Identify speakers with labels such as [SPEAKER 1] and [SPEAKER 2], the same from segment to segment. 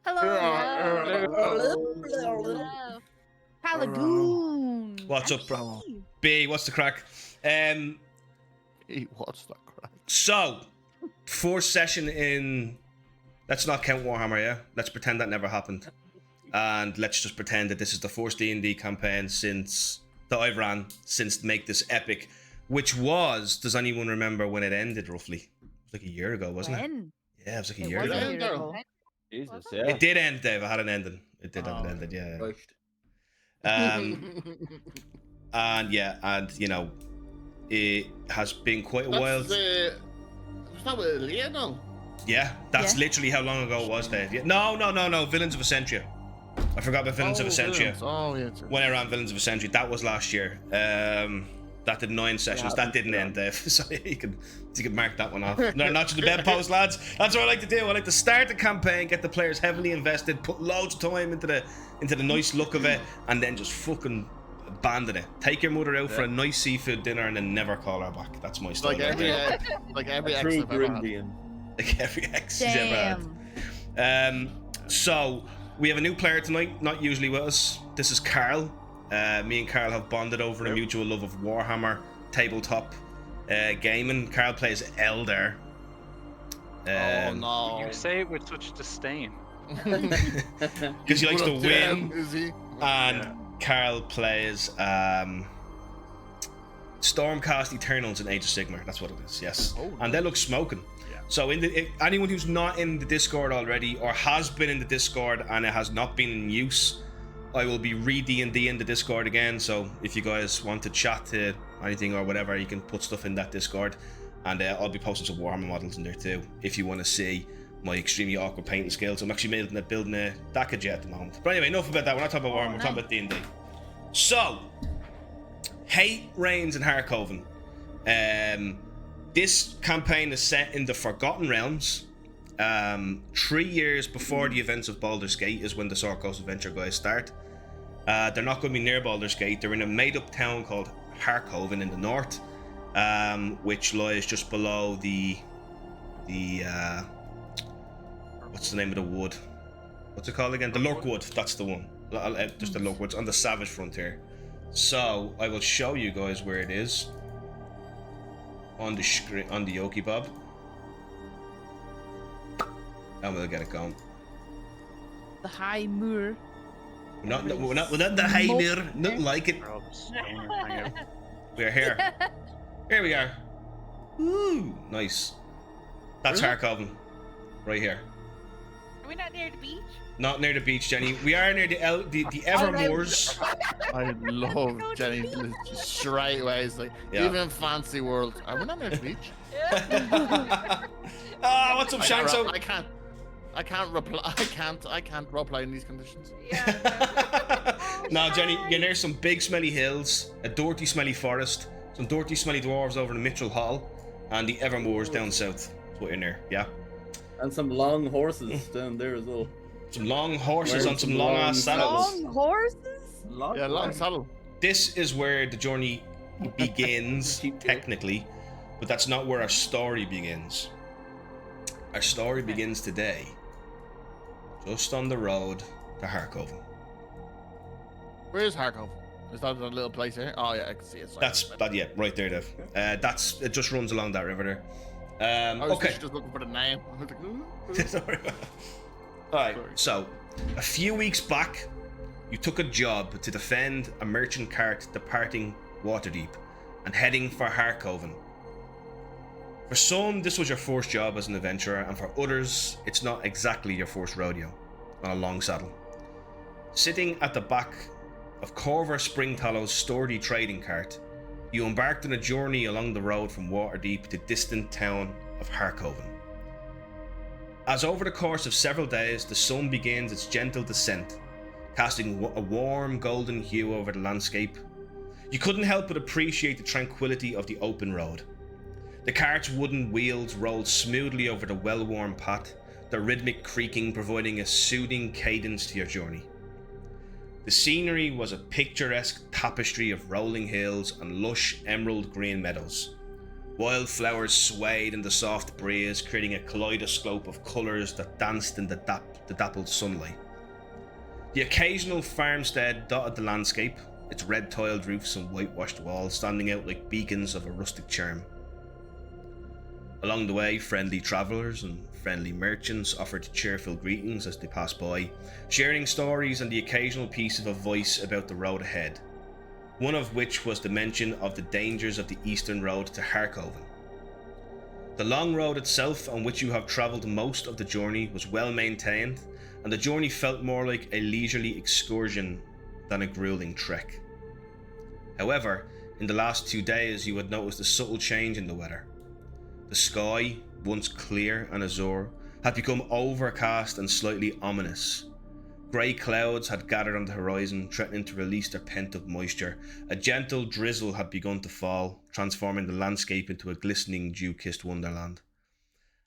[SPEAKER 1] Hello. Palagoon.
[SPEAKER 2] What's up, bro? B, what's the crack?
[SPEAKER 3] What's that crack?
[SPEAKER 2] So, fourth session in. Let's not count Warhammer, yeah? Let's pretend that never happened. And let's just pretend that this is the first D&D campaign since that I've ran since Make This Epic, which was, does anyone remember when it ended roughly? It was like a year ago, wasn't it? Yeah, it was like a year ago.
[SPEAKER 4] Jesus, yeah.
[SPEAKER 2] It did end, Dave. I had an ending. It did have an ending, yeah. And yeah, and you know, it has been quite a while.
[SPEAKER 3] Was that with Leah, no?
[SPEAKER 2] Yeah, that's literally how long ago it was, Dave. Yeah. No, Villains of Essentia. I forgot about Villains of Essentia.
[SPEAKER 3] Oh, yeah.
[SPEAKER 2] When I ran Villains of Essentia, that was last year. That did 9 sessions. That didn't end, Dave. So you can mark that one off. No, not to the bedpost, lads. That's what I like to do. I like to start the campaign, get the players heavily invested, put loads of time into the nice look of it, and then just fucking abandon it. Take your mother out for a nice seafood dinner and then never call her back. That's my style.
[SPEAKER 3] Like every ex
[SPEAKER 4] True
[SPEAKER 3] I've ever had.
[SPEAKER 4] Grindian.
[SPEAKER 2] Like every ex he's ever had. So we have a new player tonight, not usually with us. This is Carl. Me and Carl have bonded over a mutual love of Warhammer tabletop gaming. Carl plays Elder.
[SPEAKER 3] Oh no!
[SPEAKER 5] You say it with such disdain.
[SPEAKER 2] Because he likes to win.
[SPEAKER 3] Is he?
[SPEAKER 2] And Carl plays Stormcast Eternals in Age of Sigmar. That's what it is. Yes, and they look smoking. Yeah. So anyone who's not in the Discord already or has been in the Discord and it has not been in use, I will be re-D&D in the Discord again, so if you guys want to chat to anything or whatever, you can put stuff in that Discord, and I'll be posting some Warhammer models in there too, if you want to see my extremely awkward painting skills. I'm actually building a Dakaja at the moment. But anyway, enough about that. We're not talking about Warhammer, we're talking about D&D. So, hate reigns in Harkoven. This campaign is set in the Forgotten Realms. 3 years before the events of Baldur's Gate is when the Sword Coast Adventure guys start. They're not going to be near Baldur's Gate. They're in a made-up town called Harkoven in the north, which lies just below the what's the name of the wood? What's it called again? The Lurkwood. That's the one. Just the Lurkwoods on the Savage frontier. So I will show you guys where it is on the screen, on the Yoki Bob. And we'll get it going.
[SPEAKER 1] The High Moor.
[SPEAKER 2] We're not the High Moor. Nothing like it. We're here. Here we are. Ooh, nice. That's Harkoven. Right here.
[SPEAKER 1] Are we not near the beach?
[SPEAKER 2] Not near the beach, Jenny. We are near the Evermoors.
[SPEAKER 3] I love Jenny straight away. It's like, even in fancy world, are we not near the beach?
[SPEAKER 2] What's up, Shanks?
[SPEAKER 3] I can't reply. I can't roleplay in these conditions.
[SPEAKER 2] No, Jenny, you're near some big smelly hills, a dirty smelly forest, some dirty smelly dwarves over in Mitchell Hall, and the Evermoors down south. That's what you're near, yeah.
[SPEAKER 4] And some long horses down there as well.
[SPEAKER 2] Some long horses on some long ass saddles.
[SPEAKER 1] Long horses?
[SPEAKER 3] Long saddle.
[SPEAKER 2] This is where the journey begins, technically, but that's not where our story begins. Our story begins today, just on the road to Harkoven.
[SPEAKER 3] Where's Harkova? Is that a little place here? Oh yeah, I can see it. Sorry.
[SPEAKER 2] Yeah, right there, Dev. It just runs along that river there.
[SPEAKER 3] I was
[SPEAKER 2] Okay.
[SPEAKER 3] just looking for the name. I was like,
[SPEAKER 2] Sorry. All right. So, a few weeks back, you took a job to defend a merchant cart departing Waterdeep and heading for Harkoven. For some, this was your first job as an adventurer, and for others, it's not exactly your first rodeo on a long saddle. Sitting at the back of Corver Springtallow's sturdy trading cart, you embarked on a journey along the road from Waterdeep to the distant town of Harkoven. As over the course of several days, the sun begins its gentle descent, casting a warm golden hue over the landscape, you couldn't help but appreciate the tranquility of the open road. The cart's wooden wheels rolled smoothly over the well-worn path, their rhythmic creaking providing a soothing cadence to your journey. The scenery was a picturesque tapestry of rolling hills and lush emerald green meadows. Wildflowers swayed in the soft breeze, creating a kaleidoscope of colours that danced in the dappled sunlight. The occasional farmstead dotted the landscape, its red-tiled roofs and whitewashed walls standing out like beacons of a rustic charm. Along the way, friendly travellers and friendly merchants offered cheerful greetings as they passed by, sharing stories and the occasional piece of advice about the road ahead, one of which was the mention of the dangers of the eastern road to Harkoven. The long road itself, on which you have travelled most of the journey, was well maintained, and the journey felt more like a leisurely excursion than a grueling trek. However, in the last 2 days you had noticed a subtle change in the weather. The sky, once clear and azure, had become overcast and slightly ominous. Grey clouds had gathered on the horizon, threatening to release their pent-up moisture. A gentle drizzle had begun to fall, transforming the landscape into a glistening, dew-kissed wonderland.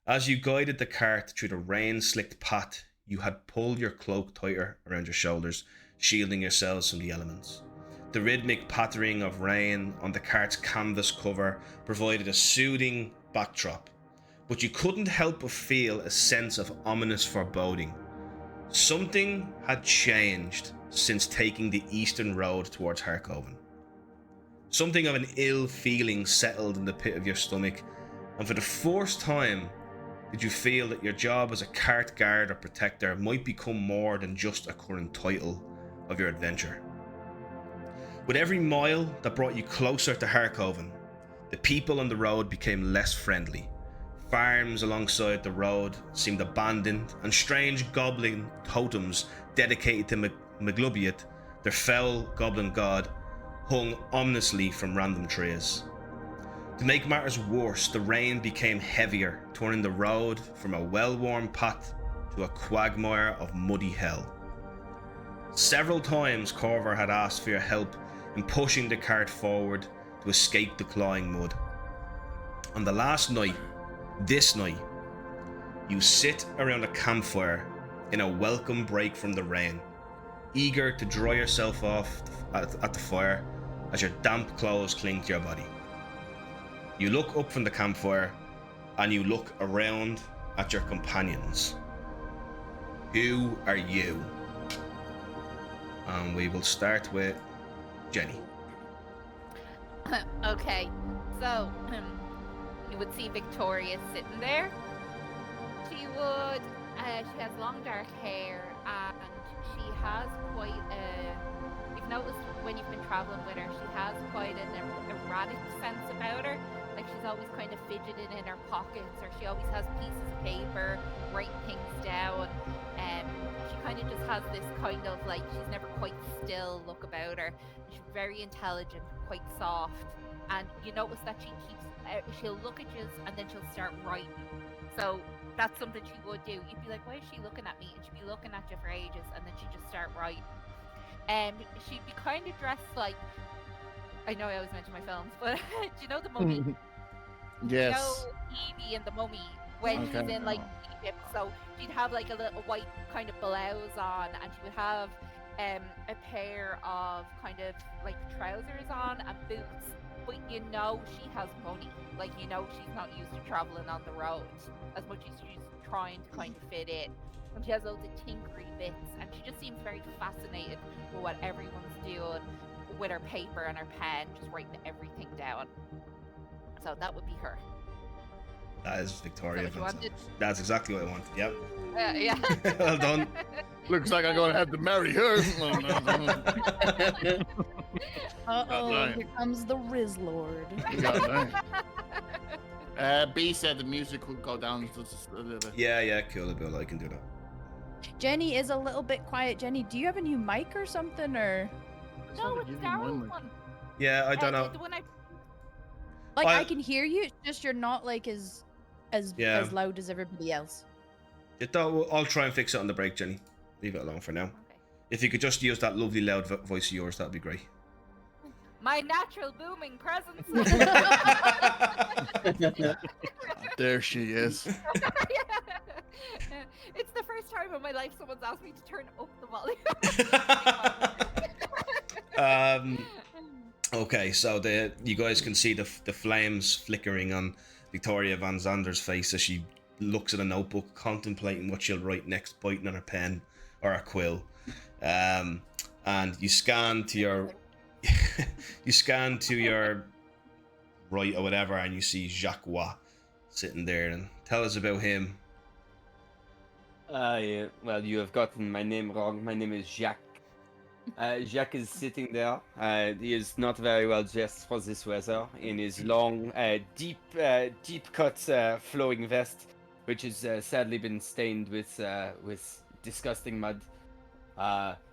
[SPEAKER 2] As you guided the cart through the rain-slicked path, you had pulled your cloak tighter around your shoulders, shielding yourselves from the elements. The rhythmic pattering of rain on the cart's canvas cover provided a soothing backdrop, but you couldn't help but feel a sense of ominous foreboding. Something had changed since taking the eastern road towards Harkoven. Something of an ill feeling settled in the pit of your stomach, and for the first time did you feel that your job as a cart guard or protector might become more than just a current title of your adventure. With every mile that brought you closer to Harkoven, the people on the road became less friendly. Farms alongside the road seemed abandoned, and strange goblin totems dedicated to Maglubiet, their fell goblin god, hung ominously from random trees. To make matters worse, the rain became heavier, turning the road from a well-worn path to a quagmire of muddy hell. Several times Corver had asked for your help in pushing the cart forward to escape the clawing mud. On the last night, this night, you sit around a campfire in a welcome break from the rain, eager to dry yourself off at the fire as your damp clothes cling to your body. You look up from the campfire and you look around at your companions. Who are you? And we will start with Jenny.
[SPEAKER 6] Okay, so you would see Victoria sitting there. She has long dark hair, and she has quite you've noticed when you've been traveling with her, she has quite an erratic sense about her. Like, she's always kind of fidgeting in her pockets, or she always has pieces of paper, writing things down. She kind of just has this kind of, like, she's never quite still look about her. She's very intelligent, quite soft, and you notice that she keeps, she'll look at you and then she'll start writing. So that's something she would do. You'd be like, why is she looking at me? And she'd be looking at you for ages, and then she'd just start writing. She'd be kind of dressed like, I know I always mention my films, but do you know the Mummy?
[SPEAKER 3] Yes.
[SPEAKER 6] You know Evie and the Mummy when she's in like Egypt. So she'd have like a little white kind of blouse on, and she would have a pair of kind of like trousers on and boots. But you know she has money. Like, you know she's not used to traveling on the road as much as she's trying to kind of fit in. And she has loads of tinkery bits, and she just seems very fascinated with what everyone's doing with her paper and her pen, just writing everything down. So that would be her.
[SPEAKER 2] That is Victoria.
[SPEAKER 6] Is that what you wanted?
[SPEAKER 2] That's exactly what I wanted. Yep.
[SPEAKER 6] Yeah.
[SPEAKER 2] Well done.
[SPEAKER 3] Looks like I'm gonna have to marry her.
[SPEAKER 7] Uh-oh, here comes the Riz Lord.
[SPEAKER 3] B said the music would go down just a little bit.
[SPEAKER 2] Yeah, cool, Bill. I can do that.
[SPEAKER 7] Jenny is a little bit quiet. Jenny, do you have a new mic or something, or?
[SPEAKER 6] No, it's Daryl's one.
[SPEAKER 2] Yeah, I don't know.
[SPEAKER 6] The one I
[SPEAKER 7] Like, I can hear you, it's just you're not, like, as
[SPEAKER 2] Yeah.
[SPEAKER 7] loud as everybody else.
[SPEAKER 2] I'll try and fix it on the break, Jenny. Leave it alone for now.
[SPEAKER 6] Okay.
[SPEAKER 2] If you could just use that lovely loud voice of yours, that'd be great.
[SPEAKER 6] My natural booming presence.
[SPEAKER 3] There she is.
[SPEAKER 6] It's the first time in my life someone's asked me to turn up the volume.
[SPEAKER 2] Okay, so you guys can see the flames flickering on Victoria Van Zander's face as she looks at a notebook, contemplating what she'll write next, biting on her pen or her quill. And you scan to your right or whatever, and you see Jacques sitting there. And tell us about him.
[SPEAKER 8] Yeah. Well, you have gotten my name wrong. My name is Jacques. Jacques is sitting there. He is not very well dressed for this weather in his long, deep cut flowing vest, which has sadly been stained with disgusting mud.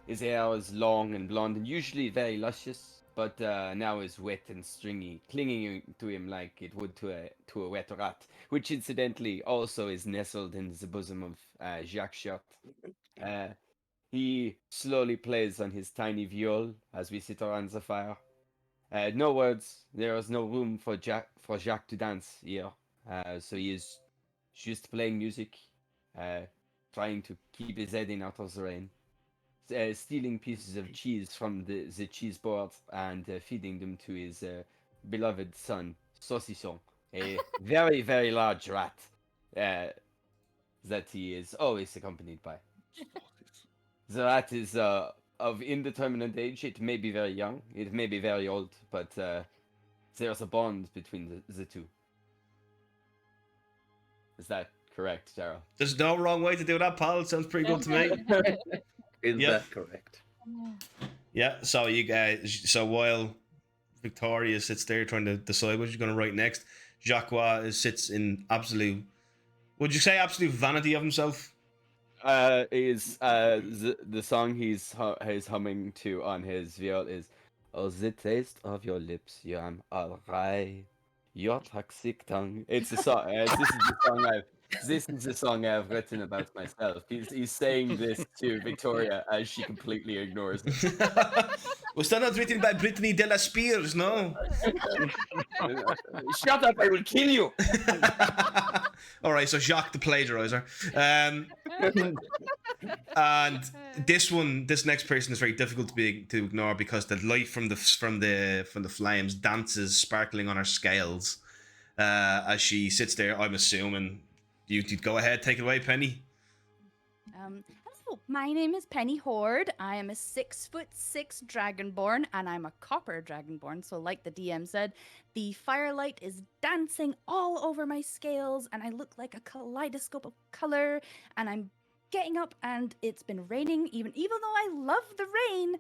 [SPEAKER 8] His hair is long and blonde and usually very luscious, but now is wet and stringy, clinging to him like it would to a wet rat, which incidentally also is nestled in the bosom of Jacques' shirt. He slowly plays on his tiny viol as we sit around the fire. No words. There is no room for Jacques to dance here. So he is just playing music, trying to keep his head in out of the rain, stealing pieces of cheese from the cheese board and feeding them to his beloved son, Saucisson, a very, very large rat that he is always accompanied by. The rat is of indeterminate age. It may be very young, it may be very old, but there's a bond between the two. Is that correct, Daryl?
[SPEAKER 2] There's no wrong way to do that, pal. It sounds pretty good to me.
[SPEAKER 4] Is
[SPEAKER 2] Yep.
[SPEAKER 4] that correct?
[SPEAKER 2] Yeah, so you guys, so while Victoria sits there trying to decide what she's going to write next, Jacques sits in absolute, would you say absolute vanity of himself?
[SPEAKER 8] Is the song he's humming to on his viol is, "Oh, the taste of your lips, you am alright, your toxic tongue." It's a song. This is the song I've written about myself. He's saying this to Victoria as she completely ignores it.
[SPEAKER 2] Was that not written by Brittany de la Spears? No.
[SPEAKER 8] Shut up! I will kill you.
[SPEAKER 2] All right, so Jacques the plagiarizer. And this next person is very difficult to ignore because the light from the flames dances, sparkling on her scales as she sits there. I'm assuming you'd go ahead, take it away, Penny.
[SPEAKER 7] Hello, my name is Penny Horde. I am a 6'6" dragonborn, and I'm a copper dragonborn. So, like the DM said, the firelight is dancing all over my scales, and I look like a kaleidoscope of color. And I'm getting up, and it's been raining. Even though I love the rain,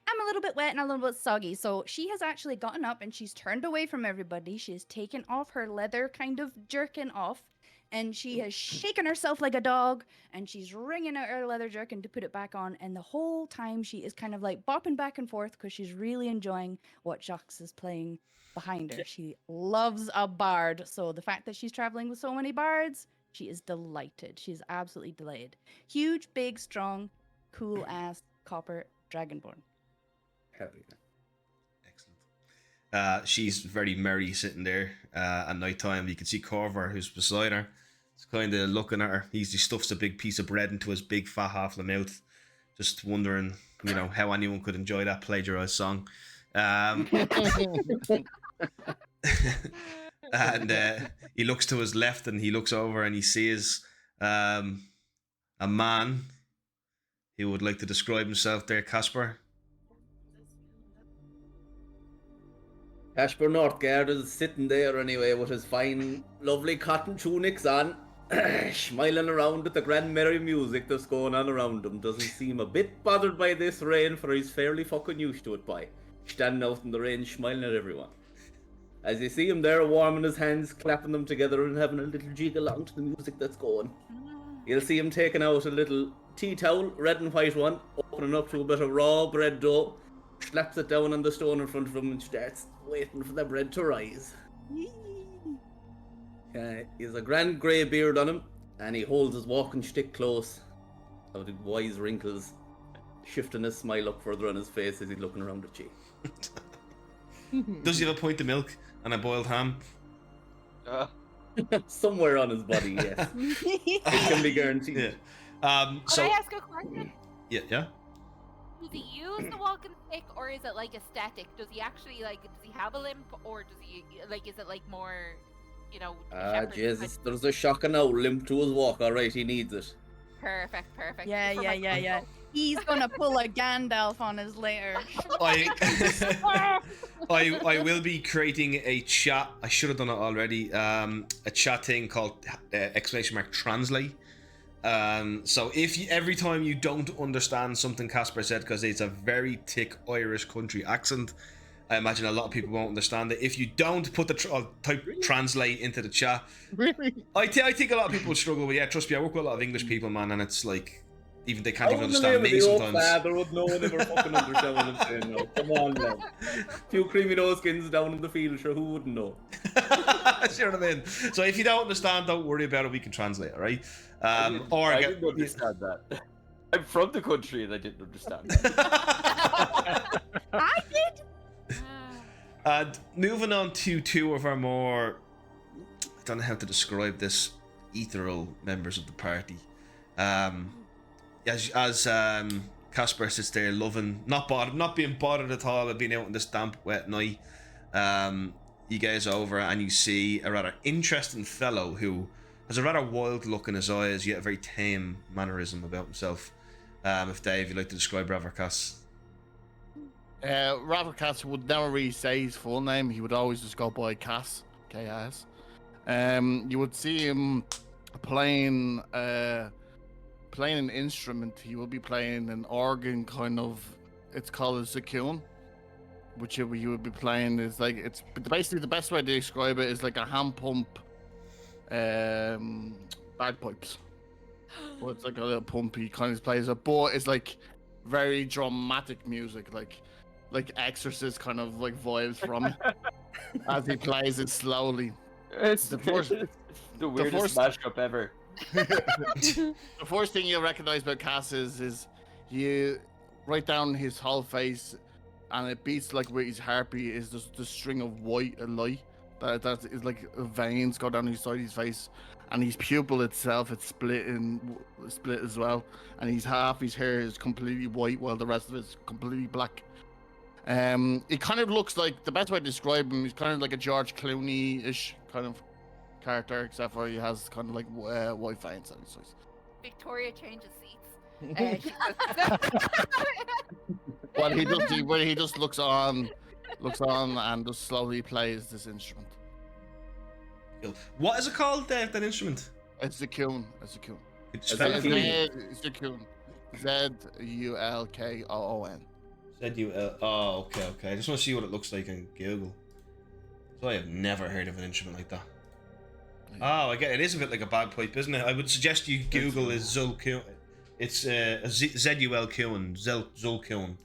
[SPEAKER 7] I'm a little bit wet and a little bit soggy. So she has actually gotten up and she's turned away from everybody. She has taken off her leather kind of jerkin off. And she has shaken herself like a dog, and she's wringing out her leather jerkin to put it back on. And the whole time she is kind of like bopping back and forth because she's really enjoying what Jacques is playing behind her. She loves a bard. So the fact that she's traveling with so many bards, she is delighted. She's absolutely delighted. Huge, big, strong, cool ass copper dragonborn.
[SPEAKER 4] Hell yeah.
[SPEAKER 2] Excellent. She's very merry sitting there at night time. You can see Corver, who's beside her. He's kind of looking at her. He stuffs a big piece of bread into his big fat half of the mouth, just wondering, how anyone could enjoy that plagiarized song. And he looks to his left and he looks over and he sees a man who would like to describe himself there, Casper.
[SPEAKER 4] Casper Northgard is sitting there anyway with his fine, lovely cotton tunics on, smiling around at the grand merry music that's going on around him. Doesn't seem a bit bothered by this rain, for he's fairly fucking used to it, boy. Standing out in the rain, smiling at everyone. As you see him there, warming his hands, clapping them together and having a little jig along to the music that's going. You'll see him taking out a little tea towel, red and white one, opening up to a bit of raw bread dough, slaps it down on the stone in front of him and starts waiting for the bread to rise. He has a grand grey beard on him, and he holds his walking stick close, out the wise wrinkles, shifting his smile up further on his face as he's looking around at you.
[SPEAKER 2] Does he have a pint of milk and a boiled ham?
[SPEAKER 4] Somewhere on his body, yes. It can be guaranteed.
[SPEAKER 2] Yeah.
[SPEAKER 6] Could I ask a question?
[SPEAKER 2] Yeah.
[SPEAKER 6] Does he use the walking stick, or is it like a static? Does he actually does he have a limp, or does he is it like more,
[SPEAKER 4] Jesus, there's a shocking old limp to his walk, alright, he needs it.
[SPEAKER 6] Perfect.
[SPEAKER 7] Yeah. He's gonna pull a Gandalf on us later.
[SPEAKER 2] I will be creating a chat. I should have done it already. A chat thing called !translate. So if every time you don't understand something Casper said, because it's a very thick Irish country accent, I imagine a lot of people won't understand it. If you don't put the type translate into the chat,
[SPEAKER 3] Really?
[SPEAKER 2] I think a lot of people would struggle. But yeah, trust me, I work with a lot of English people, man, and it's like even they can't even understand me sometimes.
[SPEAKER 4] There would no one ever fucking understand what I'm saying now. Come on, man. Few creamy nose skins down in the field, sure, who wouldn't know?
[SPEAKER 2] See what I mean? So if you don't understand, don't worry about it. We can translate, all right?
[SPEAKER 8] I didn't understand that. I'm from the country and I didn't understand that.
[SPEAKER 7] I did.
[SPEAKER 2] And moving on to two of our more, I don't know how to describe this, ethereal members of the party. As Casper sits there loving, not being bothered at all of being out on this damp, wet night, you guys over and you see a rather interesting fellow who has a rather wild look in his eyes, yet a very tame mannerism about himself. If Dave, you'd like to describe Ravercas.
[SPEAKER 3] Ravercas would never really say his full name. He would always just go by Cass, K-A-S. You would see him playing an instrument. He will be playing an organ, kind of. It's called a zikun, which you would be playing is like it's basically the best way to describe it is like a hand pump, bagpipes. But it's like a little pump. He kind of plays it, but it's like very dramatic music, like Exorcist kind of like vibes from it as he plays it slowly.
[SPEAKER 8] It's the weirdest mashup ever.
[SPEAKER 3] The first thing you'll recognize about Cass is you write down his whole face, and it beats like with his heartbeat is just the string of white light that is like veins go down his side of his face, and his pupil itself it's split as well, and half his hair is completely white while the rest of it's completely black. It kind of looks like, the best way to describe him, he's kind of like a George Clooney-ish kind of character, except for he has kind of like white veins on his face.
[SPEAKER 6] Victoria changes seats.
[SPEAKER 3] Well, he just looks on and just slowly plays this instrument.
[SPEAKER 2] What is it called, that instrument?
[SPEAKER 3] It's the Zikun.
[SPEAKER 2] It's spelled
[SPEAKER 3] Zikun. Z-U-L-K-O-O-N.
[SPEAKER 2] Z-U-L. Oh, okay. I just want to see what it looks like on Google. So I have never heard of an instrument like that. Oh, I get it. It is a bit like a bagpipe, isn't it? I would suggest you Google is Zulkun. It's Z-U-L-Q-N. Zulkun.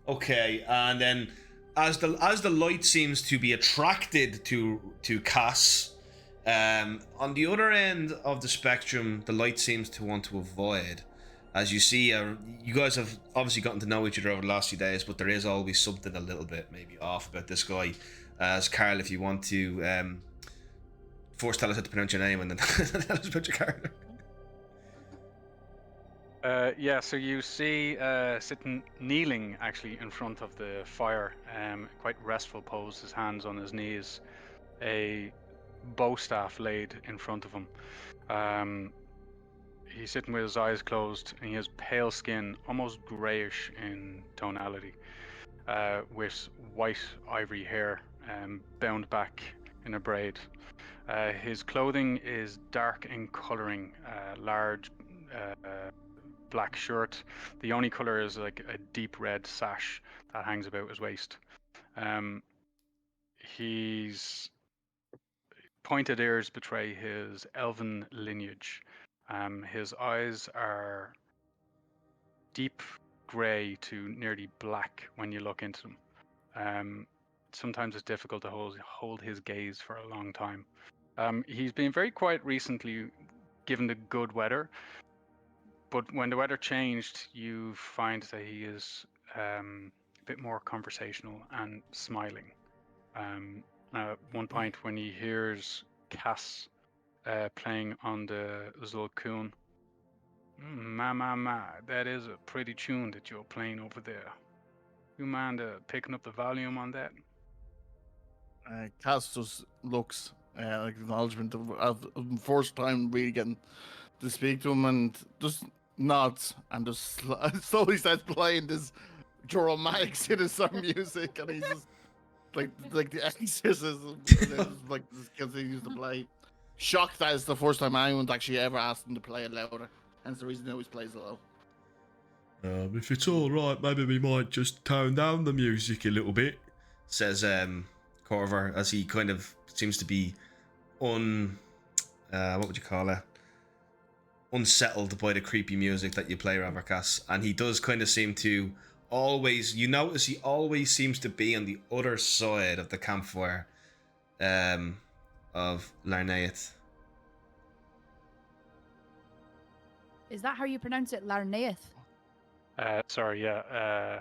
[SPEAKER 2] Okay, and then as the light seems to be attracted to Cass, on the other end of the spectrum, the light seems to want to avoid. As you see, you guys have obviously gotten to know each other over the last few days, but there is always something a little bit maybe off about this guy. As Carl, if you want to first tell us how to pronounce your name and then tell us about your character.
[SPEAKER 5] So you see sitting, kneeling actually in front of the fire, quite restful pose, his hands on his knees, a bow staff laid in front of him. He's sitting with his eyes closed, and he has pale skin, almost greyish in tonality. with white ivory hair bound back in a braid. His clothing is dark in coloring, large black shirt. The only color is like a deep red sash that hangs about his waist. He's pointed ears betray his elven lineage. His eyes are deep grey to nearly black when you look into them. Sometimes it's difficult to hold his gaze for a long time. He's been very quiet recently, given the good weather. But when the weather changed, you find that he is a bit more conversational and smiling. At one point, when he hears Cass playing on the Zulkun, ma, that is a pretty tune that you're playing over there. You mind picking up the volume on that?
[SPEAKER 3] Cass just looks like acknowledgement of first time really getting to speak to him, and just nods and just slowly starts playing this dramatic sinister music, and he's just like the exorcism, like just continues to play. Shocked that it's the first time anyone's actually ever asked him to play it louder, hence the reason he always plays it low.
[SPEAKER 2] If it's all right, maybe we might just tone down the music a little bit, says Corver, as he kind of seems to be what would you call it? Unsettled by the creepy music that you play, Ravercas. And he does kind of seem to always, you notice he always seems to be on the other side of the campfire of Larnaeth.
[SPEAKER 7] Is that how you pronounce it, Larnaeth?
[SPEAKER 5] Sorry, yeah.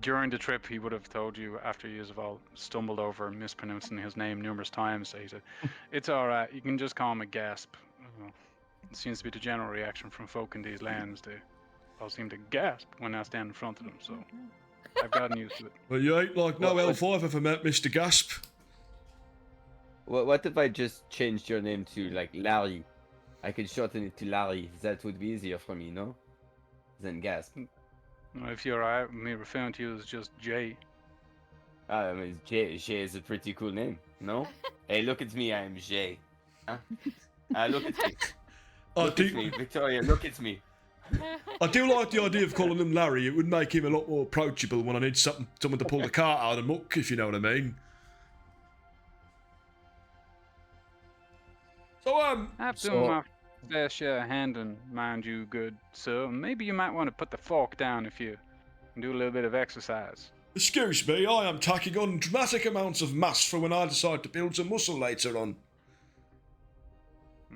[SPEAKER 5] During the trip, he would have told you, after you have all stumbled over mispronouncing his name numerous times, so he said, "It's all right. You can just call him a gasp." It seems to be the general reaction from folk in these lands. They all seem to gasp when I stand in front of them, so I've gotten used to it.
[SPEAKER 2] Well, you ain't like no elf I've ever met, Mr. Gasp.
[SPEAKER 8] What if I just changed your name to like Larry? I could shorten it to Larry. That would be easier for me, no? Than Gasp.
[SPEAKER 5] Well, if you're alright with me referring to you as just Jay.
[SPEAKER 8] I mean, Jay is a pretty cool name, no? Hey, look at me, I am Jay. Huh? Look at me. Look at me, Victoria, look at me.
[SPEAKER 2] I do like the idea of calling him Larry. It would make him a lot more approachable when I need someone to pull the cart out of the muck, if you know what I mean. So,
[SPEAKER 5] I've done my fair share of handling, mind you, good sir. Maybe you might want to put the fork down if you can do a little bit of exercise.
[SPEAKER 2] Excuse me, I am tacking on dramatic amounts of mass for when I decide to build some muscle later on.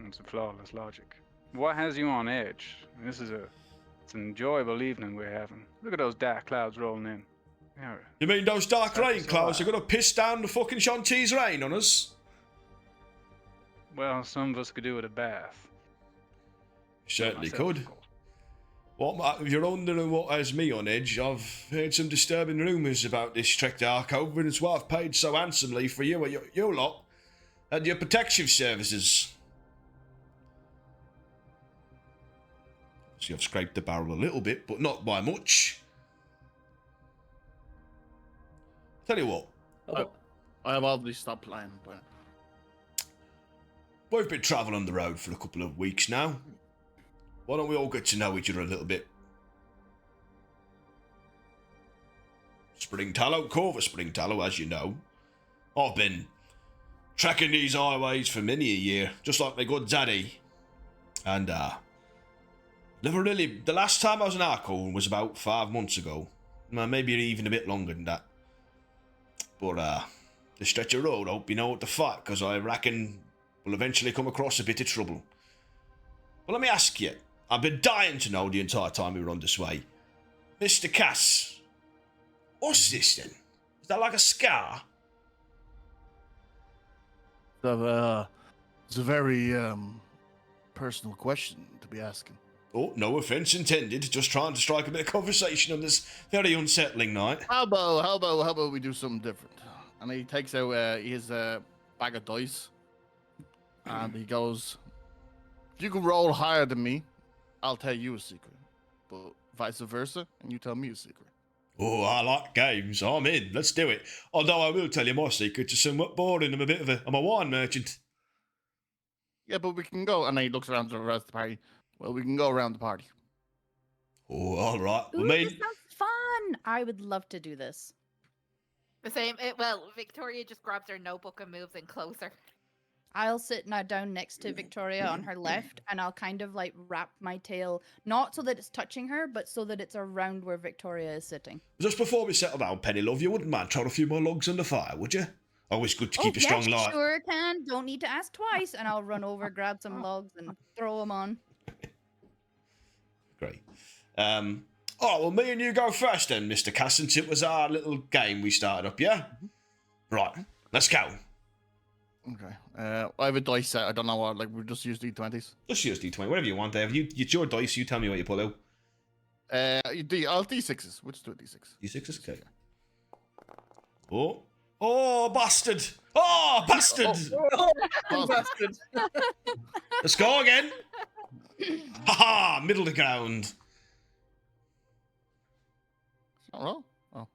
[SPEAKER 5] It's a flawless logic. What has you on edge? It's an enjoyable evening we're having. Look at those dark clouds rolling in. Yeah,
[SPEAKER 2] You mean those dark rain clouds are gonna piss down the fucking Shanties rain on us?
[SPEAKER 5] well, some of us could do with a bath.
[SPEAKER 2] Certainly
[SPEAKER 5] Myself,
[SPEAKER 2] could.
[SPEAKER 5] of course.
[SPEAKER 2] If you're wondering what has me on edge, I've heard some disturbing rumours about this trek to Harkoven, and it's why I've paid so handsomely for you lot and your protective services. See, I've scraped the barrel a little bit, but not by much. Tell you what,
[SPEAKER 3] I have already stopped playing, but
[SPEAKER 2] we've been travelling on the road for a couple of weeks now. Why don't we all get to know each other a little bit? Corver Springtallow, as you know. I've been trekking these highways for many a year, just like my good daddy. And, never really... The last time I was in Harkoven was about 5 months ago. Maybe even a bit longer than that. But, the stretch of road, I hope you know what to fight, because I reckon we'll eventually come across a bit of trouble. Well, let me ask you. I've been dying to know the entire time we were on this way. Mr. Cass, what's this then? Is that like a scar?
[SPEAKER 3] it's a very personal question to be asking.
[SPEAKER 2] Oh, no offence intended. Just trying to strike a bit of conversation on this very unsettling night.
[SPEAKER 3] How about we do something different? And he takes out his bag of dice, and he goes, "If you can roll higher than me, I'll tell you a secret, but vice versa, and you tell me a secret."
[SPEAKER 2] Oh, I like games. I'm in. Let's do it. Although I will tell you my secret is somewhat boring. I'm a wine merchant.
[SPEAKER 3] Yeah, but we can go. And then he looks around the rest of the party. Well, we can go around the party.
[SPEAKER 2] Oh, all right.
[SPEAKER 7] Ooh,
[SPEAKER 2] Well,
[SPEAKER 7] this sounds fun. I would love to do this.
[SPEAKER 6] The same. Well, Victoria just grabs her notebook and moves in closer.
[SPEAKER 7] I'll sit now down next to Victoria on her left, and I'll kind of like wrap my tail, not so that it's touching her, but so that it's around where Victoria is sitting.
[SPEAKER 2] just before we settle down, Penny Love, you wouldn't mind throwing a few more logs on the fire, would you? Always good to keep a strong light.
[SPEAKER 7] Sure can. Don't need to ask twice, and I'll run over, grab some logs, and throw them on.
[SPEAKER 2] Great. All right, well, me and you go first then, Mr. Cass, since it was our little game we started up, yeah? Right, let's go.
[SPEAKER 3] Okay. I have a dice set. I don't know what. Like, we just use D20s.
[SPEAKER 2] Just use D20, whatever you want, Dave. It's your dice. You tell me what you pull out.
[SPEAKER 3] I'll D6s. We'll just do a D6.
[SPEAKER 2] D6s, okay. Oh, bastard! Oh, bastard!
[SPEAKER 4] Oh, bastard.
[SPEAKER 2] Let's go again. Ha ha! Middle of the ground.
[SPEAKER 3] It's not wrong. Oh.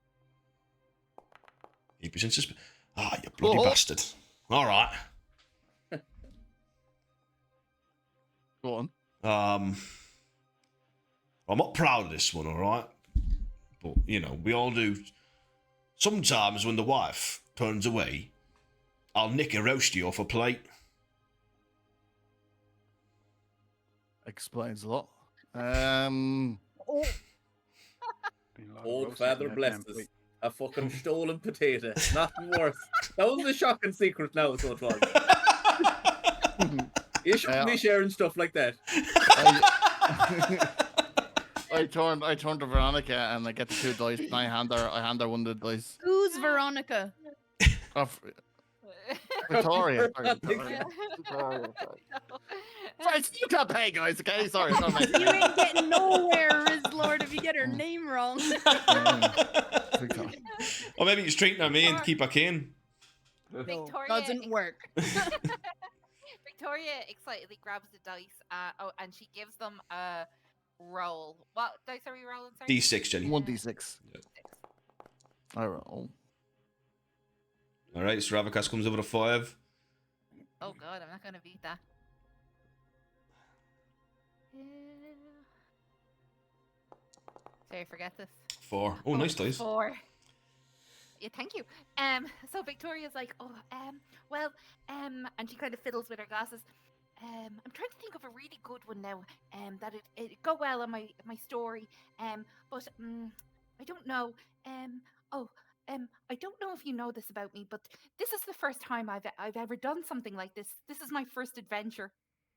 [SPEAKER 2] Keep us in suspense. Ah, you bloody bastard. All right.
[SPEAKER 3] Go on.
[SPEAKER 2] I'm not proud of this one, all right? But, you know, we all do. Sometimes when the wife turns away, I'll nick a roasty off a plate.
[SPEAKER 3] Explains a lot.
[SPEAKER 4] Old father bless us. A fucking stolen potato. Nothing worse. That was a shocking secret now, so it was. You shouldn't be sharing stuff like that.
[SPEAKER 3] I turned to Veronica and I get the 2 dice and I hand her one of the dice.
[SPEAKER 7] Who's Veronica?
[SPEAKER 3] Victoria.
[SPEAKER 4] Victoria.
[SPEAKER 3] Sorry, you can't pay, guys. Okay, sorry.
[SPEAKER 7] You ain't getting nowhere, Rizlord, if you get her name wrong.
[SPEAKER 2] Or maybe he's treating her mean to keep her kin.
[SPEAKER 6] Victoria
[SPEAKER 7] Doesn't work.
[SPEAKER 6] Victoria excitedly grabs the dice, and she gives them a roll. What dice are we rolling? Sorry?
[SPEAKER 2] D6, Jenny.
[SPEAKER 3] 1d6.
[SPEAKER 2] Yeah.
[SPEAKER 3] I roll.
[SPEAKER 2] All right, so Ravacas comes over to 5.
[SPEAKER 6] Oh god, I'm not gonna beat that. Sorry, forget this.
[SPEAKER 2] 4. Oh, nice dice.
[SPEAKER 6] 4. Yeah, thank you. So Victoria's like, and she kind of fiddles with her glasses. I'm trying to think of a really good one now. That it go well on my story. But I don't know. I don't know if you know this about me, but this is the first time I've ever done something like this. This is my first adventure.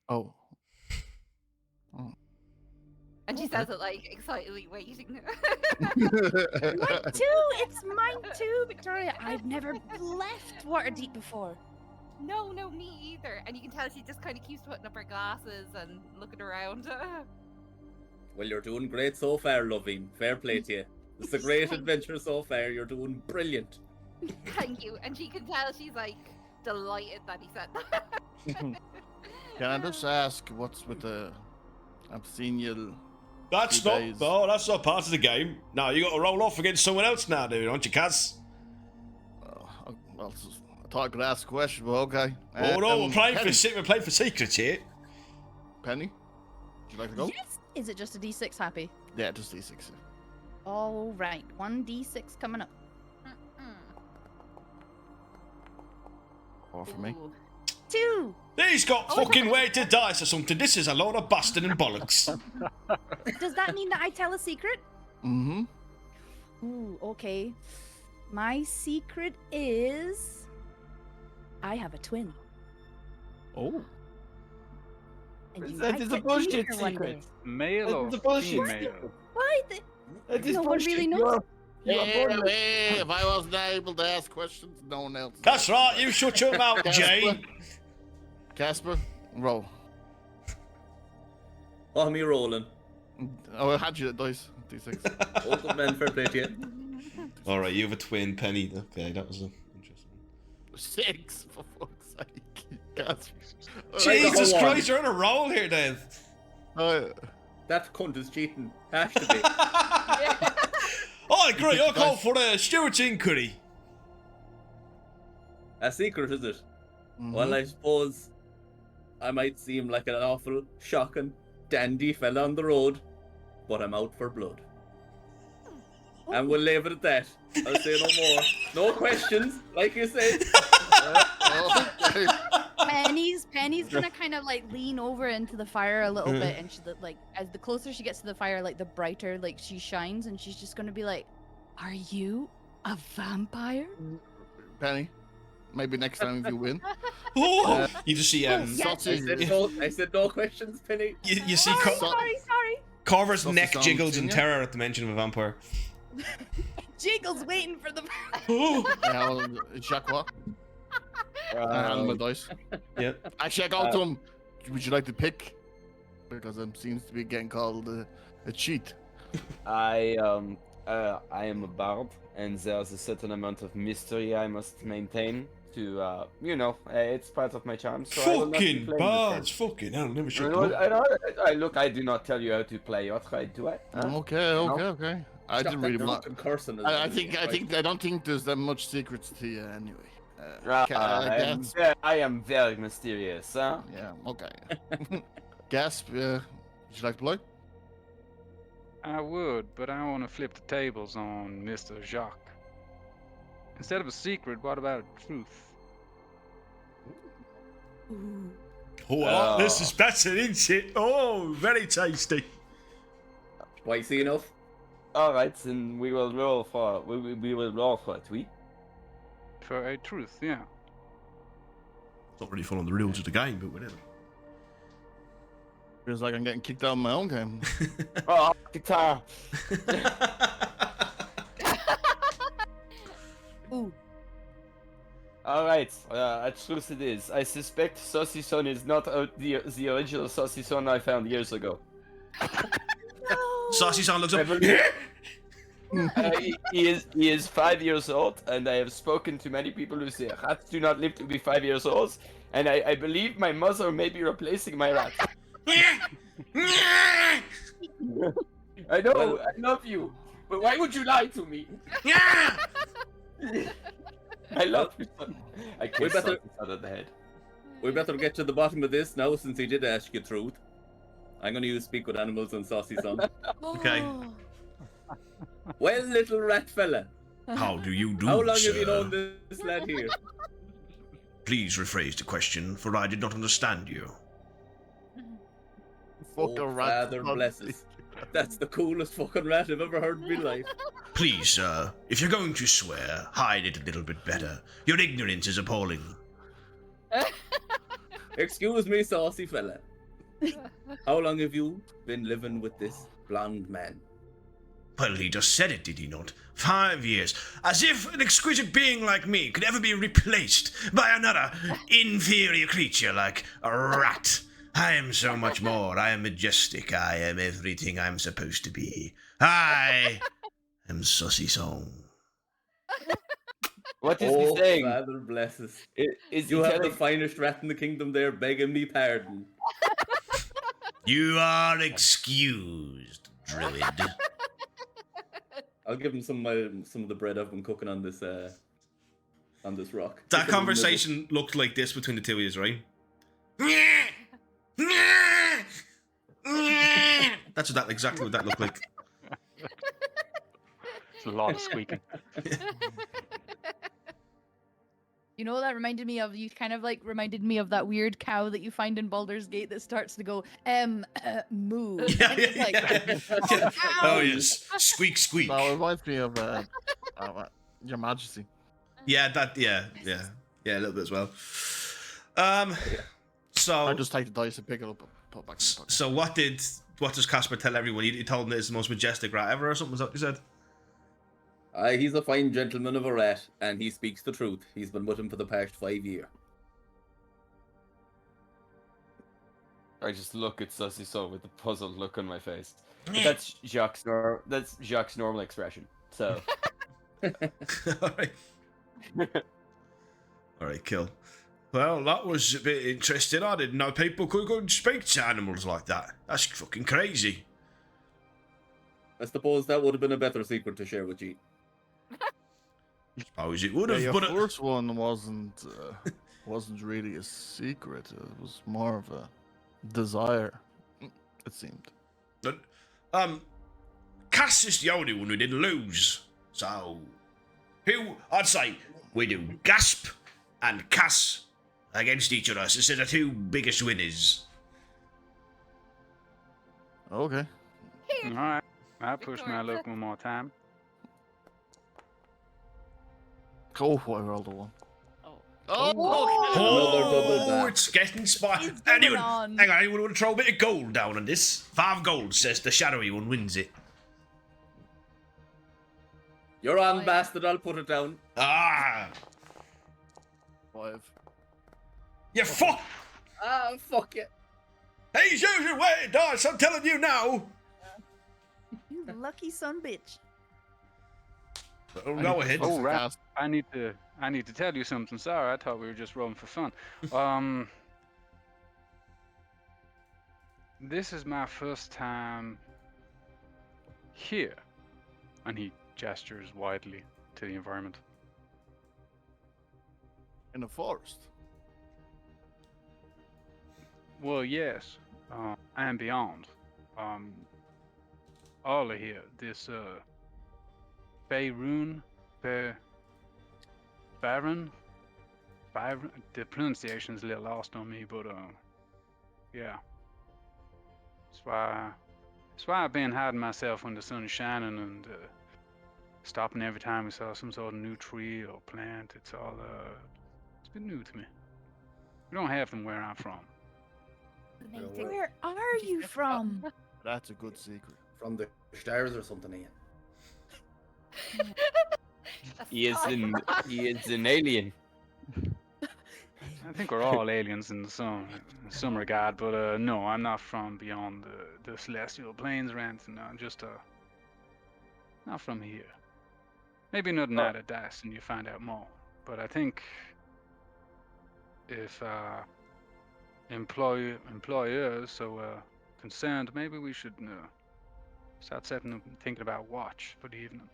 [SPEAKER 3] Oh.
[SPEAKER 6] And she says it like excitedly waiting.
[SPEAKER 7] Mine too. It's mine too, Victoria. I've never left Waterdeep before.
[SPEAKER 6] No, me either. And you can tell she just kind of keeps putting up her glasses and looking around.
[SPEAKER 4] Well, you're doing great so far, Lovine. Fair play to you. It's a great adventure so far. You're doing brilliant.
[SPEAKER 6] Thank you. And she can tell she's like delighted that he said that.
[SPEAKER 3] Can I just ask what's with the obscenial?
[SPEAKER 2] That's not part of the game. No, you got to roll off against someone else now, dude, aren't you, Kaz?
[SPEAKER 3] Well, I thought I could ask a question, but okay.
[SPEAKER 2] Oh no, we're playing
[SPEAKER 3] Penny.
[SPEAKER 2] for secrets here.
[SPEAKER 3] Penny, would you like to go?
[SPEAKER 7] Yes. Is it just a D6, Happy?
[SPEAKER 3] Yeah, just D6.
[SPEAKER 7] All right. 1D6 coming up.
[SPEAKER 3] 4 for me.
[SPEAKER 6] Ooh.
[SPEAKER 7] 2.
[SPEAKER 2] He's got fucking weighted dice or something. This is a load of busting and bollocks.
[SPEAKER 7] Does that mean that I tell a secret?
[SPEAKER 3] Mm-hmm.
[SPEAKER 7] Ooh, okay. My secret is I have a twin.
[SPEAKER 3] Oh.
[SPEAKER 7] And you
[SPEAKER 8] That
[SPEAKER 7] might
[SPEAKER 8] is a
[SPEAKER 7] get to
[SPEAKER 8] bullshit
[SPEAKER 7] meet her one
[SPEAKER 8] secret.
[SPEAKER 7] day.
[SPEAKER 5] Male
[SPEAKER 8] That
[SPEAKER 5] or
[SPEAKER 8] is a bullshit
[SPEAKER 5] female?
[SPEAKER 8] secret.
[SPEAKER 7] Why?
[SPEAKER 8] That is
[SPEAKER 7] No one
[SPEAKER 8] bullshit.
[SPEAKER 7] really
[SPEAKER 8] You
[SPEAKER 7] knows.
[SPEAKER 8] are- you are born with-
[SPEAKER 3] Hey, if I wasn't able to ask questions, no one else.
[SPEAKER 2] That's right, you shut your mouth, Jay.
[SPEAKER 3] Casper, roll.
[SPEAKER 4] Oh, me rolling.
[SPEAKER 3] Oh, I had you at dice. D6.
[SPEAKER 4] Oh, good man. Fair play to you.
[SPEAKER 2] Alright, you have a twin, Penny. Okay, that was interesting.
[SPEAKER 3] 6, for fuck's sake. Casper.
[SPEAKER 2] Jesus
[SPEAKER 4] go on.
[SPEAKER 2] Christ, you're on a roll here, Dave.
[SPEAKER 3] Oh,
[SPEAKER 4] That cunt is cheating. Has to be.
[SPEAKER 2] I agree. I call for a Stewart's inquiry.
[SPEAKER 4] A secret, is it?
[SPEAKER 3] Mhm.
[SPEAKER 4] Well, I suppose I might seem like an awful, shocking, dandy fella on the road, but I'm out for blood. And we'll leave it at that. I'll say no more. No questions, like you said.
[SPEAKER 3] Okay.
[SPEAKER 7] Penny's gonna kind of like lean over into the fire a little bit, and she like as the closer she gets to the fire, like the brighter like she shines, and she's just gonna be like, "Are you a vampire?"
[SPEAKER 3] Penny, maybe next time if you win.
[SPEAKER 2] Oh, you just see
[SPEAKER 3] Sausage.
[SPEAKER 4] I said no questions, Penny.
[SPEAKER 2] you see
[SPEAKER 7] Sorry.
[SPEAKER 2] Carver's
[SPEAKER 3] Sausage
[SPEAKER 2] neck
[SPEAKER 3] on
[SPEAKER 2] jiggles in
[SPEAKER 3] Senior?
[SPEAKER 2] terror at the mention of a vampire.
[SPEAKER 7] Jiggles waiting for the.
[SPEAKER 3] Yeah, Jacques what? I hand him a dice.
[SPEAKER 2] Yeah.
[SPEAKER 3] Actually, I go to him. Would you like to pick? Because it seems to be getting called a cheat.
[SPEAKER 8] I am a bard, and there's a certain amount of mystery I must maintain to, it's part of my charm. So I will not be
[SPEAKER 2] Fucking
[SPEAKER 8] playing
[SPEAKER 2] bards.
[SPEAKER 8] the
[SPEAKER 2] Fucking hell, never
[SPEAKER 8] game.
[SPEAKER 2] shut
[SPEAKER 8] Look, I do not tell you how to play your trade, do I? Huh?
[SPEAKER 3] Okay. I didn't really want.
[SPEAKER 4] Cursing.
[SPEAKER 3] I don't think there's that much secrets to you anyway.
[SPEAKER 8] I am very mysterious, huh?
[SPEAKER 3] Yeah. Okay. Gasp. Would you like to play?
[SPEAKER 5] I would, but I want to flip the tables on Mr. Jacques. Instead of a secret, what about a truth?
[SPEAKER 2] Oh, that's an insect. Oh, very tasty.
[SPEAKER 4] Spicy enough?
[SPEAKER 8] All right, then we will roll for we will roll for a tweet.
[SPEAKER 5] For a truth, yeah.
[SPEAKER 2] Not really following the rules of the game, but whatever.
[SPEAKER 3] Feels like I'm getting kicked out of my own game.
[SPEAKER 8] Oh, guitar.
[SPEAKER 7] Ooh.
[SPEAKER 8] All right, a truth it is. I suspect Saucisson is not the original Saucisson I found years ago.
[SPEAKER 2] Saucy-san looks up.
[SPEAKER 8] He is 5 years old, and I have spoken to many people who say rats do not live to be 5 years old, and I believe my mother may be replacing my rat. I know, I love you, but why would you lie to me? I love you, son. I can't
[SPEAKER 4] better-
[SPEAKER 8] out of the head.
[SPEAKER 4] We better get to the bottom of this now, since he did ask you truth. I'm going to use speak with animals on Saucy Son.
[SPEAKER 2] Okay.
[SPEAKER 4] Well, little rat fella,
[SPEAKER 2] How do you do,
[SPEAKER 4] how long
[SPEAKER 2] sir?
[SPEAKER 4] have you known this lad here?
[SPEAKER 2] Please rephrase the question, for I did not understand you.
[SPEAKER 3] Fuck a rat.
[SPEAKER 4] Father blesses. That's the coolest fucking rat I've ever heard in my life.
[SPEAKER 2] Please, sir, if you're going to swear, hide it a little bit better. Your ignorance is appalling.
[SPEAKER 4] Excuse me, saucy fella. How long have you been living with this blonde man?
[SPEAKER 2] Well, he just said it, did he not? 5 years. As if an exquisite being like me could ever be replaced by another inferior creature like a rat. I am so much more. I am majestic. I am everything I'm supposed to be. I am Saucy Song.
[SPEAKER 8] What is he saying?
[SPEAKER 4] Father blesses.
[SPEAKER 8] Is
[SPEAKER 4] You
[SPEAKER 8] he
[SPEAKER 4] have the
[SPEAKER 8] telling...
[SPEAKER 4] finest rat in the kingdom there, begging me pardon.
[SPEAKER 2] You are excused, druid.
[SPEAKER 4] I'll give him some of the bread I've been cooking on this rock.
[SPEAKER 2] That conversation looked like this between the two of you, right? That's exactly what that looked like.
[SPEAKER 5] It's a lot of squeaking.
[SPEAKER 7] You know what that reminded me of? You kind of like reminded me of that weird cow that you find in Baldur's Gate that starts to go, moo.
[SPEAKER 2] Yeah.
[SPEAKER 7] Like,
[SPEAKER 2] Oh, yes. Squeak, squeak.
[SPEAKER 3] No, it reminds me of Your Majesty.
[SPEAKER 2] Yeah, a little bit as well. So
[SPEAKER 3] I just take the dice and pick it up and put it back in the pocket.
[SPEAKER 2] So what does Casper tell everyone? He told them that it's the most majestic rat ever or something, was that what you said?
[SPEAKER 4] He's a fine gentleman of a rat, and he speaks the truth. He's been with him for the past 5 years.
[SPEAKER 8] I just look at Sussy So with a puzzled look on my face. But that's Jacques' normal expression. So.
[SPEAKER 2] Alright, cool. Well, that was a bit interesting. I didn't know people could go and speak to animals like that. That's fucking crazy.
[SPEAKER 4] I suppose that would have been a better secret to share with you.
[SPEAKER 2] Suppose it would
[SPEAKER 3] Yeah,
[SPEAKER 2] have,
[SPEAKER 3] your
[SPEAKER 2] but
[SPEAKER 3] first one wasn't really a secret. It was more of a desire, it seemed.
[SPEAKER 2] Cass is the only one who didn't lose. So, I'd say we do Gasp and Cass against each other. So they're the two biggest winners.
[SPEAKER 3] Okay.
[SPEAKER 5] All right. I push my luck one more time.
[SPEAKER 3] Oh, I rolled a 1.
[SPEAKER 4] Another double back.
[SPEAKER 2] It's getting spicy.
[SPEAKER 7] It's going
[SPEAKER 2] Anyone,
[SPEAKER 7] on.
[SPEAKER 2] hang on, anyone want to throw a bit of gold down on this? 5 gold says the shadowy one wins it.
[SPEAKER 4] You're on, bastard. I'll put it down.
[SPEAKER 2] Ah,
[SPEAKER 3] 5.
[SPEAKER 2] you fuck!
[SPEAKER 4] Ah, fuck it.
[SPEAKER 2] He's using weighted dice, I'm telling you now!
[SPEAKER 7] You lucky son bitch.
[SPEAKER 2] Go ahead.
[SPEAKER 5] Oh, right. I need to tell you something. Sorry, I thought we were just rolling for fun. This is my first time here, and he gestures widely to the environment.
[SPEAKER 3] In the forest.
[SPEAKER 5] Well, yes, and beyond. All of here, this Baron, the pronunciation's a little lost on me, but yeah. That's why I've been hiding myself when the sun is shining and stopping every time we saw some sort of new tree or plant. It's all it's been new to me. We don't have them where I'm from.
[SPEAKER 7] Where are you from?
[SPEAKER 3] That's a good secret.
[SPEAKER 4] From the stars or something, Ian.
[SPEAKER 8] He is an alien.
[SPEAKER 5] I think we're all aliens in some regard, but no, I'm not from beyond the celestial planes or anything. I'm just not from here. Maybe another night at dice and you find out more. But I think if employers so concerned, maybe we should start thinking about watch for the evening.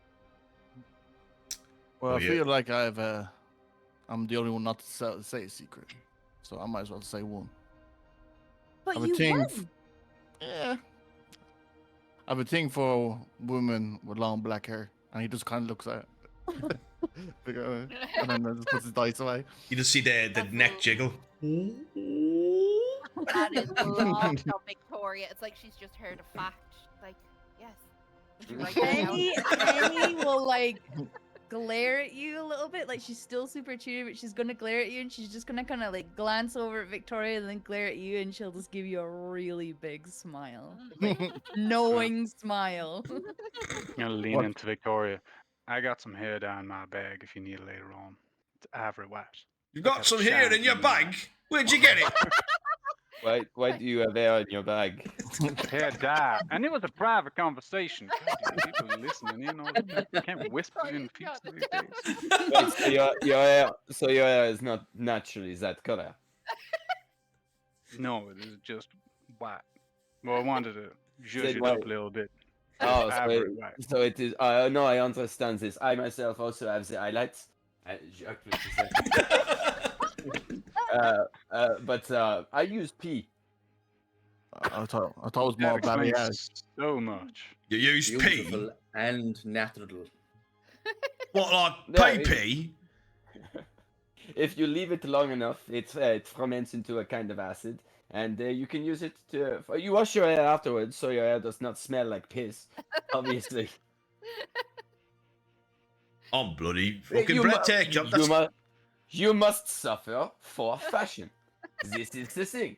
[SPEAKER 3] Well,
[SPEAKER 2] Oh,
[SPEAKER 3] I
[SPEAKER 2] yeah.
[SPEAKER 3] feel like I'm the only one not to say a secret, so I might as well say one.
[SPEAKER 7] But
[SPEAKER 3] I have a
[SPEAKER 7] you
[SPEAKER 3] thing.
[SPEAKER 7] won.
[SPEAKER 3] Yeah. I have a thing for women with long black hair, and he just kind of looks at it. And then just puts his dice away.
[SPEAKER 2] You just see the neck jiggle.
[SPEAKER 6] That is lost on Victoria. It's like she's just heard a fact. Like, yes. Would you write that down?
[SPEAKER 7] Penny will like glare at you a little bit, like she's still super cheery, but she's gonna glare at you, and she's just gonna kind of like glance over at Victoria and then glare at you, and she'll just give you a really big smile, like, knowing smile.
[SPEAKER 5] I'm gonna lean into Victoria. I got some hair down my bag if you need it later on. It's ivory white.
[SPEAKER 2] You got some hair in your bag? Where'd you get it?
[SPEAKER 8] Why do you have hair in your bag?
[SPEAKER 5] Hair dye. And it was a private conversation. God, people listening in on it. You can't whisper in peeps these days.
[SPEAKER 8] Wait, so your hair is not naturally that color.
[SPEAKER 5] No, it is just white. Well, I wanted to zhuzh it
[SPEAKER 8] white.
[SPEAKER 5] up a little bit.
[SPEAKER 8] Oh,
[SPEAKER 5] Ivory white.
[SPEAKER 8] so it is. No, I understand this. I myself also have the highlights. But I use P.
[SPEAKER 3] I thought it was more
[SPEAKER 5] That
[SPEAKER 3] baby
[SPEAKER 5] explains so much.
[SPEAKER 2] You use P?
[SPEAKER 4] Beautiful and natural.
[SPEAKER 2] What, like
[SPEAKER 8] No,
[SPEAKER 2] PP?
[SPEAKER 8] If you leave it long enough, it ferments into a kind of acid, and you can use it to. You wash your hair afterwards, so your hair does not smell like piss. Obviously.
[SPEAKER 2] I'm bloody fucking
[SPEAKER 8] You
[SPEAKER 2] breathtaking.
[SPEAKER 8] you must suffer for fashion. This is the thing.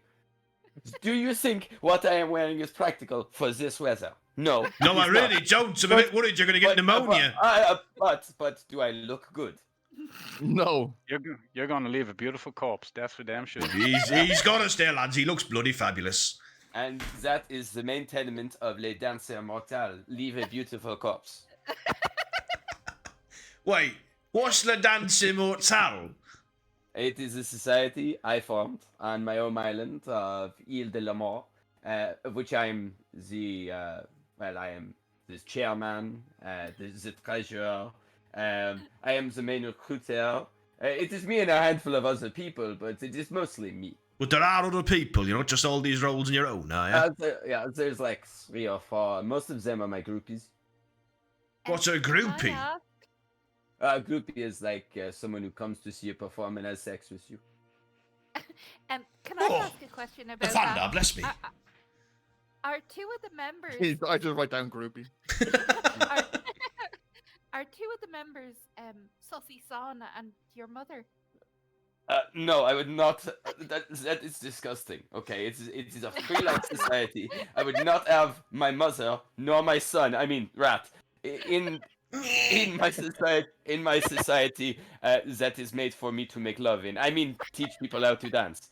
[SPEAKER 8] Do you think what I am wearing is practical for this weather? No.
[SPEAKER 2] No, I
[SPEAKER 8] it's
[SPEAKER 2] really
[SPEAKER 8] not.
[SPEAKER 2] don't. I'm a bit worried you're going to get pneumonia.
[SPEAKER 8] But do I look good?
[SPEAKER 3] No.
[SPEAKER 5] You're gonna leave a beautiful corpse. That's for damn sure.
[SPEAKER 2] He's got us there, lads. He looks bloody fabulous.
[SPEAKER 8] And that is the main tenement of Les Danseurs Mortels. Leave a beautiful corpse.
[SPEAKER 2] Wait, what's the Dance Immortal?
[SPEAKER 8] It is a society I formed on my home island of Ile de la Mort, of which I am the the chairman, the treasurer. I am the main recruiter. It is me and a handful of other people, but it is mostly me.
[SPEAKER 2] But there are other people, you know, just all these roles on your own, are you?
[SPEAKER 8] There's like 3 or 4. Most of them are my groupies.
[SPEAKER 2] What's a groupie?
[SPEAKER 6] Can I ask-
[SPEAKER 8] A groupie is like someone who comes to see you perform and has sex with you.
[SPEAKER 6] Can I ask a question
[SPEAKER 2] The
[SPEAKER 6] about
[SPEAKER 2] thunder,
[SPEAKER 6] that?
[SPEAKER 2] bless me.
[SPEAKER 6] Are 2 of the members
[SPEAKER 3] I just write down groupie.
[SPEAKER 6] are 2 of the members Sussy Son and your mother?
[SPEAKER 8] No, I would not. That is disgusting. Okay, it is a freelance society. I would not have my mother nor my son. I mean, rat. In my society, that is made for me to make love in. I mean, teach people how to dance.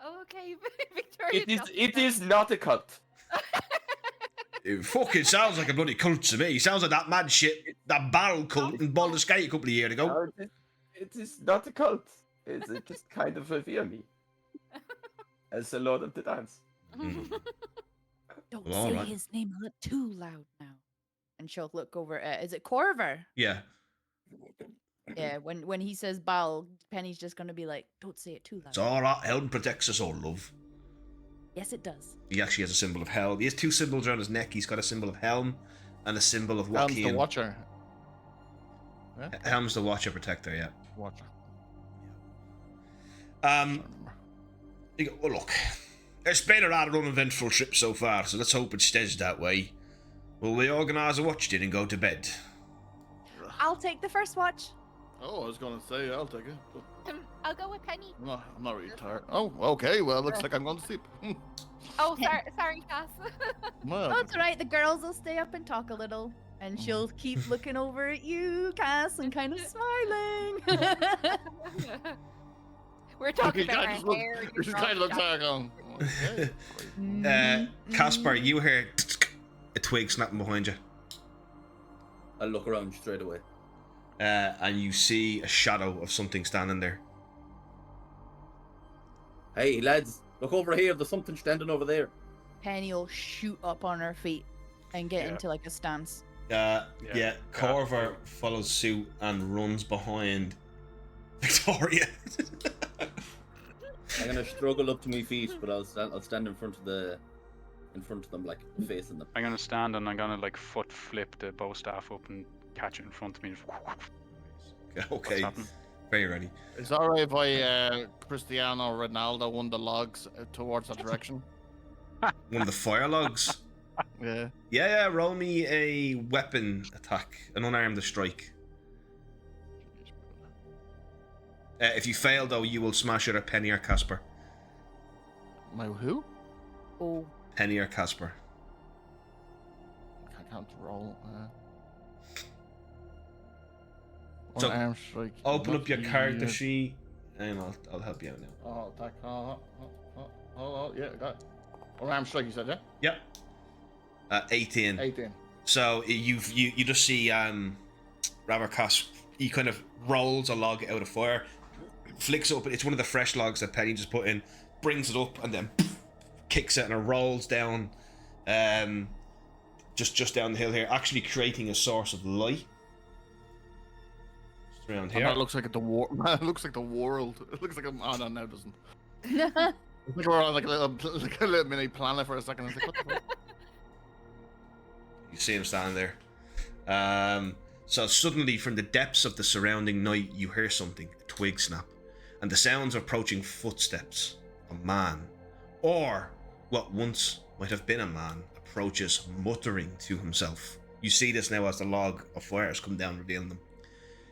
[SPEAKER 6] Oh, okay, Victoria.
[SPEAKER 8] It is not a cult.
[SPEAKER 2] It fucking sounds like a bloody cult to me. Sounds like that mad shit, that barrel cult in Baldur's Gate a couple of years ago.
[SPEAKER 8] No, it is not a cult. It's just kind of revere me as the Lord of the Dance.
[SPEAKER 7] Don't
[SPEAKER 2] Well,
[SPEAKER 7] say
[SPEAKER 2] alright.
[SPEAKER 7] his name too loud now. And she'll look over. Is it Corver?
[SPEAKER 2] Yeah.
[SPEAKER 7] Yeah. When he says Bal, Penny's just gonna be like, "Don't say it too loud."
[SPEAKER 2] It's alright, Helm protects us all, love.
[SPEAKER 7] Yes, it does.
[SPEAKER 2] He actually has a symbol of Helm. He has 2 symbols around his neck. He's got a symbol of Helm and a symbol of
[SPEAKER 3] Helm's the
[SPEAKER 2] Joaquin.
[SPEAKER 3] Watcher.
[SPEAKER 2] Helm's the Watcher Protector, yeah.
[SPEAKER 3] Watcher.
[SPEAKER 2] Well, look, it's been a rather uneventful trip so far, so let's hope it stays that way. Will we organise a watch then and go to bed?
[SPEAKER 7] I'll take the first watch.
[SPEAKER 3] Oh, I was gonna say I'll take it.
[SPEAKER 6] I'll go with Penny.
[SPEAKER 3] I'm not really tired. Oh, okay. Well, looks like I'm going to sleep.
[SPEAKER 6] Oh, sorry, Cass.
[SPEAKER 3] Well,
[SPEAKER 7] Oh, it's alright. The girls will stay up and talk a little. And she'll keep looking over at you, Cass, and kind of smiling.
[SPEAKER 6] We're talking
[SPEAKER 3] you
[SPEAKER 6] about
[SPEAKER 3] guys
[SPEAKER 6] our hair.
[SPEAKER 3] you just kind of look like going. Okay.
[SPEAKER 2] Caspar, you hear a twig snapping behind you,
[SPEAKER 4] I'll look around straight away.
[SPEAKER 2] and you see a shadow of something standing there.
[SPEAKER 4] Hey, lads, look over here. There's something standing over there.
[SPEAKER 7] Penny will shoot up on her feet and get into like a stance.
[SPEAKER 2] Yeah, Corver follows suit and runs behind Victoria.
[SPEAKER 4] I'm gonna struggle up to my feet, but I'll stand in front of them, like facing them.
[SPEAKER 5] I'm gonna stand and I'm gonna like foot flip the bow staff up and catch it in front of me.
[SPEAKER 2] Okay,
[SPEAKER 5] happening?
[SPEAKER 2] very ready.
[SPEAKER 3] Is it alright if I Cristiano Ronaldo won the logs towards that direction?
[SPEAKER 2] One of the fire logs.
[SPEAKER 3] Yeah.
[SPEAKER 2] Yeah, roll me a weapon attack, an unarmed strike. If you fail, though, you will smash it at Penny or Casper.
[SPEAKER 3] My who?
[SPEAKER 7] Oh,
[SPEAKER 2] Penny or Casper.
[SPEAKER 3] I can't roll.
[SPEAKER 2] So,
[SPEAKER 3] Unarmed strike.
[SPEAKER 2] Open up your
[SPEAKER 3] Lucky,
[SPEAKER 2] character sheet, and I'll help you out now.
[SPEAKER 3] Oh, attack. Oh, yeah, got it. Unarmed strike, you said, yeah?
[SPEAKER 2] Yep. 18.
[SPEAKER 3] 18.
[SPEAKER 2] So you just see Ravarkas. He kind of rolls a log out of fire, flicks it up. It's one of the fresh logs that Penny just put in. Brings it up and then kicks it and it rolls down, just down the hill here, actually creating a source of light. Just around here.
[SPEAKER 3] That looks like the war. It looks like the world. It looks like a. Oh no, no, it doesn't. It's like we're on like a little mini planet for a second. It's like, what the fuck?
[SPEAKER 2] You see him standing there. So suddenly, from the depths of the surrounding night, you hear something, a twig snap, and the sounds of approaching footsteps. A man, or what once might have been a man, approaches, muttering to himself. You see this now as the log of fire has come down, revealing them.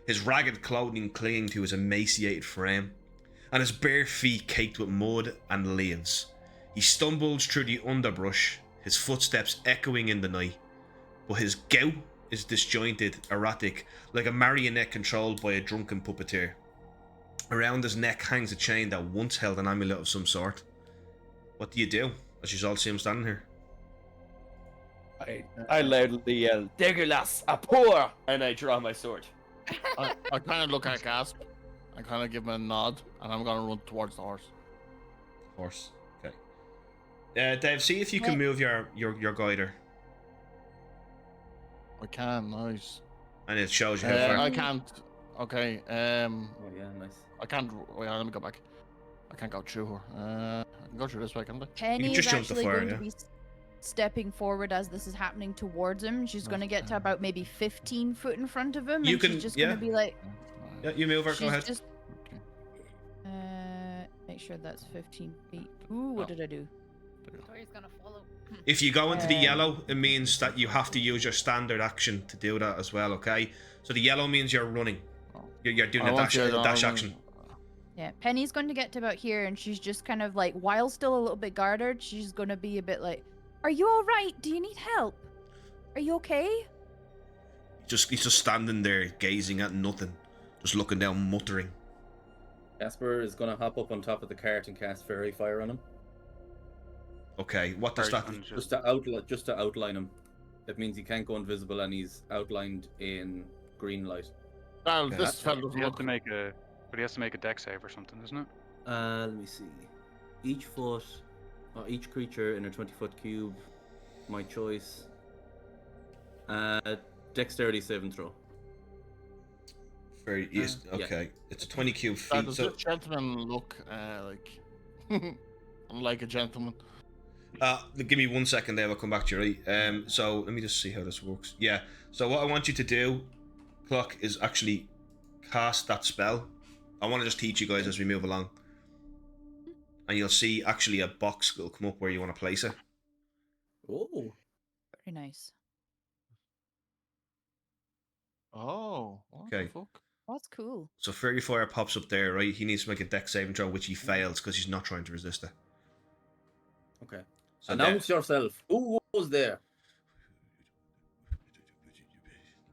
[SPEAKER 2] His ragged clothing clinging to his emaciated frame, and his bare feet caked with mud and leaves. He stumbles through the underbrush, his footsteps echoing in the night, but his gout is disjointed, erratic, like a marionette controlled by a drunken puppeteer. Around his neck hangs a chain that once held an amulet of some sort. What do you do, as you all see him standing here?
[SPEAKER 8] I loudly yell, "Degulas, a poor!" and I draw my sword.
[SPEAKER 3] I kind of look at Gasp. I kind of give him a nod, and I'm gonna run towards the horse.
[SPEAKER 2] Horse. Okay. Dave, see if you can move your guider
[SPEAKER 3] I can, nice.
[SPEAKER 2] And it shows you how far.
[SPEAKER 3] I can't. Okay.
[SPEAKER 4] Oh yeah, nice.
[SPEAKER 3] I can't. Wait, let me go back. I can't go through her. I can go through this way, can't I?
[SPEAKER 7] Penny is
[SPEAKER 2] just jump the
[SPEAKER 7] actually
[SPEAKER 2] fire,
[SPEAKER 7] going
[SPEAKER 2] yeah.
[SPEAKER 7] to be stepping forward as this is happening towards him. She's going to get to about maybe 15 foot in front of him.
[SPEAKER 2] You
[SPEAKER 7] and
[SPEAKER 2] can-
[SPEAKER 7] she's just
[SPEAKER 2] yeah.
[SPEAKER 7] going to be like,
[SPEAKER 2] Yeah, you move her. Go
[SPEAKER 7] she's
[SPEAKER 2] ahead.
[SPEAKER 7] just make sure that's 15 feet. Ooh, what did I do?
[SPEAKER 6] Victoria's gonna follow.
[SPEAKER 2] If you go into the
[SPEAKER 7] Uh,
[SPEAKER 2] yellow, it means that you have to use your standard action to do that as well. Okay. So the yellow means you're running. You're doing
[SPEAKER 3] I
[SPEAKER 2] a
[SPEAKER 3] want
[SPEAKER 2] dash,
[SPEAKER 3] you
[SPEAKER 2] a
[SPEAKER 3] to-
[SPEAKER 2] dash action.
[SPEAKER 7] Yeah, Penny's going to get to about here, and she's just kind of like, while still a little bit guarded, she's going to be a bit like, "Are you all right? Do you need help? Are you okay?"
[SPEAKER 2] He's just standing there, gazing at nothing, just looking down, muttering.
[SPEAKER 4] Jasper is gonna hop up on top of the cart and cast fairy fire on him.
[SPEAKER 2] Okay, what does that?
[SPEAKER 5] And
[SPEAKER 4] Just to outline him. That means he can't go invisible and he's outlined in green light.
[SPEAKER 3] Well,
[SPEAKER 2] Okay.
[SPEAKER 3] this fella doesn't
[SPEAKER 5] he has
[SPEAKER 3] look.
[SPEAKER 5] to make a, but he has to make a deck save or something, isn't it?
[SPEAKER 4] Let me see. Each foot, or each creature in a 20-foot cube, my choice. Dexterity saving throw.
[SPEAKER 2] Very yes,
[SPEAKER 4] yeah.
[SPEAKER 2] okay. It's 20 cube
[SPEAKER 3] Does
[SPEAKER 2] feet. So
[SPEAKER 3] this gentleman look like like a gentleman?
[SPEAKER 2] give me 1 second there. I'll come back to you. Right. So let me just see how this works. Yeah. So what I want you to do, Clock, is actually cast that spell. I want to just teach you guys as we move along, and you'll see actually a box will come up where you want to place it.
[SPEAKER 4] Oh.
[SPEAKER 7] Very nice.
[SPEAKER 3] Oh, what
[SPEAKER 2] Okay.
[SPEAKER 3] the fuck?
[SPEAKER 7] That's cool.
[SPEAKER 2] So Fairy Fire pops up there, right? He needs to make a dex saving throw, which he fails because he's not trying to resist it.
[SPEAKER 4] Okay.
[SPEAKER 2] So
[SPEAKER 4] Announce yourself. Who was there?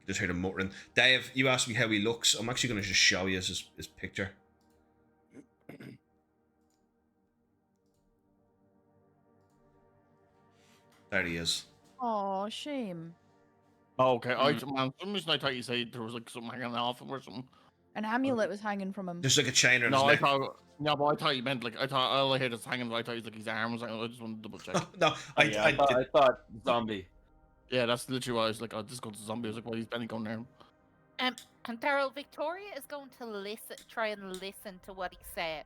[SPEAKER 2] just heard him muttering. Dave, you asked me how he looks. I'm actually going to just show you his picture. There he is.
[SPEAKER 7] Oh, shame.
[SPEAKER 3] Oh, okay. Man, for some reason I thought you said there was like something hanging off him or something.
[SPEAKER 7] An amulet was hanging from him.
[SPEAKER 2] Just like a chain around
[SPEAKER 3] No, I
[SPEAKER 2] his neck.
[SPEAKER 3] thought. No, but I thought you meant like I thought all I heard is hanging. I thought he was like his arm was hanging. I just wanted to double check.
[SPEAKER 2] No,
[SPEAKER 8] I thought zombie.
[SPEAKER 3] Yeah, that's literally why I was like, oh, this goes to zombie. I was like, well, he's Benny going there.
[SPEAKER 6] And Daryl, Victoria is going to try and listen to what he said.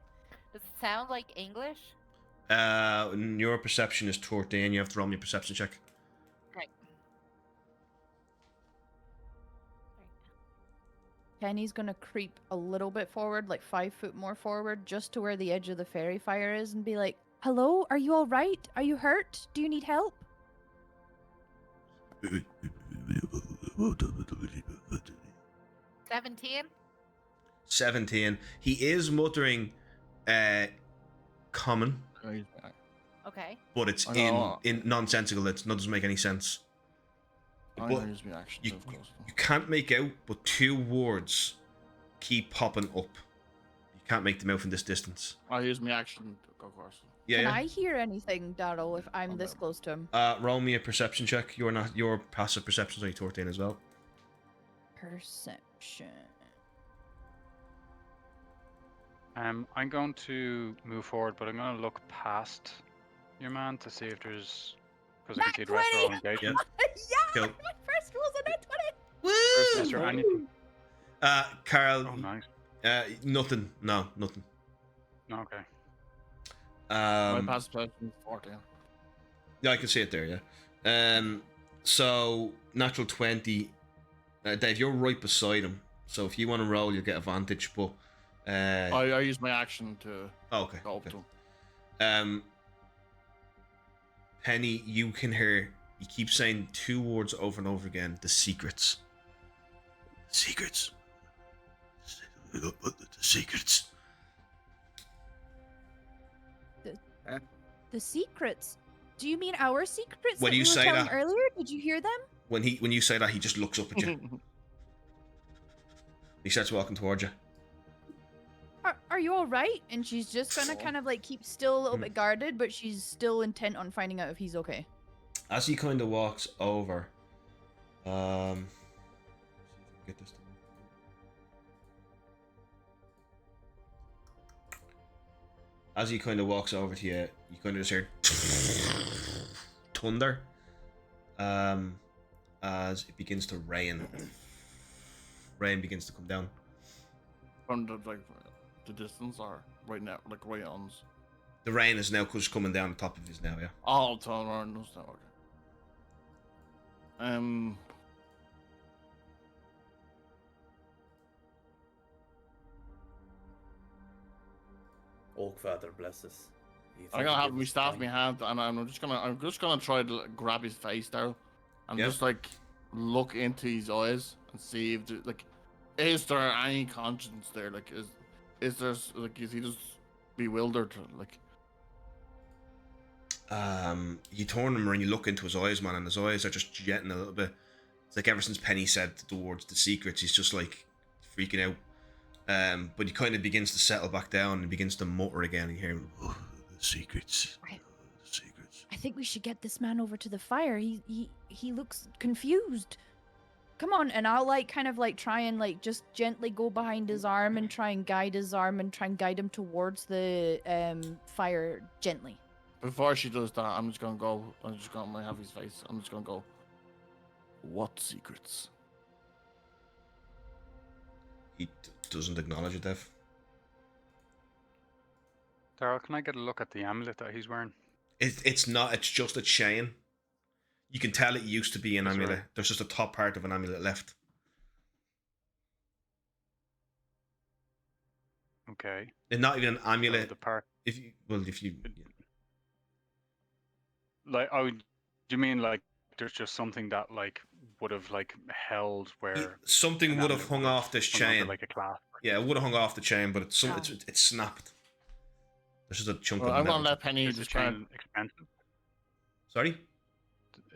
[SPEAKER 6] Does it sound like English?
[SPEAKER 2] Your perception is 14. You have to roll me a perception check.
[SPEAKER 6] Right.
[SPEAKER 7] Penny's gonna creep a little bit forward, like 5 foot more forward, just to where the edge of the fairy fire is, and be like, "Hello, are you all right? Are you hurt? Do you need help?"
[SPEAKER 6] 17?
[SPEAKER 2] 17. He is muttering common,
[SPEAKER 6] Okay.
[SPEAKER 2] but it's
[SPEAKER 3] I know.
[SPEAKER 2] in nonsensical. It doesn't make any sense.
[SPEAKER 3] I'm
[SPEAKER 2] But
[SPEAKER 3] gonna use my action.
[SPEAKER 2] you,
[SPEAKER 3] to move closer.
[SPEAKER 2] you can't make out, but 2 words keep popping up. You can't make them out from this distance.
[SPEAKER 3] I'll use my action to go closer.
[SPEAKER 2] Yeah.
[SPEAKER 7] Can
[SPEAKER 2] yeah.
[SPEAKER 7] I hear anything, Daryl, if I'm this
[SPEAKER 3] Okay.
[SPEAKER 7] close to him?
[SPEAKER 2] Roll me a perception check. Your passive perception is only 14 as well.
[SPEAKER 7] Perception.
[SPEAKER 5] I'm going to move forward, but I'm going to look past your man to see if there's, because I can see the rest are all
[SPEAKER 7] 20!
[SPEAKER 5] engagement.
[SPEAKER 7] Yeah!
[SPEAKER 2] Cool.
[SPEAKER 7] My first roll's a net 20!
[SPEAKER 5] Is there anything?
[SPEAKER 2] Carl,
[SPEAKER 5] Oh, nice.
[SPEAKER 2] nothing. No, nothing.
[SPEAKER 5] No, okay.
[SPEAKER 3] My passive perception is 14.
[SPEAKER 2] Yeah, I can see it there, yeah. So, natural 20. Dave, you're right beside him. So if you want to roll, you'll get advantage, but...
[SPEAKER 3] I use my action to
[SPEAKER 2] okay.
[SPEAKER 3] go up
[SPEAKER 2] okay.
[SPEAKER 3] to him.
[SPEAKER 2] Penny, you can hear... He keeps saying 2 words over and over again. The secrets. Secrets. The secrets.
[SPEAKER 7] The secrets. Do you mean our secrets
[SPEAKER 2] When
[SPEAKER 7] that
[SPEAKER 2] you
[SPEAKER 7] we were
[SPEAKER 2] say
[SPEAKER 7] telling
[SPEAKER 2] that-
[SPEAKER 7] earlier? Did you hear them?
[SPEAKER 2] When you say that, he just looks up at you. He starts walking towards you.
[SPEAKER 7] Are you all right? And she's just gonna kind of like keep still a little bit guarded, but she's still intent on finding out if he's okay.
[SPEAKER 2] As he kind of walks over, see if I can get this to work. As he kind of walks over to you, you kind of just hear thunder. as it begins to rain. Rain begins to come down.
[SPEAKER 3] From the distance or right now, like right on us.
[SPEAKER 2] The rain is now just coming down the top of his now, yeah.
[SPEAKER 3] Oh, turn around us now. Okay.
[SPEAKER 4] Oakfather, bless us.
[SPEAKER 3] I'm gonna have my staff in my hand, and I'm just gonna try to grab his face there, and
[SPEAKER 2] Yeah.
[SPEAKER 3] just like look into his eyes and see if there, like, is there any conscience there? Like, is there like, is he just bewildered? Like,
[SPEAKER 2] you turn him and you look into his eyes, man, and his eyes are just jetting a little bit. It's like ever since Penny said the words "the secrets," he's just like freaking out. But he kind of begins to settle back down and begins to mutter again. And you hear him, "Oh, the secrets, the secrets."
[SPEAKER 7] I think we should get this man over to the fire. He looks confused. Come on, and I'll like kind of like try and like just gently go behind his arm and try and guide his arm and try and guide him towards the fire gently.
[SPEAKER 3] before she does that, I'm just gonna have his face. I'm just gonna go. What secrets?
[SPEAKER 2] He doesn't acknowledge it, Dev.
[SPEAKER 5] Daryl, can I get a look at the amulet that he's wearing?
[SPEAKER 2] It's not. It's just a chain. You can tell it used to be an
[SPEAKER 5] That's
[SPEAKER 2] amulet.
[SPEAKER 5] right.
[SPEAKER 2] There's just a top part of an amulet left.
[SPEAKER 5] Okay.
[SPEAKER 2] And not even an
[SPEAKER 5] So
[SPEAKER 2] amulet.
[SPEAKER 5] the part,
[SPEAKER 2] If you
[SPEAKER 5] like, oh, do you mean like there's just something that like would have like held where
[SPEAKER 2] something
[SPEAKER 5] an
[SPEAKER 2] would have
[SPEAKER 5] amulet
[SPEAKER 2] hung
[SPEAKER 5] would
[SPEAKER 2] off this
[SPEAKER 5] hung onto,
[SPEAKER 2] chain.
[SPEAKER 5] like a clasp?
[SPEAKER 2] Yeah, it would have hung off the chain, but it's
[SPEAKER 7] Oh.
[SPEAKER 2] it's snapped. There's just a chunk
[SPEAKER 3] Well,
[SPEAKER 2] of
[SPEAKER 3] I'm
[SPEAKER 2] metal.
[SPEAKER 3] gonna let Penny
[SPEAKER 5] Is the
[SPEAKER 3] just try.
[SPEAKER 5] chain expensive?
[SPEAKER 2] Sorry?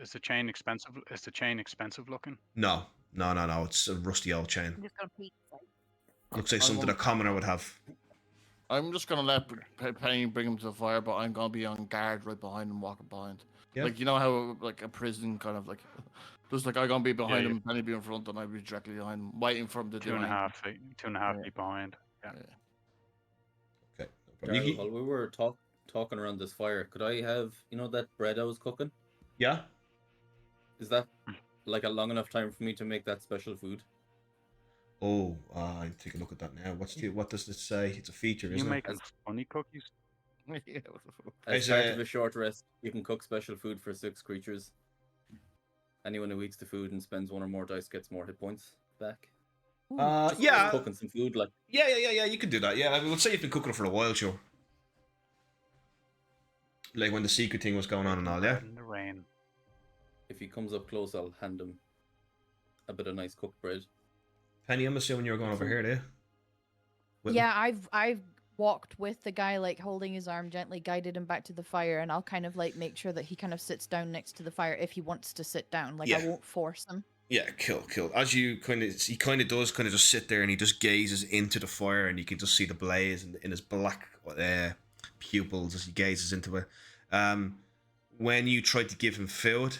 [SPEAKER 5] Is the chain expensive? Is the chain expensive looking?
[SPEAKER 2] No. It's a rusty old chain.
[SPEAKER 6] I'm just gonna peek.
[SPEAKER 2] Looks like
[SPEAKER 3] I
[SPEAKER 2] something a
[SPEAKER 3] won't-
[SPEAKER 2] commoner would have.
[SPEAKER 3] I'm just gonna let Penny bring him to the fire, but I'm gonna be on guard right behind him, walking behind.
[SPEAKER 2] Yeah.
[SPEAKER 3] Like, you know how like a prison kind of like, just like I'm gonna be behind
[SPEAKER 5] Yeah.
[SPEAKER 3] him, Penny be in front, and I'll be directly behind him, waiting for him to do
[SPEAKER 5] Two and a
[SPEAKER 3] anything.
[SPEAKER 5] half feet. 2.5
[SPEAKER 3] Yeah.
[SPEAKER 5] feet behind. Yeah.
[SPEAKER 3] Yeah.
[SPEAKER 2] Okay. No problem.
[SPEAKER 4] Darryl, while we were talking around this fire, could I have, that bread I was cooking?
[SPEAKER 2] Yeah?
[SPEAKER 4] Is that like a long enough time for me to make that special food?
[SPEAKER 2] Oh, I'll take a look at that now. What does it say? It's a feature,
[SPEAKER 5] You
[SPEAKER 2] isn't it?
[SPEAKER 5] making funny cookies?
[SPEAKER 3] Yeah.
[SPEAKER 4] As
[SPEAKER 2] Is,
[SPEAKER 4] part of a short rest, you can cook special food for 6 creatures. Anyone who eats the food and spends 1 or more dice gets more hit points back. Just
[SPEAKER 2] Yeah.
[SPEAKER 4] cooking some food, like.
[SPEAKER 2] Yeah. You can do that. Yeah, I mean, let's say you've been cooking it for a while, sure. Like when the secret thing was going on and all, yeah.
[SPEAKER 5] In the rain.
[SPEAKER 4] If he comes up close, I'll hand him a bit of nice cooked bread.
[SPEAKER 2] Penny, I'm assuming you're going over here, do you? With him?
[SPEAKER 7] Yeah, I've walked with the guy, like holding his arm gently, guided him back to the fire, and I'll kind of like make sure that he kind of sits down next to the fire if he wants to sit down. Like I
[SPEAKER 2] Yeah.
[SPEAKER 7] won't force him.
[SPEAKER 2] Yeah, cool. As you he kind of does just sit there and he just gazes into the fire and you can just see the blaze in his black pupils as he gazes into it. When you try to give him food,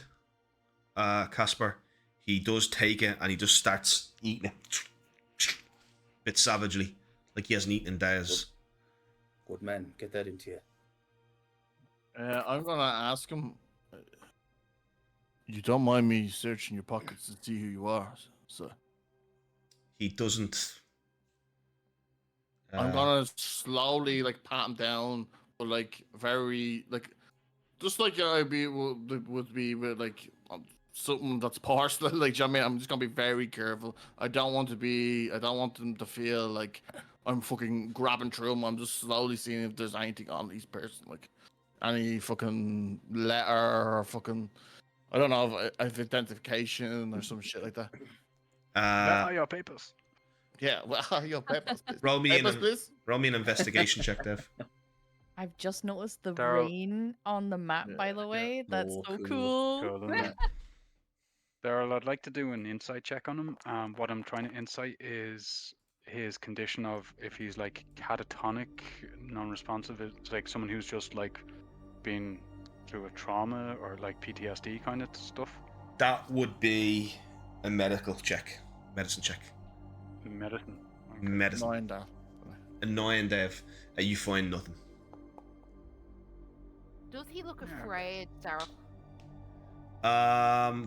[SPEAKER 2] Casper, he does take it and he just starts eating it, a bit savagely, like he hasn't eaten in days.
[SPEAKER 4] Good man, get that into you.
[SPEAKER 3] I'm gonna ask him. You don't mind me searching your pockets to see who you are, sir?
[SPEAKER 2] He doesn't.
[SPEAKER 3] I'm gonna slowly like pat him down, but like very like, just like would be with like something that's personal. Like, you know what I mean? I'm just gonna be very careful. I don't want them to feel like I'm fucking grabbing through him. I'm just slowly seeing if there's anything on these person, like any fucking letter or fucking, I don't know, if identification or some shit like that.
[SPEAKER 5] Where are your papers?
[SPEAKER 3] Yeah, well, your papers, please.
[SPEAKER 2] Roll me
[SPEAKER 3] Papers,
[SPEAKER 2] an
[SPEAKER 3] please.
[SPEAKER 2] investigation check, Dev.
[SPEAKER 7] I've just noticed the
[SPEAKER 5] Daryl.
[SPEAKER 7] rain on the map, by the way. That's
[SPEAKER 4] Oh,
[SPEAKER 7] so
[SPEAKER 4] cool.
[SPEAKER 7] cool.
[SPEAKER 5] Cool, isn't it? Daryl, I'd like to do an insight check on him. What I'm trying to insight is his condition of if he's like catatonic, non-responsive. It's like someone who's just like been through a trauma or like PTSD kind of stuff.
[SPEAKER 2] That would be a medicine check.
[SPEAKER 5] Medicine. Okay.
[SPEAKER 2] Medicine.
[SPEAKER 3] 9 down.
[SPEAKER 2] A 9, Dev. You find nothing.
[SPEAKER 6] Does he look afraid, Daryl?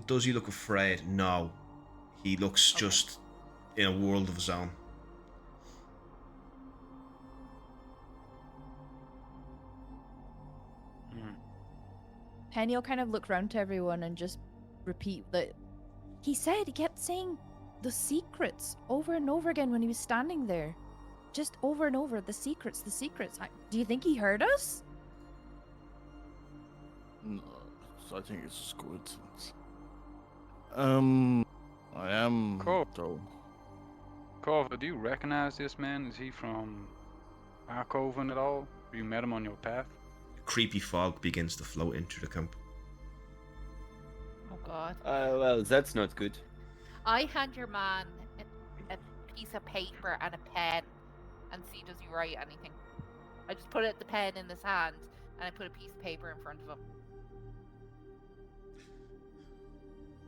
[SPEAKER 2] Does he look afraid? No. He looks just in a world of his own.
[SPEAKER 7] Penny will kind of look round to everyone and just repeat that he kept saying the secrets over and over again when he was standing there. Just over and over, the secrets, the secrets. Do you think he heard us?
[SPEAKER 3] No, so I think it's just coincidence. I am
[SPEAKER 5] Cool.
[SPEAKER 3] though.
[SPEAKER 5] Corva, do you recognize this man? Is he from Harkoven at all? Have you met him on your path?
[SPEAKER 2] Creepy fog begins to float into the camp.
[SPEAKER 6] Oh god.
[SPEAKER 8] Well, that's not good.
[SPEAKER 6] I hand your man a piece of paper and a pen and see does he write anything. I just put the pen in his hand and I put a piece of paper in front of him.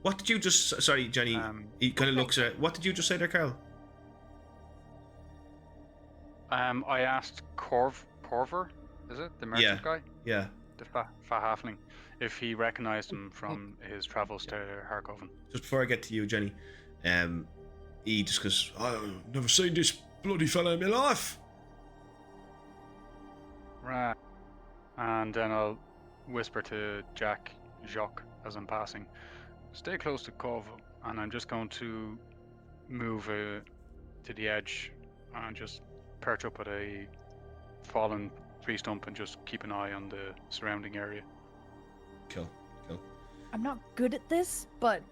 [SPEAKER 2] What did you just... Sorry, Jenny. He kind of looks at... What did you just say there, Carl?
[SPEAKER 5] I asked Corver, is it? The merchant guy?
[SPEAKER 2] Yeah.
[SPEAKER 5] The fat halfling. If he recognized him from his travels to Harkoven.
[SPEAKER 2] Just before I get to you, Jenny, he just goes, I've never seen this bloody fella in my life.
[SPEAKER 5] Right. And then I'll whisper to Jacques, as I'm passing. Stay close to Corvo, and I'm just going to move to the edge and just perch up at a fallen tree stump and just keep an eye on the surrounding area.
[SPEAKER 2] Cool.
[SPEAKER 7] I'm not good at this, but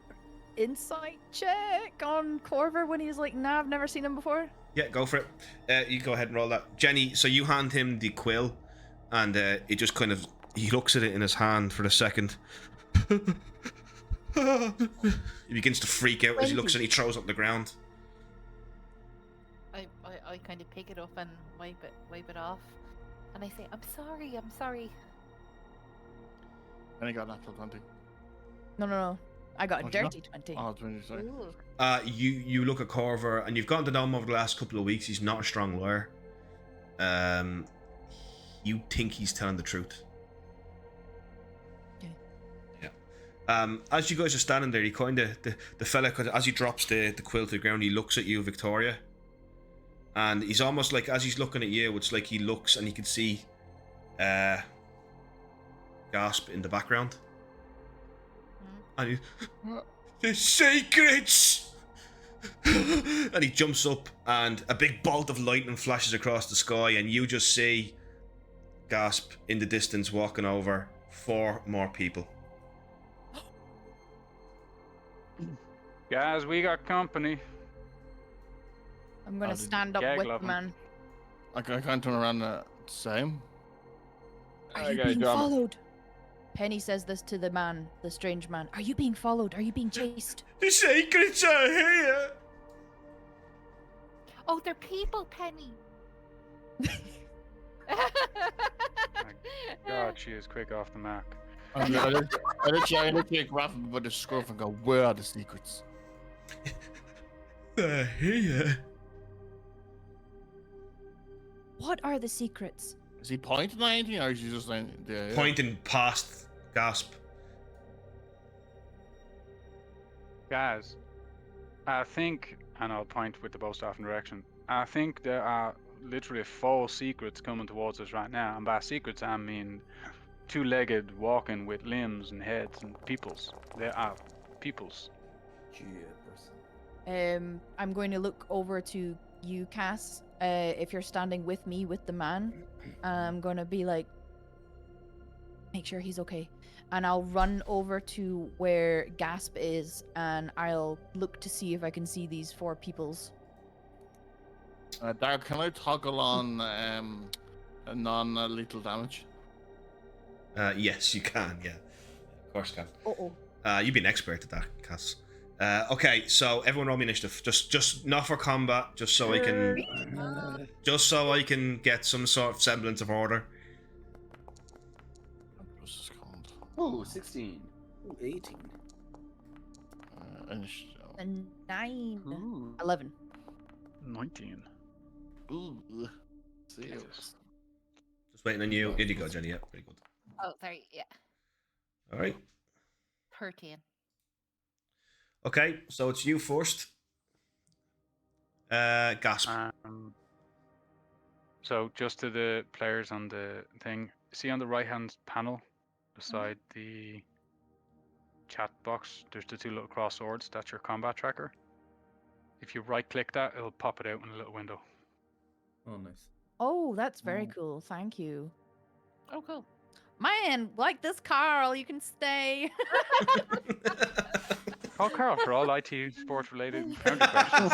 [SPEAKER 7] insight check on Corver when he's like, nah, I've never seen him before.
[SPEAKER 2] Yeah, go for it. You go ahead and roll that. Jenny, so you hand him the quill, and it just kind of... He looks at it in his hand for a second. He begins to freak out as he looks and he throws it on the ground.
[SPEAKER 6] I kind of pick it up and wipe it off. And I say, I'm sorry.
[SPEAKER 3] And I got natural 20.
[SPEAKER 7] No. I got a
[SPEAKER 3] Oh, did you
[SPEAKER 7] dirty 20.
[SPEAKER 3] Oh, 20, sorry.
[SPEAKER 6] Ooh.
[SPEAKER 2] You look at Corver, and you've gotten to know him over the last couple of weeks. He's not a strong lawyer. You think he's telling the truth.
[SPEAKER 7] Okay.
[SPEAKER 2] Yeah. As you guys are standing there, he kind of the fella, as he drops the quill to the ground, he looks at you, Victoria, and he's almost like, as he's looking at you, it's like he looks and he can see gasp in the background. And he, the secrets! And he jumps up and a big bolt of lightning flashes across the sky, and you just see gasp in the distance walking over 4 more people.
[SPEAKER 5] Guys, we got company.
[SPEAKER 7] I'm gonna
[SPEAKER 3] did
[SPEAKER 7] stand up
[SPEAKER 5] gag
[SPEAKER 7] with
[SPEAKER 5] love
[SPEAKER 7] the
[SPEAKER 5] him.
[SPEAKER 7] man.
[SPEAKER 3] I can't turn around the same.
[SPEAKER 7] Are you being followed? Penny says this to the man, the strange man. Are you being followed? Are you being chased?
[SPEAKER 2] The secrets are here!
[SPEAKER 6] Oh, they're people, Penny.
[SPEAKER 5] God, she is quick off the mark.
[SPEAKER 3] I literally grab him by the scruff and go, where are the secrets?
[SPEAKER 2] They're here.
[SPEAKER 7] What are the secrets?
[SPEAKER 3] Is he pointing at anything, or is he just saying, yeah.
[SPEAKER 2] Pointing past gasp.
[SPEAKER 5] Guys, I think, and I'll point with the bow staff in direction, I think there are literally 4 secrets coming towards us right now. And by secrets, I mean 2-legged walking with limbs and heads and peoples. There are peoples.
[SPEAKER 7] I'm going to look over to you, Cass. If you're standing with me with the man, I'm gonna be like, make sure he's okay, and I'll run over to where Gasp is, and I'll look to see if I can see these 4 peoples.
[SPEAKER 3] Dark, can I toggle on non-lethal damage?
[SPEAKER 2] Yes, you can, yeah. Of course you
[SPEAKER 7] Uh-oh.
[SPEAKER 2] can. You've been expert at that, Cass. Okay, so everyone roll me initiative. Just not for combat, just so I can get some sort of semblance of order.
[SPEAKER 3] What's this called?
[SPEAKER 8] Oh, 16.
[SPEAKER 4] Ooh, 18.
[SPEAKER 3] Initiative.
[SPEAKER 7] A 9.
[SPEAKER 5] Ooh.
[SPEAKER 7] 11.
[SPEAKER 5] 19.
[SPEAKER 3] Ooh. See you.
[SPEAKER 5] Jesus.
[SPEAKER 2] Just waiting on you. Here you go, Jenny. Yeah, very good.
[SPEAKER 6] Oh, sorry, yeah.
[SPEAKER 2] All right.
[SPEAKER 6] 13.
[SPEAKER 2] Okay, so it's you first. Gasp.
[SPEAKER 5] So just to the players on the thing, see on the right hand panel beside the chat box, there's the 2 little cross swords. That's your combat tracker. If you right click that, it'll pop it out in a little window.
[SPEAKER 4] Oh, nice.
[SPEAKER 7] Oh, that's very cool. Thank you.
[SPEAKER 6] Oh, cool.
[SPEAKER 7] Man, like this, Carl, you can stay.
[SPEAKER 5] Call Carl for all IT sport related counter questions.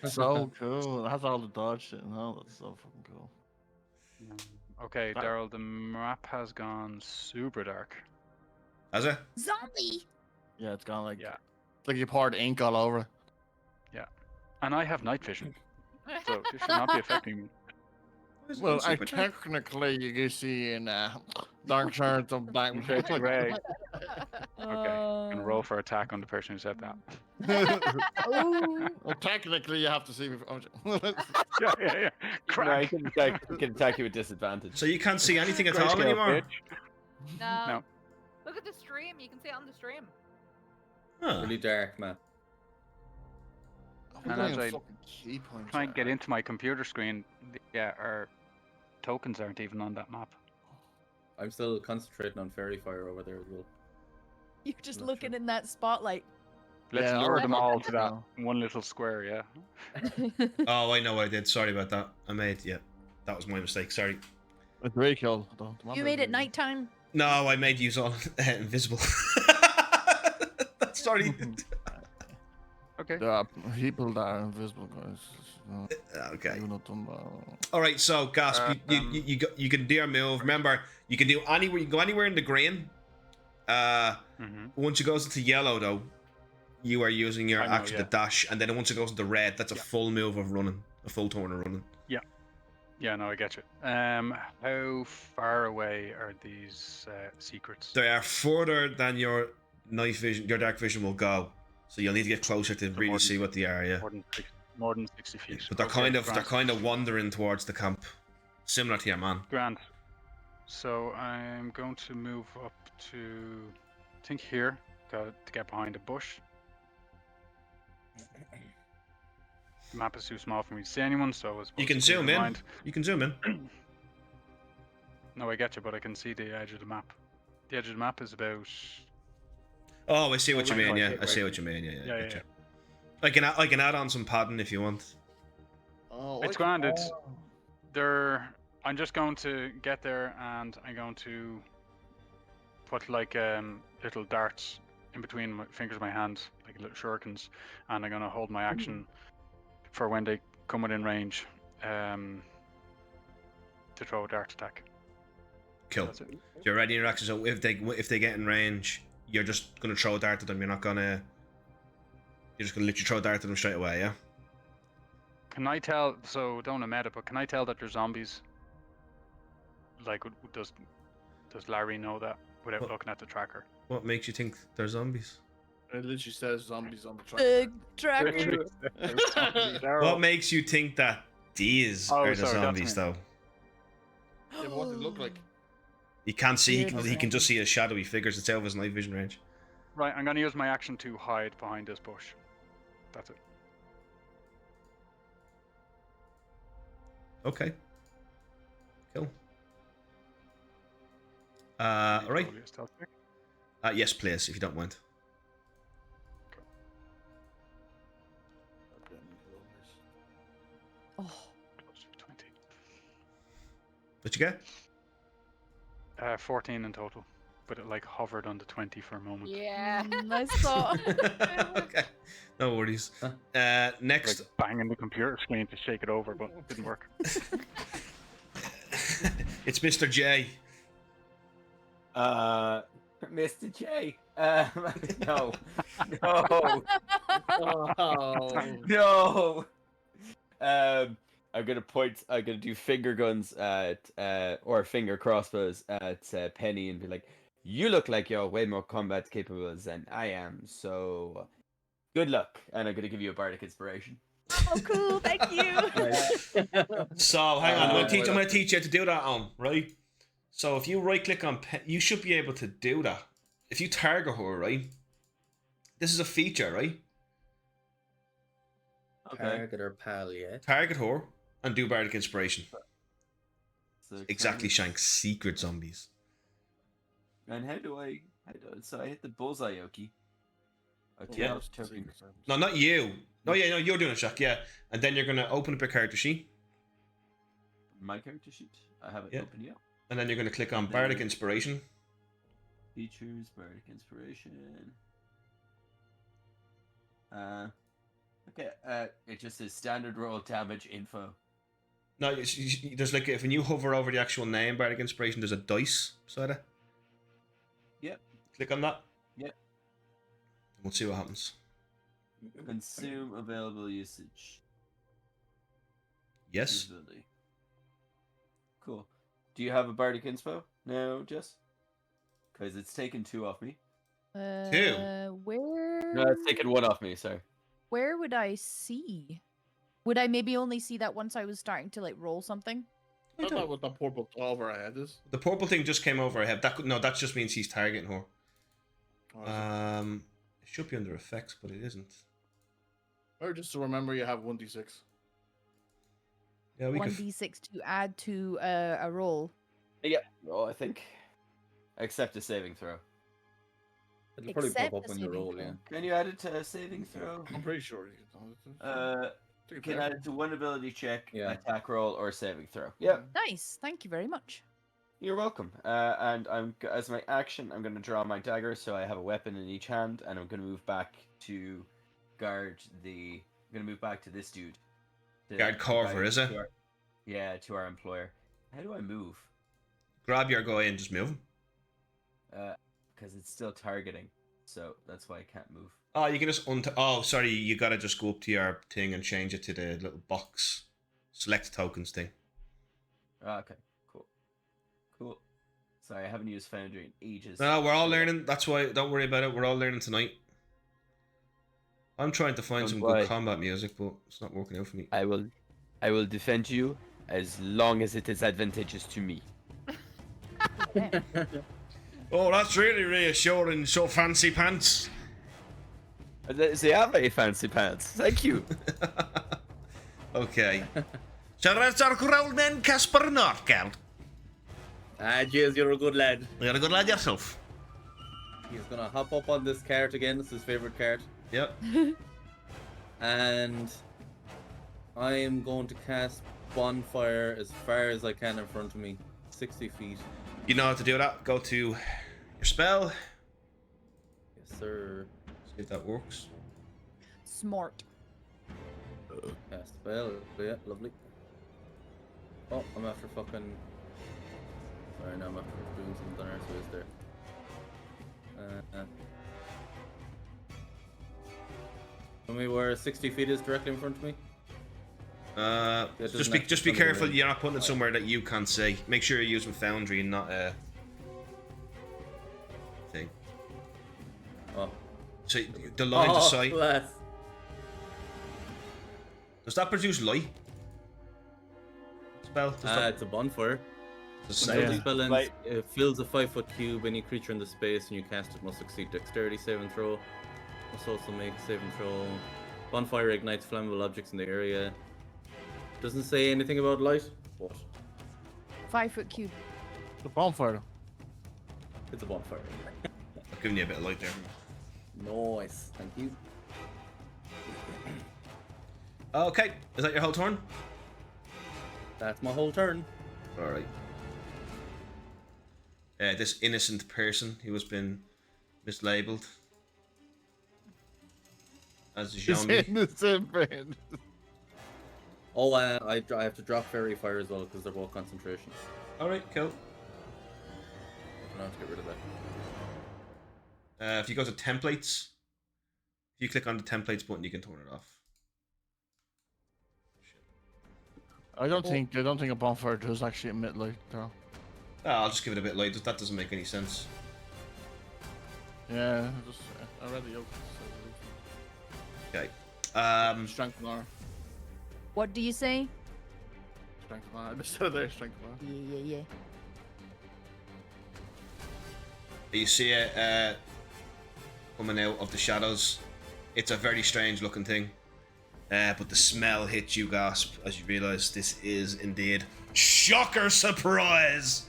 [SPEAKER 3] That's so cool. It has all the dodge shit and all. That's so fucking cool.
[SPEAKER 5] Okay, Daryl, the map has gone super dark.
[SPEAKER 2] Has it?
[SPEAKER 7] Zombie.
[SPEAKER 3] Yeah, it's gone like
[SPEAKER 5] Yeah.
[SPEAKER 3] It's like you poured ink all over.
[SPEAKER 5] Yeah. And I have night vision, so this should not be affecting me.
[SPEAKER 3] Well, technically you can see in dark shirts of black
[SPEAKER 5] It's gray.
[SPEAKER 7] Oh.
[SPEAKER 5] Okay, gonna roll for attack on the person who said that.
[SPEAKER 3] Well, technically you have to see.
[SPEAKER 5] Yeah.
[SPEAKER 8] No, he
[SPEAKER 5] Crack.
[SPEAKER 8] can attack you with disadvantage.
[SPEAKER 2] So you can't see anything at all
[SPEAKER 5] Grayscale,
[SPEAKER 2] anymore?
[SPEAKER 5] bitch.
[SPEAKER 6] No.
[SPEAKER 5] No.
[SPEAKER 6] Look at the stream. You can see it on the stream.
[SPEAKER 2] Huh.
[SPEAKER 4] Really dark, man.
[SPEAKER 5] And as I try and get into my computer screen, our tokens aren't even on that map.
[SPEAKER 4] I'm still concentrating on fairy fire over there as well.
[SPEAKER 7] You're just looking in that spotlight.
[SPEAKER 5] Let's
[SPEAKER 3] Yeah,
[SPEAKER 5] lure
[SPEAKER 3] I'll
[SPEAKER 5] them
[SPEAKER 3] look
[SPEAKER 5] all
[SPEAKER 3] at
[SPEAKER 5] to
[SPEAKER 3] it
[SPEAKER 5] that
[SPEAKER 3] now.
[SPEAKER 5] one little square, yeah.
[SPEAKER 2] Oh, I know what I did. Sorry about that. That was my mistake. Sorry.
[SPEAKER 3] It's very cool.
[SPEAKER 7] You made it nighttime.
[SPEAKER 2] No, I made you all invisible. Sorry.
[SPEAKER 5] Okay.
[SPEAKER 3] There are people that are invisible, guys.
[SPEAKER 2] Okay.
[SPEAKER 3] You're not done that.
[SPEAKER 2] All right. So, Gasp, you can do your move. Remember, you can do anywhere. You can go anywhere in the green. Once it goes into yellow, though, you are using your action to dash, and then once it goes into red, that's a full move of running, a full turn of running.
[SPEAKER 5] Yeah, no, I get you. How far away are these secrets?
[SPEAKER 2] They are further than your night vision, your dark vision will go. So you'll need to get closer to really see what they are. Yeah.
[SPEAKER 5] More than 60 feet.
[SPEAKER 2] But they're kind of wandering towards the camp, similar to your man.
[SPEAKER 5] Grand. So I'm going to move up to, I think here, to get behind a bush. The map is too small for me to see anyone, so I was
[SPEAKER 2] You can zoom in. You can zoom in.
[SPEAKER 5] No, I get you, but I can see the edge of the map. The edge of the map is about.
[SPEAKER 2] Oh, I see what you mean. Yeah, I
[SPEAKER 5] right.
[SPEAKER 2] see what you mean. Yeah.
[SPEAKER 5] Yeah.
[SPEAKER 2] I can add on some padding if you want.
[SPEAKER 3] Oh,
[SPEAKER 5] It's grand. It's there. I'm just going to get there, and I'm going to put like little darts in between my fingers of my hand, like little shurikens, and I'm going to hold my action for when they come within range to throw a dart attack.
[SPEAKER 2] Cool.
[SPEAKER 5] That's it.
[SPEAKER 2] You're ready in your action. So if they get in range, you're just gonna throw a dart at them. You're just gonna literally throw a dart at them straight away. Yeah.
[SPEAKER 5] Can I tell? So don't admit it, but can I tell that they're zombies? Like, does Larry know that without looking at the tracker?
[SPEAKER 2] What makes you think they're zombies?
[SPEAKER 3] It literally says zombies on the track.
[SPEAKER 7] Big tracker.
[SPEAKER 2] What makes you think that these are the
[SPEAKER 5] sorry, that's
[SPEAKER 2] zombies,
[SPEAKER 5] me.
[SPEAKER 2] though?
[SPEAKER 3] Yeah, but what they look like?
[SPEAKER 2] You can't see. He can just see his shadowy figures. It's out of his night vision range.
[SPEAKER 5] Right, I'm going to use my action to hide behind this bush. That's it.
[SPEAKER 2] Okay. Cool. All right.
[SPEAKER 5] Roll your stealth check.
[SPEAKER 2] Yes, please, if you don't mind.
[SPEAKER 7] Oh,
[SPEAKER 5] Close to 20.
[SPEAKER 2] What you get?
[SPEAKER 5] 14 in total, but it like hovered on the 20 for a moment.
[SPEAKER 6] Yeah.
[SPEAKER 7] nice thought.
[SPEAKER 2] Okay. No worries. Next.
[SPEAKER 5] Like banging the computer screen to shake it over, but it didn't work.
[SPEAKER 2] It's Mr. J.
[SPEAKER 8] Mr. J. No. No. I'm gonna do finger guns at or finger crossbows at Penny and be like, you look like you're way more combat capable than I am, so good luck. And I'm gonna give you a bardic inspiration.
[SPEAKER 7] Oh, cool. Thank you.
[SPEAKER 2] So hang on, I'm gonna teach you how to do that on, right? So if you right click on you should be able to do that. if you target her, right? This is a feature, right?
[SPEAKER 8] Okay.
[SPEAKER 4] Target or pal, yeah.
[SPEAKER 2] Target her and do bardic inspiration.
[SPEAKER 8] So
[SPEAKER 2] Exactly,
[SPEAKER 8] target-
[SPEAKER 2] Shank. Secret zombies.
[SPEAKER 8] And how do I? So I hit the bullseye, Oki. Oh,
[SPEAKER 3] Oh,
[SPEAKER 2] Yeah.
[SPEAKER 3] that's
[SPEAKER 8] Turpin.
[SPEAKER 3] secret service.
[SPEAKER 2] No, not you. No, yeah, no, you're doing it, Shank. Yeah, and then you're gonna open up your character sheet,
[SPEAKER 8] My character sheet. I have it
[SPEAKER 2] Yeah.
[SPEAKER 8] open. Yeah.
[SPEAKER 2] and then you're gonna click on
[SPEAKER 8] Then
[SPEAKER 2] bardic
[SPEAKER 8] you-
[SPEAKER 2] inspiration.
[SPEAKER 8] Features, bardic inspiration. Okay. It just says standard roll damage info.
[SPEAKER 2] No, there's like when you hover over the actual name bardic inspiration, there's a dice beside it.
[SPEAKER 8] Yep.
[SPEAKER 2] Click on that.
[SPEAKER 8] Yep.
[SPEAKER 2] We'll see what happens.
[SPEAKER 8] Consume available usage.
[SPEAKER 2] Yes.
[SPEAKER 8] Usability. Cool. Do you have a bardic inspo now, Jess? Because it's taken 2 off me.
[SPEAKER 7] Where?
[SPEAKER 8] No, it's taken 1 off me. Sorry.
[SPEAKER 7] Where would I see? Would I maybe only see that once I was starting to like roll something?
[SPEAKER 2] I
[SPEAKER 3] That's
[SPEAKER 2] don't-
[SPEAKER 3] not what the purple over our head is.
[SPEAKER 2] The purple thing just came over her head. That just means he's targeting her.
[SPEAKER 3] Or is it-
[SPEAKER 2] It should be under effects, but it isn't.
[SPEAKER 3] or just to remember you have 1d6.
[SPEAKER 2] Yeah, we
[SPEAKER 7] One
[SPEAKER 2] could.
[SPEAKER 7] d6 to add to a roll.
[SPEAKER 8] Yeah. Oh, I think. Except a saving throw.
[SPEAKER 4] It'll probably
[SPEAKER 7] Except
[SPEAKER 4] pop up
[SPEAKER 7] the
[SPEAKER 4] when you
[SPEAKER 7] saving
[SPEAKER 4] roll,
[SPEAKER 7] throw.
[SPEAKER 4] yeah.
[SPEAKER 8] Can you add it to a saving throw?
[SPEAKER 3] I'm pretty sure you can.
[SPEAKER 8] You can add it to one ability check,
[SPEAKER 4] Yeah.
[SPEAKER 8] attack roll, or saving throw. Yeah,
[SPEAKER 7] Nice. Thank you very much.
[SPEAKER 8] you're welcome. And as my action, I'm going to draw my dagger, so I have a weapon in each hand, and I'm going to move back to guard the. I'm going to move back to this dude.
[SPEAKER 2] Guard Corver, is it?
[SPEAKER 8] Yeah, to our employer. How do I move?
[SPEAKER 2] Grab your guy and just move him.
[SPEAKER 8] Because it's still targeting, so that's why I can't move.
[SPEAKER 2] Oh, you can just Oh, sorry, you gotta just go up to your thing and change it to the little box. Select tokens thing.
[SPEAKER 8] Okay, cool. Sorry, I haven't used Foundry in ages.
[SPEAKER 2] No, we're all learning. That's why. Don't worry about it. We're all learning tonight. I'm trying to find
[SPEAKER 8] Don't
[SPEAKER 2] some
[SPEAKER 8] worry.
[SPEAKER 2] good combat music, but it's not working out for me.
[SPEAKER 8] I will defend you as long as it is advantageous to me.
[SPEAKER 2] Oh, that's really reassuring. So fancy pants.
[SPEAKER 8] They are very fancy pants. Thank you.
[SPEAKER 2] Okay. Sir Growlman Casper Northgard.
[SPEAKER 4] Ah, jeez, you're a good lad.
[SPEAKER 2] You're a good lad yourself.
[SPEAKER 4] He's gonna hop up on this cart again. It's his favorite cart.
[SPEAKER 2] Yep.
[SPEAKER 4] And I am going to cast Bonfire as far as I can in front of me. 60 feet.
[SPEAKER 2] You know how to do that. Go to your spell.
[SPEAKER 4] Yes, sir.
[SPEAKER 2] See if that works.
[SPEAKER 7] Smart.
[SPEAKER 4] Cast spell. Yeah, lovely. Oh, I'm after fucking... Sorry, now I'm after doing something else. So is there? Tell me where 60 feet is directly in front of me.
[SPEAKER 2] Just
[SPEAKER 4] doesn't
[SPEAKER 2] be
[SPEAKER 4] actually come
[SPEAKER 2] careful.
[SPEAKER 4] around.
[SPEAKER 2] You're not putting it somewhere that you can't see. Make sure you're using Foundry and not thing.
[SPEAKER 4] Oh.
[SPEAKER 2] So the line of sight.
[SPEAKER 4] Bless.
[SPEAKER 2] Does that produce light? Spell? Does that
[SPEAKER 4] It's a bonfire.
[SPEAKER 2] does
[SPEAKER 4] Until
[SPEAKER 2] that-
[SPEAKER 4] the spell ends,
[SPEAKER 8] Like-
[SPEAKER 4] it fills a 5-foot cube. Any creature in the space and you cast it must succeed dexterity saving throw. Must also make a saving throw. Bonfire ignites flammable objects in the area. Doesn't say anything about light, but
[SPEAKER 7] 5-foot cube.
[SPEAKER 3] The bonfire.
[SPEAKER 4] it's a bonfire.
[SPEAKER 2] I'm giving you a bit of light there.
[SPEAKER 4] Nice, thank you.
[SPEAKER 2] Okay, is that your whole turn?
[SPEAKER 4] That's my whole turn.
[SPEAKER 2] All right. This innocent person who has been mislabeled as a
[SPEAKER 3] He's
[SPEAKER 2] zombie.
[SPEAKER 3] in the same brain.
[SPEAKER 4] Oh, I have to drop fairy fire as well because they're both concentration.
[SPEAKER 2] All right, cool.
[SPEAKER 4] I have to get rid of that.
[SPEAKER 2] If you go to templates, if you click on the templates button, you can turn it off.
[SPEAKER 3] I don't think a bonfire does actually emit light though.
[SPEAKER 2] I'll just give it a bit light. That doesn't make any sense.
[SPEAKER 3] Yeah, I read the yoke.
[SPEAKER 2] Okay.
[SPEAKER 3] Strength and honor.
[SPEAKER 7] What do you say?
[SPEAKER 3] Strength and honor. I missed it there. Strength and honor.
[SPEAKER 7] Yeah.
[SPEAKER 2] You see it coming out of the shadows. It's a very strange looking thing. But the smell hits you, Gasp, as you realise this is indeed shocker surprise!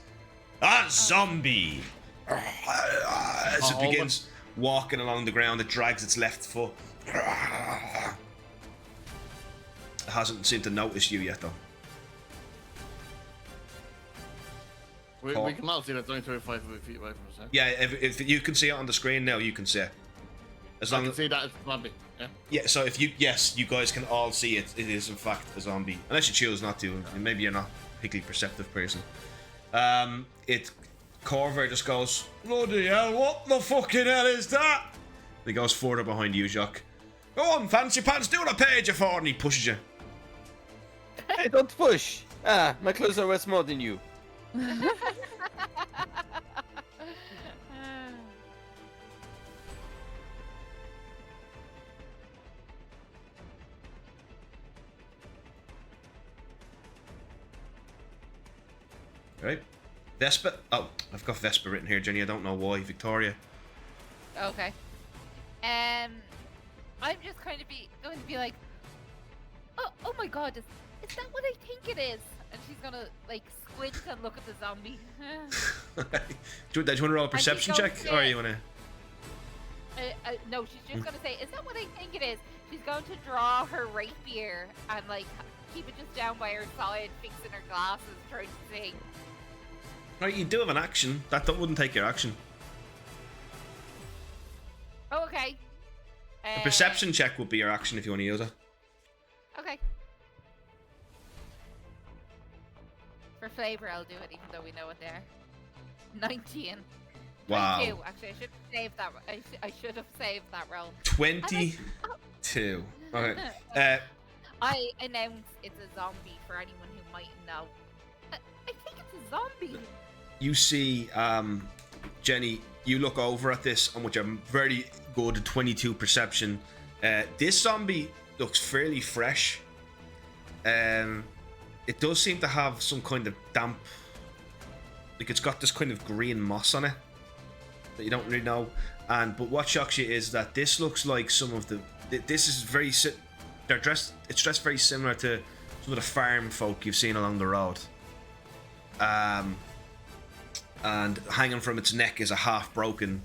[SPEAKER 2] A zombie! As it begins walking along the ground, it drags its left foot. It hasn't seemed to notice you yet, though.
[SPEAKER 3] We can all see that it's only 35 feet away from us.
[SPEAKER 2] Yeah, if you can see it on the screen now, you can see it. As long
[SPEAKER 3] I can see that it's a zombie. Yeah.
[SPEAKER 2] Yeah, so if you guys can all see it. It is in fact a zombie, unless you choose not to. And maybe you're not a particularly perceptive person. Corver just goes, bloody hell! What the fucking hell is that? He goes further behind you, Jacques. Go on, fancy pants, do what I paid you for, and he pushes you.
[SPEAKER 8] Hey, don't push. My clothes are worth more than you.
[SPEAKER 2] Right, Vespa. Oh, I've got Vespa written here, Jenny. I don't know why. Victoria.
[SPEAKER 6] Okay. I'm just going to be like, oh my god, is that what I think it is? And she's gonna like squint and look at the zombie.
[SPEAKER 2] Do you want to roll a perception check, or you want to?
[SPEAKER 6] No, she's just gonna say, is that what I think it is? She's going to draw her rapier and like keep it just down by her side, fixing her glasses, trying to see.
[SPEAKER 2] Right, you do have an action. That wouldn't take your action.
[SPEAKER 6] Oh, okay.
[SPEAKER 2] A perception check would be your action if you want to use it.
[SPEAKER 6] Okay. For flavor, I'll do it, even though we know what they are. 19.
[SPEAKER 2] Wow.
[SPEAKER 6] 22. Actually, I should save that. I should have saved that roll.
[SPEAKER 2] 22. Okay.
[SPEAKER 6] I announce it's a zombie for anyone who might know. I think it's a zombie.
[SPEAKER 2] You see, Jenny, you look over at this, and with your very good 22 perception, this zombie looks fairly fresh. It does seem to have some kind of damp, like it's got this kind of green moss on it that you don't really know. But what shocks you is that this looks like some of the. This is very. They're dressed. It's dressed very similar to some of the farm folk you've seen along the road. And hanging from its neck is a half-broken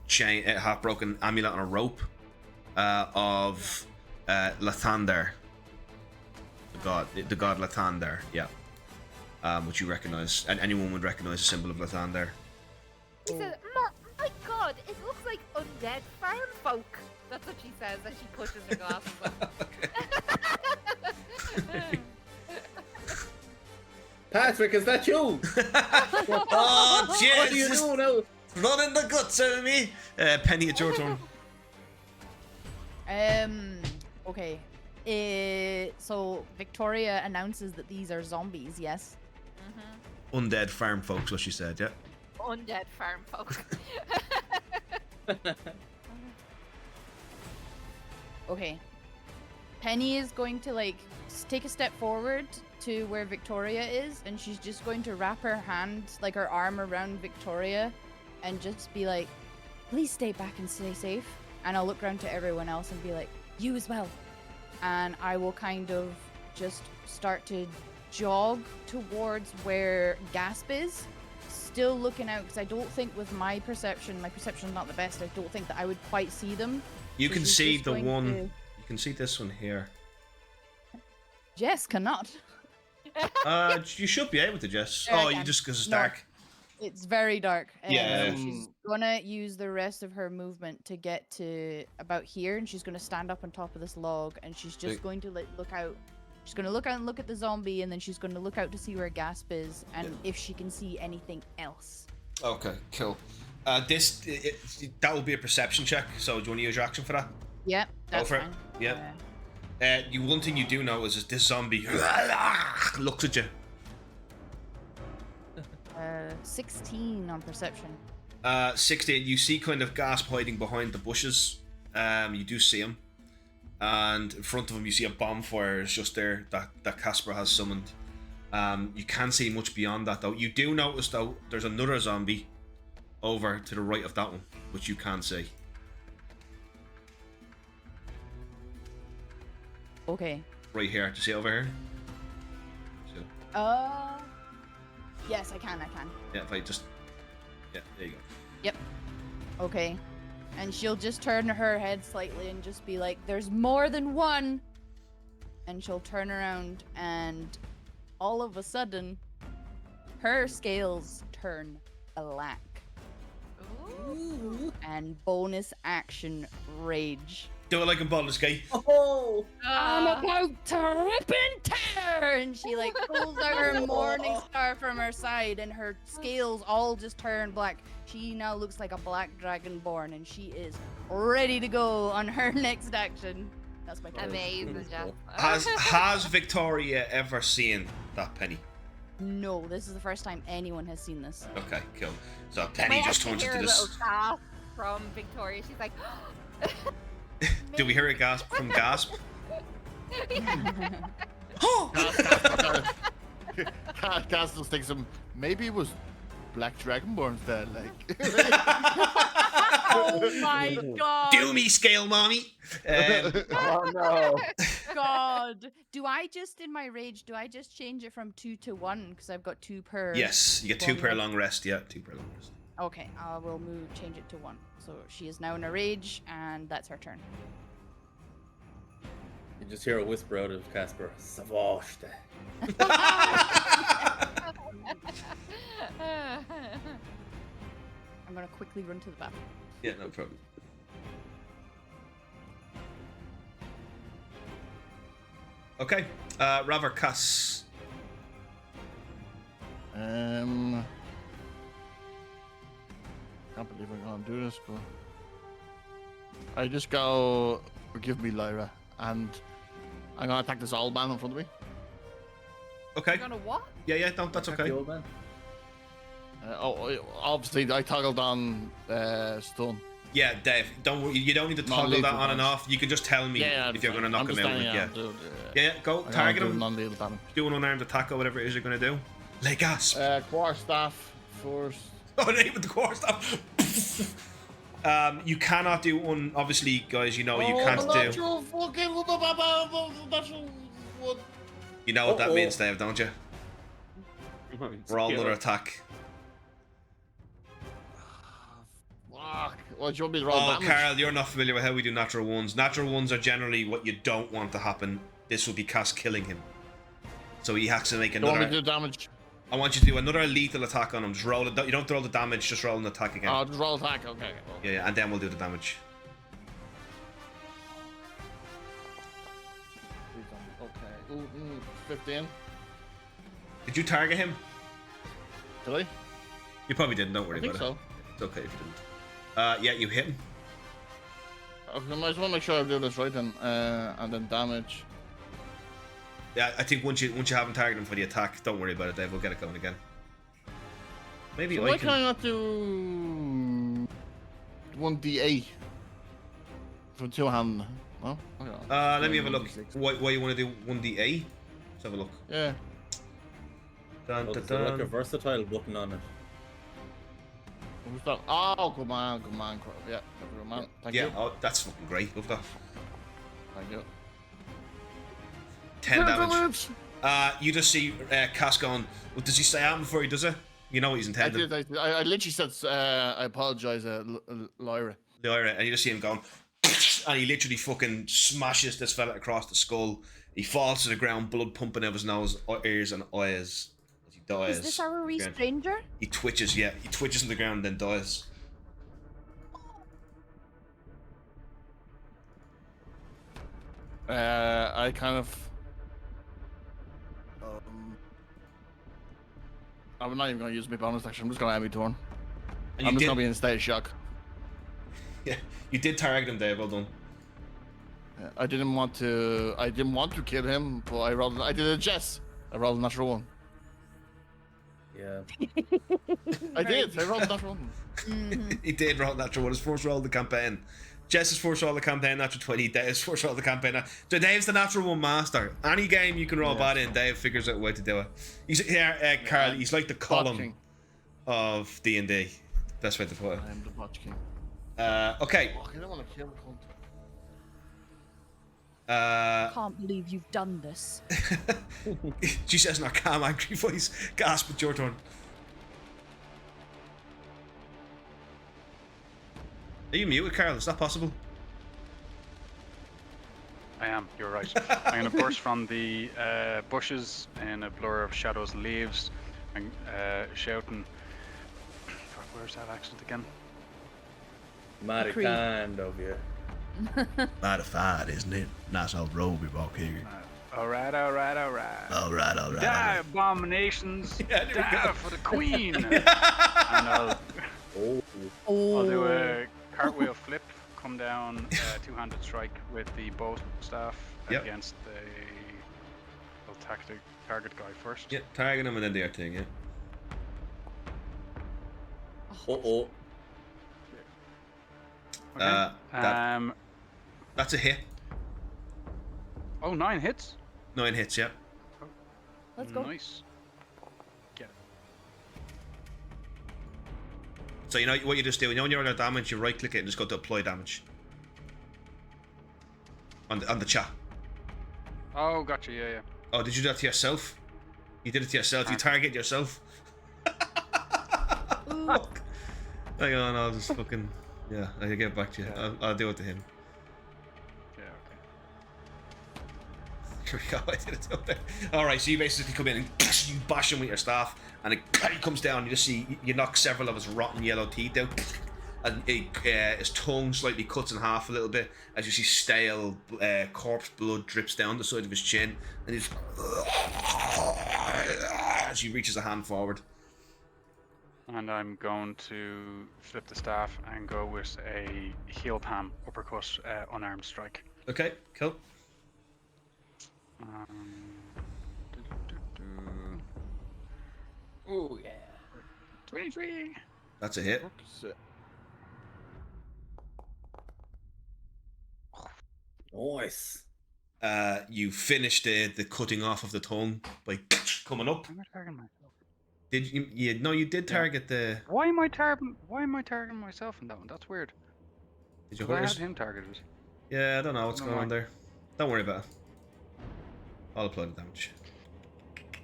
[SPEAKER 2] chain, half-broken amulet on a rope of Lathander, the god Lathander, yeah, which you recognize, and anyone would recognize the symbol of Lathander.
[SPEAKER 6] He says, my god, it looks like undead farm folk. That's what she says as she pushes her glasses up.
[SPEAKER 4] Patrick, is that you?
[SPEAKER 2] Oh, jeez!
[SPEAKER 4] What do you do now?
[SPEAKER 2] Running the guts out of me. Penny, it's your turn.
[SPEAKER 7] Okay. So Victoria announces that these are zombies. Yes.
[SPEAKER 2] Undead farm folks, what she said. Yeah.
[SPEAKER 6] Undead farm folk.
[SPEAKER 7] Okay. Penny is going to like take a step forward to where Victoria is, and she's just going to wrap her hand, like her arm around Victoria, and just be like, please stay back and stay safe. And I'll look around to everyone else and be like, you as well. And I will kind of just start to jog towards where Gasp is, still looking out, because I don't think with my perception's not the best. I don't think that I would quite see them.
[SPEAKER 2] You
[SPEAKER 7] So
[SPEAKER 2] can
[SPEAKER 7] she's
[SPEAKER 2] see
[SPEAKER 7] just
[SPEAKER 2] the
[SPEAKER 7] going
[SPEAKER 2] one.
[SPEAKER 7] to-
[SPEAKER 2] You can see this one here.
[SPEAKER 7] Jess cannot.
[SPEAKER 2] You should be able to, Jess.
[SPEAKER 7] Yeah, I
[SPEAKER 2] Oh, you
[SPEAKER 7] can.
[SPEAKER 2] just because it's
[SPEAKER 7] No.
[SPEAKER 2] dark.
[SPEAKER 7] It's very dark.
[SPEAKER 2] Yeah.
[SPEAKER 7] So she's gonna use the rest of her movement to get to about here, and she's gonna stand up on top of this log, and she's just going to look out. She's gonna look out and look at the zombie, and then she's gonna look out to see where Gasp is, and if she can see anything else.
[SPEAKER 2] Okay, cool. That will be a perception check. So do you want to use your action for that?
[SPEAKER 7] Yep, that's
[SPEAKER 2] for it.
[SPEAKER 7] fine.
[SPEAKER 2] Yep. One thing you do notice is this zombie looks at you.
[SPEAKER 7] 16 on perception.
[SPEAKER 2] 16. You see kind of Gasp hiding behind the bushes. You do see him, and in front of him you see a bonfire is just there that Casper has summoned. You can't see much beyond that though. You do notice though there's another zombie over to the right of that one, which you can see.
[SPEAKER 7] Okay.
[SPEAKER 2] Right here. Do you see it over here? See it?
[SPEAKER 7] Yes, I can.
[SPEAKER 2] Yeah, if I just... Yeah, there you go.
[SPEAKER 7] Yep. Okay. And she'll just turn her head slightly and just be like, there's more than one. And she'll turn around and all of a sudden, her scales turn black.
[SPEAKER 6] Ooh.
[SPEAKER 7] And bonus action rage.
[SPEAKER 2] Do it like in Baldur's Gate.
[SPEAKER 4] Oh!
[SPEAKER 7] I'm about to rip and tear! And she like pulls out her morning star from her side and her scales all just turn black. She now looks like a black dragonborn and she is ready to go on her next action. That's my turn.
[SPEAKER 6] Amazing, Jeff.
[SPEAKER 2] Has Victoria ever seen that Penny?
[SPEAKER 7] No, this is the first time anyone has seen this.
[SPEAKER 2] Okay, cool. So Penny just turns into this.
[SPEAKER 6] From Victoria, she's like,
[SPEAKER 2] Do we hear a gasp from Gasp?
[SPEAKER 3] Castle thinks maybe it was black dragonborns there, like.
[SPEAKER 7] Oh my god!
[SPEAKER 2] Do me, scale mommy.
[SPEAKER 8] Oh no.
[SPEAKER 7] God. Do I just, in my rage, change it from 2 to 1? Because I've got 2 per.
[SPEAKER 2] Yes, you get 2
[SPEAKER 7] One
[SPEAKER 2] per
[SPEAKER 7] rest.
[SPEAKER 2] long rest. Yeah, 2 per long rest.
[SPEAKER 7] Okay, I will change it to 1. So she is now in a rage, and that's her turn.
[SPEAKER 4] You just hear a whisper out of Casper. Savashte.
[SPEAKER 7] I'm gonna quickly run to the bathroom.
[SPEAKER 2] Yeah, no problem. Okay, Raver Cass.
[SPEAKER 3] Can't believe I'm gonna do this, but I just go, give me Lyra, and I'm gonna attack this old man in front of me.
[SPEAKER 2] Okay.
[SPEAKER 1] You're gonna what?
[SPEAKER 2] Yeah, no, that's
[SPEAKER 4] Attack
[SPEAKER 2] okay.
[SPEAKER 4] the old man.
[SPEAKER 3] Obviously I toggled on stun.
[SPEAKER 2] Yeah, Dave, don't worry, you don't need to toggle that
[SPEAKER 3] Non-lethal
[SPEAKER 2] on and
[SPEAKER 3] damage.
[SPEAKER 2] off. You can just tell me if you're gonna knock him out. Yeah, go target him.
[SPEAKER 3] Non-lethal damage.
[SPEAKER 2] Do an unarmed attack or whatever it is you're gonna do. Lay gasp.
[SPEAKER 3] Quarterstaff first.
[SPEAKER 2] Oh, name with the core stuff. You cannot do one. Obviously, guys, you know you can't do.
[SPEAKER 3] Natural fucking natural wood.
[SPEAKER 2] You know what that
[SPEAKER 4] Uh-oh.
[SPEAKER 2] means, Dave, don't you? Roll another attack.
[SPEAKER 3] Fuck. What do you want me to roll
[SPEAKER 2] Oh,
[SPEAKER 3] damage?
[SPEAKER 2] Carl, you're not familiar with how we do natural ones. Natural ones are generally what you don't want to happen. This will be Cass killing him. So he has to make
[SPEAKER 3] You want me to
[SPEAKER 2] another.
[SPEAKER 3] do damage?
[SPEAKER 2] I want you to do another lethal attack on him. Just roll it. You don't roll the damage. Just roll an attack again.
[SPEAKER 3] Oh, just roll attack. Okay.
[SPEAKER 2] Yeah, and then we'll do the damage.
[SPEAKER 3] Okay. Ooh, 15.
[SPEAKER 2] Did you target him?
[SPEAKER 3] Did I?
[SPEAKER 2] You probably didn't. Don't
[SPEAKER 3] I
[SPEAKER 2] worry
[SPEAKER 3] think
[SPEAKER 2] about
[SPEAKER 3] so.
[SPEAKER 2] it. It's okay if you didn't. Yeah, you hit him.
[SPEAKER 3] Okay, I just want to make sure I do this right then. And then damage.
[SPEAKER 2] Yeah, I think once you have him targeted him for the attack, don't worry about it, Dave. We'll get it going again. Maybe
[SPEAKER 3] So
[SPEAKER 2] I
[SPEAKER 3] why
[SPEAKER 2] can.
[SPEAKER 3] can I not do 1d8 from two hand? No. Okay.
[SPEAKER 2] Let me have a look.
[SPEAKER 3] 1d6.
[SPEAKER 2] Why you want to do 1d8? Let's have a look.
[SPEAKER 3] Yeah.
[SPEAKER 2] Dun,
[SPEAKER 4] Oh,
[SPEAKER 2] dun,
[SPEAKER 4] there's like a
[SPEAKER 2] dun.
[SPEAKER 4] versatile button on it.
[SPEAKER 3] Who's that? Oh, good man. Yeah, good man. Thank
[SPEAKER 2] Yeah,
[SPEAKER 3] you.
[SPEAKER 2] oh, that's fucking great. Love that.
[SPEAKER 3] Thank you.
[SPEAKER 2] 10 damage. You just see Cass going, well, does he stay out before he does it? You know what he's
[SPEAKER 3] I
[SPEAKER 2] intended.
[SPEAKER 3] did. I literally said, I apologize, Lyra.
[SPEAKER 2] Lyra, and you just see him going, and he literally fucking smashes this fella across the skull. He falls to the ground, blood pumping out of his nose, ears, and eyes as he dies.
[SPEAKER 7] Is this our wee
[SPEAKER 2] Again.
[SPEAKER 7] stranger?
[SPEAKER 2] He twitches, yeah. He twitches on the ground and then dies.
[SPEAKER 3] I kind of. I'm not even going to use my bonus action. I'm just going to have me torn.
[SPEAKER 2] And
[SPEAKER 3] I'm
[SPEAKER 2] you
[SPEAKER 3] just
[SPEAKER 2] did,
[SPEAKER 3] going to be in a state of shock.
[SPEAKER 2] yeah, you did target him, Dave. Well done.
[SPEAKER 3] Yeah, I didn't want to kill him, but I did a Jess. I rolled a natural one.
[SPEAKER 4] Yeah.
[SPEAKER 3] I did. I rolled a natural one.
[SPEAKER 2] He did roll natural one. His first roll of the campaign. Jess's first roll of the campaign, natural 20. Dave's first roll of the campaign. So Dave's the natural one master. Any game you can roll bad in, Dave figures out a way to do it. He's here, Carl. He's like the column
[SPEAKER 3] Watching.
[SPEAKER 2] of D&D. best way to put it.
[SPEAKER 3] I am the Botch King.
[SPEAKER 2] Okay.
[SPEAKER 3] Fuck, I don't want to kill the cunt.
[SPEAKER 7] Can't believe you've done this.
[SPEAKER 2] She says in her calm, angry voice. Gasp, it's your turn. Are you muted, Carl? Is that possible?
[SPEAKER 5] I am, you're right. I'm going to burst from the bushes in a blur of shadows and leaves and shouting. Fuck, where's that accent again?
[SPEAKER 4] Mighty
[SPEAKER 7] Creed.
[SPEAKER 4] kind of you.
[SPEAKER 2] Mighty fine, isn't it? Nice old robe we walk here.
[SPEAKER 5] Alright.
[SPEAKER 2] Alright.
[SPEAKER 5] Die, abominations!
[SPEAKER 2] Yeah, there we
[SPEAKER 5] Die
[SPEAKER 2] go.
[SPEAKER 5] for the queen! And I'll do a cartwheel flip, come down, two-handed strike with the bow staff
[SPEAKER 2] Yep.
[SPEAKER 5] against the target guy first.
[SPEAKER 2] Yeah, target him and then the other thing, yeah.
[SPEAKER 4] Uh-oh.
[SPEAKER 5] Okay.
[SPEAKER 2] That's a hit.
[SPEAKER 5] Oh, 9 hits.
[SPEAKER 2] 9 hits, yeah.
[SPEAKER 7] Let's go.
[SPEAKER 5] Nice. Get it.
[SPEAKER 2] So you know what you just do? You know when you're under damage, you right click it and just go to apply damage. On the chat.
[SPEAKER 5] Oh, gotcha. Yeah.
[SPEAKER 2] Oh, did you do that to yourself? You did it to yourself. You target yourself. Fuck. Hang on, I'll just fucking... Yeah, I'll get back to you.
[SPEAKER 5] Yeah.
[SPEAKER 2] I'll do it to him.
[SPEAKER 5] Yeah. Okay.
[SPEAKER 2] Here we go, I did it up there. Alright, so you basically come in and you bash him with your staff, and it comes down, you just see, you knock several of his rotten yellow teeth out, and his tongue slightly cuts in half a little bit, as you see stale corpse blood drips down the side of his chin, and he's... as he reaches a hand forward.
[SPEAKER 5] And I'm going to flip the staff and go with a heel palm uppercut unarmed strike.
[SPEAKER 2] Okay, cool.
[SPEAKER 8] Oh yeah.
[SPEAKER 5] 23.
[SPEAKER 2] That's a hit.
[SPEAKER 4] Nice.
[SPEAKER 2] You finish the cutting off of the tongue by coming up.
[SPEAKER 5] Why am I targeting myself?
[SPEAKER 2] Did you? Yeah, no, you did target the.
[SPEAKER 5] Why am I targeting myself in that one? That's weird.
[SPEAKER 2] Did you
[SPEAKER 5] I
[SPEAKER 2] hurt
[SPEAKER 5] had
[SPEAKER 2] us?
[SPEAKER 5] him targeted.
[SPEAKER 2] Yeah, I don't know what's
[SPEAKER 5] No,
[SPEAKER 2] going on
[SPEAKER 5] why?
[SPEAKER 2] there. Don't worry about it. I'll apply the damage.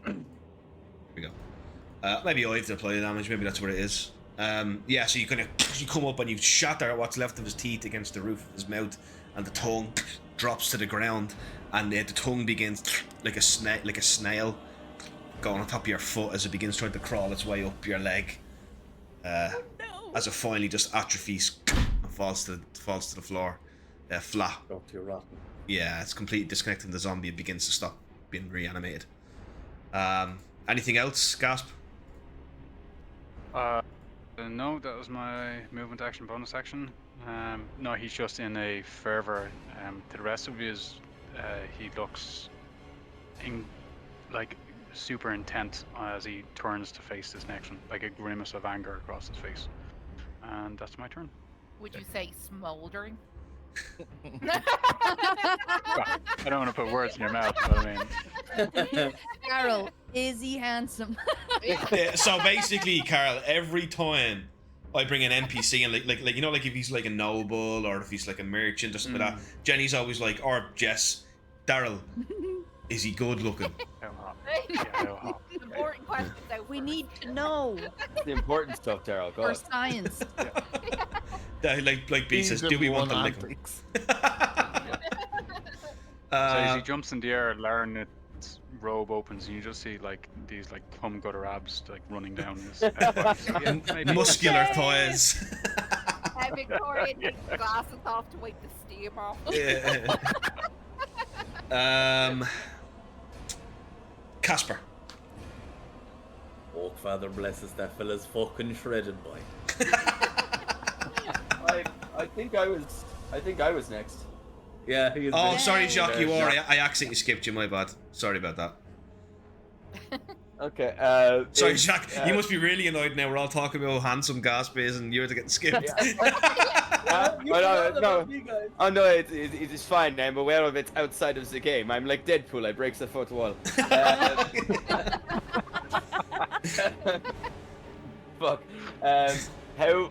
[SPEAKER 2] Here we go. Maybe I have to apply the damage. Maybe that's what it is. Yeah. So you come up and you shatter what's left of his teeth against the roof of his mouth, and the tongue drops to the ground, and the tongue begins like a snail going on top of your foot as it begins trying to crawl its way up your leg. As it finally just atrophies and falls to the floor, flat.
[SPEAKER 4] Drop to your rotten.
[SPEAKER 2] Yeah, it's completely disconnecting the zombie. It begins to stop being reanimated. Anything else, Gasp?
[SPEAKER 5] No, that was my movement action, bonus action. No, he's just in a fervor. To the rest of his, he looks like super intent as he turns to face this next one, like a grimace of anger across his face. And that's my turn.
[SPEAKER 6] Would you say smoldering?
[SPEAKER 5] I don't want to put words in your mouth, but I mean,
[SPEAKER 7] Carol, is he handsome?
[SPEAKER 2] Yeah, so basically, Carl, every time I bring an NPC and like you know, like if he's like a noble or if he's like a merchant or something like that, Jenny's always like, or Jess, Daryl, is he good looking?
[SPEAKER 5] how hot? Yeah, how hot.
[SPEAKER 6] Important questions out
[SPEAKER 7] We
[SPEAKER 6] first.
[SPEAKER 7] need to know
[SPEAKER 8] The important stuff, Daryl. Go
[SPEAKER 7] for
[SPEAKER 8] on.
[SPEAKER 7] science.
[SPEAKER 2] Like B says, do we want to lick him?
[SPEAKER 5] So as he jumps in the air, Larnet's robe opens, and you just see like these like plum gutter abs like running down his body. So, yeah, maybe-
[SPEAKER 2] Muscular thighs.
[SPEAKER 6] Victoria takes the glasses off to wipe the steam off.
[SPEAKER 2] Yeah. Casper.
[SPEAKER 4] Oh, Father blesses that fella's fucking shredded, boy.
[SPEAKER 8] I think I was next.
[SPEAKER 4] Yeah, he's
[SPEAKER 2] Oh,
[SPEAKER 4] next.
[SPEAKER 2] sorry, Jacques, you are.
[SPEAKER 4] Jacques.
[SPEAKER 2] I accidentally skipped you. My bad. Sorry about that.
[SPEAKER 8] Okay.
[SPEAKER 2] Sorry,
[SPEAKER 8] is,
[SPEAKER 2] Jacques. You must be really annoyed now. We're all talking about how handsome Gasp is, and you're getting skipped.
[SPEAKER 8] You forgot about me, guys. Oh no, it is fine. I'm aware of it outside of the game. I'm like Deadpool. I break the fourth wall. Fuck. How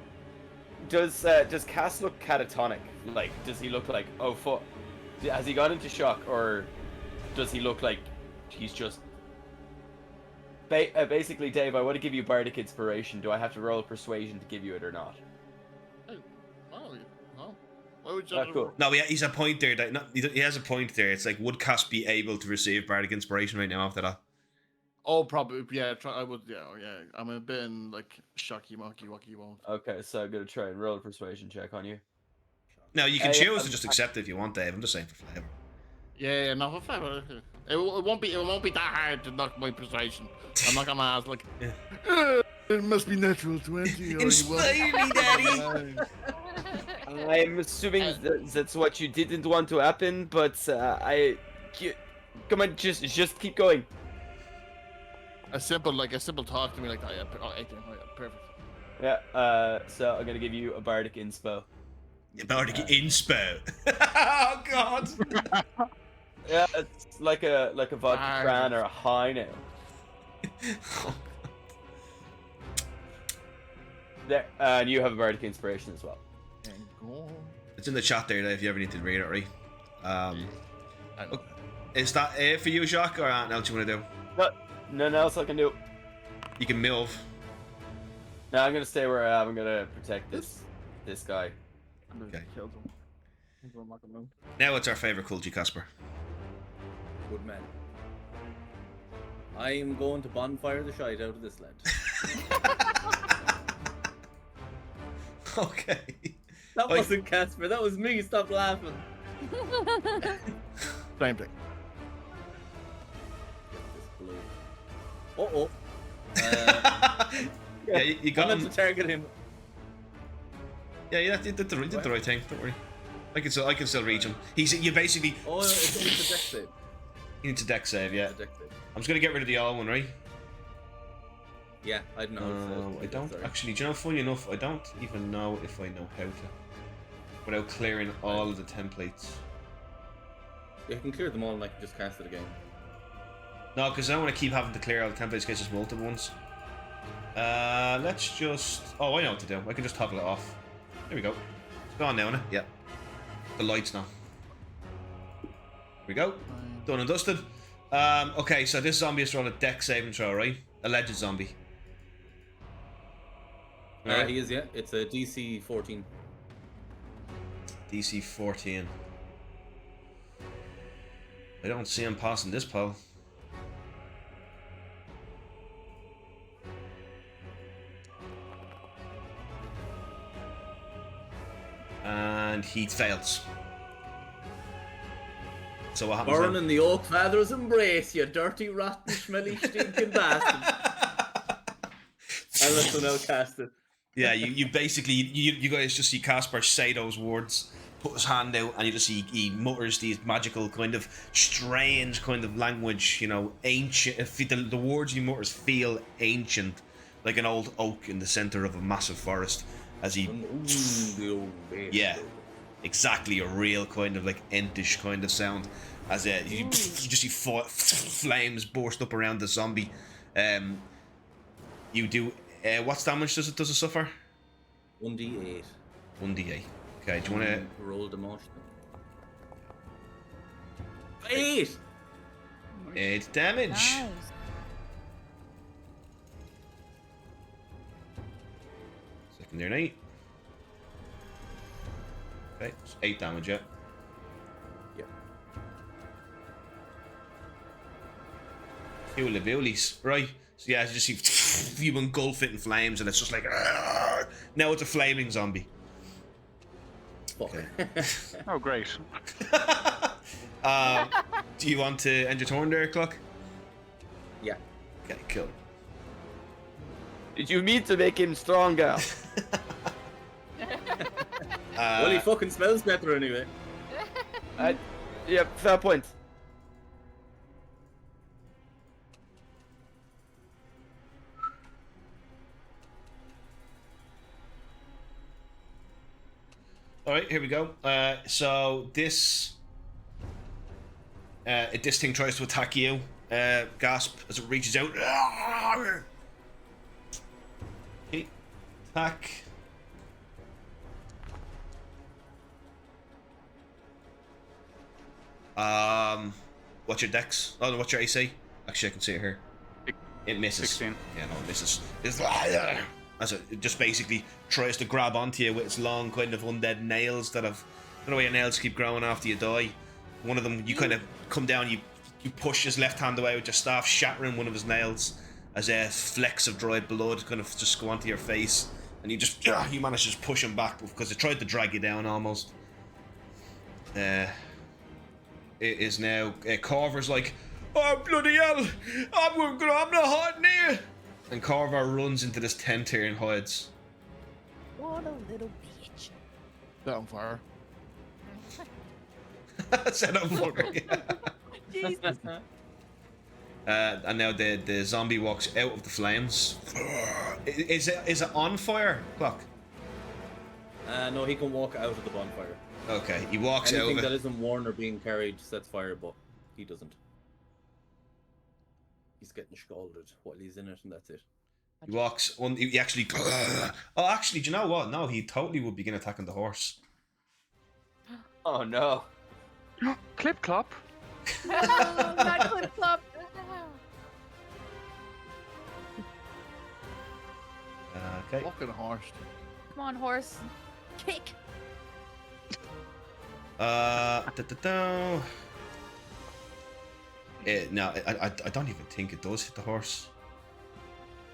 [SPEAKER 8] does Cass look catatonic? Like, does he look like, oh fuck? Has he gone into shock, or does he look like he's just? Basically, Dave, I want to give you bardic inspiration. Do I have to roll persuasion to give you it or not?
[SPEAKER 3] Oh, no. Why would you?
[SPEAKER 8] Cool.
[SPEAKER 2] No, he's a point there. He has a point there. It's like, would Cass be able to receive bardic inspiration right now after that?
[SPEAKER 3] Oh, probably. Yeah, I would. Yeah. I'm a bit in like shocky, mucky, wacky won't.
[SPEAKER 8] Okay, so I'm gonna try and roll a persuasion check on you.
[SPEAKER 2] No, you can choose to just accept it if you want, Dave. I'm just saying for flavor.
[SPEAKER 3] Yeah, no, for flavor. It won't be that hard to knock my persuasion. I'm not gonna ask like. It must be natural 20.
[SPEAKER 2] Inspire me, Daddy.
[SPEAKER 8] I'm assuming that's what you didn't want to happen, but come on, just keep going.
[SPEAKER 3] A simple talk to me like that. Yeah, 18. Oh, yeah, perfect.
[SPEAKER 8] Yeah. So I'm gonna give you a bardic inspo.
[SPEAKER 2] Bardic inspo. Oh God.
[SPEAKER 8] Yeah, it's like a vodka cran or a high now. There, and you have a bardic inspiration as well.
[SPEAKER 2] It's in the chat there, Dave, if you ever need to read it, right? Is that it for you, Jacques, or anything else you want to do?
[SPEAKER 8] Nothing else I can do.
[SPEAKER 2] You can move.
[SPEAKER 8] No, I'm gonna stay where I am. I'm gonna protect this guy.
[SPEAKER 2] Okay.
[SPEAKER 3] Killed him. I'm not gonna move.
[SPEAKER 2] Now it's our favourite culty, Casper.
[SPEAKER 4] Good man. I'm going to bonfire the shite out of this lad.
[SPEAKER 2] Okay.
[SPEAKER 4] That wasn't Casper, that was me. Stop laughing.
[SPEAKER 3] Same thing.
[SPEAKER 4] Uh-oh.
[SPEAKER 2] Yeah, you got
[SPEAKER 4] I'm
[SPEAKER 2] him.
[SPEAKER 4] to target him.
[SPEAKER 2] Yeah, you did the right thing. Don't worry. I can still reach him. You basically.
[SPEAKER 4] Oh, it's a deck save.
[SPEAKER 2] You need to deck save, yeah.
[SPEAKER 4] It's a deck save.
[SPEAKER 2] I'm just gonna get rid of the all one, right?
[SPEAKER 4] Yeah, I don't know.
[SPEAKER 2] I don't actually. Do you know? Funny enough, I don't even know if I know how to, without clearing all of the templates.
[SPEAKER 4] You can clear them all and I can just cast it again.
[SPEAKER 2] No, because I don't want to keep having to clear all the templates in case there's multiple ones. Let's just. Oh, I know what to do. I can just toggle it off. There we go. It's gone now, isn't it? Yeah. The lights now. Here we go. Done and dusted. Okay, so this zombie is on a deck saving throw, right? Alleged zombie. Alright.
[SPEAKER 4] He is, yeah. It's a DC 14.
[SPEAKER 2] DC 14. I don't see him passing this pole. And he fails. So what happens
[SPEAKER 4] Burn
[SPEAKER 2] now?
[SPEAKER 4] in the Oak Father's embrace, you dirty, rotten, smelly, stinking bastard. And let's now cast it.
[SPEAKER 2] Yeah, you basically, you guys just see Casper say those words, put his hand out, and you just see he mutters these magical kind of strange kind of language, you know, ancient. The words he mutters feel ancient, like an old oak in the center of a massive forest. As he, yeah, exactly, a real kind of like entish kind of sound. As you just see flames burst up around the zombie. You do. What's damage does it suffer?
[SPEAKER 4] 1d8.
[SPEAKER 2] 1d8. Okay, do you want to
[SPEAKER 4] roll the motion? 8.
[SPEAKER 2] 8 damage?
[SPEAKER 7] Nice.
[SPEAKER 2] Secondary 8. Okay, it's 8 damage, yeah.
[SPEAKER 4] Yep.
[SPEAKER 2] Holy billies. Right. So yeah, you just see you engulf it in flames, and it's just like, "Argh!" Now it's a flaming zombie.
[SPEAKER 4] Okay.
[SPEAKER 5] Oh, great.
[SPEAKER 2] Do you want to end your turn there, Clock?
[SPEAKER 4] Yeah.
[SPEAKER 2] Okay, cool.
[SPEAKER 8] Did you mean to make him stronger?
[SPEAKER 4] Well, he fucking smells better anyway.
[SPEAKER 8] Yeah, fair point.
[SPEAKER 2] All right, here we go. So this thing tries to attack you. Gasp as it reaches out. Okay. Attack. What's your dex? Oh, what's your AC? Actually, I can see it here. It misses.
[SPEAKER 5] 16.
[SPEAKER 2] Yeah, no, it misses. As it just basically tries to grab onto you with its long kind of undead nails that have. I don't know why your nails keep growing after you die. One of them, you kind of come down, you push his left hand away with your staff, shattering one of his nails as flecks of dried blood kind of just go onto your face, and you manage to just push him back because it tried to drag you down almost. It is now Carver's like, oh bloody hell, I'm not hiding here, and Carver runs into this tent here and hides.
[SPEAKER 7] What a little bitch.
[SPEAKER 3] Set on fire.
[SPEAKER 2] Set up for it.
[SPEAKER 7] Jesus.
[SPEAKER 2] And now the zombie walks out of the flames. Is it on fire, Clock?
[SPEAKER 4] No, he can walk out of the bonfire.
[SPEAKER 2] Okay, he walks
[SPEAKER 4] Anything
[SPEAKER 2] out
[SPEAKER 4] that
[SPEAKER 2] of it.
[SPEAKER 4] isn't worn or being carried sets fire, but he doesn't. He's getting scalded while he's in it, and that's it.
[SPEAKER 2] He walks on. He actually. Oh, actually, do you know what? No, he totally would begin attacking the horse.
[SPEAKER 8] Oh no.
[SPEAKER 5] Clip clop.
[SPEAKER 7] No, not clip clop.
[SPEAKER 2] Okay.
[SPEAKER 3] Fucking horse.
[SPEAKER 7] Come on, horse. Kick.
[SPEAKER 2] No, I don't even think it does hit the horse.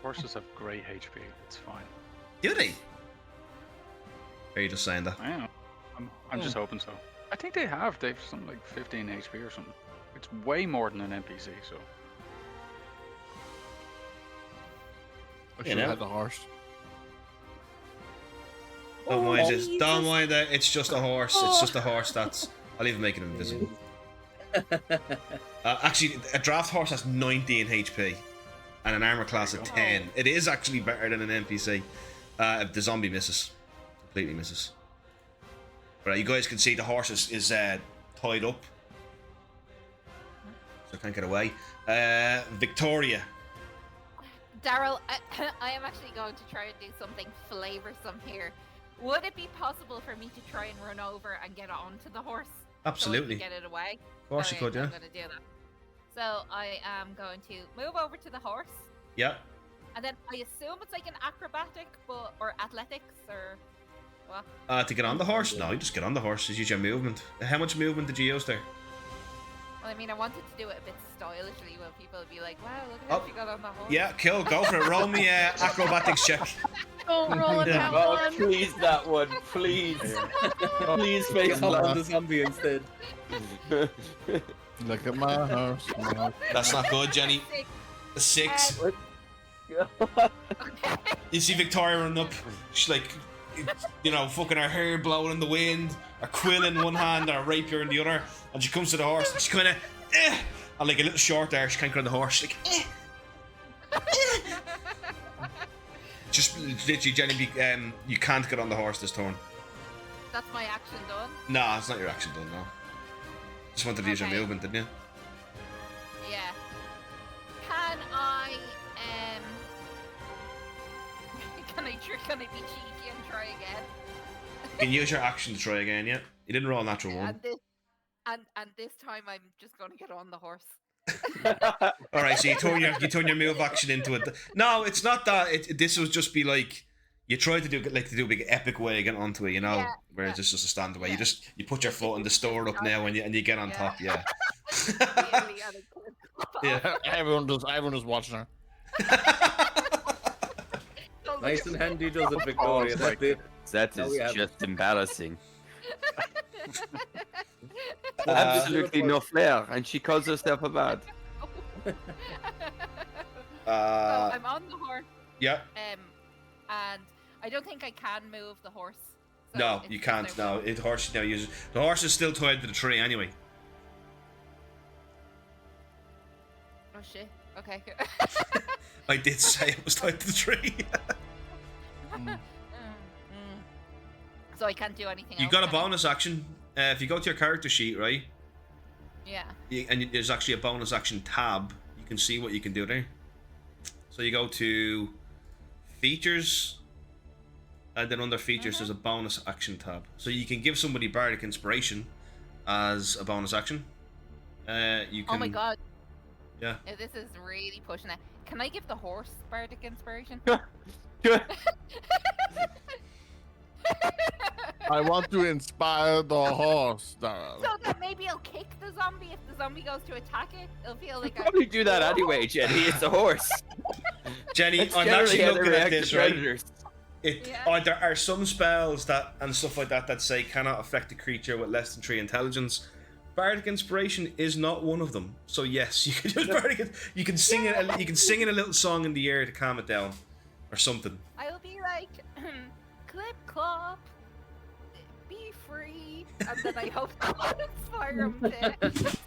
[SPEAKER 5] Horses have great HP. It's fine.
[SPEAKER 2] Do they? Are you just saying that?
[SPEAKER 5] I don't know. I'm just hoping so. I think they have. They've something like 15 HP or something. It's way more than an NPC. So.
[SPEAKER 3] I should have had the horse.
[SPEAKER 2] Don't mind this.
[SPEAKER 7] Jesus.
[SPEAKER 2] Don't mind that. It's just a horse. It's just a horse. I'll even make it invisible. Actually, a draft horse has 19 HP and an armor class of 10. It is actually better than an NPC. If the zombie misses, completely misses. But you guys can see the horse is tied up, so I can't get away. Victoria.
[SPEAKER 6] Daryl, I am actually going to try and do something flavoursome here. Would it be possible for me to try and run over and get onto the horse?
[SPEAKER 2] Absolutely.
[SPEAKER 6] So I can get it away?
[SPEAKER 2] Of course you could, yeah.
[SPEAKER 6] I'm going to do that. So I am going to move over to the horse.
[SPEAKER 2] Yeah.
[SPEAKER 6] And then I assume it's like an acrobatic, or athletics, or what?
[SPEAKER 2] To get on the horse? No, you just get on the horse. Just use your movement. How much movement did you use there?
[SPEAKER 6] Well, I mean, I wanted to do it a bit stylishly where people would be like, wow, look at how she got on the horse.
[SPEAKER 2] Yeah, cool. Go for it. Roll me acrobatics check.
[SPEAKER 7] Don't roll it that
[SPEAKER 8] Oh,
[SPEAKER 7] one.
[SPEAKER 8] please, that one, please. Please face
[SPEAKER 4] Hop
[SPEAKER 8] up.
[SPEAKER 4] on the zombie instead.
[SPEAKER 3] Look at my horse.
[SPEAKER 2] That's not good, Jenny. A 6. You see Victoria running up. She's like, fucking her hair blowing in the wind, a quill in one hand, and a rapier in the other. And she comes to the horse, and she kind of, and like a little short there, she can't get on the horse. She's like, Just literally, Jenny, you can't get on the horse this turn.
[SPEAKER 6] That's my action done.
[SPEAKER 2] Nah, it's not your action done, no. Just wanted to use your movement, didn't you?
[SPEAKER 6] Yeah. Can I, can I be cheeky and try again?
[SPEAKER 2] You can use your action to try again, yeah? You didn't roll a natural one.
[SPEAKER 6] And this time I'm just going to get on the horse.
[SPEAKER 2] All right, so you turn your move action into it. No, it's not that. This would just be like you try to do a big epic way of getting onto it, whereas it's just a standard way. You put your foot in the store up now and you get on top. Yeah.
[SPEAKER 3] Yeah, everyone does watching her.
[SPEAKER 4] Nice and handy does it, Victoria. That's it.
[SPEAKER 8] That
[SPEAKER 4] Oh, yeah.
[SPEAKER 8] is just embarrassing. Absolutely no flair, and she calls herself a bad.
[SPEAKER 6] So I'm on the horse.
[SPEAKER 2] Yeah.
[SPEAKER 6] And I don't think I can move the horse. So
[SPEAKER 2] No,
[SPEAKER 6] it's
[SPEAKER 2] you
[SPEAKER 6] just
[SPEAKER 2] can't.
[SPEAKER 6] no-
[SPEAKER 2] No, the horse is still tied to the tree anyway.
[SPEAKER 6] Oh shit. Okay.
[SPEAKER 2] I did say it was tied to the tree.
[SPEAKER 6] So I can't do anything.
[SPEAKER 2] You
[SPEAKER 6] else,
[SPEAKER 2] got a
[SPEAKER 6] can I?
[SPEAKER 2] bonus action. If you go to your character sheet, right?
[SPEAKER 6] Yeah.
[SPEAKER 2] There's actually a bonus action tab. You can see what you can do there. So you go to features, and then under features there's a bonus action tab. So you can give somebody bardic inspiration as a bonus action. You can.
[SPEAKER 6] Oh my god.
[SPEAKER 2] Yeah.
[SPEAKER 6] This is really pushing it. Can I give the horse bardic inspiration?
[SPEAKER 3] I want to inspire the horse, Daryl.
[SPEAKER 6] So that maybe it'll kick the zombie if the zombie goes to attack it. It'll feel like
[SPEAKER 8] Probably do that anyway, Jenny. It's a horse.
[SPEAKER 2] Jenny,
[SPEAKER 8] That's
[SPEAKER 2] I'm
[SPEAKER 8] generally
[SPEAKER 2] actually
[SPEAKER 8] how they
[SPEAKER 2] looking at
[SPEAKER 8] react to
[SPEAKER 2] this, right?
[SPEAKER 8] predators.
[SPEAKER 6] Yeah.
[SPEAKER 2] There are some spells that and stuff like that say cannot affect a creature with less than 3 intelligence. Bardic inspiration is not one of them. So yes, you can use bardic. You can sing it. You can sing it a little song in the air to calm it down, or something.
[SPEAKER 6] I'll be like, clip clop, be free, and then I hope to inspire him to.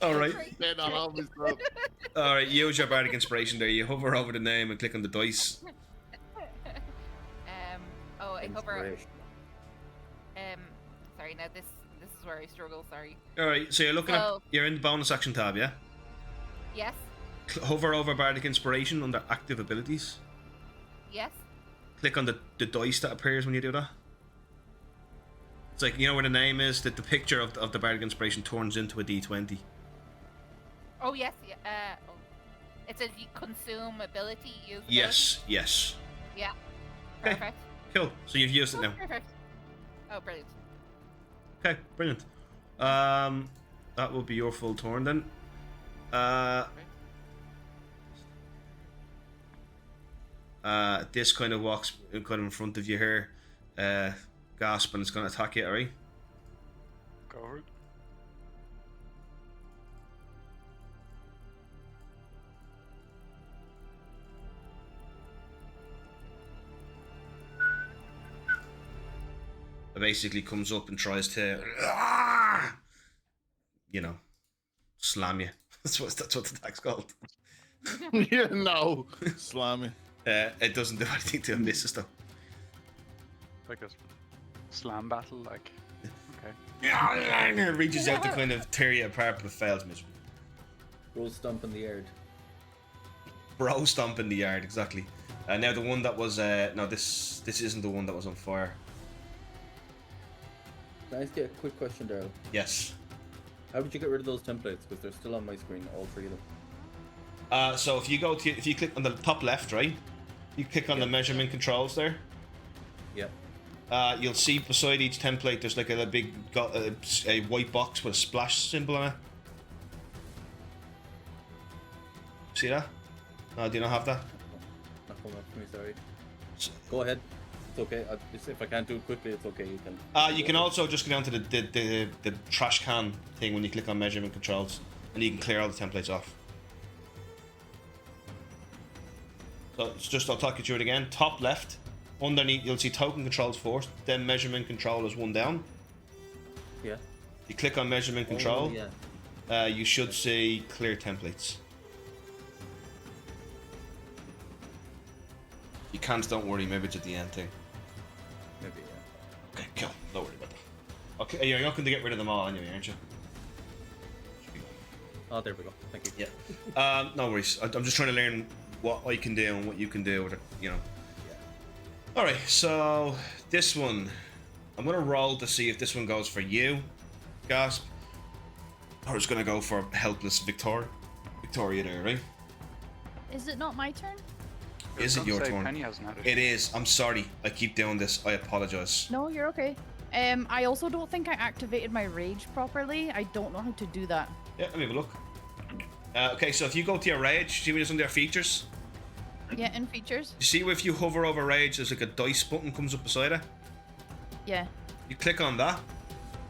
[SPEAKER 2] All right.
[SPEAKER 3] Then I'll always go.
[SPEAKER 2] All right. Use your bardic inspiration there. You hover over the name and click on the dice.
[SPEAKER 6] Oh, I hover.
[SPEAKER 4] Inspiration.
[SPEAKER 6] Sorry. Now this is where I struggle. Sorry.
[SPEAKER 2] All right. So you're looking at. You're in the bonus action tab, yeah.
[SPEAKER 6] Yes.
[SPEAKER 2] Hover over bardic inspiration under active abilities.
[SPEAKER 6] Yes.
[SPEAKER 2] Click on the dice that appears when you do that. It's like, you know where the name is, that the picture of the bardic inspiration turns into a d20.
[SPEAKER 6] Oh yes. Yeah. Oh. It says you consume ability. Use.
[SPEAKER 2] Yes, yes.
[SPEAKER 6] Yeah.
[SPEAKER 2] Okay.
[SPEAKER 6] Perfect.
[SPEAKER 2] Cool. So you've used it now.
[SPEAKER 6] Perfect. Oh, brilliant.
[SPEAKER 2] Okay, brilliant. That will be your full turn then. This kind of walks kind of in front of you here. Gasp, and it's going to attack you, alright?
[SPEAKER 5] Go over it.
[SPEAKER 2] It basically comes up and tries to, you know, slam you. That's what the attack's called.
[SPEAKER 3] You know, slam me.
[SPEAKER 2] It doesn't do anything to misses though.
[SPEAKER 5] Like a slam battle, like. Okay.
[SPEAKER 2] It reaches out to kind of tear you apart, but it fails miserably.
[SPEAKER 4] Bro stomp in the yard.
[SPEAKER 2] Bro stomp in the yard, exactly. Now the one that was no, this isn't the one that was on fire.
[SPEAKER 4] Can I ask you a quick question, Daryl?
[SPEAKER 2] Yes.
[SPEAKER 4] How did you get rid of those templates? Because they're still on my screen, all 3 of them.
[SPEAKER 2] So if you click on the top left, right, you click on the measurement controls there.
[SPEAKER 4] Yep.
[SPEAKER 2] You'll see beside each template there's like a big a white box with a splash symbol on it. See that? No, do you not have that?
[SPEAKER 4] Not coming up to me, sorry. Go ahead. It's okay. If I can't do it quickly, it's okay. You can.
[SPEAKER 2] You can also just go down to the trash can thing when you click on measurement controls, and you can clear all the templates off. So it's just, I'll talk you through it again. Top left, underneath you'll see token controls first, then measurement control is 1 down.
[SPEAKER 4] Yeah.
[SPEAKER 2] You click on measurement control.
[SPEAKER 4] Yeah.
[SPEAKER 2] You should see clear templates. You can't, don't worry, maybe it's at the end thing.
[SPEAKER 4] Maybe, yeah.
[SPEAKER 2] Okay, cool. Don't worry about that. Okay, you're not going to get rid of them all anyway, aren't you?
[SPEAKER 4] Oh, there we go. Thank you.
[SPEAKER 2] Yeah. No worries. I'm just trying to learn what I can do and what you can do with it, you know. Yeah. Alright, so this one, I'm going to roll to see if this one goes for you, Gasp, or it's going to go for helpless Victoria there, right?
[SPEAKER 7] Is it not my turn?
[SPEAKER 2] Is it your turn?
[SPEAKER 5] Penny hasn't had it.
[SPEAKER 2] It is. I'm sorry. I keep doing this. I apologize.
[SPEAKER 7] No, you're okay. I also don't think I activated my rage properly. I don't know how to do that.
[SPEAKER 2] Yeah, let me have a look. Okay, so if you go to your rage, see when it's under your features?
[SPEAKER 7] Yeah, in features.
[SPEAKER 2] You see if you hover over rage, there's like a dice button comes up beside it?
[SPEAKER 7] Yeah.
[SPEAKER 2] You click on that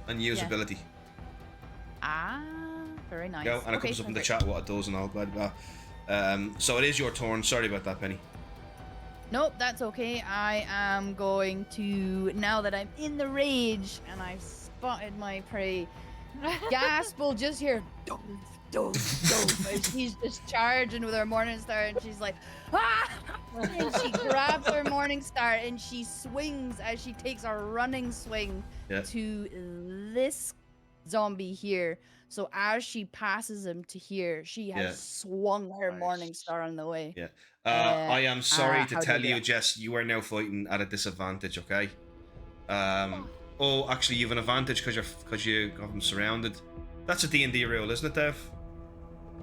[SPEAKER 2] and use
[SPEAKER 7] Yeah.
[SPEAKER 2] ability.
[SPEAKER 7] Ah, very nice.
[SPEAKER 2] Go, and it
[SPEAKER 7] Okay,
[SPEAKER 2] comes up in the
[SPEAKER 7] perfect.
[SPEAKER 2] chat what it does and all, blah, blah. So it is your turn. Sorry about that, Penny.
[SPEAKER 7] Nope, that's okay. I am going to, now that I'm in the rage and I've spotted my prey, Gasp will just hear dove, dove, dove, as she's just charging with her morning star, and she's like, ah! And she grabs her morning star and she swings as she takes a running swing to this zombie here. So as she passes him to here, she has swung her morning star on the way.
[SPEAKER 2] Yeah. I am sorry to
[SPEAKER 7] how do
[SPEAKER 2] tell
[SPEAKER 7] I do
[SPEAKER 2] you,
[SPEAKER 7] that?
[SPEAKER 2] Jess, you are now fighting at a disadvantage, okay? Oh, actually, you have an advantage because you got them surrounded. That's a D&D rule, isn't it, Dev?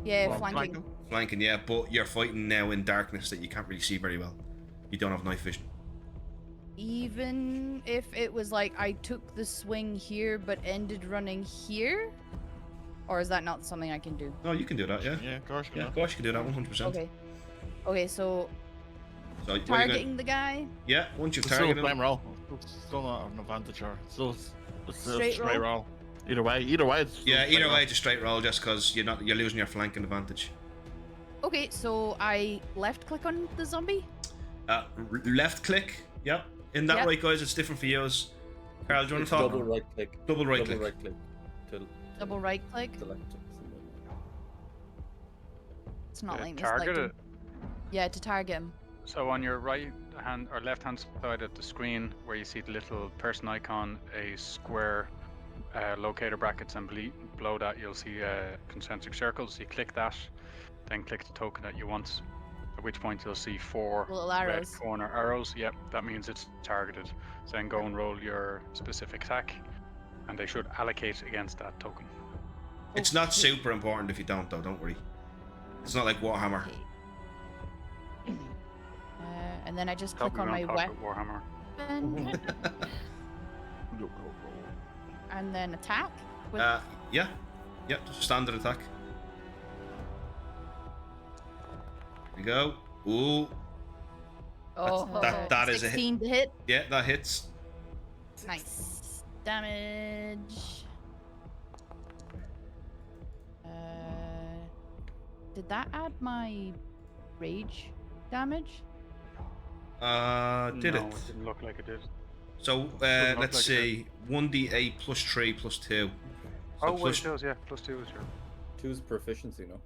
[SPEAKER 7] Yeah,
[SPEAKER 3] Well,
[SPEAKER 7] flanking.
[SPEAKER 2] Flanking, yeah, but you're fighting now in darkness that you can't really see very well. You don't have night vision.
[SPEAKER 7] Even if it was like I took the swing here but ended running here? Or is that not something I can do?
[SPEAKER 2] No, you can do that, yeah.
[SPEAKER 3] Yeah, of course.
[SPEAKER 2] Yeah, of course you can do that, 100%.
[SPEAKER 7] Okay. Okay, so
[SPEAKER 2] So, what are you
[SPEAKER 7] targeting
[SPEAKER 2] gonna...
[SPEAKER 7] the guy.
[SPEAKER 2] Yeah, once you've
[SPEAKER 3] It's still a
[SPEAKER 2] targeted
[SPEAKER 3] flame
[SPEAKER 2] him...
[SPEAKER 3] roll. It's still not an advantage, or it's still a
[SPEAKER 7] Straight
[SPEAKER 3] straight roll. Either way, it's still
[SPEAKER 2] Yeah,
[SPEAKER 3] straight
[SPEAKER 2] either
[SPEAKER 3] roll.
[SPEAKER 2] way, just straight roll, just because you're losing your flanking advantage.
[SPEAKER 7] Okay, so I left click on the zombie.
[SPEAKER 2] Left click, yep. In that
[SPEAKER 7] Yep.
[SPEAKER 2] right, guys, it's different for yours. Carl, do you want
[SPEAKER 4] It's
[SPEAKER 2] to talk?
[SPEAKER 4] double right click.
[SPEAKER 2] Double right
[SPEAKER 4] Double
[SPEAKER 2] click.
[SPEAKER 4] right click. To
[SPEAKER 7] Double right click.
[SPEAKER 4] select it.
[SPEAKER 7] It's not letting me
[SPEAKER 5] Target
[SPEAKER 7] select
[SPEAKER 5] it.
[SPEAKER 7] him. Yeah, to target him.
[SPEAKER 5] So on your right hand or left hand side of the screen, where you see the little person icon, a square locator brackets, and below that you'll see concentric circles. You click that, then click the token that you want. At which point you'll see 4
[SPEAKER 7] Little
[SPEAKER 5] red
[SPEAKER 7] arrows.
[SPEAKER 5] corner arrows. Yep, that means it's targeted. So then go and roll your specific attack, and they should allocate against that token.
[SPEAKER 2] It's not super important if you don't, though, don't worry. It's not like Warhammer.
[SPEAKER 7] And then I just
[SPEAKER 5] Thought
[SPEAKER 7] click
[SPEAKER 5] we
[SPEAKER 7] on
[SPEAKER 5] were
[SPEAKER 7] my
[SPEAKER 5] gonna talk about Warhammer.
[SPEAKER 7] weapon and then attack. With
[SPEAKER 2] Yeah. Yeah, just standard attack. There you go. Ooh.
[SPEAKER 7] oh,
[SPEAKER 2] that is a hit.
[SPEAKER 7] 16 to hit.
[SPEAKER 2] Yeah, that hits.
[SPEAKER 7] Nice damage. Did that add my rage damage?
[SPEAKER 2] Did
[SPEAKER 5] No,
[SPEAKER 2] it?
[SPEAKER 5] it didn't look like it did.
[SPEAKER 2] So,
[SPEAKER 5] Doesn't look
[SPEAKER 2] let's
[SPEAKER 5] like
[SPEAKER 2] see. 1d8 plus 3 plus 2. So
[SPEAKER 5] Oh, wait,
[SPEAKER 2] plus
[SPEAKER 5] it does, yeah. +2 is your.
[SPEAKER 4] 2's proficiency, no?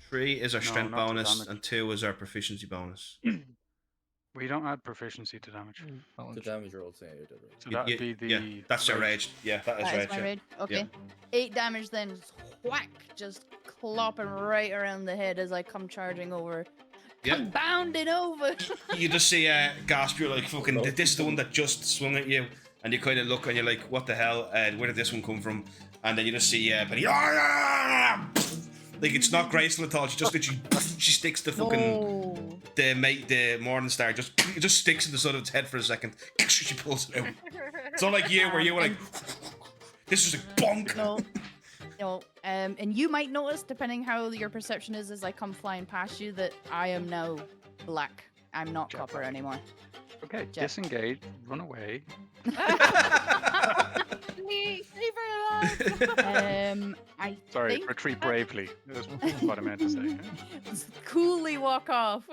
[SPEAKER 2] 3 is our
[SPEAKER 5] No,
[SPEAKER 2] strength
[SPEAKER 5] not to
[SPEAKER 2] bonus,
[SPEAKER 5] damage.
[SPEAKER 2] and 2 is our proficiency bonus.
[SPEAKER 5] We don't add proficiency to damage.
[SPEAKER 4] The damage rolls, yeah, you did right.
[SPEAKER 5] So that would be the.
[SPEAKER 2] Yeah, that's your rage. Yeah, that is
[SPEAKER 7] That is
[SPEAKER 2] rage.
[SPEAKER 7] my
[SPEAKER 2] Yeah.
[SPEAKER 7] rage. Okay. 8 damage then. Just whack. Just clopping right around the head as I come charging over.
[SPEAKER 2] Yeah.
[SPEAKER 7] Come bounding over.
[SPEAKER 2] You just see Gasp, you're like, fucking, this is the one that just swung at you. And you kind of look and you're like, what the hell? Where did this one come from? And then you just see Penny. Like, it's not graceful at all. She just literally, she sticks the fucking,
[SPEAKER 7] No.
[SPEAKER 2] the Morning Star, it just sticks in the side of its head for a second. She pulls it out. It's not like you, where you were like, this is like bonk.
[SPEAKER 7] No. No. And you might notice, depending how your perception is as I come flying past you, that I am now black. I'm not
[SPEAKER 5] Jeff.
[SPEAKER 7] copper anymore.
[SPEAKER 5] Okay,
[SPEAKER 7] Jeff.
[SPEAKER 5] disengage, run away.
[SPEAKER 6] Leave her alone.
[SPEAKER 7] I
[SPEAKER 5] Sorry,
[SPEAKER 7] think
[SPEAKER 5] retreat bravely. That's what I meant to say.
[SPEAKER 7] coolly walk off.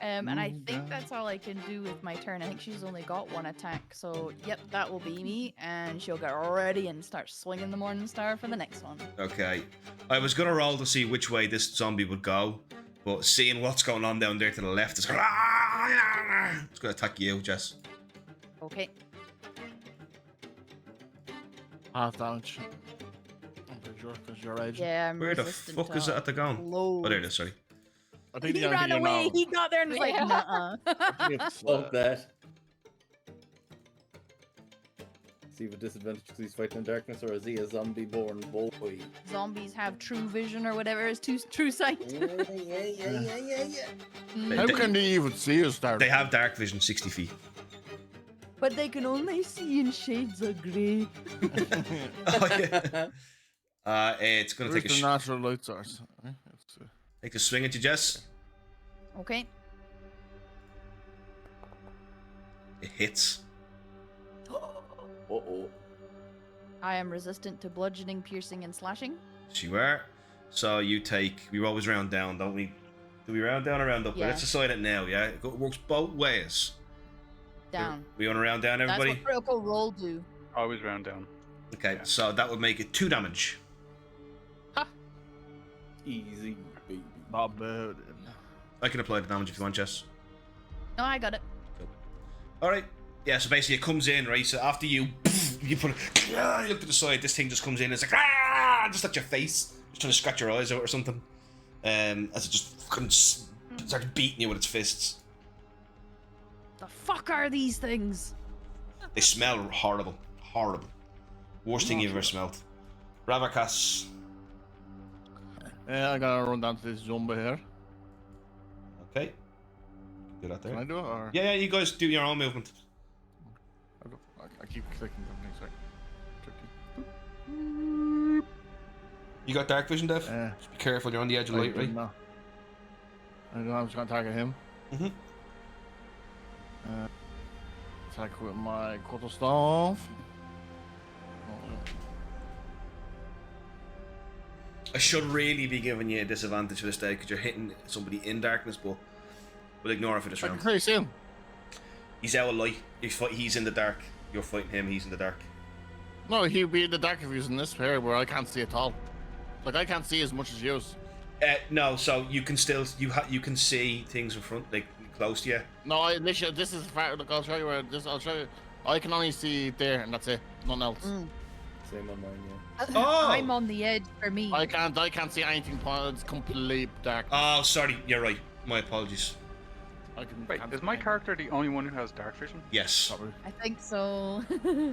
[SPEAKER 7] And I think that's all I can do with my turn. I think she's only got 1 attack. So, yep, that will be me. And she'll get ready and start swinging the Morning Star for the next one.
[SPEAKER 2] Okay. I was going to roll to see which way this zombie would go. But seeing what's going on down there to the left, it's going to attack you, Jess.
[SPEAKER 7] Okay.
[SPEAKER 3] Half damage. I'm pretty sure, because you're raging.
[SPEAKER 7] Yeah, I'm
[SPEAKER 2] Where the
[SPEAKER 7] resistant
[SPEAKER 2] fuck is
[SPEAKER 7] to
[SPEAKER 2] it at the gun?
[SPEAKER 7] loads.
[SPEAKER 2] Oh, there it is, sorry.
[SPEAKER 3] I think
[SPEAKER 7] He
[SPEAKER 3] the only
[SPEAKER 7] ran
[SPEAKER 3] thing you
[SPEAKER 7] away.
[SPEAKER 3] know-
[SPEAKER 7] He got there and was like,
[SPEAKER 6] Yeah.
[SPEAKER 7] nuh-uh.
[SPEAKER 3] It's,
[SPEAKER 4] Fuck that. Is he with disadvantage because he's fighting in darkness, or is he a zombie-born boy?
[SPEAKER 7] Zombies have true vision or whatever is true sight.
[SPEAKER 3] How can they even see us there?
[SPEAKER 2] They have dark vision 60 feet.
[SPEAKER 7] But they can only see in shades of grey.
[SPEAKER 2] Oh, yeah. It's going to
[SPEAKER 3] Where's
[SPEAKER 2] take a,
[SPEAKER 3] the natural light source?
[SPEAKER 2] take a swing at you, Jess.
[SPEAKER 7] Okay.
[SPEAKER 2] It hits.
[SPEAKER 4] Uh-oh.
[SPEAKER 7] I am resistant to bludgeoning, piercing, and slashing.
[SPEAKER 2] Yes, you are. So you take... We always round down, don't we? Do we round down or round up?
[SPEAKER 7] Yeah.
[SPEAKER 2] Let's decide it now, yeah? It works both ways.
[SPEAKER 7] Down.
[SPEAKER 2] We want to round down, everybody?
[SPEAKER 7] That's what critical roll do.
[SPEAKER 5] Always round down.
[SPEAKER 2] Okay,
[SPEAKER 5] Yeah.
[SPEAKER 2] so that would make it 2 damage.
[SPEAKER 4] Easy, baby.
[SPEAKER 3] Not bad.
[SPEAKER 2] I can apply the damage if you want, Jess.
[SPEAKER 7] No, I got it.
[SPEAKER 2] Alright. Yeah, so basically it comes in, right? So after you put it, you look to the side, this thing just comes in, it's like, just at your face. Just trying to scratch your eyes out or something. As it just fucking starts beating you with its fists.
[SPEAKER 7] The fuck are these things?
[SPEAKER 2] They smell horrible. Horrible. Worst thing you've ever smelled. Ravakas.
[SPEAKER 3] I gotta run down to this Zumba here.
[SPEAKER 2] Okay. Do that there.
[SPEAKER 3] Can I do it? Or...
[SPEAKER 2] Yeah, you guys do your own movement.
[SPEAKER 3] I keep clicking them things like.
[SPEAKER 2] You got dark vision, Dev?
[SPEAKER 3] Yeah.
[SPEAKER 2] Just be careful, you're on the edge of light, right?
[SPEAKER 3] No. I know I'm just gonna target him.
[SPEAKER 2] Mm-hmm.
[SPEAKER 3] Attack with my quarterstaff.
[SPEAKER 2] I should really be giving you a disadvantage for this day because you're hitting somebody in darkness, but we'll ignore it for this
[SPEAKER 3] I can
[SPEAKER 2] round.
[SPEAKER 3] clearly see him.
[SPEAKER 2] He's out of light. He's in the dark. You're fighting him. He's in the dark.
[SPEAKER 3] No, he'd be in the dark if he was in this area where I can't see at all. Like I can't see as much as you.
[SPEAKER 2] No, so you can still you can see things in front, like close to you.
[SPEAKER 3] No, literally, this is far. Look, I'll show you where this. I'll show you. I can only see there, and that's it. Nothing else.
[SPEAKER 4] Same on mine,
[SPEAKER 2] Oh!
[SPEAKER 1] I'm on the edge for me.
[SPEAKER 3] I can't see anything. It's complete dark.
[SPEAKER 2] Oh, sorry. You're right. My apologies.
[SPEAKER 5] Wait, is my character the only one who has dark vision?
[SPEAKER 2] Yes.
[SPEAKER 1] I think so.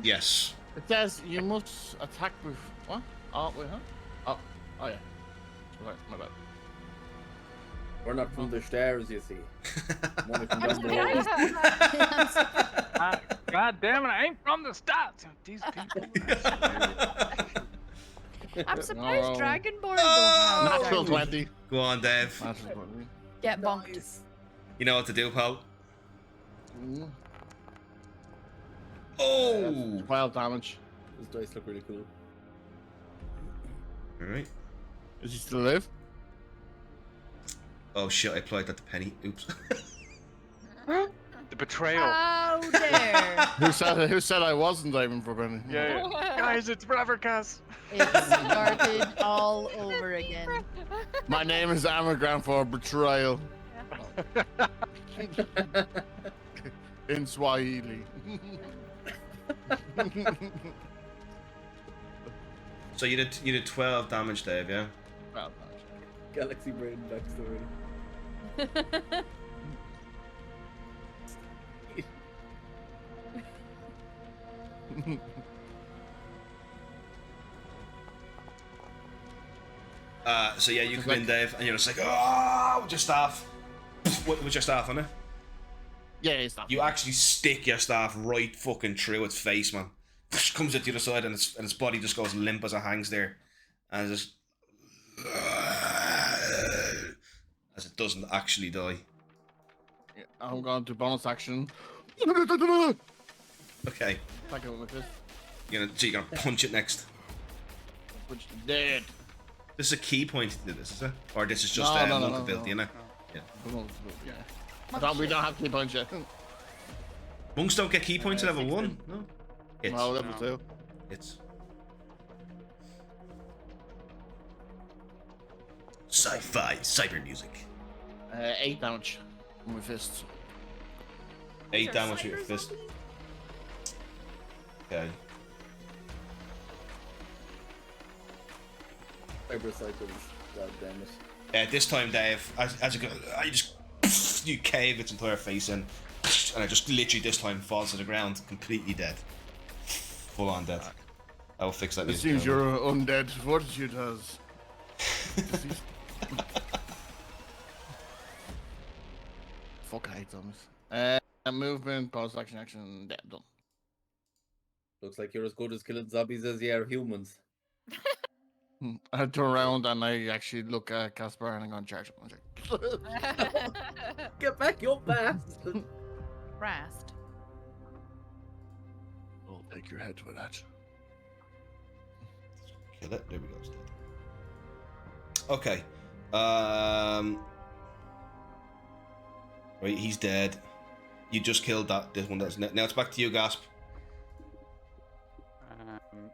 [SPEAKER 2] Yes.
[SPEAKER 3] It says you must attack with what? Oh wait, huh? Oh yeah. Right, my bad.
[SPEAKER 4] We're not from the stairs, you see. I'm only from down below.
[SPEAKER 5] God damn it, I ain't from the stats. These people.
[SPEAKER 7] I'm surprised
[SPEAKER 3] No.
[SPEAKER 7] Dragonborn
[SPEAKER 2] Oh!
[SPEAKER 7] don't have
[SPEAKER 3] Natural
[SPEAKER 7] dark
[SPEAKER 3] 20.
[SPEAKER 2] Go on, Dave.
[SPEAKER 3] Natural 20.
[SPEAKER 7] Get bonked.
[SPEAKER 2] You know what to do, pal.
[SPEAKER 3] Mm.
[SPEAKER 2] Oh!
[SPEAKER 3] 12 damage.
[SPEAKER 4] This dice look really cool.
[SPEAKER 2] All right.
[SPEAKER 3] Is he still alive?
[SPEAKER 2] Oh shit! I applied that to Penny. Oops.
[SPEAKER 5] The betrayal.
[SPEAKER 7] How dare!
[SPEAKER 3] Who said I wasn't diving for Benny?
[SPEAKER 5] Yeah. Guys, it's Bravercast.
[SPEAKER 7] It started all over again.
[SPEAKER 3] My name is Anagram for betrayal. In Swahili.
[SPEAKER 2] So you did 12 damage, Dave. Yeah.
[SPEAKER 3] Well,
[SPEAKER 4] Galaxy Brain backstory.
[SPEAKER 2] So yeah, you come in, Dave, and you're just like, oh, with your staff. With your staff on it.
[SPEAKER 3] yeah, it's not.
[SPEAKER 2] You actually stick your staff right fucking through its face, man. Comes at the other side, and its body just goes limp as it hangs there, and just as it doesn't actually die.
[SPEAKER 3] Yeah, I'm going to bonus action.
[SPEAKER 2] Okay,
[SPEAKER 3] Attack it with this.
[SPEAKER 2] you're gonna punch it next.
[SPEAKER 3] Which dead.
[SPEAKER 2] This is a key point to this, is it? Or this is just
[SPEAKER 3] No,
[SPEAKER 2] monk ability, innit? Yeah.
[SPEAKER 3] Yeah. I thought we don't have to punch it.
[SPEAKER 2] Monks don't get key points at level 1, no? It's.
[SPEAKER 3] No, level 2.
[SPEAKER 2] It's. Sci-fi, cyber music.
[SPEAKER 3] 8 damage with my fists.
[SPEAKER 2] 8 damage with your fist. Okay.
[SPEAKER 4] Cyber cycles. God damn it.
[SPEAKER 2] This time, Dave, as you go, you just you cave its entire face in, and I just literally this time falls to the ground, completely dead, full on dead. I will fix that.
[SPEAKER 3] It
[SPEAKER 2] music
[SPEAKER 3] seems
[SPEAKER 2] later.
[SPEAKER 3] your undead fortitude has. Fucking hate zombies. Movement, bonus action, dead, done.
[SPEAKER 4] Looks like you're as good as killing zombies as you are humans.
[SPEAKER 3] I turn around and I actually look at Casper and I'm gonna charge him.
[SPEAKER 4] Get back, you bastard!
[SPEAKER 1] Rast.
[SPEAKER 3] I'll take your head for that.
[SPEAKER 2] Kill it. There we go. It's dead. Okay. Right, he's dead. You just killed this one. That's now it's back to you, Gasp.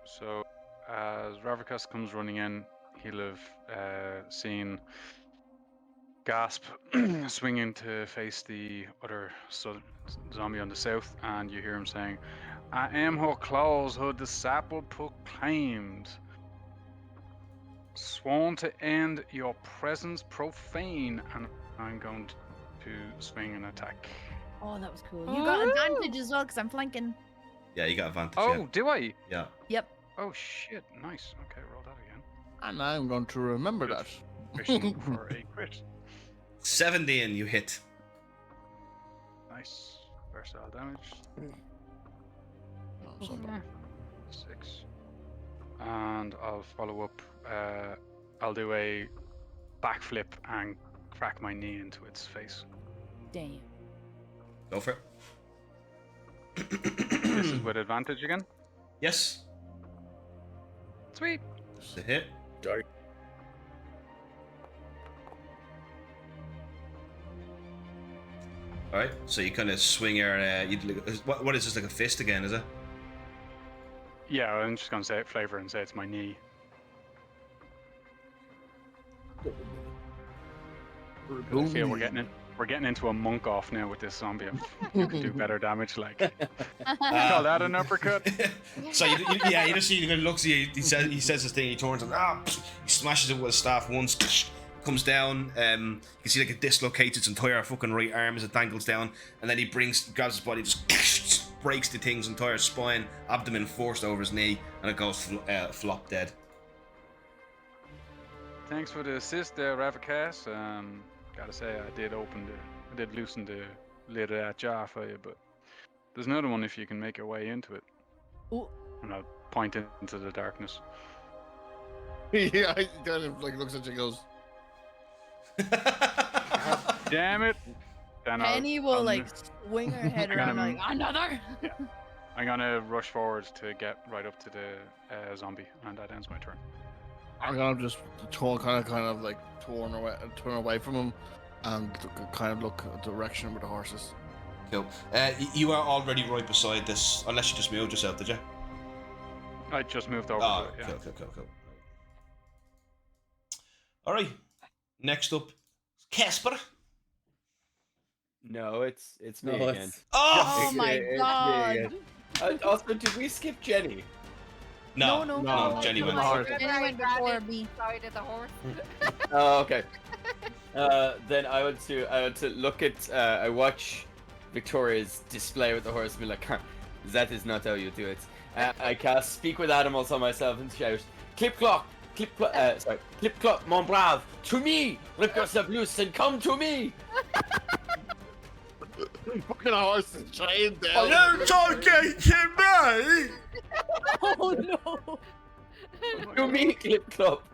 [SPEAKER 5] So, as Ravikas comes running in, he'll have seen Gasp swinging to face the other zombie on the south, and you hear him saying, "I am her claws, her disciple proclaimed, sworn to end your presence profane, and I'm going to swing and attack."
[SPEAKER 7] Oh, that was cool. You got advantage as well because I'm flanking.
[SPEAKER 2] Yeah, you got advantage.
[SPEAKER 5] Oh,
[SPEAKER 2] Yeah.
[SPEAKER 5] do I?
[SPEAKER 2] Yeah.
[SPEAKER 7] Yep.
[SPEAKER 5] Oh shit, nice. Okay, roll that
[SPEAKER 3] And I'm going to remember that.
[SPEAKER 5] Wishing for a crit.
[SPEAKER 2] 17, you hit.
[SPEAKER 5] Nice. Versatile damage.
[SPEAKER 3] Oh, something.
[SPEAKER 5] 6. And I'll follow up. I'll do a backflip and crack my knee into its face.
[SPEAKER 7] Damn.
[SPEAKER 2] Go for it.
[SPEAKER 5] This is with advantage again.
[SPEAKER 2] Yes.
[SPEAKER 5] Sweet.
[SPEAKER 2] It's a hit.
[SPEAKER 4] Dark.
[SPEAKER 2] All right. So you kind of swing your. What is this, like a fist again? Is it?
[SPEAKER 5] Yeah, I'm just gonna say it flavor and say it's my knee. I feel we're getting into a monk off now with this zombie. You can do better damage, like. Call that an uppercut?
[SPEAKER 2] So you just see he kind of looks at you. He says this thing. He turns and he smashes it with his staff once. Comes down. You can see like it dislocates its entire fucking right arm as it dangles down, and then he grabs his body, just breaks the thing's entire spine, abdomen forced over his knee, and it goes flop dead.
[SPEAKER 5] Thanks for the assist there, Ravakas. Gotta say, I did loosen the lid of that jar for you, but there's another one if you can make your way into it.
[SPEAKER 7] Ooh.
[SPEAKER 5] And I'll point into the darkness.
[SPEAKER 3] Yeah, he kind of like looks at you and goes,
[SPEAKER 5] Damn it! Then
[SPEAKER 7] Penny will like swing her head
[SPEAKER 5] I'm
[SPEAKER 7] around
[SPEAKER 5] gonna-
[SPEAKER 7] like another.
[SPEAKER 5] Yeah. I'm gonna rush forward to get right up to the zombie, and that ends my turn.
[SPEAKER 3] I'm gonna just kind of like turn away from him, and kind of look a direction with the horses.
[SPEAKER 2] Cool. You are already right beside this, unless you just moved yourself, did you?
[SPEAKER 5] I just moved over
[SPEAKER 2] Oh,
[SPEAKER 5] to it, yeah.
[SPEAKER 2] cool. All right. Next up, Casper.
[SPEAKER 8] No, it's me
[SPEAKER 4] No,
[SPEAKER 8] again.
[SPEAKER 2] Oh
[SPEAKER 7] Oh my
[SPEAKER 8] It's me
[SPEAKER 7] god.
[SPEAKER 8] again. Also, did we skip Jenny?
[SPEAKER 2] no,
[SPEAKER 3] No,
[SPEAKER 2] Jenny
[SPEAKER 6] Oh
[SPEAKER 2] went.
[SPEAKER 6] my
[SPEAKER 3] Horse.
[SPEAKER 6] God,
[SPEAKER 7] Jenny went
[SPEAKER 6] I
[SPEAKER 7] before
[SPEAKER 6] ran
[SPEAKER 7] me.
[SPEAKER 6] inside of the horse.
[SPEAKER 8] Oh, okay. Then I want to look at. I watch Victoria's display with the horse and be like, that is not how you do it. I cast Speak with Animals on myself and shout, clip clop, mon brave, to me! Rip yourself loose and come to me!
[SPEAKER 3] Fucking horse is trained
[SPEAKER 2] Are
[SPEAKER 3] down.
[SPEAKER 2] you talking to me?
[SPEAKER 7] Oh no.
[SPEAKER 8] To me, clip clop!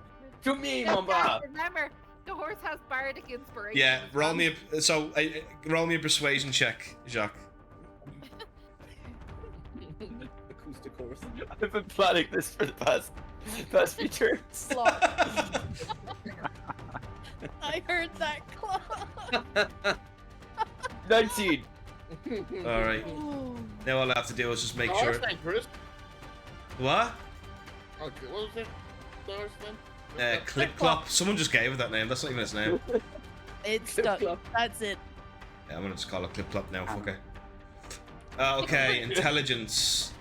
[SPEAKER 8] To me, mon brave!
[SPEAKER 6] Remember, the horse has bardic inspiration.
[SPEAKER 2] Yeah, roll me a persuasion check, Jacques.
[SPEAKER 4] Acoustic horse.
[SPEAKER 8] I've been planning this for the past few turns.
[SPEAKER 7] Claw. I heard that claw.
[SPEAKER 8] 19.
[SPEAKER 2] All right. Now all I have to do is just make
[SPEAKER 3] Horse
[SPEAKER 2] sure.
[SPEAKER 3] name, Chris.
[SPEAKER 2] What?
[SPEAKER 3] Okay, what was it? The horse name?
[SPEAKER 2] Clip clop. Someone just gave it that name. That's not even his name.
[SPEAKER 7] It's stuck. That's it.
[SPEAKER 2] Yeah, I'm gonna just call it clip clop now. Fuck it. Okay, intelligence.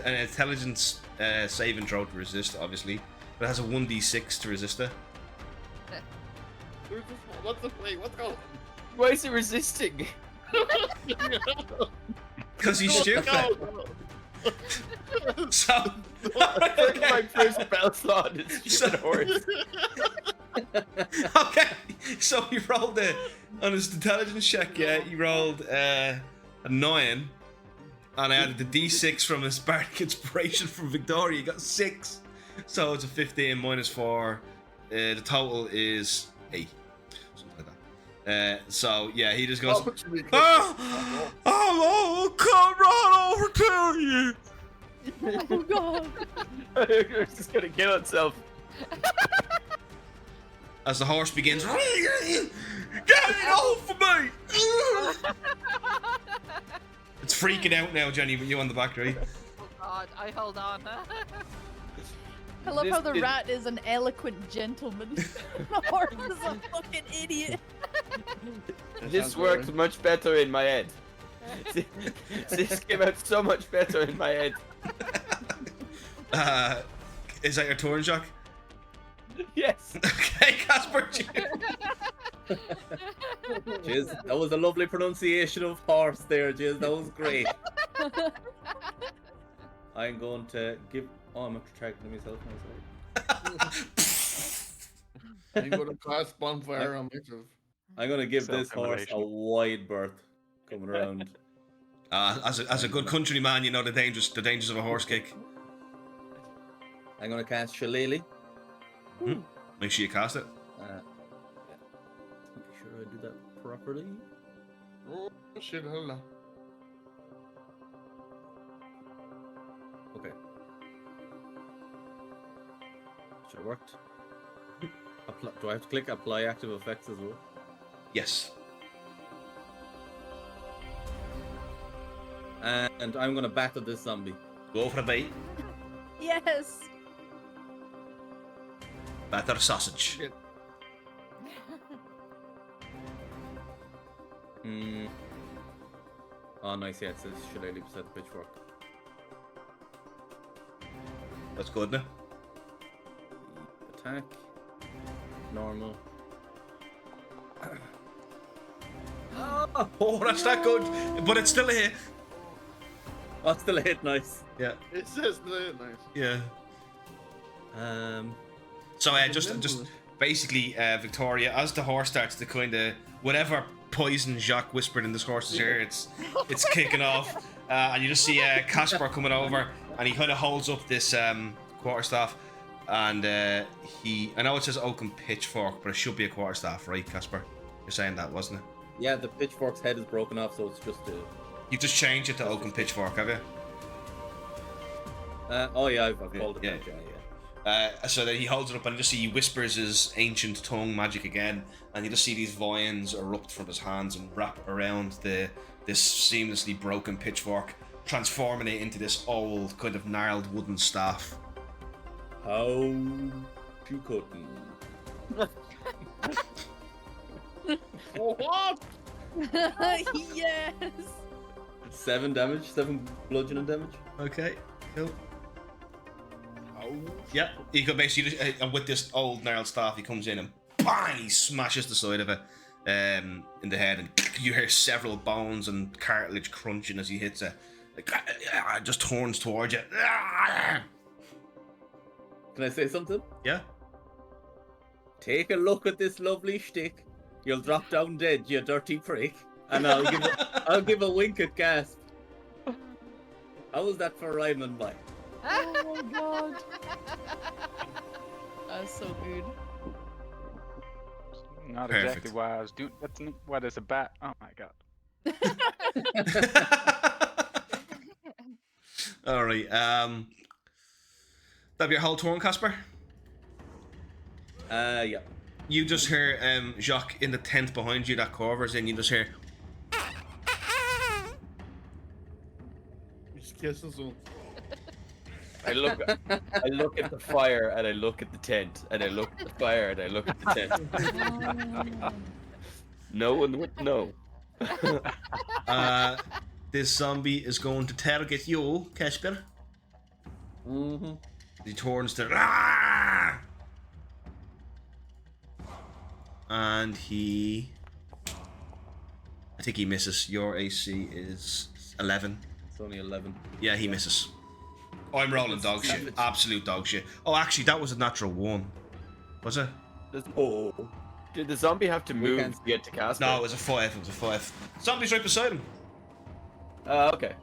[SPEAKER 2] An intelligence saving throw to resist, obviously, but it has a 1d6 to resist it.
[SPEAKER 3] What's going on?
[SPEAKER 8] Why is he resisting?
[SPEAKER 2] Because he's stupid. So,
[SPEAKER 8] My first spell slot is stupid horse.
[SPEAKER 2] okay, so he rolled on his intelligence check. Yeah, he rolled a 9, and I added the d6 from his bardic inspiration from Victoria. He got 6, so it's a 15 minus 4. The total is 8. Something like that. So yeah, he just goes. Oh, come right over to you.
[SPEAKER 7] Oh god.
[SPEAKER 8] He's just gonna kill himself.
[SPEAKER 2] As the horse begins, get it off of me! It's freaking out now, Jenny, with you on the back, right?
[SPEAKER 6] Oh God, I hold on.
[SPEAKER 7] I love
[SPEAKER 8] This
[SPEAKER 7] how the
[SPEAKER 8] is-
[SPEAKER 7] rat is an eloquent gentleman. The horse is a fucking idiot.
[SPEAKER 8] This worked much better in my head. This came out so much better in my head.
[SPEAKER 2] Is that your turn, Jacques?
[SPEAKER 8] Yes.
[SPEAKER 2] Okay, Casper.
[SPEAKER 4] Jeez, that was a lovely pronunciation of horse there, Jeez. That was great. I'm going to give. Oh, I'm retracting myself now, sorry.
[SPEAKER 3] I'm gonna cast bonfire on myself.
[SPEAKER 4] I'm gonna give this horse a
[SPEAKER 5] Self-immolation.
[SPEAKER 4] wide berth coming around.
[SPEAKER 2] As a good countryman, you know the dangers of a horse kick.
[SPEAKER 4] I'm gonna cast Shillelagh.
[SPEAKER 2] Make sure you cast it.
[SPEAKER 4] Make sure I do that properly.
[SPEAKER 3] Oh shit, hold on.
[SPEAKER 4] Okay. Should have worked. Do I have to click apply active effects as well?
[SPEAKER 2] Yes.
[SPEAKER 4] And I'm gonna batter this zombie.
[SPEAKER 2] Go for a bite.
[SPEAKER 7] Yes.
[SPEAKER 2] Batter sausage.
[SPEAKER 3] Shit.
[SPEAKER 4] Oh, nice. Yeah, it says Shillelagh beside the pitchfork.
[SPEAKER 2] That's good now.
[SPEAKER 4] Attack. Normal.
[SPEAKER 2] Oh, that's not good. But it's still a hit.
[SPEAKER 4] Oh, still a hit. Nice.
[SPEAKER 2] Yeah.
[SPEAKER 3] It says nice.
[SPEAKER 2] Yeah. So just basically, Victoria, as the horse starts to kind of whatever poison Jacques whispered in this horse's ear, it's kicking off, and you just see Casper coming over, and he kind of holds up this quarterstaff, and I know it says oaken pitchfork, but it should be a quarterstaff, right, Casper? You're saying that, wasn't it?
[SPEAKER 4] Yeah, the pitchfork's head is broken off, so it's just a...
[SPEAKER 2] You've just changed it to oaken pitchfork, have you?
[SPEAKER 4] Oh yeah, I've called it
[SPEAKER 2] yeah.
[SPEAKER 4] that, yeah.
[SPEAKER 2] So then he holds it up and you just see he whispers his ancient tongue magic again, and you just see these vines erupt from his hands and wrap around this seamlessly broken pitchfork, transforming it into this old kind of gnarled wooden staff.
[SPEAKER 4] How you couldn't.
[SPEAKER 3] What?
[SPEAKER 7] Yes.
[SPEAKER 4] 7 damage, 7 bludgeoning damage.
[SPEAKER 2] Okay, cool.
[SPEAKER 3] Oh.
[SPEAKER 2] Yeah, he could basically just, and with this old gnarled staff, he comes in and bang, he smashes the side of it in the head, and you hear several bones and cartilage crunching as he hits it. It just turns towards you.
[SPEAKER 4] Can I say something?
[SPEAKER 2] Yeah.
[SPEAKER 4] Take a look at this lovely shtick. You'll drop down dead, you dirty prick. And I'll give a wink at Gasp. How was that for rhyming by?
[SPEAKER 7] Oh my god. That's so good.
[SPEAKER 5] Not
[SPEAKER 2] Perfect.
[SPEAKER 5] exactly why I was doing. That's why there's a bat. Oh my god.
[SPEAKER 2] All right. That'll be your whole turn, Casper.
[SPEAKER 4] Yeah.
[SPEAKER 2] You just hear Jacques in the tent behind you that covers in. You just hear.
[SPEAKER 3] He's kissing someone.
[SPEAKER 8] I look at the fire and I look at the tent and I look at the fire and I look at the tent. No one would know.
[SPEAKER 2] This zombie is going to target you, Casper.
[SPEAKER 4] Mm-hmm.
[SPEAKER 2] He turns to. "Rah!" And he. I think he misses. Your AC is 11.
[SPEAKER 4] It's only 11.
[SPEAKER 2] Yeah, he misses. I'm rolling dog shit. Absolute dog shit. Oh, actually, that was a natural 1. Was it?
[SPEAKER 4] Oh.
[SPEAKER 8] Did the zombie have to move to get to Casper?
[SPEAKER 2] No, it was a 5. It was a 5. Zombie's right beside him.
[SPEAKER 8] Okay.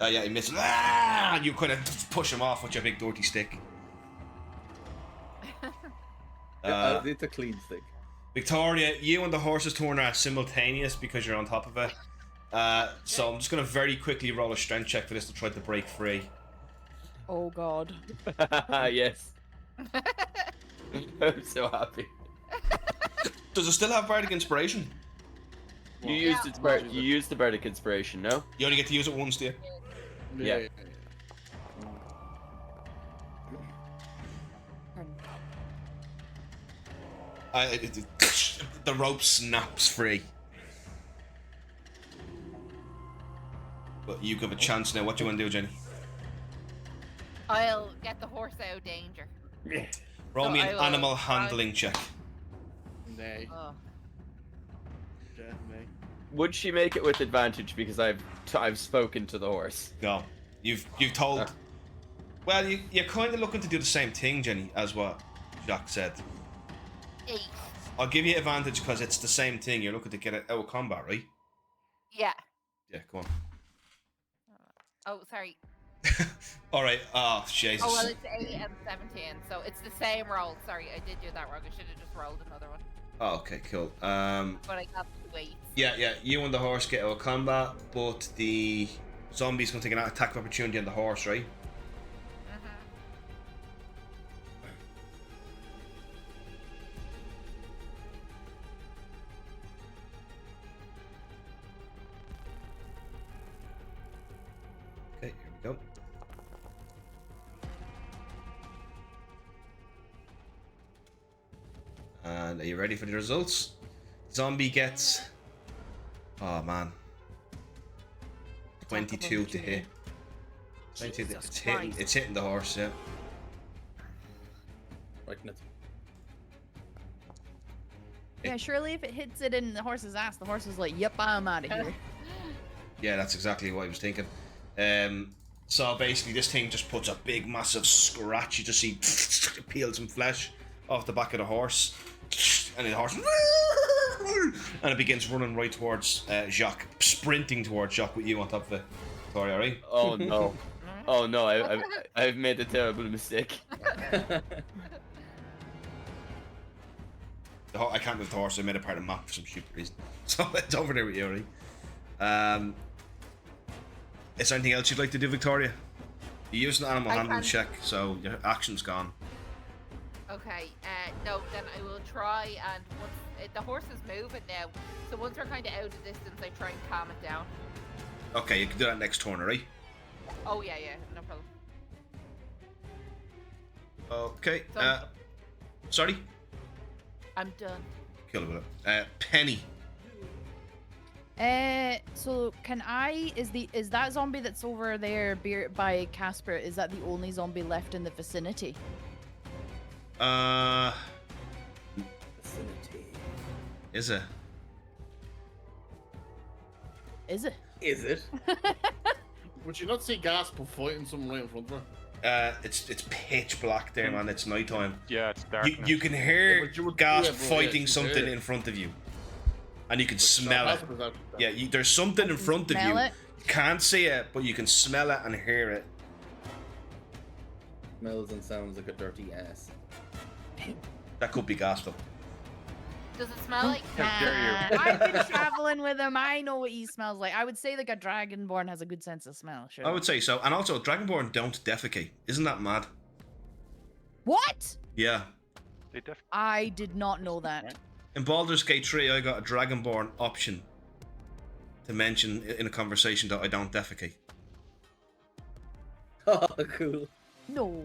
[SPEAKER 2] Yeah, he misses. Ah! And you kind of push him off with your big dirty stick.
[SPEAKER 4] It's a clean stick.
[SPEAKER 2] Victoria, you and the horse's turn are simultaneous because you're on top of it. So I'm just going to very quickly roll a strength check for this to try to break free.
[SPEAKER 7] Oh god.
[SPEAKER 8] Yes. I'm so happy.
[SPEAKER 2] Does it still have Bardic Inspiration?
[SPEAKER 8] You used it. You used the Bardic Inspiration, no?
[SPEAKER 2] You only get to use it once, do you?
[SPEAKER 8] Yeah.
[SPEAKER 2] The rope snaps free. But you give a chance now. What do you want to do, Jenny?
[SPEAKER 6] I'll get the horse out of danger.
[SPEAKER 2] Roll me
[SPEAKER 6] I
[SPEAKER 2] an
[SPEAKER 6] will
[SPEAKER 2] animal
[SPEAKER 6] try-
[SPEAKER 2] handling check.
[SPEAKER 3] Nay.
[SPEAKER 6] Oh.
[SPEAKER 3] Nay.
[SPEAKER 8] Would she make it with advantage because I've spoken to the horse?
[SPEAKER 2] Go. You've told. Well, you're kind of looking to do the same thing, Jenny, as what Jacques said.
[SPEAKER 6] 8.
[SPEAKER 2] I'll give you advantage because it's the same thing. You're looking to get it out of combat, right?
[SPEAKER 6] Yeah.
[SPEAKER 2] Yeah, go on.
[SPEAKER 6] Oh, sorry.
[SPEAKER 2] All right. Oh, Jesus.
[SPEAKER 6] Oh, well, it's 8 and 17, so it's the same roll. Sorry, I did do that wrong. I should have just rolled another one.
[SPEAKER 2] Oh, okay, cool.
[SPEAKER 6] But I got 2 8s.
[SPEAKER 2] Yeah. You and the horse get out of combat, but the zombie's gonna take an attack of opportunity on the horse, right? Okay, here we go. And are you ready for the results? Zombie gets... Oh, man. 22 to hit. 22 it's hitting the horse, yeah.
[SPEAKER 4] Right,
[SPEAKER 7] Yeah, surely if it hits it in the horse's ass, the horse is like, yep, I'm out of here.
[SPEAKER 2] Yeah, that's exactly what I was thinking. So basically this thing just puts a big massive scratch. You just see it peels some flesh off the back of the horse. And the horse and it begins running right towards Jacques, sprinting towards Jacques with you on top of it. Sorry, alright?
[SPEAKER 8] Oh no. Oh no, I've made a terrible mistake.
[SPEAKER 2] I can't move the horse, so I made it part of the map for some stupid reason. So it's over there with you, alright? Is there anything else you'd like to do, Victoria? You used an animal handling check, so your action's gone.
[SPEAKER 6] Okay, no, then I will try, and once the horse is moving now, so once we're kind of out of distance, I try and calm it down.
[SPEAKER 2] Okay, you can do that next turn, alright?
[SPEAKER 6] Oh, yeah, no problem.
[SPEAKER 2] Okay,
[SPEAKER 6] So
[SPEAKER 2] sorry?
[SPEAKER 6] I'm done.
[SPEAKER 2] Kill it. Penny.
[SPEAKER 7] So can I, is that zombie that's over there by Casper, is that the only zombie left in the vicinity?
[SPEAKER 4] Vicinity.
[SPEAKER 2] Is it?
[SPEAKER 7] Is it?
[SPEAKER 4] Is it?
[SPEAKER 3] Would you not see Gasper fighting someone right in front of her?
[SPEAKER 2] It's pitch black there, man. It's nighttime.
[SPEAKER 5] Yeah, it's dark.
[SPEAKER 2] You can hear Gasp
[SPEAKER 3] bro,
[SPEAKER 2] fighting
[SPEAKER 3] yeah,
[SPEAKER 2] something in front of you, and you can smell it. Yeah, there's something in front of you.
[SPEAKER 7] Smell it?
[SPEAKER 2] You can't see it, but you can smell it and hear it.
[SPEAKER 4] Smells and sounds like a dirty ass.
[SPEAKER 2] That could be Gasp though.
[SPEAKER 6] Does it smell like
[SPEAKER 5] How dare you.
[SPEAKER 7] I've been traveling with him. I know what he smells like. I would say like a dragonborn has a good sense of smell. Sure.
[SPEAKER 2] I would say so. And also, Dragonborn don't defecate. Isn't that mad?
[SPEAKER 7] What?
[SPEAKER 2] Yeah.
[SPEAKER 5] They definitely.
[SPEAKER 7] I did not know that.
[SPEAKER 2] In Baldur's Gate 3, I got a Dragonborn option to mention in a conversation that I don't defecate.
[SPEAKER 4] Oh, cool.
[SPEAKER 7] No.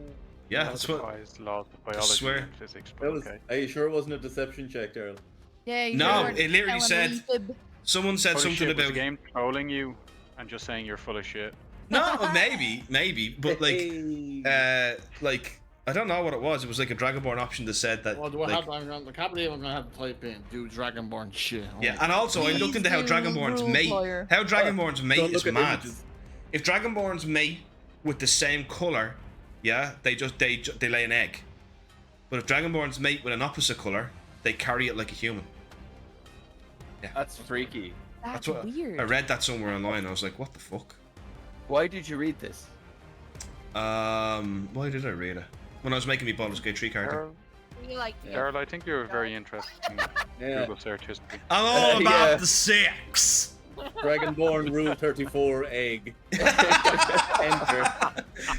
[SPEAKER 2] Yeah, that's what.
[SPEAKER 5] Laws of biology
[SPEAKER 2] swear.
[SPEAKER 5] and physics, but
[SPEAKER 4] That was,
[SPEAKER 5] okay.
[SPEAKER 4] Are you sure it wasn't a deception check, Daryl?
[SPEAKER 7] Yeah. You
[SPEAKER 2] No,
[SPEAKER 7] weren't
[SPEAKER 2] it literally
[SPEAKER 7] telling
[SPEAKER 2] said-
[SPEAKER 7] me fib.
[SPEAKER 2] Someone said
[SPEAKER 5] Holy
[SPEAKER 2] something
[SPEAKER 5] shit, was
[SPEAKER 2] about.
[SPEAKER 5] the game trolling you and just saying you're full of shit.
[SPEAKER 2] No, maybe, but like I don't know what it was. It was like a Dragonborn option that said that.
[SPEAKER 3] Well, do I
[SPEAKER 2] like,
[SPEAKER 3] I can't believe I'm gonna have to type in do Dragonborn shit.
[SPEAKER 2] yeah, and also I looked into how
[SPEAKER 7] Please do,
[SPEAKER 2] Dragonborn's
[SPEAKER 7] rule
[SPEAKER 2] mate.
[SPEAKER 7] lawyer.
[SPEAKER 2] How Dragonborn's mate
[SPEAKER 4] Don't
[SPEAKER 2] is
[SPEAKER 4] look at
[SPEAKER 2] mad.
[SPEAKER 4] images.
[SPEAKER 2] If Dragonborn's mate with the same color, yeah, they lay an egg. But if Dragonborn's mate with an opposite color, they carry it like a human.
[SPEAKER 8] That's freaky.
[SPEAKER 7] That's
[SPEAKER 2] what
[SPEAKER 7] weird.
[SPEAKER 2] I read that somewhere online. I was like, what the fuck?
[SPEAKER 8] Why did you read this?
[SPEAKER 2] Why did I read it? When I was making me Baldur's Gate 3 character.
[SPEAKER 5] Daryl,
[SPEAKER 6] We like to
[SPEAKER 5] Daryl, I think you're very interested in
[SPEAKER 4] Yeah.
[SPEAKER 5] Google search history.
[SPEAKER 2] I'm all about
[SPEAKER 8] Yeah.
[SPEAKER 2] the sex.
[SPEAKER 4] Dragonborn Rule 34 egg. Enter.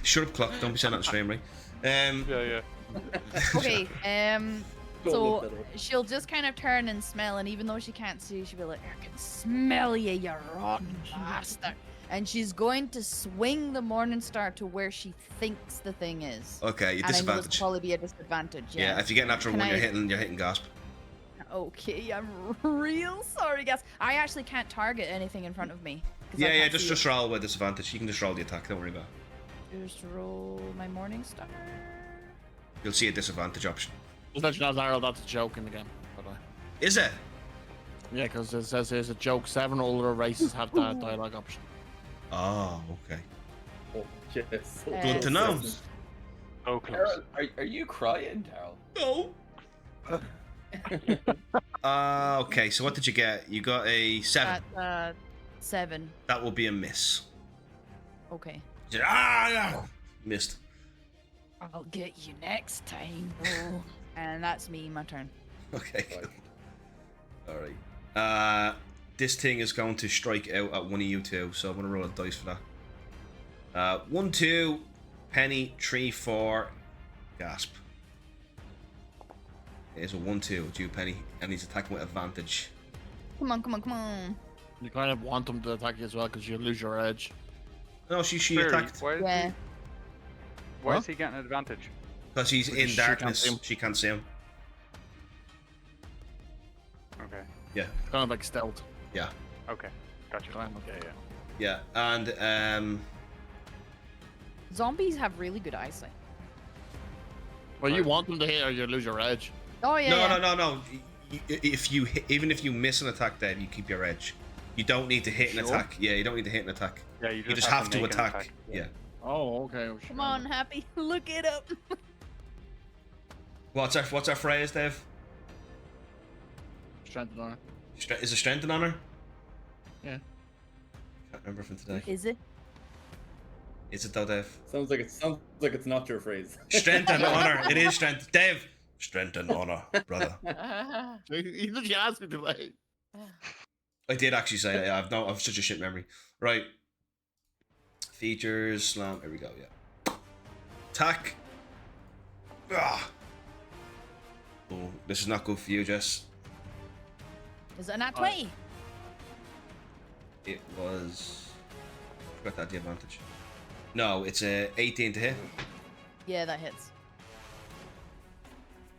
[SPEAKER 2] Shut up, clock. Don't be saying that on stream, right?
[SPEAKER 5] Yeah.
[SPEAKER 7] Okay.
[SPEAKER 4] Go look
[SPEAKER 7] So
[SPEAKER 4] that up.
[SPEAKER 7] she'll just kind of turn and smell, and even though she can't see, she'll be like, "I can smell you, you rotten bastard!" And she's going to swing the Morning Star to where she thinks the thing is.
[SPEAKER 2] Okay, you
[SPEAKER 7] And I know this will
[SPEAKER 2] disadvantage.
[SPEAKER 7] probably be a disadvantage.
[SPEAKER 2] Yeah,
[SPEAKER 7] Yeah.
[SPEAKER 2] if you get natural
[SPEAKER 7] Can
[SPEAKER 2] one,
[SPEAKER 7] I-
[SPEAKER 2] you're hitting Gasp.
[SPEAKER 7] Okay, I'm real sorry, guys. I actually can't target anything in front of me. 'cause I
[SPEAKER 2] Yeah,
[SPEAKER 7] can't see
[SPEAKER 2] just
[SPEAKER 7] it.
[SPEAKER 2] roll with disadvantage. You can just roll the attack. Don't worry about it.
[SPEAKER 7] Just roll my Morning Star.
[SPEAKER 2] You'll see a disadvantage option.
[SPEAKER 3] Just let you know, Daryl, that's a joke in the game. By the way.
[SPEAKER 2] Is it?
[SPEAKER 3] Yeah, because it says here's a joke. 7 older races have that dialogue option.
[SPEAKER 2] Oh, okay.
[SPEAKER 4] Oh, yes.
[SPEAKER 2] Good to know.
[SPEAKER 5] So close.
[SPEAKER 8] Daryl, are you crying, Daryl?
[SPEAKER 2] No. Okay, so what did you get? You got a 7.
[SPEAKER 7] 7.
[SPEAKER 2] That will be a miss.
[SPEAKER 7] Okay.
[SPEAKER 2] Yeah. Missed.
[SPEAKER 7] I'll get you next time. Oh. And that's me, my turn.
[SPEAKER 2] Okay. Alright. This thing is going to strike out at one of you two, so I'm going to roll a dice for that. 1, 2, Penny, 3, 4, gasp. It's a 1, 2, it's you, Penny, and he's attacking with advantage.
[SPEAKER 7] Come on.
[SPEAKER 3] You kind of want him to attack you as well because you lose your edge.
[SPEAKER 2] No, she
[SPEAKER 5] Sorry,
[SPEAKER 2] attacked.
[SPEAKER 7] Yeah.
[SPEAKER 5] Why
[SPEAKER 3] What?
[SPEAKER 5] is he getting an advantage?
[SPEAKER 2] Because he's
[SPEAKER 3] Because
[SPEAKER 2] in
[SPEAKER 3] she can't
[SPEAKER 2] darkness.
[SPEAKER 3] see him.
[SPEAKER 2] She can't see him.
[SPEAKER 5] Okay.
[SPEAKER 2] Yeah,
[SPEAKER 3] Kind of like stealth.
[SPEAKER 2] yeah,
[SPEAKER 5] Okay. Gotcha.
[SPEAKER 3] Kind of, yeah.
[SPEAKER 2] yeah. And
[SPEAKER 7] Zombies have really good eyesight.
[SPEAKER 3] Well, you
[SPEAKER 5] Right.
[SPEAKER 3] want them to hit or you lose your edge.
[SPEAKER 7] Oh yeah.
[SPEAKER 2] no. If you even if you miss an attack, Dave, you keep your edge. You don't need to hit an
[SPEAKER 3] Sure.
[SPEAKER 2] attack. Yeah, you don't need to hit an attack.
[SPEAKER 5] Yeah, you
[SPEAKER 2] You just
[SPEAKER 5] have
[SPEAKER 2] have to
[SPEAKER 5] make an
[SPEAKER 2] attack. Yeah.
[SPEAKER 3] Oh, okay. Oh,
[SPEAKER 7] Come on, Happy. Look it up.
[SPEAKER 2] What's our phrase, Dave?
[SPEAKER 3] Strength and honor.
[SPEAKER 2] Is it strength and honor?
[SPEAKER 3] Yeah.
[SPEAKER 2] Can't remember from today.
[SPEAKER 7] Is it?
[SPEAKER 2] Is it though, Dave?
[SPEAKER 4] Sounds like it's not your phrase.
[SPEAKER 2] Strength and honor. It is strength, Dave. Strength and honor, brother.
[SPEAKER 3] You literally asked me to wait.
[SPEAKER 2] I did actually say that. Yeah, I've such a shit memory. Right. Features, slam. Here we go. Yeah. Attack. Ah. Oh, this is not good for you, Jess.
[SPEAKER 7] Is it not 20?
[SPEAKER 2] It was. I forgot that the advantage. No, it's a 18 to hit.
[SPEAKER 7] Yeah, that hits.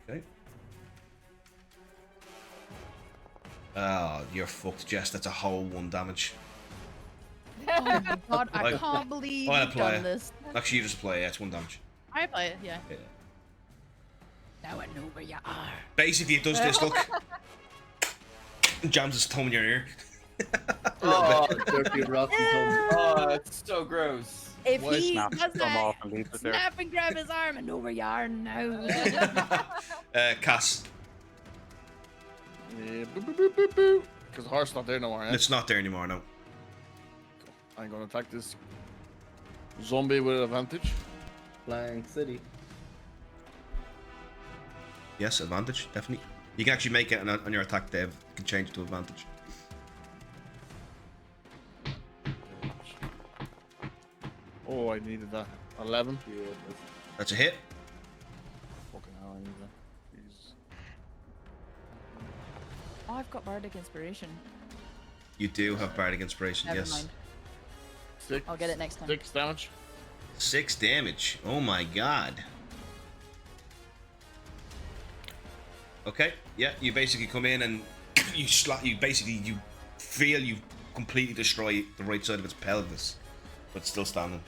[SPEAKER 2] Okay. Oh, you're fucked, Jess. That's a whole 1 damage.
[SPEAKER 7] Oh my god, I
[SPEAKER 2] I-
[SPEAKER 7] can't believe
[SPEAKER 2] I'll
[SPEAKER 7] you've
[SPEAKER 2] apply
[SPEAKER 7] done
[SPEAKER 2] it.
[SPEAKER 7] this.
[SPEAKER 2] Actually, you just play. Yeah, it's 1 damage.
[SPEAKER 7] I play it, yeah.
[SPEAKER 2] Yeah.
[SPEAKER 7] Now I know where you are.
[SPEAKER 2] Basically, it does this. Look. Jams his thumb in your ear.
[SPEAKER 8] Oh,
[SPEAKER 4] Dirty rotten tongue.
[SPEAKER 8] oh, it's so gross.
[SPEAKER 7] If
[SPEAKER 3] Why
[SPEAKER 7] he
[SPEAKER 5] Snap
[SPEAKER 7] does
[SPEAKER 5] them off
[SPEAKER 7] that,
[SPEAKER 5] and leave it there.
[SPEAKER 7] snap and grab his arm and know where you are now.
[SPEAKER 2] Cass.
[SPEAKER 3] Yeah, because the horse not there no more. Eh?
[SPEAKER 2] It's not there anymore, no.
[SPEAKER 3] I'm gonna attack this zombie with advantage.
[SPEAKER 4] Flying City.
[SPEAKER 2] Yes, advantage, definitely. You can actually make it on your attack, Dave. You can change it to advantage.
[SPEAKER 3] Oh, I needed that. 11.
[SPEAKER 2] That's a hit.
[SPEAKER 3] Fucking hell, I need that. Jesus.
[SPEAKER 7] Oh, I've got Bardic Inspiration.
[SPEAKER 2] You do have Bardic Inspiration,
[SPEAKER 7] Never
[SPEAKER 2] yes.
[SPEAKER 7] mind.
[SPEAKER 3] 6.
[SPEAKER 7] I'll get it next time.
[SPEAKER 3] 6 damage.
[SPEAKER 2] 6 damage. Oh my god. Okay, yeah, you basically come in and you feel you completely destroy the right side of its pelvis, but it's still standing.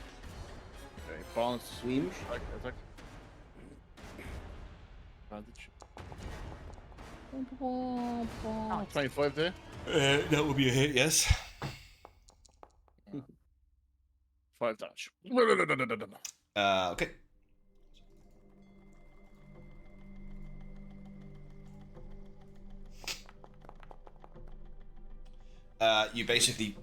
[SPEAKER 3] Okay, bonus.
[SPEAKER 4] Sweem.
[SPEAKER 3] Attack. Advantage.
[SPEAKER 7] Oh,
[SPEAKER 3] 25 there.
[SPEAKER 2] That would be a hit, yes.
[SPEAKER 3] 5 damage.
[SPEAKER 2] Okay. You basically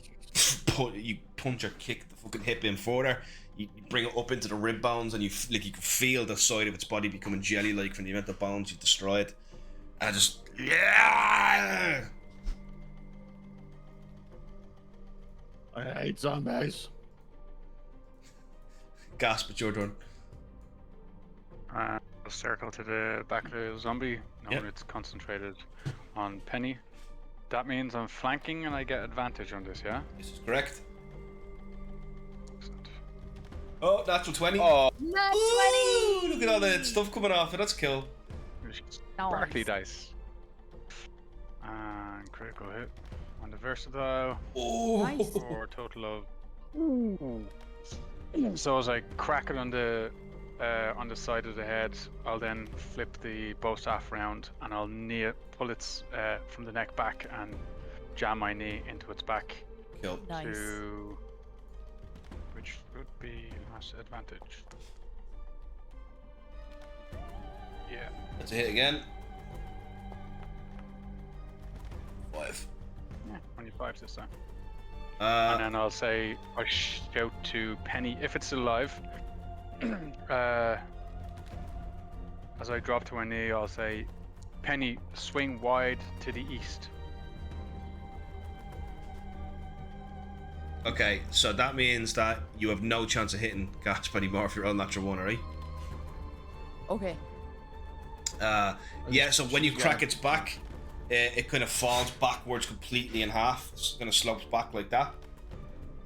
[SPEAKER 2] you punch or kick the fucking hip in further. You bring it up into the rib bones, and you can feel the side of its body becoming jelly-like from the amount of bones you've destroyed. And just yeah.
[SPEAKER 3] I hate zombies.
[SPEAKER 2] Gasp! It's your turn.
[SPEAKER 5] I'll circle to the back of the zombie. Now
[SPEAKER 2] Yep.
[SPEAKER 5] it's concentrated on Penny. That means I'm flanking and I get advantage on this, yeah?
[SPEAKER 2] This is correct.
[SPEAKER 5] Excellent.
[SPEAKER 2] Oh, natural 20.
[SPEAKER 8] Oh,
[SPEAKER 7] Not
[SPEAKER 2] Ooh,
[SPEAKER 7] 20!
[SPEAKER 2] look at all the stuff coming off it. That's cool.
[SPEAKER 5] Sparkly
[SPEAKER 7] Nice.
[SPEAKER 5] dice. And critical hit on the versatile
[SPEAKER 2] Oh,
[SPEAKER 7] Nice.
[SPEAKER 5] for a total of. So as I crack it on the side of the head, I'll then flip the bow staff round and I'll pull it from the neck back and jam my knee into its back
[SPEAKER 2] cool.
[SPEAKER 7] Nice.
[SPEAKER 5] to, which would be last advantage. Yeah.
[SPEAKER 2] That's a hit again. 5.
[SPEAKER 5] Yeah, 25 this time.
[SPEAKER 2] Uh,
[SPEAKER 5] And then I'll shout to Penny, if it's still alive. As I drop to my knee, I'll say, Penny, swing wide to the east.
[SPEAKER 2] okay, so that means that you have no chance of hitting Gasp anymore if you're on natural 1, alright?
[SPEAKER 7] Okay.
[SPEAKER 2] Yeah, so when you crack its back, it kind of falls backwards completely in half. It's kind of slopes back like that.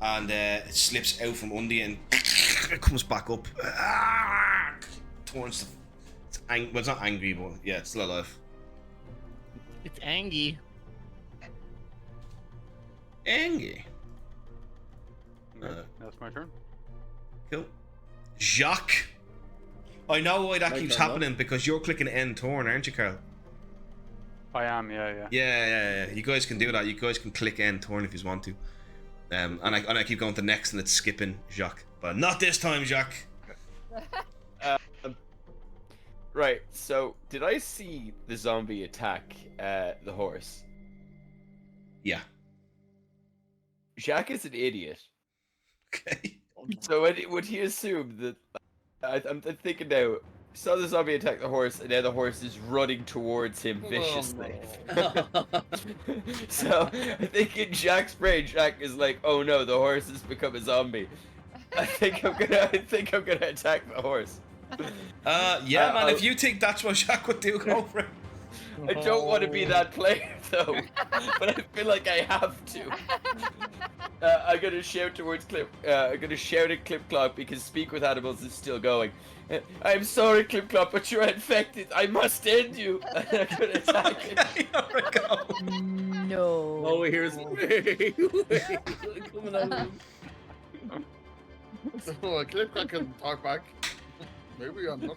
[SPEAKER 2] And it slips out from under you and it comes back up. Towards the... well, it's not angry, but yeah, it's still alive.
[SPEAKER 3] It's Angie.
[SPEAKER 2] Angry.
[SPEAKER 5] That's my turn.
[SPEAKER 2] Cool. Jacques. I know why that
[SPEAKER 4] My
[SPEAKER 2] keeps
[SPEAKER 4] turn,
[SPEAKER 2] happening because you're clicking end turn, aren't you, Carl?
[SPEAKER 5] I am, yeah.
[SPEAKER 2] Yeah. You guys can do that. You guys can click end turn if you want to. And I keep going to next and it's skipping Jacques. But not this time, Jacques.
[SPEAKER 8] Right, so did I see the zombie attack the horse?
[SPEAKER 2] Yeah.
[SPEAKER 8] Jacques is an idiot.
[SPEAKER 2] Okay.
[SPEAKER 8] So would he assume that... I'm thinking now, saw the zombie attack the horse, and now the horse is running towards him viciously. So I think in Jacques' brain, Jacques is like, "Oh no, the horse has become a zombie. I think I'm gonna attack the horse."
[SPEAKER 2] Yeah, man. If you think that's what Jacques would do, go for it.
[SPEAKER 8] I don't want to be that player though, but I feel like I have to. I'm gonna shout towards Clip. I'm gonna shout at Clip-Clop because Speak with Animals is still going. I'm sorry, Clip-Clop, but you're infected. I must end you. And I'm gonna attack it.
[SPEAKER 2] Okay, here we go.
[SPEAKER 7] No.
[SPEAKER 4] Oh, here's coming out.
[SPEAKER 3] Oh, Clip-Clop can talk back. Maybe I'm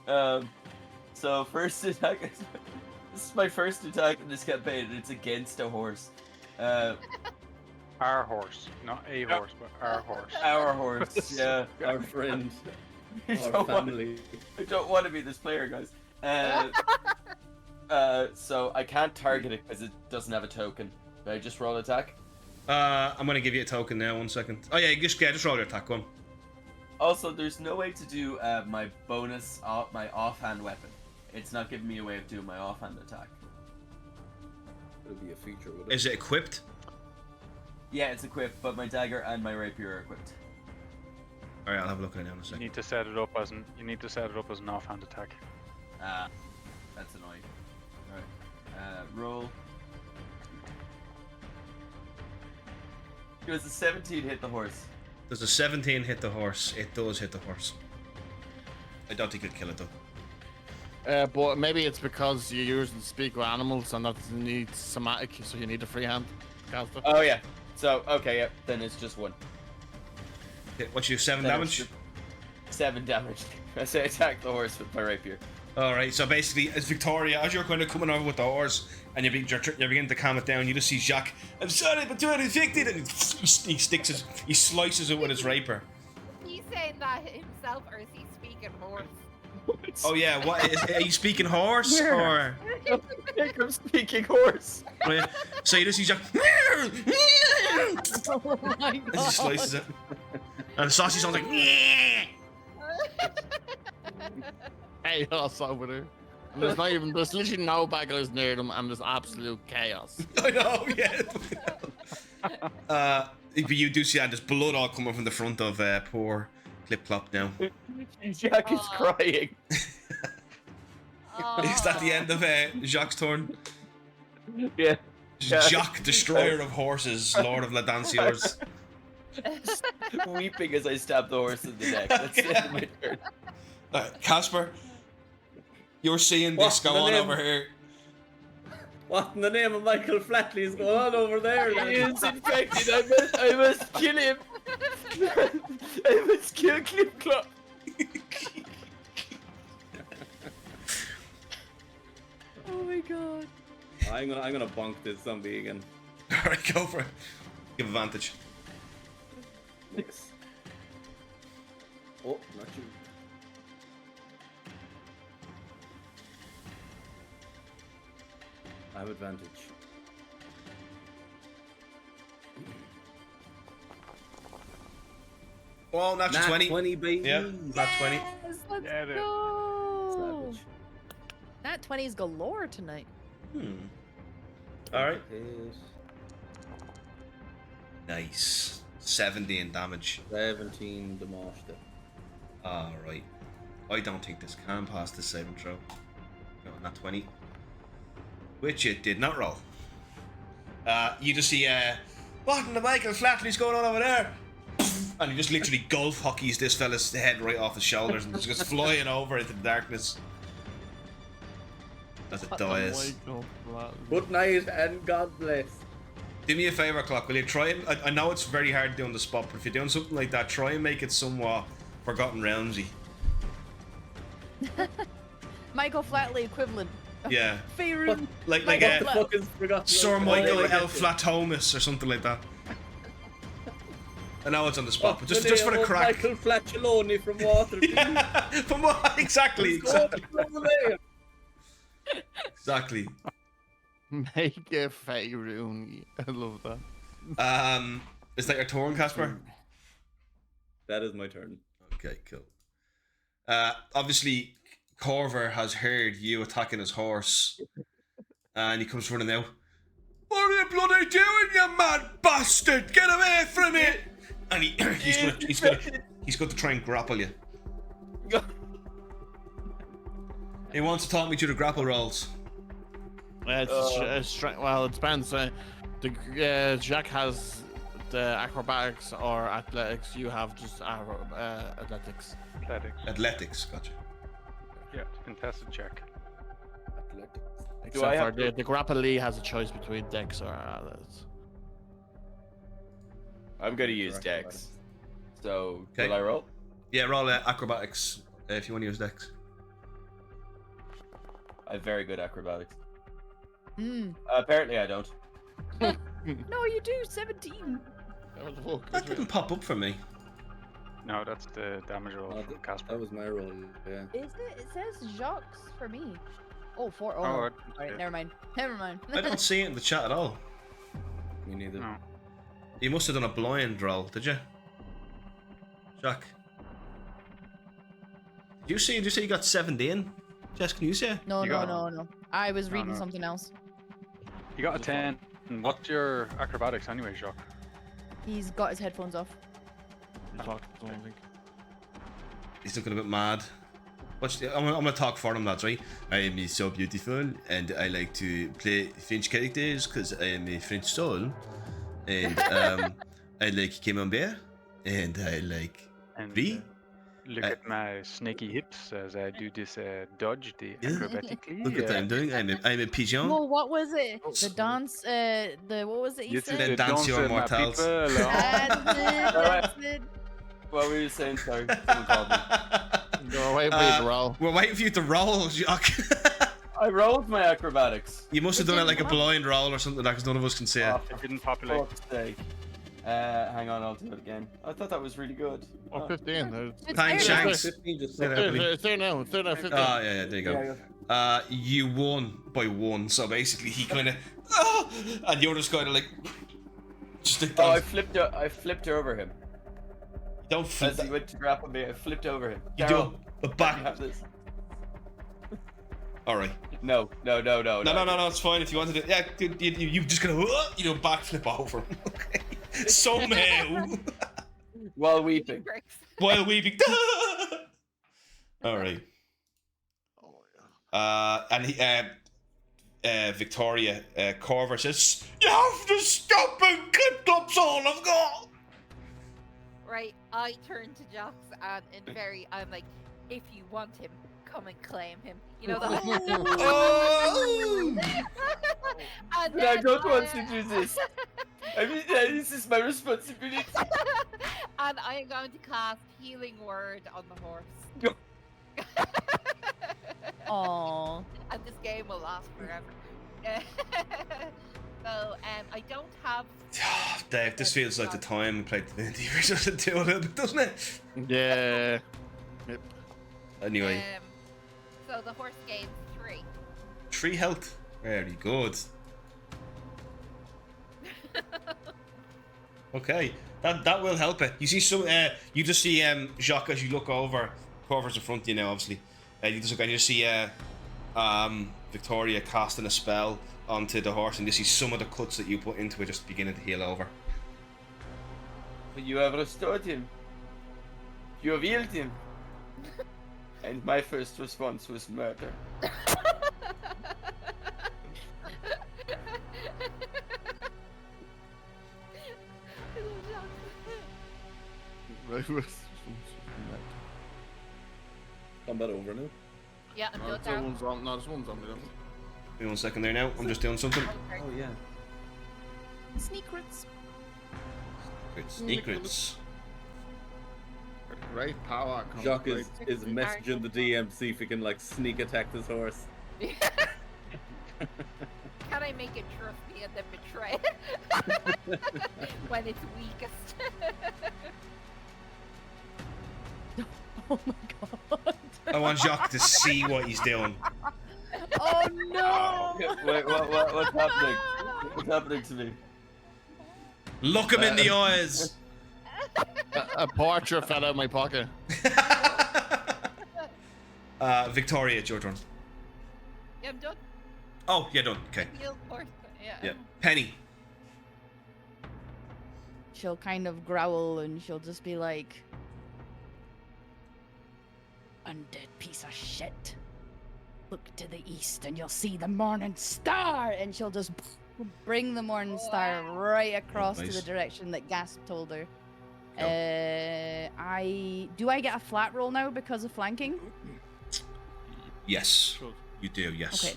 [SPEAKER 3] not.
[SPEAKER 8] So first attack. This is my first attack in this campaign, and it's against a horse.
[SPEAKER 5] Our horse, not a horse, but our horse.
[SPEAKER 8] Our horse, yeah.
[SPEAKER 4] Our friend.
[SPEAKER 8] I
[SPEAKER 4] Our
[SPEAKER 8] don't want-
[SPEAKER 4] family.
[SPEAKER 8] I don't want to be this player, guys. So I can't target it because it doesn't have a token. Did I just roll attack?
[SPEAKER 2] I'm gonna give you a token now. 1 second. Oh yeah, just roll your attack one.
[SPEAKER 8] Also, there's no way to do my bonus, my offhand weapon. It's not giving me a way of doing my offhand attack.
[SPEAKER 4] It'll be a feature, would it?
[SPEAKER 2] Is it equipped?
[SPEAKER 8] Yeah, it's equipped, but my dagger and my rapier are equipped.
[SPEAKER 2] All right, I'll have a look at it now in a
[SPEAKER 5] You
[SPEAKER 2] second.
[SPEAKER 5] need to set it up as an offhand attack.
[SPEAKER 8] Ah, that's annoying. Alright, roll. Does a 17 hit the horse?
[SPEAKER 2] Does a 17 hit the horse? It does hit the horse. I don't think it'd kill it though.
[SPEAKER 3] But maybe it's because you're using Speak with Animals and that needs somatic, so you need a freehand caster.
[SPEAKER 8] Oh yeah. So okay, yeah. Then it's just 1.
[SPEAKER 2] Okay, what you do? 7
[SPEAKER 8] Then
[SPEAKER 2] damage.
[SPEAKER 8] it's 7 damage. I say attack the horse with my rapier.
[SPEAKER 2] All right. So basically, as Victoria, as you're kind of coming over with the horse, and you're beginning to calm it down, you just see Jacques. I'm sorry, but you're infected, and he slices it with his rapier.
[SPEAKER 6] He's saying that himself, or is he speaking horse?
[SPEAKER 2] Oh yeah, what are you speaking horse or?
[SPEAKER 8] I think I'm speaking horse.
[SPEAKER 2] Oh, yeah. So you just see Jacques.
[SPEAKER 7] Oh my
[SPEAKER 2] As he slices it, and the sausage sounds like.
[SPEAKER 3] Chaos over there. And there's literally no bagglers near them, and there's absolute chaos.
[SPEAKER 2] I know, yeah. But you do see that there's blood all coming from the front of poor Clip-Clop now.
[SPEAKER 8] Jack is crying.
[SPEAKER 2] Is that the end of Jacques' turn?
[SPEAKER 8] Yeah.
[SPEAKER 2] Jacques, destroyer of horses, lord of La Danciers.
[SPEAKER 8] Weeping as I stab the horse in the neck. That's the end of my turn.
[SPEAKER 2] Casper, you're seeing this go on over here.
[SPEAKER 4] What in the name of Michael Flatley is going on over there?
[SPEAKER 8] He is infected. I must kill him. I must kill Clip-Clop.
[SPEAKER 7] Oh my god.
[SPEAKER 4] I'm gonna bonk this zombie again.
[SPEAKER 2] Alright, go for it. Give advantage.
[SPEAKER 4] Nice. Oh, not you. I have advantage.
[SPEAKER 2] Oh, natural 20.
[SPEAKER 4] 20, baby.
[SPEAKER 2] Yeah, nat 20.
[SPEAKER 7] Yes, let's
[SPEAKER 5] Yeah, dude.
[SPEAKER 7] go.
[SPEAKER 4] Savage.
[SPEAKER 1] That 20's galore tonight.
[SPEAKER 2] Alright.
[SPEAKER 4] Hit.
[SPEAKER 2] Nice. 70 in damage.
[SPEAKER 4] 17 demolished it.
[SPEAKER 2] Alright. I don't think this can pass this saving throw. Go on, nat 20. Which it did not roll. You just see, what in the Michael Flatley's going on over there? And he just literally golf hockeys this fella's head right off his shoulders and just goes flying over into the darkness. As it dies.
[SPEAKER 4] Good night and God bless.
[SPEAKER 2] Do me a favour, Clock, will you try and... I know it's very hard doing the spot, but if you're doing something like that, try and make it somewhat Forgotten Realmsy.
[SPEAKER 1] Michael Flatley equivalent.
[SPEAKER 2] Yeah.
[SPEAKER 1] Faerun.
[SPEAKER 2] Like
[SPEAKER 4] What the fuck is forgotten?
[SPEAKER 2] Sir
[SPEAKER 4] Oh,
[SPEAKER 2] Michael
[SPEAKER 4] yeah,
[SPEAKER 2] L. Flatomus or something like that. I know it's on the spot, but just for the crack.
[SPEAKER 4] Michael Flatuloni from Water.
[SPEAKER 2] Yeah, from what? Exactly. Exactly.
[SPEAKER 3] Make a Faerun. I love that.
[SPEAKER 2] Is that your turn, Casper?
[SPEAKER 4] That is my turn.
[SPEAKER 2] Okay, cool. Obviously, Corver has heard you attacking his horse, and he comes running out. What are you bloody doing, you mad bastard? Get away from it! And he's going to try and grapple you. He wants to talk me through the grapple rolls.
[SPEAKER 3] Well, it depends. Jack has the acrobatics or athletics. You have just athletics.
[SPEAKER 2] Athletics, gotcha.
[SPEAKER 5] Yeah, contested check.
[SPEAKER 3] Except for the grapple has a choice between dex or athletics.
[SPEAKER 8] I'm gonna use Dex. So,
[SPEAKER 2] Okay.
[SPEAKER 8] will I roll?
[SPEAKER 2] Yeah, roll acrobatics if you want to use dex.
[SPEAKER 8] I have very good acrobatics.
[SPEAKER 1] Mm.
[SPEAKER 8] Apparently, I don't.
[SPEAKER 1] No, you do. 17.
[SPEAKER 2] That didn't pop up for me.
[SPEAKER 5] No, that's the damage roll from
[SPEAKER 4] That
[SPEAKER 5] Casper.
[SPEAKER 4] was my roll. Yeah.
[SPEAKER 1] Is it? It says Jacques for me. Oh, 4. Oh,
[SPEAKER 5] Oh,
[SPEAKER 1] alright, never mind. Never mind.
[SPEAKER 2] I don't see it in the chat at all.
[SPEAKER 4] Me neither.
[SPEAKER 5] No.
[SPEAKER 2] You must have done a blind roll, did you? Jack. Did you say you got 17? Jess, can you say?
[SPEAKER 1] No,
[SPEAKER 5] You
[SPEAKER 1] no,
[SPEAKER 5] got-
[SPEAKER 1] no, no. I was reading
[SPEAKER 5] no.
[SPEAKER 1] something else.
[SPEAKER 5] You got a 10. And what's your acrobatics anyway, Jacques?
[SPEAKER 1] He's got his headphones off.
[SPEAKER 2] He's looking a bit mad. I'm gonna talk for him, lads, right? I am so beautiful, and I like to play French characters because I am a French soul. And I like Camembert, and I like
[SPEAKER 5] And
[SPEAKER 2] Brie.
[SPEAKER 5] look at my snaky hips as I do this dodge, the
[SPEAKER 2] Yeah.
[SPEAKER 5] acrobatically.
[SPEAKER 2] Look at what I'm doing. I'm a pigeon.
[SPEAKER 1] No, what was it? The dance, what was it you
[SPEAKER 5] It's
[SPEAKER 1] said?
[SPEAKER 2] the dance your
[SPEAKER 5] my
[SPEAKER 2] mortals.
[SPEAKER 5] people.
[SPEAKER 1] That's it.
[SPEAKER 8] What were you saying? Sorry, someone called me.
[SPEAKER 3] Go away, please, roll.
[SPEAKER 2] We're waiting for you to roll, Jacques.
[SPEAKER 8] I rolled my acrobatics.
[SPEAKER 2] You must have
[SPEAKER 1] It
[SPEAKER 2] done it
[SPEAKER 1] didn't
[SPEAKER 2] like a
[SPEAKER 1] pop.
[SPEAKER 2] blind roll or something like that, because none of us can see it.
[SPEAKER 8] Oh,
[SPEAKER 5] It didn't
[SPEAKER 8] for
[SPEAKER 5] populate.
[SPEAKER 8] fuck's sake. Hang on, I'll do it again. I thought that was really good.
[SPEAKER 3] Oh, 15.
[SPEAKER 1] It's
[SPEAKER 2] Thanks,
[SPEAKER 1] there now.
[SPEAKER 2] Shanks.
[SPEAKER 4] 15 just
[SPEAKER 2] Say that, buddy.
[SPEAKER 3] It's there now. It's there now. 15.
[SPEAKER 2] Oh, yeah, there you go.
[SPEAKER 8] Yeah,
[SPEAKER 2] You won by 1, so basically he kind of, and you're just kind of like, just like
[SPEAKER 8] Oh, I
[SPEAKER 2] that.
[SPEAKER 8] flipped over him.
[SPEAKER 2] Don't
[SPEAKER 8] As
[SPEAKER 2] flip.
[SPEAKER 8] he went to grapple me, I flipped over him.
[SPEAKER 2] You
[SPEAKER 8] Carol,
[SPEAKER 2] do a
[SPEAKER 8] you
[SPEAKER 2] back.
[SPEAKER 8] have this.
[SPEAKER 2] All right.
[SPEAKER 8] No.
[SPEAKER 2] No, it's fine if you wanted to. Yeah, you just gonna, backflip over him. Okay. Somehow,
[SPEAKER 8] While weeping.
[SPEAKER 6] Bricks.
[SPEAKER 2] while weeping. All right. And he, Victoria Corver says, "You have to stop and clip up's all I've got."
[SPEAKER 6] Right, I turn to Jocks and I'm like, if you want him, come and claim him. You know that.
[SPEAKER 2] Oh!
[SPEAKER 6] And
[SPEAKER 8] But I
[SPEAKER 6] then
[SPEAKER 8] don't want to do this. I mean, this is my responsibility.
[SPEAKER 6] and I am going to cast Healing Word on the horse.
[SPEAKER 1] Aww.
[SPEAKER 6] And this game will last forever. So, I don't have.
[SPEAKER 2] Dave, this feels like the time we played the D&D version 2 a little bit, doesn't it?
[SPEAKER 3] Yeah.
[SPEAKER 2] Anyway,
[SPEAKER 6] So the horse gains 3.
[SPEAKER 2] 3 health. Very good. Okay, that will help it. You see some. You just see Jacques as you look over. Corver's in front of you now, obviously. You just look and you see Victoria casting a spell onto the horse, and you see some of the cuts that you put into it just beginning to heal over.
[SPEAKER 8] But you have restored him. You have healed him. And my first response was murder.
[SPEAKER 4] Combat over now.
[SPEAKER 6] Yeah, I'm
[SPEAKER 3] No,
[SPEAKER 6] doing
[SPEAKER 3] there's one zombie.
[SPEAKER 2] Give me 1 second there now. I'm just doing something.
[SPEAKER 4] Oh yeah.
[SPEAKER 7] Secrets.
[SPEAKER 2] Secrets.
[SPEAKER 3] Great power. comes
[SPEAKER 4] Jacques
[SPEAKER 3] great-
[SPEAKER 4] is messaging the DM, see if he can like sneak attack this horse.
[SPEAKER 6] Can I make it trust me and then betray it when it's weakest?
[SPEAKER 7] Oh my god.
[SPEAKER 2] I want Jacques to see what he's doing.
[SPEAKER 7] Oh no!
[SPEAKER 8] Wait, what's happening? What's happening to me?
[SPEAKER 2] Look him in the eyes.
[SPEAKER 3] A portrait fell out of my pocket.
[SPEAKER 2] Victoria, it's your turn.
[SPEAKER 6] Yeah, I'm done.
[SPEAKER 2] Oh, yeah, done. Okay.
[SPEAKER 6] Heal horse. Yeah.
[SPEAKER 2] Yeah. Penny.
[SPEAKER 7] She'll kind of growl and she'll just be like, undead piece of shit. Look to the east and you'll see the morning star. And she'll just bring the morning star right across to
[SPEAKER 2] nice.
[SPEAKER 7] the direction that Gasp told her.
[SPEAKER 2] Go.
[SPEAKER 7] Do I get a flat roll now because of flanking?
[SPEAKER 2] Yes. You do, yes.
[SPEAKER 7] Okay.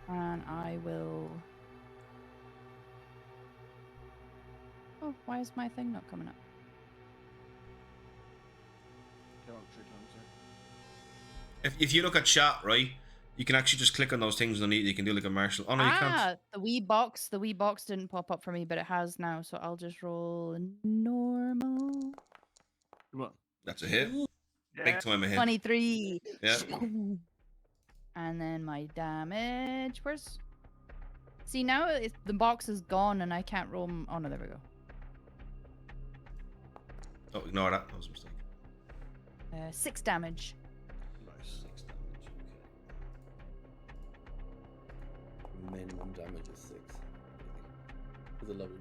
[SPEAKER 7] And I will. Oh, why is my thing not coming up?
[SPEAKER 2] If you look at chat, right, you can actually just click on those things underneath. You can do like a martial. Oh no, you can't.
[SPEAKER 7] The wee box didn't pop up for me, but it has now. So I'll just roll normal.
[SPEAKER 3] Come on.
[SPEAKER 2] That's a hit. Big time a hit.
[SPEAKER 7] 23.
[SPEAKER 2] Yeah.
[SPEAKER 7] And then my damage. Where's? See now the box is gone and I can't roll. Oh no, there we go.
[SPEAKER 2] Oh, ignore that. That was a mistake.
[SPEAKER 7] 6 damage.
[SPEAKER 2] Nice. 6 damage.
[SPEAKER 4] Minimum damage is 6. It's a level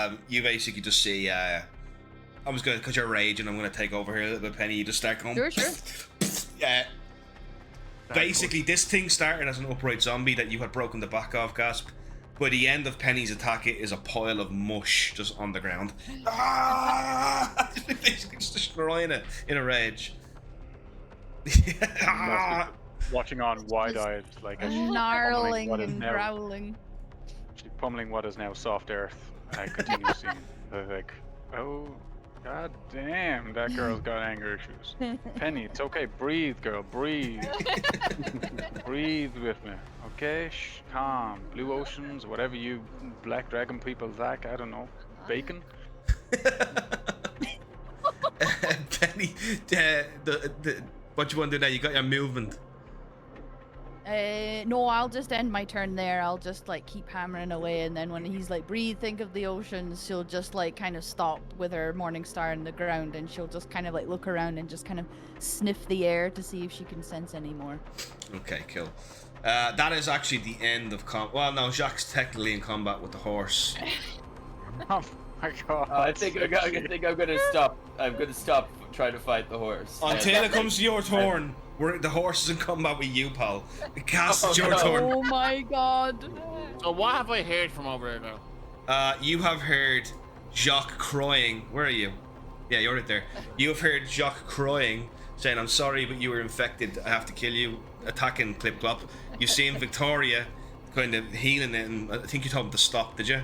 [SPEAKER 4] 1.
[SPEAKER 2] You basically just see. I'm just gonna, because you're raging, I'm gonna take over here a little bit, Penny. You just start going.
[SPEAKER 7] Sure.
[SPEAKER 2] Yeah. Basically, this thing started as an upright zombie that you had broken the back of, Gasp. By the end of Penny's attack, it is a pile of mush just on the ground. Basically just destroying it in a rage.
[SPEAKER 5] Watching on wide-eyed, like as she's
[SPEAKER 7] Gnarling
[SPEAKER 5] what is
[SPEAKER 7] and
[SPEAKER 5] now-
[SPEAKER 7] growling.
[SPEAKER 5] She's pummeling what is now soft earth. Continuously, like, oh, god damn, that girl's got anger issues. Penny, it's okay. Breathe, girl. Breathe. Breathe with me, okay? Shh, calm. Blue oceans, whatever you black dragon people like. I don't know. Bacon.
[SPEAKER 2] Penny, what you want to do now? You got your movement.
[SPEAKER 7] No, I'll just end my turn there. I'll just like keep hammering away, and then when he's like, breathe, think of the oceans, she'll just like kind of stop with her morning star in the ground, and she'll just kind of like look around and just kind of sniff the air to see if she can sense any more.
[SPEAKER 2] Okay, cool. That is actually the end of well, no, Jacques technically in combat with the horse.
[SPEAKER 5] Oh my god.
[SPEAKER 8] I think I'm gonna stop. I'm gonna stop trying to fight the horse.
[SPEAKER 2] Until it comes to your turn, the horse is in combat with you, pal. Cass, it's your turn.
[SPEAKER 7] Oh my god.
[SPEAKER 3] So what have I heard from over here now?
[SPEAKER 2] You have heard Jacques crying. Where are you? Yeah, you're right there. You have heard Jacques crying, saying, "I'm sorry, but you were infected. I have to kill you." Attacking Clip Clop. You've seen Victoria kind of healing it, and I think you told him to stop, did you?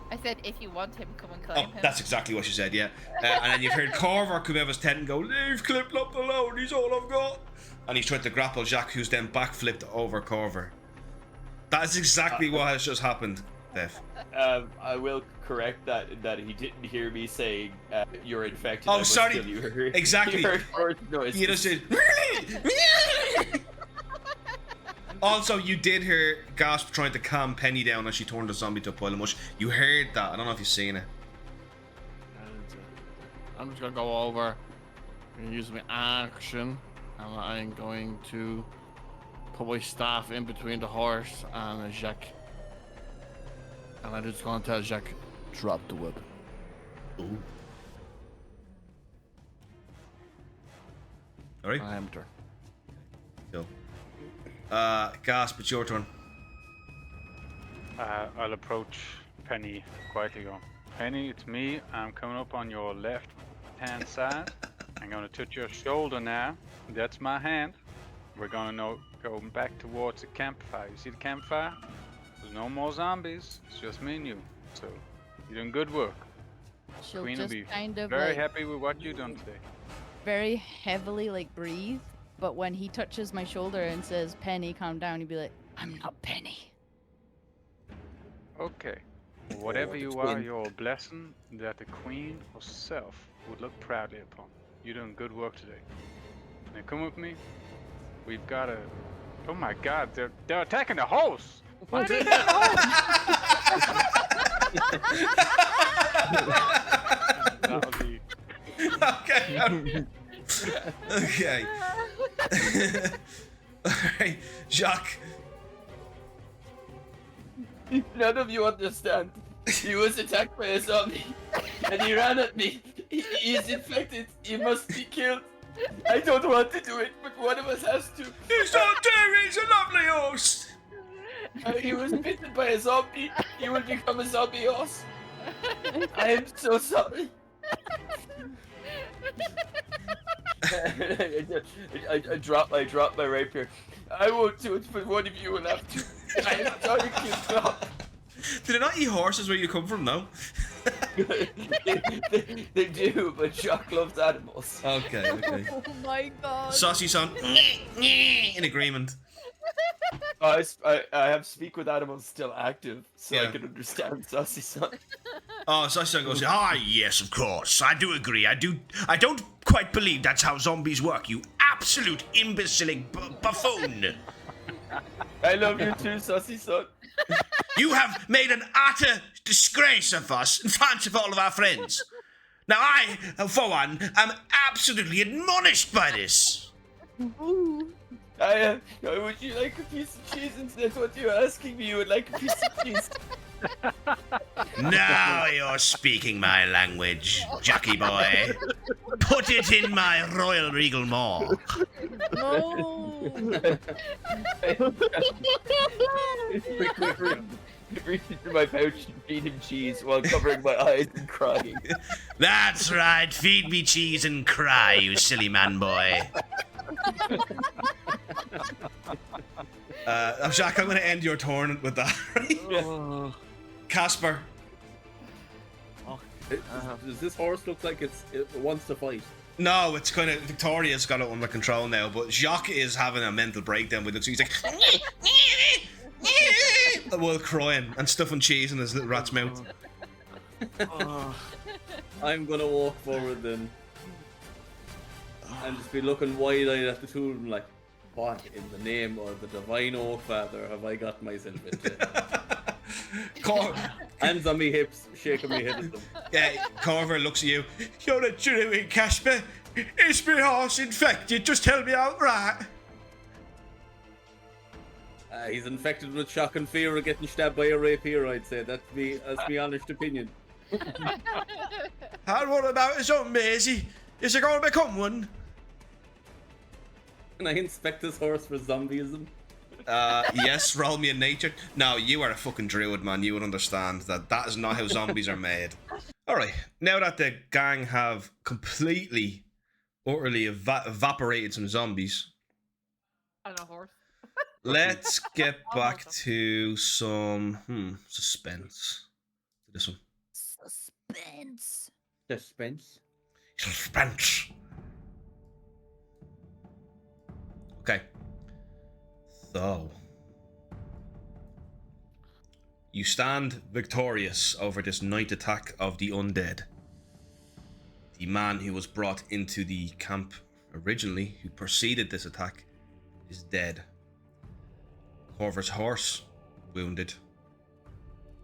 [SPEAKER 6] I said, if you want him, come and
[SPEAKER 2] Oh,
[SPEAKER 6] claim him.
[SPEAKER 2] that's exactly what she said, yeah. And then you've heard Corver come out of his tent and go, "Leave Clip Clop alone, he's all I've got." And he's tried to grapple Jacques, who's then backflipped over Corver. That is exactly what has just happened, Dave.
[SPEAKER 8] I will correct that he didn't hear me saying you're infected.
[SPEAKER 2] Oh,
[SPEAKER 8] I must
[SPEAKER 2] sorry.
[SPEAKER 8] kill you.
[SPEAKER 2] Exactly.
[SPEAKER 8] You heard horse noises.
[SPEAKER 2] You just said, Also, you did hear Gasp trying to calm Penny down as she turned the zombie to a pile of mush. You heard that. I don't know if you've seen it.
[SPEAKER 3] I'm just gonna go over and use my action, and I'm going to put my staff in between the horse and Jacques. And I'm just gonna tell Jacques, drop the weapon.
[SPEAKER 2] Ooh. Alright.
[SPEAKER 3] I am turn.
[SPEAKER 2] Cool. Gasp, it's your turn.
[SPEAKER 5] I'll approach Penny quietly. Go, Penny, it's me. I'm coming up on your left-hand side. I'm gonna touch your shoulder now. That's my hand. We're gonna go back towards the campfire. You see the campfire? There's no more zombies. It's just me and you. So you're doing good work.
[SPEAKER 7] She'll
[SPEAKER 5] Queen will
[SPEAKER 7] just
[SPEAKER 5] be
[SPEAKER 7] kind of
[SPEAKER 5] very
[SPEAKER 7] like
[SPEAKER 5] happy with what you've done today.
[SPEAKER 7] very heavily like breathe, but when he touches my shoulder and says, "Penny, calm down," he'd be like, "I'm not Penny."
[SPEAKER 5] Okay. Whatever
[SPEAKER 4] the
[SPEAKER 5] you are,
[SPEAKER 4] twin.
[SPEAKER 5] you're a blessing that the Queen herself would look proudly upon. You're doing good work today. Now come with me. We've got a... Oh my god, they're attacking the host! Why are they attacking the host? That'll be...
[SPEAKER 2] Okay. Okay. Alright, Jacques.
[SPEAKER 8] None of you understand. He was attacked by a zombie, and he ran at me. He is infected. He must be killed. I don't want to do it, but one of us has to.
[SPEAKER 2] He's not doing, he's a lovely horse.
[SPEAKER 8] He was bitten by a zombie. He will become a zombie horse. I am so sorry. I dropped my rapier. I won't do it, but one of you will have to. I am sorry, kid. Stop.
[SPEAKER 2] Do they not eat horses where you come from, no?
[SPEAKER 8] they do, but Jacques loves animals.
[SPEAKER 2] Okay, okay.
[SPEAKER 7] Oh my god.
[SPEAKER 2] Saucy son, in agreement.
[SPEAKER 8] I have speak with animals still active, so I
[SPEAKER 2] Yeah.
[SPEAKER 8] can understand Saucy Son.
[SPEAKER 2] Oh, Saucy son goes, ah, yes, of course. I do agree. I don't quite believe that's how zombies work, you absolute imbecile buffoon.
[SPEAKER 8] I love you too, Saucy Son.
[SPEAKER 2] You have made an utter disgrace of us in front of all of our friends. Now I, for one, am absolutely admonished by this.
[SPEAKER 8] Would you like a piece of cheese instead? What you're asking me, you would like a piece of cheese.
[SPEAKER 2] Now you're speaking my language, Jackie boy. Put it in my royal regal maw.
[SPEAKER 7] No.
[SPEAKER 8] Reach into my pouch and feed him cheese while covering my eyes and crying.
[SPEAKER 2] That's right, feed me cheese and cry, you silly man boy. Jacques, I'm going to end your turn with that. Right? Casper.
[SPEAKER 4] Does this horse look like it wants to fight?
[SPEAKER 2] No, it's kind of Victoria's got it under control now, but Jacques is having a mental breakdown with it. So he's like, well, crying and stuffing cheese in his little rat's mouth.
[SPEAKER 4] I'm gonna walk forward then, and just be looking wide-eyed at the two of them, like, what in the name of the divine old father have I got myself into? Hands on me hips, shaking my head at them.
[SPEAKER 2] Yeah, Carver looks at you. You're a genuine Casper. Is my horse infected? Just tell me outright.
[SPEAKER 4] He's infected with shock and fear of getting stabbed by a rapier, I'd say. That's me honest opinion.
[SPEAKER 2] And what about his own Maisie? Is he going to become one?
[SPEAKER 4] Can I inspect this horse for zombieism?
[SPEAKER 2] Yes, roll me a nature. No, you are a fucking druid, man. You would understand that is not how zombies are made. Alright, now that the gang have completely, utterly evaporated some zombies,
[SPEAKER 1] And a horse.
[SPEAKER 2] let's get back to some suspense. This one.
[SPEAKER 7] Suspense.
[SPEAKER 4] Suspense.
[SPEAKER 2] Suspense. Okay. So, you stand victorious over this night attack of the undead. The man who was brought into the camp originally, who preceded this attack, is dead. Corver's horse, wounded.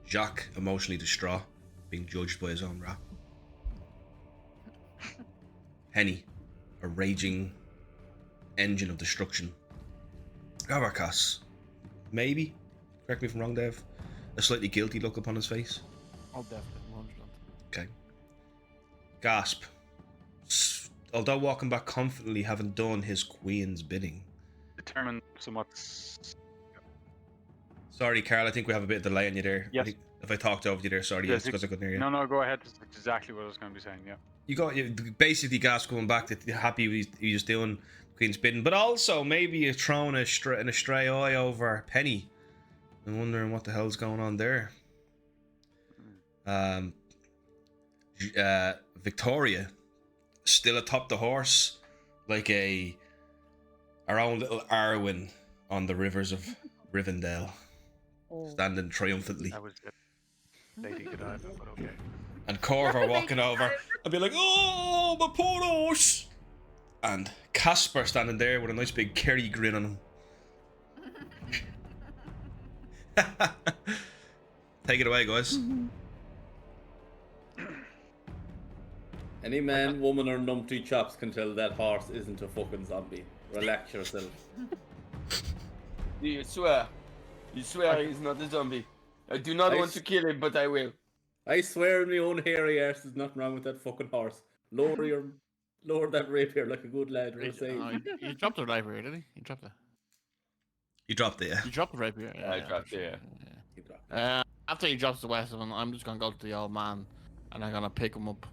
[SPEAKER 2] Jacques, emotionally distraught, being judged by his own wrath. Henny, a raging engine of destruction. Ravarkas, maybe, correct me if I'm wrong, Dev, a slightly guilty look upon his face.
[SPEAKER 3] I'll definitely 100%.
[SPEAKER 2] Okay. Gasp. Although walking back confidently, having done his queen's bidding.
[SPEAKER 5] Determined somewhat.
[SPEAKER 2] Sorry, Carl, I think we have a bit of delay on you there.
[SPEAKER 5] Yes.
[SPEAKER 2] If I talked over you there, sorry, yes, because I couldn't hear you.
[SPEAKER 5] No, go ahead. That's exactly what I was going to be saying, yeah.
[SPEAKER 2] You basically Gasp coming back that you're happy he was doing Queen's bidding, but also maybe you're throwing an stray eye over Penny and wondering what the hell's going on there. Victoria, still atop the horse, like our own little Arwen on the rivers of Rivendell, standing triumphantly.
[SPEAKER 5] That was it. Lady Godiva, but okay.
[SPEAKER 2] And Corver walking over and be like, "Oh, my poor horse!" And Casper standing there with a nice big Kerry grin on him. Take it away, guys.
[SPEAKER 4] Any man, woman, or numpty chops can tell that horse isn't a fucking zombie. Relax yourself.
[SPEAKER 8] You swear? You swear he's not a zombie? I do not want to kill him, but I will.
[SPEAKER 4] I swear in my own hairy arse there's nothing wrong with that fucking horse. Lower that rapier like a good lad.
[SPEAKER 3] You dropped the rapier, didn't he? You dropped it.
[SPEAKER 2] You dropped it, yeah.
[SPEAKER 3] You dropped the rapier.
[SPEAKER 8] Yeah, I dropped it,
[SPEAKER 3] yeah. After he drops the weapon, I'm just gonna go to the old man, and I'm gonna pick him up.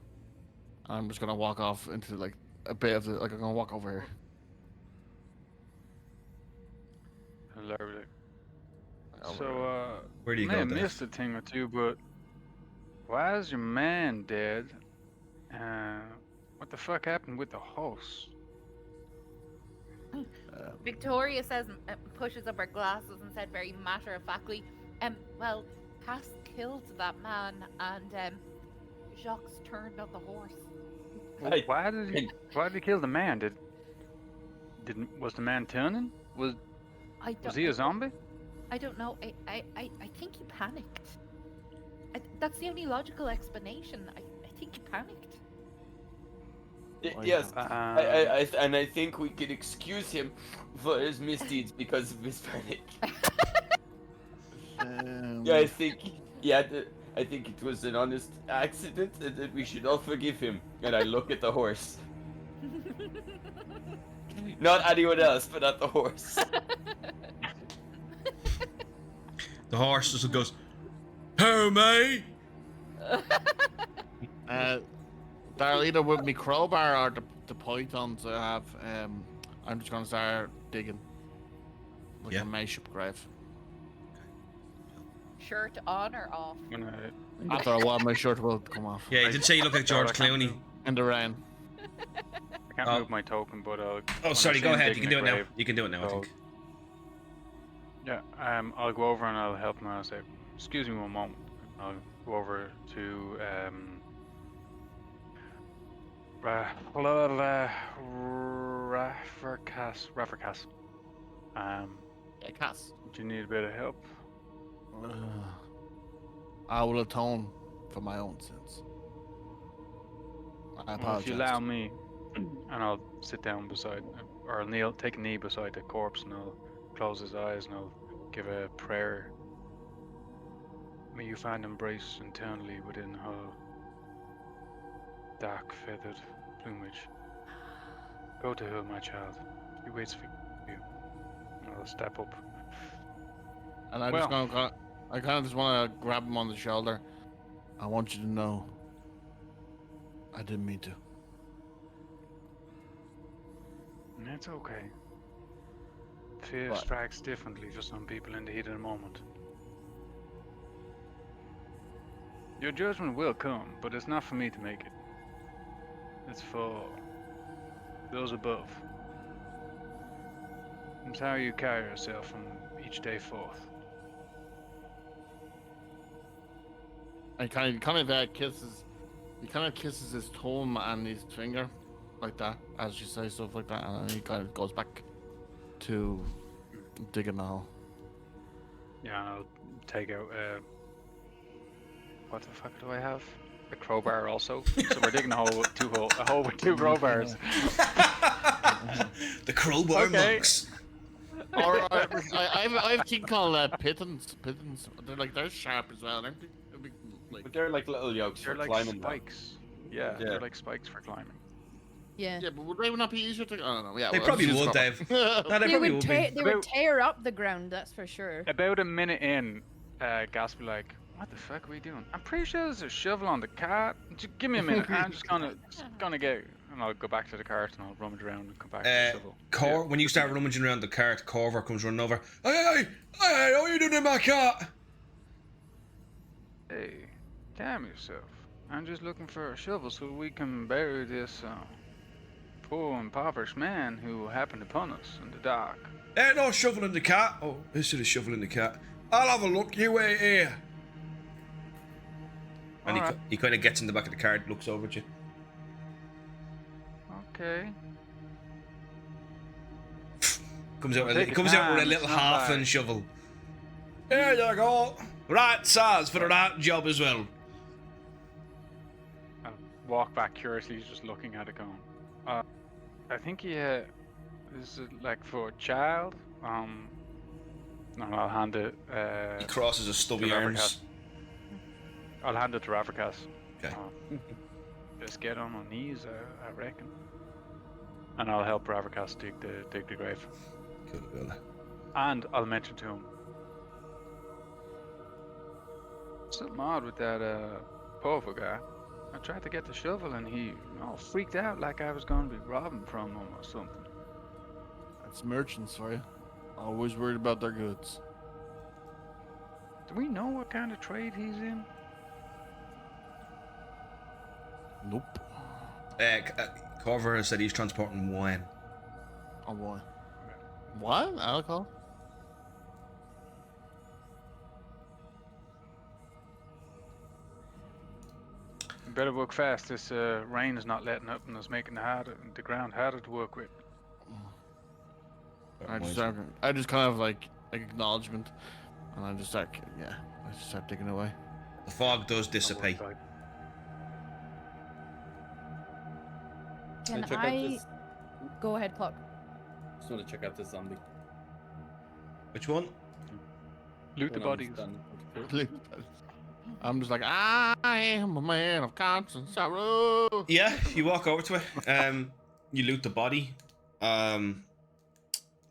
[SPEAKER 3] And I'm just gonna walk off into like a bit of the I'm gonna walk over here.
[SPEAKER 5] Lovely. So,
[SPEAKER 2] where do you
[SPEAKER 5] may
[SPEAKER 2] go,
[SPEAKER 5] have
[SPEAKER 2] Dave?
[SPEAKER 5] missed a thing or two, but why is your man dead? What the fuck happened with the horse?
[SPEAKER 6] Victoria says, pushes up her glasses and said very matter-of-factly, well, Cass killed that man and Jacques turned on the horse.
[SPEAKER 5] Well, why did he kill the man? Was the man turning? Was he a zombie?
[SPEAKER 6] I don't know. I think he panicked. That's the only logical explanation. I think he panicked.
[SPEAKER 8] Yes, I think we can excuse him for his misdeeds because of his panic. Yeah, I think it was an honest accident and that we should all forgive him. And I look at the horse. Not anyone else, but at the horse.
[SPEAKER 2] The horse just goes, "Who, me?"
[SPEAKER 3] Darl, either with me crowbar or the pythons I have, I'm just gonna start digging. Like a mashup grave.
[SPEAKER 6] Shirt on or off?
[SPEAKER 3] After a while, my shirt will come off.
[SPEAKER 2] Yeah, you did say you look like George Clooney.
[SPEAKER 3] In the rain.
[SPEAKER 5] I can't move my token, but
[SPEAKER 2] Oh, sorry, go ahead. You can do it now. You can do it now, I think.
[SPEAKER 5] Yeah, I'll go over and I'll help him out. I'll say, excuse me one moment. I'll go over to Raffercas.
[SPEAKER 3] Cass.
[SPEAKER 5] Do you need a bit of help?
[SPEAKER 3] I will atone for my own sins. I apologize.
[SPEAKER 5] Well, if you allow me, and I'll sit down beside, or I'll take a knee beside the corpse, and I'll close his eyes, and I'll give a prayer. May you find embrace internally within her dark feathered plumage. Go to her, my child. She waits for you. And I'll step up.
[SPEAKER 3] And I kind of just want to grab him on the shoulder. I want you to know, I didn't mean to.
[SPEAKER 5] And that's okay. Fear strikes differently for some people in the heat of the moment. Your judgment will come, but it's not for me to make it. It's for those above. It's how you carry yourself from each day forth.
[SPEAKER 3] And he kind of kisses his thumb and his finger, like that, as you say stuff like that, and then he kind of goes back to digging the hole.
[SPEAKER 5] Yeah, and I'll take out. What the fuck do I have? A crowbar also. So we're digging a hole with two crowbars.
[SPEAKER 2] The crowbar
[SPEAKER 3] Okay.
[SPEAKER 2] monks.
[SPEAKER 3] Or I have a thing called pittons. Pittons. They're sharp as well, aren't they? It'd be, like,
[SPEAKER 8] But they're like little yokes
[SPEAKER 5] They're
[SPEAKER 8] for
[SPEAKER 5] like
[SPEAKER 8] climbing. though.
[SPEAKER 5] spikes. Yeah,
[SPEAKER 8] Yeah.
[SPEAKER 5] they're like spikes for climbing.
[SPEAKER 7] Yeah.
[SPEAKER 3] yeah, but would they not be easier to? I don't know. Yeah,
[SPEAKER 2] They
[SPEAKER 3] well,
[SPEAKER 2] probably
[SPEAKER 3] it's
[SPEAKER 2] would,
[SPEAKER 3] just
[SPEAKER 2] Dave.
[SPEAKER 3] crowbar.
[SPEAKER 2] No, they probably would be.
[SPEAKER 7] They would
[SPEAKER 5] About-
[SPEAKER 7] tear up the ground, that's for sure.
[SPEAKER 5] About a minute in, Gas will be like, "What the fuck are we doing? I'm pretty sure there's a shovel on the cart. Just give me a minute. I'm just gonna get." And I'll go back to the cart and I'll rummage around and come back to the shovel.
[SPEAKER 2] When you start rummaging around the cart, Corver comes running over. Hey, what are you doing in my cart?
[SPEAKER 5] Hey, calm yourself. I'm just looking for a shovel so we can bury this poor impoverished man who happened upon us in the dark.
[SPEAKER 2] Ain't no shovel in the cart. Oh, this is a shovel in the cart. I'll have a look. You wait here. And
[SPEAKER 5] Alright.
[SPEAKER 2] he kind of gets in the back of the cart, looks over at you.
[SPEAKER 5] Okay.
[SPEAKER 2] Comes out with
[SPEAKER 5] Take
[SPEAKER 2] a
[SPEAKER 5] your time,
[SPEAKER 2] little
[SPEAKER 5] it's not
[SPEAKER 2] half-in
[SPEAKER 5] bad.
[SPEAKER 2] shovel. Here you go. Right size for the right job as well.
[SPEAKER 5] I'll walk back curiously, just looking at it going, I think this is like for a child. No, I'll hand it,
[SPEAKER 2] He crosses his stubby
[SPEAKER 5] to
[SPEAKER 2] arms.
[SPEAKER 5] Ravercast. I'll hand it to Ravercast.
[SPEAKER 2] Okay.
[SPEAKER 5] Just get on our knees, I reckon. And I'll help Ravercast dig the grave.
[SPEAKER 2] Cool.
[SPEAKER 5] And I'll mention to him, something odd with that powerful guy. I tried to get the shovel and he all freaked out like I was going to be robbing from him or something.
[SPEAKER 3] That's merchants for you. Always worried about their goods.
[SPEAKER 5] Do we know what kind of trade he's in?
[SPEAKER 3] Nope.
[SPEAKER 2] Corver said he's transporting wine.
[SPEAKER 3] Oh boy. What? Alcohol?
[SPEAKER 5] We better work fast. This rain is not letting up and it's making the ground harder to work with.
[SPEAKER 3] I just kind of like acknowledgement, and I just start digging away.
[SPEAKER 2] The fog does dissipate.
[SPEAKER 7] Can
[SPEAKER 4] check out
[SPEAKER 7] I
[SPEAKER 4] this.
[SPEAKER 7] go ahead, Clock?
[SPEAKER 4] Just want to check out this zombie.
[SPEAKER 2] Which one?
[SPEAKER 5] Loot the
[SPEAKER 4] One on
[SPEAKER 5] bodies.
[SPEAKER 4] stand.
[SPEAKER 3] I'm just like, I am a man of constant sorrow.
[SPEAKER 2] Yeah, you walk over to it. You loot the body.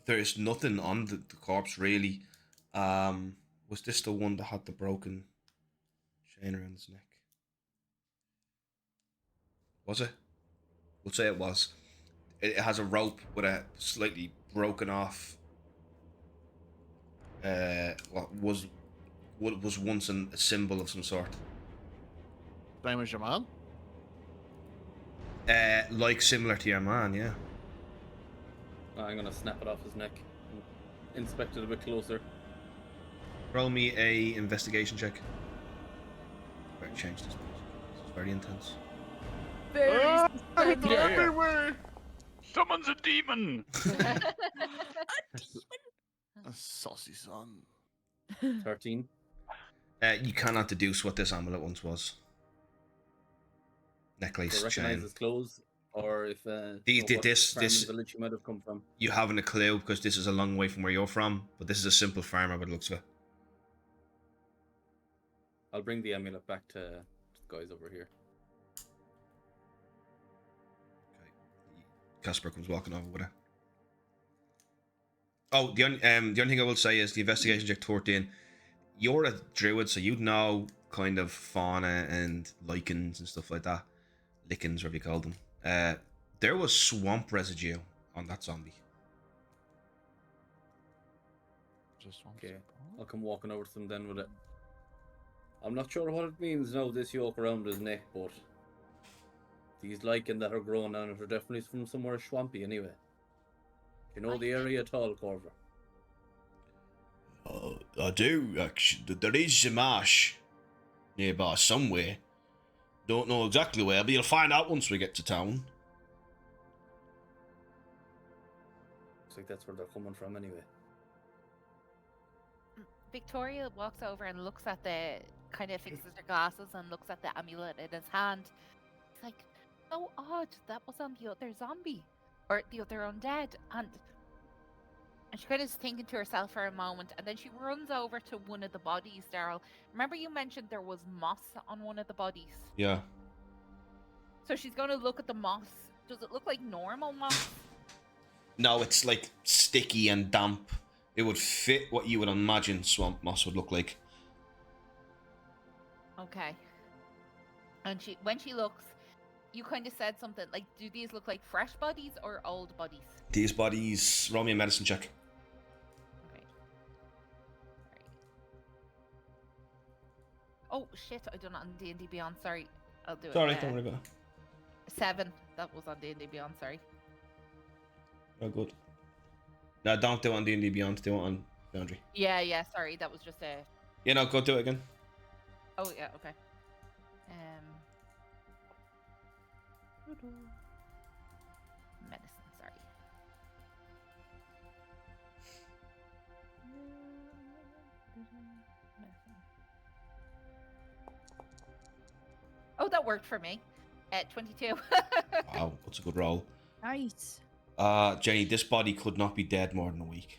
[SPEAKER 2] There's nothing on the corpse really. Was this the one that had the broken chain around his neck? Was it? We'll say it was. It has a rope with a slightly broken off. What was once a symbol of some sort.
[SPEAKER 3] Same as your man?
[SPEAKER 2] Like similar to your man, yeah.
[SPEAKER 4] I'm gonna snap it off his neck. Inspect it a bit closer.
[SPEAKER 2] Roll me a investigation check. Better change this. This is very intense.
[SPEAKER 7] Very
[SPEAKER 3] It's everywhere.
[SPEAKER 5] Someone's a demon!
[SPEAKER 3] A saucy son.
[SPEAKER 4] 13.
[SPEAKER 2] You cannot deduce what this amulet once was. Necklace,
[SPEAKER 4] So recognize
[SPEAKER 2] chain.
[SPEAKER 4] his clothes, or if
[SPEAKER 2] This
[SPEAKER 4] village you might have come from.
[SPEAKER 2] you haven't a clue because this is a long way from where you're from. But this is a simple farmer by the looks of it.
[SPEAKER 4] I'll bring the amulet back to the guys over here.
[SPEAKER 2] Casper comes walking over with it. Oh, the only thing I will say is the investigation check 13. You're a druid, so you'd know kind of fauna and lichens and stuff like that. Lichens, whatever you call them. There was swamp residue on that zombie.
[SPEAKER 4] Okay, I'll come walking over to them then with it. I'm not sure what it means now, this yoke around his neck, but these lichen that are growing on it are definitely from somewhere swampy anyway. You know the area at all, Corver?
[SPEAKER 2] I do, actually. There is some marsh nearby somewhere. Don't know exactly where, but you'll find out once we get to town.
[SPEAKER 4] Looks like that's where they're coming from anyway.
[SPEAKER 6] Victoria walks over and looks at kind of fixes her glasses and looks at the amulet in his hand. It's like, so odd, that was on the other zombie, or the other undead, and she kind of is thinking to herself for a moment, and then she runs over to one of the bodies, Daryl. Remember you mentioned there was moss on one of the bodies?
[SPEAKER 2] Yeah.
[SPEAKER 6] So she's going to look at the moss. Does it look like normal moss?
[SPEAKER 2] No, it's like sticky and damp. It would fit what you would imagine swamp moss would look like.
[SPEAKER 6] Okay. And when she looks, you kind of said something like, do these look like fresh bodies or old bodies?
[SPEAKER 2] These bodies, roll me a medicine check.
[SPEAKER 6] Okay. Right. Oh shit, I done it on D&D Beyond, sorry. I'll do it.
[SPEAKER 2] Sorry, don't worry about it.
[SPEAKER 6] 7. That was on D&D Beyond, sorry.
[SPEAKER 2] Oh, good. No, don't do it on D&D Beyond, do it on Boundary.
[SPEAKER 6] Yeah, sorry, that was just a...
[SPEAKER 2] Yeah, no, go do it again.
[SPEAKER 6] Oh, yeah, okay. Medicine, sorry. Medicine. Oh, that worked for me. 22.
[SPEAKER 2] Wow, that's a good roll.
[SPEAKER 7] Nice.
[SPEAKER 2] Jenny, this body could not be dead more than a week.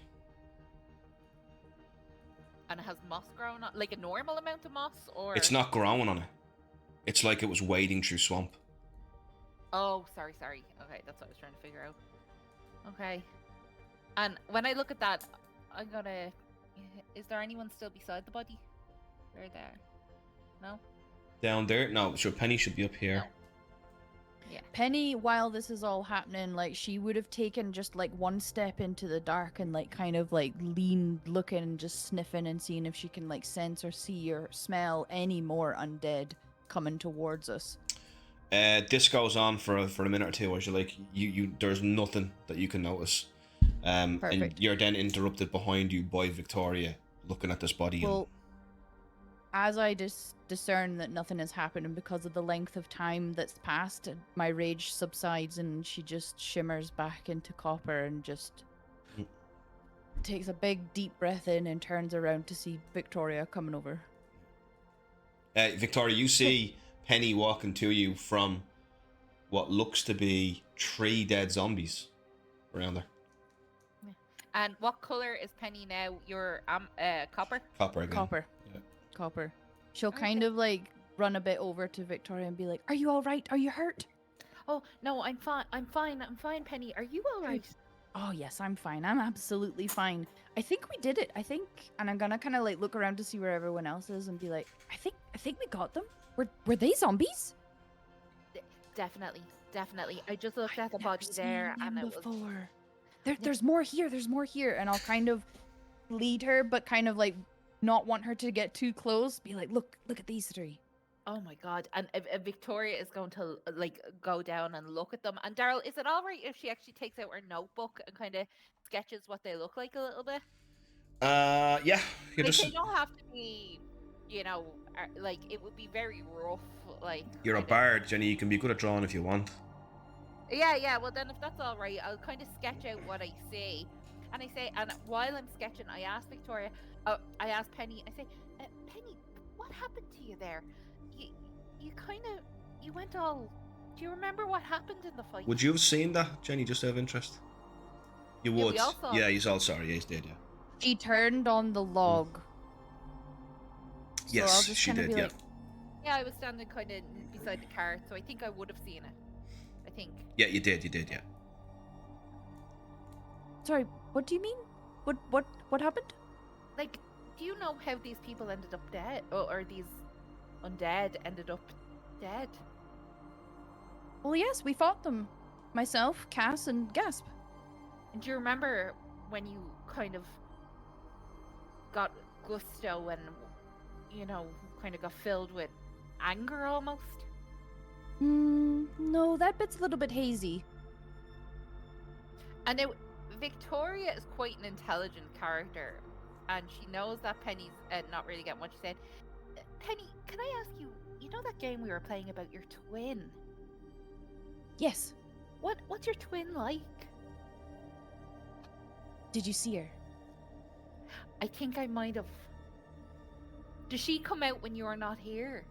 [SPEAKER 6] And it has moss growing on, like a normal amount of moss, or?
[SPEAKER 2] It's not growing on it. It's like it was wading through swamp.
[SPEAKER 6] Oh, sorry. Okay, that's what I was trying to figure out. Okay. And when I look at that, I'm gonna... Is there anyone still beside the body? They're there. No?
[SPEAKER 2] Down there? No, sure, Penny should be up here.
[SPEAKER 6] No. Yeah.
[SPEAKER 7] Penny, while this is all happening, like, she would have taken just like one step into the dark and like kind of like leaned, looking and just sniffing and seeing if she can like sense or see or smell any more undead coming towards us.
[SPEAKER 2] This goes on for a minute or two as you're like, there's nothing that you can notice. And
[SPEAKER 7] Perfect.
[SPEAKER 2] you're then interrupted behind you by Victoria looking at this body.
[SPEAKER 7] Well, as I discern that nothing has happened, and because of the length of time that's passed, my rage subsides and she just shimmers back into copper and just takes a big deep breath in and turns around to see Victoria coming over.
[SPEAKER 2] Victoria, you see Penny walking to you from what looks to be 3 dead zombies around her.
[SPEAKER 6] And what color is Penny now? Your copper?
[SPEAKER 2] Copper again.
[SPEAKER 7] Copper.
[SPEAKER 2] Yeah.
[SPEAKER 7] Copper. She'll
[SPEAKER 6] Okay.
[SPEAKER 7] kind of like run a bit over to Victoria and be like, "Are you all right? Are you hurt?"
[SPEAKER 6] Oh, no, I'm fine. I'm fine, Penny. Are you all right?
[SPEAKER 7] Oh yes, I'm fine. I'm absolutely fine. I think we did it. I think, and I'm gonna kind of like look around to see where everyone else is and be like, I think we got them. Were they zombies?
[SPEAKER 6] Definitely. I just looked at the
[SPEAKER 7] I've never
[SPEAKER 6] body there,
[SPEAKER 7] seen
[SPEAKER 6] and
[SPEAKER 7] them
[SPEAKER 6] it was...
[SPEAKER 7] before. There's more here. There's more here, and I'll kind of lead her, but kind of like not want her to get too close. Be like, look at these 3.
[SPEAKER 6] Oh my god! And Victoria is going to like go down and look at them. And Daryl, is it all right if she actually takes out her notebook and kind of sketches what they look like a little bit?
[SPEAKER 2] Yeah. You're
[SPEAKER 6] Like,
[SPEAKER 2] just...
[SPEAKER 6] they don't have to be, like it would be very rough. Like
[SPEAKER 2] You're a
[SPEAKER 6] kind of-
[SPEAKER 2] bard, Jenny. You can be good at drawing if you want.
[SPEAKER 6] Yeah. Well, then if that's all right, I'll kind of sketch out what I see, and I say, and while I'm sketching, I ask Victoria, I ask Penny, I say, Penny, what happened to you there? You went all. Do you remember what happened in the fight?
[SPEAKER 2] Would you have seen that, Jenny, just out of interest? You
[SPEAKER 6] Yeah, we
[SPEAKER 2] would.
[SPEAKER 6] all saw
[SPEAKER 2] Yeah,
[SPEAKER 6] it.
[SPEAKER 2] you all sorry. Yeah, you did, yeah.
[SPEAKER 7] She turned on the log. So I'll
[SPEAKER 2] Yes,
[SPEAKER 7] just
[SPEAKER 2] she
[SPEAKER 7] kinda
[SPEAKER 2] did,
[SPEAKER 7] be
[SPEAKER 2] yeah.
[SPEAKER 7] like,
[SPEAKER 6] Yeah, I was standing kind of beside the cart, so I think I would have seen it. I think.
[SPEAKER 2] Yeah, you did, yeah.
[SPEAKER 7] Sorry, what do you mean? What happened?
[SPEAKER 6] Like, do you know how these people ended up dead, or these undead ended up dead?
[SPEAKER 7] Well, yes, we fought them. Myself, Cass, and Gasp.
[SPEAKER 6] And do you remember when you kind of got gusto and, kind of got filled with anger almost?
[SPEAKER 7] No, that bit's a little bit hazy.
[SPEAKER 6] And now, Victoria is quite an intelligent character, and she knows that Penny's not really getting what she said. Penny, can I ask you, you know that game we were playing about your twin?
[SPEAKER 7] Yes.
[SPEAKER 6] What's your twin like?
[SPEAKER 7] Did you see her?
[SPEAKER 6] I think I might have Does she come out when you're not here?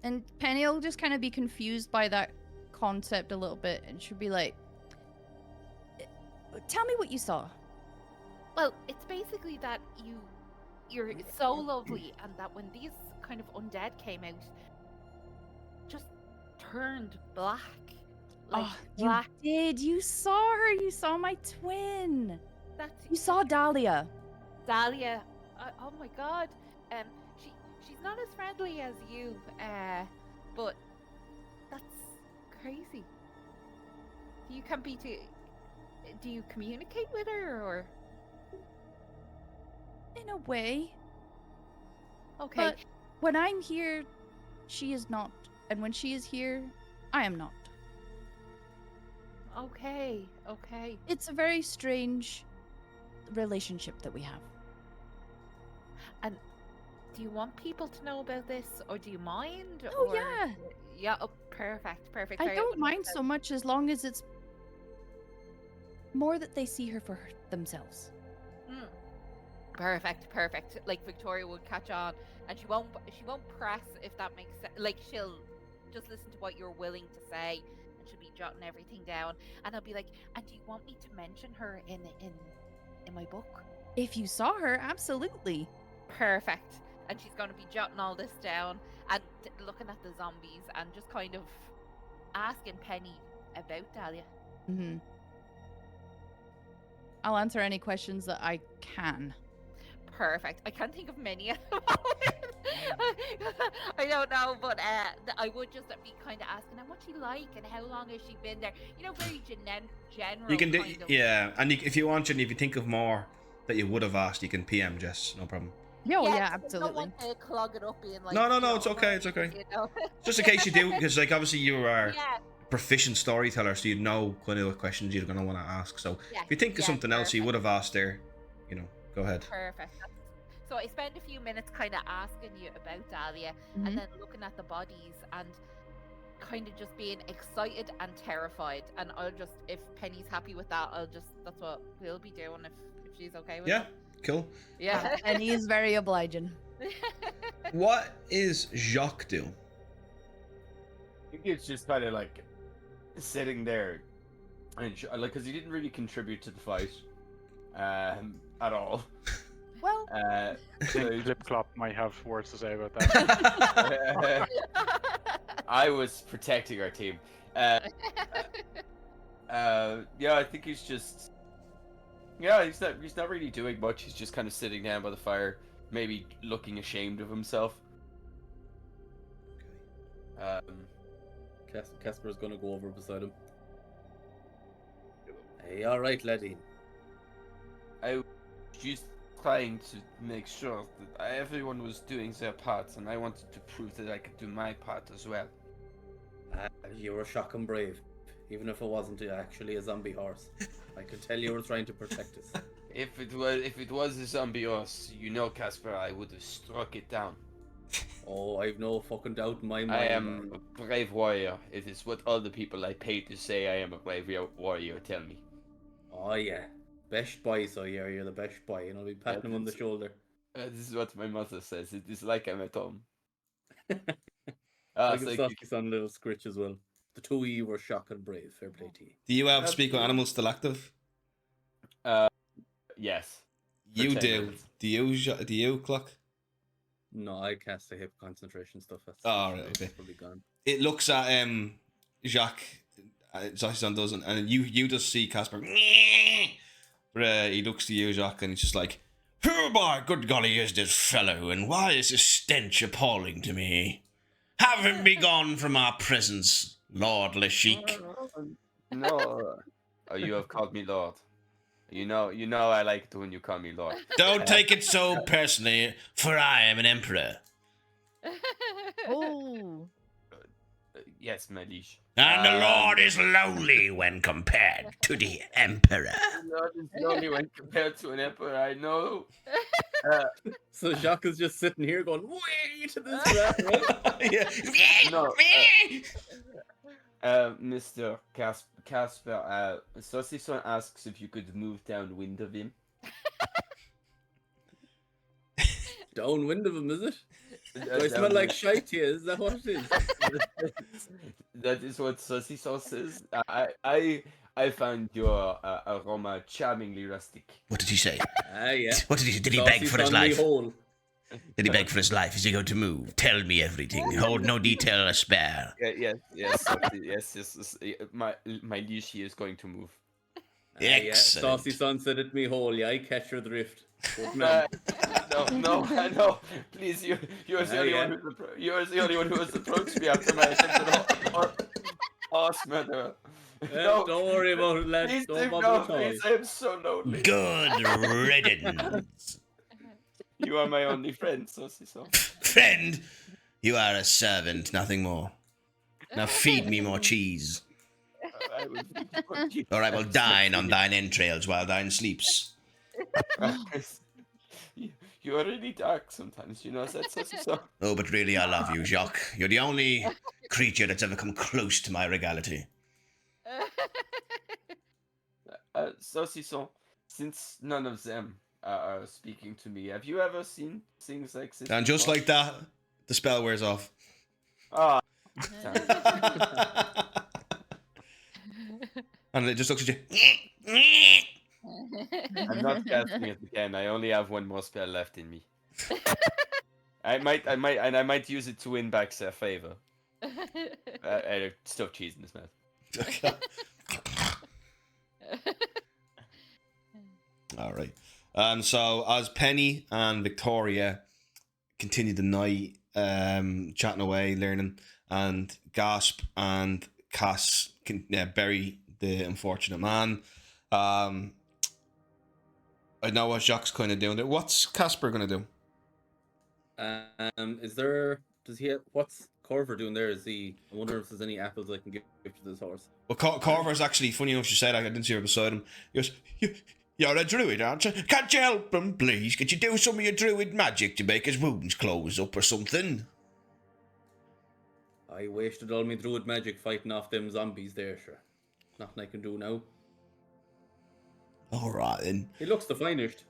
[SPEAKER 7] And Penny will just kind of be confused by that concept a little bit, and she'll be like, "Tell me what you saw."
[SPEAKER 6] Well, it's basically that you're so lovely, and that when these kind of undead came out, just turned black. Like black.
[SPEAKER 7] You did. You saw her. You saw my twin.
[SPEAKER 6] That's
[SPEAKER 7] You saw Dahlia.
[SPEAKER 6] Dahlia. Oh my God. She's not as friendly as you. But that's crazy. Do you communicate with her, or?
[SPEAKER 7] In a way.
[SPEAKER 6] Okay.
[SPEAKER 7] But when I'm here, she is not. And when she is here, I am not.
[SPEAKER 6] Okay.
[SPEAKER 7] It's a very strange relationship that we have.
[SPEAKER 6] And do you want people to know about this, or do you mind?
[SPEAKER 7] Oh,
[SPEAKER 6] or...
[SPEAKER 7] yeah.
[SPEAKER 6] Yeah. Oh, perfect.
[SPEAKER 7] I don't mind so much as long as it's more that they see her for themselves.
[SPEAKER 6] Perfect. Like Victoria would catch on, and she won't press, if that makes sense. Like she'll just listen to what you're willing to say, and she'll be jotting everything down. And I'll be like, "And do you want me to mention her in my book?"
[SPEAKER 7] If you saw her, absolutely.
[SPEAKER 6] Perfect. And she's going to be jotting all this down and looking at the zombies and just kind of asking Penny about Dahlia.
[SPEAKER 7] Mm-hmm. I'll answer any questions that I can.
[SPEAKER 6] Perfect. I can't think of many at the moment. I don't know, but I would just be kind of asking her what's she like and how long has she been there. You know, very general.
[SPEAKER 2] You can do,
[SPEAKER 6] kind of...
[SPEAKER 2] yeah. And if you want, and if you think of more that you would have asked, you can PM Jess. No problem.
[SPEAKER 7] Yeah,
[SPEAKER 6] I
[SPEAKER 7] absolutely.
[SPEAKER 6] don't want to clog it up being like.
[SPEAKER 2] No, it's okay. It's okay.
[SPEAKER 6] You know?
[SPEAKER 2] Just in case you do, because like obviously you are
[SPEAKER 6] Yeah.
[SPEAKER 2] proficient storyteller, so you know kind of what questions you're gonna want to ask. So
[SPEAKER 6] Yeah,
[SPEAKER 2] if you think of something else you
[SPEAKER 6] perfect.
[SPEAKER 2] would have asked there, go ahead.
[SPEAKER 6] Perfect. So I spend a few minutes kind of asking you about Dahlia,
[SPEAKER 7] Mhm.
[SPEAKER 6] and then looking at the bodies and kind of just being excited and terrified. And I'll just, if Penny's happy with that, that's what we'll be doing if she's okay with
[SPEAKER 2] Yeah,
[SPEAKER 6] it.
[SPEAKER 2] cool.
[SPEAKER 6] Yeah.
[SPEAKER 7] And he's very obliging.
[SPEAKER 2] What is Jacques do?
[SPEAKER 8] I think it's just kind of like sitting there, and like because he didn't really contribute to the fight, at all.
[SPEAKER 7] Well,
[SPEAKER 8] So
[SPEAKER 5] Clip Clop might have words to say about that.
[SPEAKER 8] I was protecting our team. Yeah, I think he's just. Yeah, he's not really doing much. He's just kind of sitting down by the fire, maybe looking ashamed of himself.
[SPEAKER 4] Casper's gonna go over beside him. Hey, all right, laddie.
[SPEAKER 8] I was just trying to make sure that everyone was doing their part, and I wanted to prove that I could do my part as well.
[SPEAKER 4] You were shocking brave, even if it wasn't actually a zombie horse. I could tell you were trying to protect us.
[SPEAKER 8] If it was a zombie horse, Casper, I would have struck it down.
[SPEAKER 4] Oh, I've no fucking doubt in my mind.
[SPEAKER 8] I am a brave warrior. It is what all the people I pay to say I am a brave warrior tell me.
[SPEAKER 4] Oh yeah, best boy. So you're the best boy, and I'll be patting him on the shoulder.
[SPEAKER 8] This is what my mother says. It is like I'm at home.
[SPEAKER 4] I can softly sound a little scritch as well. The two of you were shocking brave. Fair play to you.
[SPEAKER 2] Do you have speak with animals still active?
[SPEAKER 8] Yes.
[SPEAKER 2] You
[SPEAKER 8] 10
[SPEAKER 2] do.
[SPEAKER 8] minutes.
[SPEAKER 2] Do you, Clock?
[SPEAKER 4] No, I cast the hip concentration stuff. That's
[SPEAKER 2] right, okay.
[SPEAKER 4] Probably gone.
[SPEAKER 2] It looks at Jacques. Zachi-san doesn't, and you just see Casper. But he looks to you, Jacques, and he's just like, "Who by good golly is this fellow, and why is this stench appalling to me? Have him be gone from our presence, Lord Lashik."
[SPEAKER 8] No. Oh, you have called me Lord. You know I like it when you call me Lord.
[SPEAKER 2] Don't take it so personally, for I am an emperor.
[SPEAKER 7] oh.
[SPEAKER 8] Yes, my liege.
[SPEAKER 2] And the Lord is lowly when compared to the emperor.
[SPEAKER 8] The Lord is lonely when compared to an emperor, I know.
[SPEAKER 4] So Jacques is just sitting here going, "Way to this rat, right?"
[SPEAKER 8] No. Mr. Casper, Sausage asks if you could move downwind of him.
[SPEAKER 4] Downwind of him, is it? Do I smell like shite here? Is that what it is?
[SPEAKER 8] That is what Saucy Sauce is. I found your aroma charmingly rustic.
[SPEAKER 2] What did he say?
[SPEAKER 4] Yeah.
[SPEAKER 2] What did he say? Did he beg for his life? Did he beg for his life? Is he going to move? Tell me everything. Hold no detail or spare.
[SPEAKER 8] Yes, Saucy, yes. My leash is going to move.
[SPEAKER 4] Yeah. Saucy Son said it me whole. Yeah, I catch your drift.
[SPEAKER 8] No. Please, you're the only one who has approached me after my attempted horse murder. No,
[SPEAKER 4] don't worry about it, lad.
[SPEAKER 8] Please
[SPEAKER 4] don't bother
[SPEAKER 8] please, I'm so lonely.
[SPEAKER 2] Good riddance.
[SPEAKER 8] You are my only friend, Saucy Sauce.
[SPEAKER 2] Friend, you are a servant, nothing more. Now feed me more cheese.
[SPEAKER 8] I will feed you more cheese.
[SPEAKER 2] Or I will dine on thine entrails while thine sleeps.
[SPEAKER 8] You are really dark sometimes, you know that, Saucy Sauce?
[SPEAKER 2] Oh, but really I love you, Jacques. You're the only creature that's ever come close to my regality.
[SPEAKER 8] Saucy Sauce, since none of them are speaking to me, have you ever seen things like this?
[SPEAKER 2] And just like that, the spell wears off.
[SPEAKER 8] Ah.
[SPEAKER 2] And it just looks at you.
[SPEAKER 8] I'm not casting it again. I only have one more spell left in me. I might use it to win back their favor. Stuff cheese in this mouth.
[SPEAKER 2] All right. So as Penny and Victoria continue the night, chatting away, learning, and Gasp and Cass can bury the unfortunate man. I know what Jacques kind of doing there. What's Casper gonna do?
[SPEAKER 4] What's Corver doing there? I wonder if there's any apples I can give to this horse.
[SPEAKER 2] Well, Corver's actually, funny enough you said that, I didn't see her beside him. He goes, you're a druid, aren't you? Can't you help him, please? Could you do some of your druid magic to make his wounds close up or something?
[SPEAKER 4] I wasted all my druid magic fighting off them zombies there, sure. Nothing I can do now.
[SPEAKER 2] All right, then.
[SPEAKER 4] He looks the finest.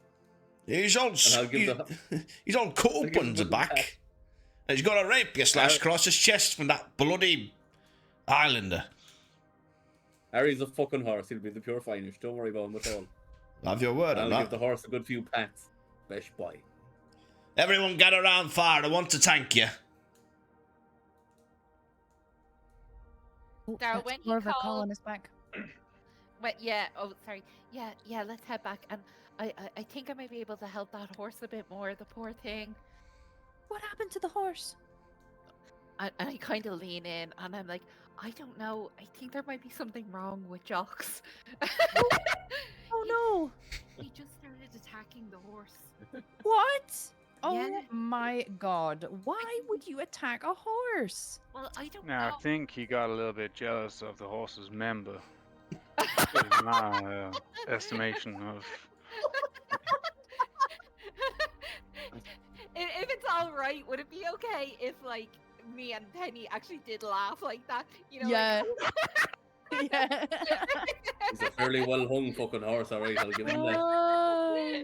[SPEAKER 2] He's all cut up on the back. And he's got a rapier slash across his chest from that bloody Highlander.
[SPEAKER 4] Harry's a fucking horse. He'll be the pure finest. Don't worry about him at all.
[SPEAKER 2] Have your word on that.
[SPEAKER 4] I'll give the horse a good few pats. Besh boy.
[SPEAKER 2] Everyone gather around fire. I want to thank you.
[SPEAKER 6] Dour, when you
[SPEAKER 7] Corver
[SPEAKER 6] call...
[SPEAKER 7] calling us back.
[SPEAKER 6] Sorry. Yeah, let's head back. And I think I might be able to help that horse a bit more, the poor thing.
[SPEAKER 7] What happened to the horse?
[SPEAKER 6] And I kind of lean in, and I'm like, I don't know. I think there might be something wrong with Jocks.
[SPEAKER 7] Oh no!
[SPEAKER 6] He just started attacking the horse.
[SPEAKER 7] What? Oh
[SPEAKER 6] Yeah.
[SPEAKER 7] my god. Why would you attack a horse?
[SPEAKER 6] Well, I don't
[SPEAKER 5] Now,
[SPEAKER 6] know.
[SPEAKER 5] I think he got a little bit jealous of the horse's member. In my estimation of...
[SPEAKER 6] If it's all right, would it be okay if, like, me and Penny actually did laugh like that? You know?
[SPEAKER 7] Yeah.
[SPEAKER 6] Like...
[SPEAKER 7] Yeah.
[SPEAKER 4] He's a fairly well hung fucking horse, alright, I'll give him that.
[SPEAKER 7] Oh.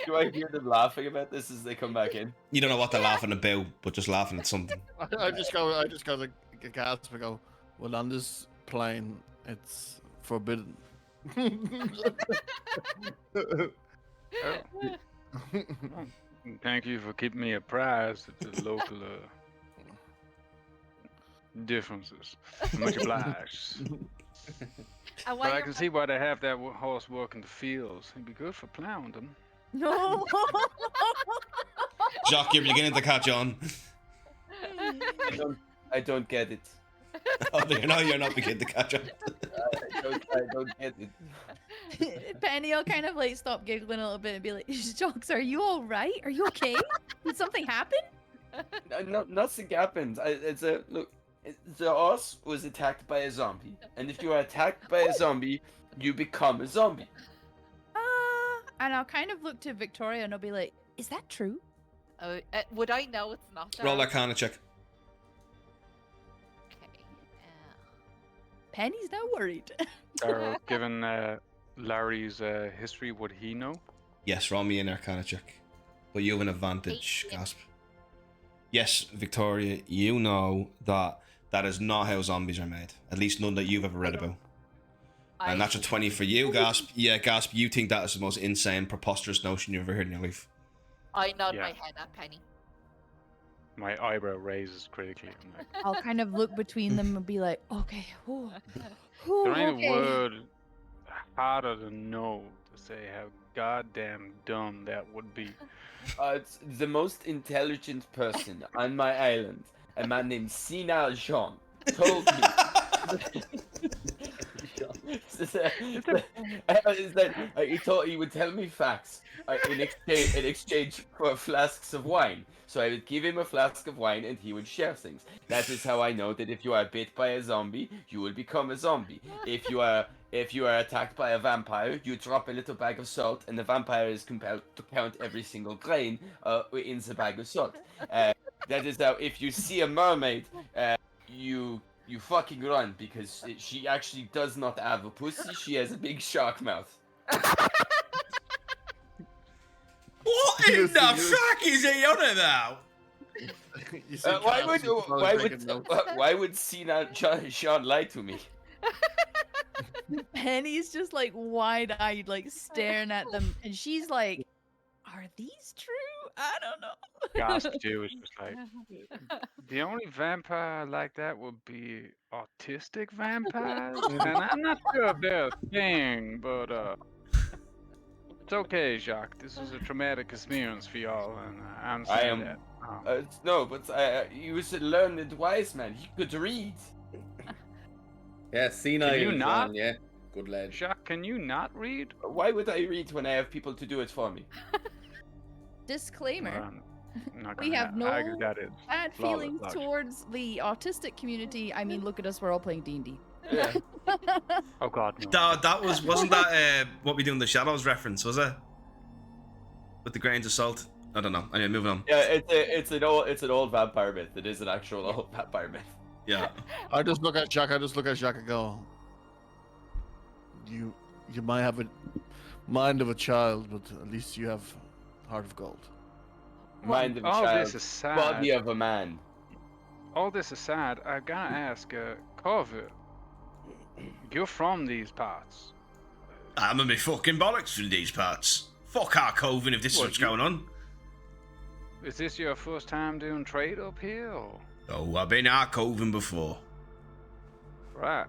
[SPEAKER 8] Do I hear them laughing about this as they come back in?
[SPEAKER 2] You don't know what they're laughing about, but just laughing at something.
[SPEAKER 3] I just go to gasp and go, well, on this plane, it's forbidden.
[SPEAKER 5] Thank you for keeping me apprised of the local differences. Much obliged.
[SPEAKER 6] And
[SPEAKER 5] But I can see why they have that horse working the fields. He'd be good for plowing them.
[SPEAKER 7] No.
[SPEAKER 2] Jacques, you're beginning to catch on.
[SPEAKER 8] I don't get it.
[SPEAKER 2] Oh, no, you're not beginning to catch on.
[SPEAKER 8] I don't get it.
[SPEAKER 7] Penny will kind of like stop giggling a little bit and be like, Jocks, are you all right? Are you okay? Did something happen?
[SPEAKER 8] No, nothing happened. The horse was attacked by a zombie, and if you are attacked by a zombie, you become a zombie.
[SPEAKER 7] And I'll kind of look to Victoria and I'll be like, is that true?
[SPEAKER 6] Would I know it's not that?
[SPEAKER 2] Roll that kind of check.
[SPEAKER 6] Okay.
[SPEAKER 7] Penny's now worried.
[SPEAKER 5] Or given Larry's history, would he know?
[SPEAKER 2] Yes, roll me an Arcana check. but you have an advantage, Gasp. Yes, Victoria, you know that is not how zombies are made. At least none that you've ever read about. And that's a 20 for you, Gasp. Yeah, Gasp, you think that is the most insane, preposterous notion you've ever heard in your life.
[SPEAKER 6] I nod my head at Penny.
[SPEAKER 5] My eyebrow raises critically. I'm like,
[SPEAKER 7] I'll kind of look between them and be like, okay,
[SPEAKER 5] there ain't a word harder than no to say how goddamn dumb that would be.
[SPEAKER 8] It's the most intelligent person on my island, a man named Sina Jean, told me. He thought he would tell me facts in exchange for flasks of wine. So I would give him a flask of wine and he would share things. That is how I know that if you are bit by a zombie, you will become a zombie. If you are attacked by a vampire, you drop a little bag of salt and the vampire is compelled to count every single grain in the bag of salt. That is how, if you see a mermaid, you fucking run, because she actually does not have a pussy, she has a big shark mouth.
[SPEAKER 2] What in the fuck is he on about?
[SPEAKER 8] Why would Sina Sean lie to me?
[SPEAKER 7] Penny's just like wide-eyed, like staring at them, and she's like, "Are these true? I don't know."
[SPEAKER 5] Gasp too is just like, the only vampire like that would be autistic vampires, and I'm not sure if they're a thing, but it's okay, Jacques. This is a traumatic experience for y'all, and I understand that.
[SPEAKER 8] No, but he was a learned wise man. He could read.
[SPEAKER 4] Yeah, Sina
[SPEAKER 5] Can you
[SPEAKER 4] is
[SPEAKER 5] not?
[SPEAKER 4] on, yeah. Good lad.
[SPEAKER 5] Jacques, can you not read?
[SPEAKER 8] Why would I read when I have people to do it for me?
[SPEAKER 7] Disclaimer.
[SPEAKER 5] I'm not
[SPEAKER 7] We
[SPEAKER 5] gonna
[SPEAKER 7] have no
[SPEAKER 5] argue that is
[SPEAKER 7] bad
[SPEAKER 5] flawless
[SPEAKER 7] feelings
[SPEAKER 5] logic.
[SPEAKER 7] towards the autistic community. I mean, look at us, we're all playing D&D.
[SPEAKER 8] Yeah.
[SPEAKER 5] Oh God, no.
[SPEAKER 2] That wasn't that what we do in the shadows reference, was it? With the grains of salt. I don't know. Anyway, moving on.
[SPEAKER 8] Yeah, it's an old vampire myth. It is an actual old vampire myth.
[SPEAKER 2] Yeah.
[SPEAKER 3] I just look at Jack and go, you might have a mind of a child, but at least you have heart of gold.
[SPEAKER 8] Mind of a
[SPEAKER 5] All
[SPEAKER 8] child,
[SPEAKER 5] this is sad.
[SPEAKER 8] body of a man.
[SPEAKER 5] All this is sad. I gotta ask, Corvu, you're from these parts.
[SPEAKER 2] I'm gonna be fucking bollocks from these parts. Fuck Harkoven if this is what's going on.
[SPEAKER 5] Is this your first time doing trade up here, or?
[SPEAKER 2] Oh, I've been Harkoven before.
[SPEAKER 5] Right.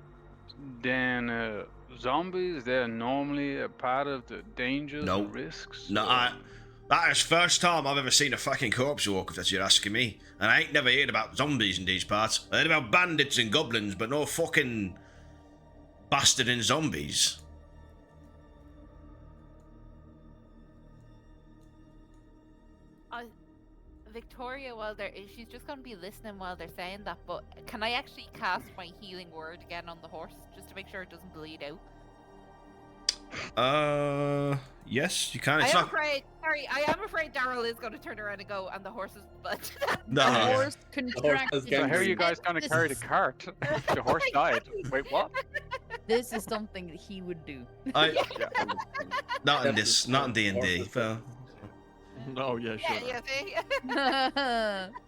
[SPEAKER 5] Then, zombies, they're normally a part of the dangers and risks?
[SPEAKER 2] No,
[SPEAKER 5] or-
[SPEAKER 2] that is first time I've ever seen a fucking corpse walk, if that's what you're asking me. And I ain't never heard about zombies in these parts. I heard about bandits and goblins, but no fucking bastard and zombies.
[SPEAKER 6] Victoria, she's just going to be listening while they're saying that, but can I actually cast my healing word again on the horse, just to make sure it doesn't bleed out?
[SPEAKER 2] Yes, you can.
[SPEAKER 6] I am afraid Daryl is going to turn around and go, and the horse is blood.
[SPEAKER 2] No.
[SPEAKER 7] The horse contracted.
[SPEAKER 8] So
[SPEAKER 5] how are you guys gonna carry the cart? The horse died. Wait, what?
[SPEAKER 7] This is something that he would do.
[SPEAKER 2] Not in D&D. But
[SPEAKER 3] No, yeah, sure.
[SPEAKER 6] Yeah, see?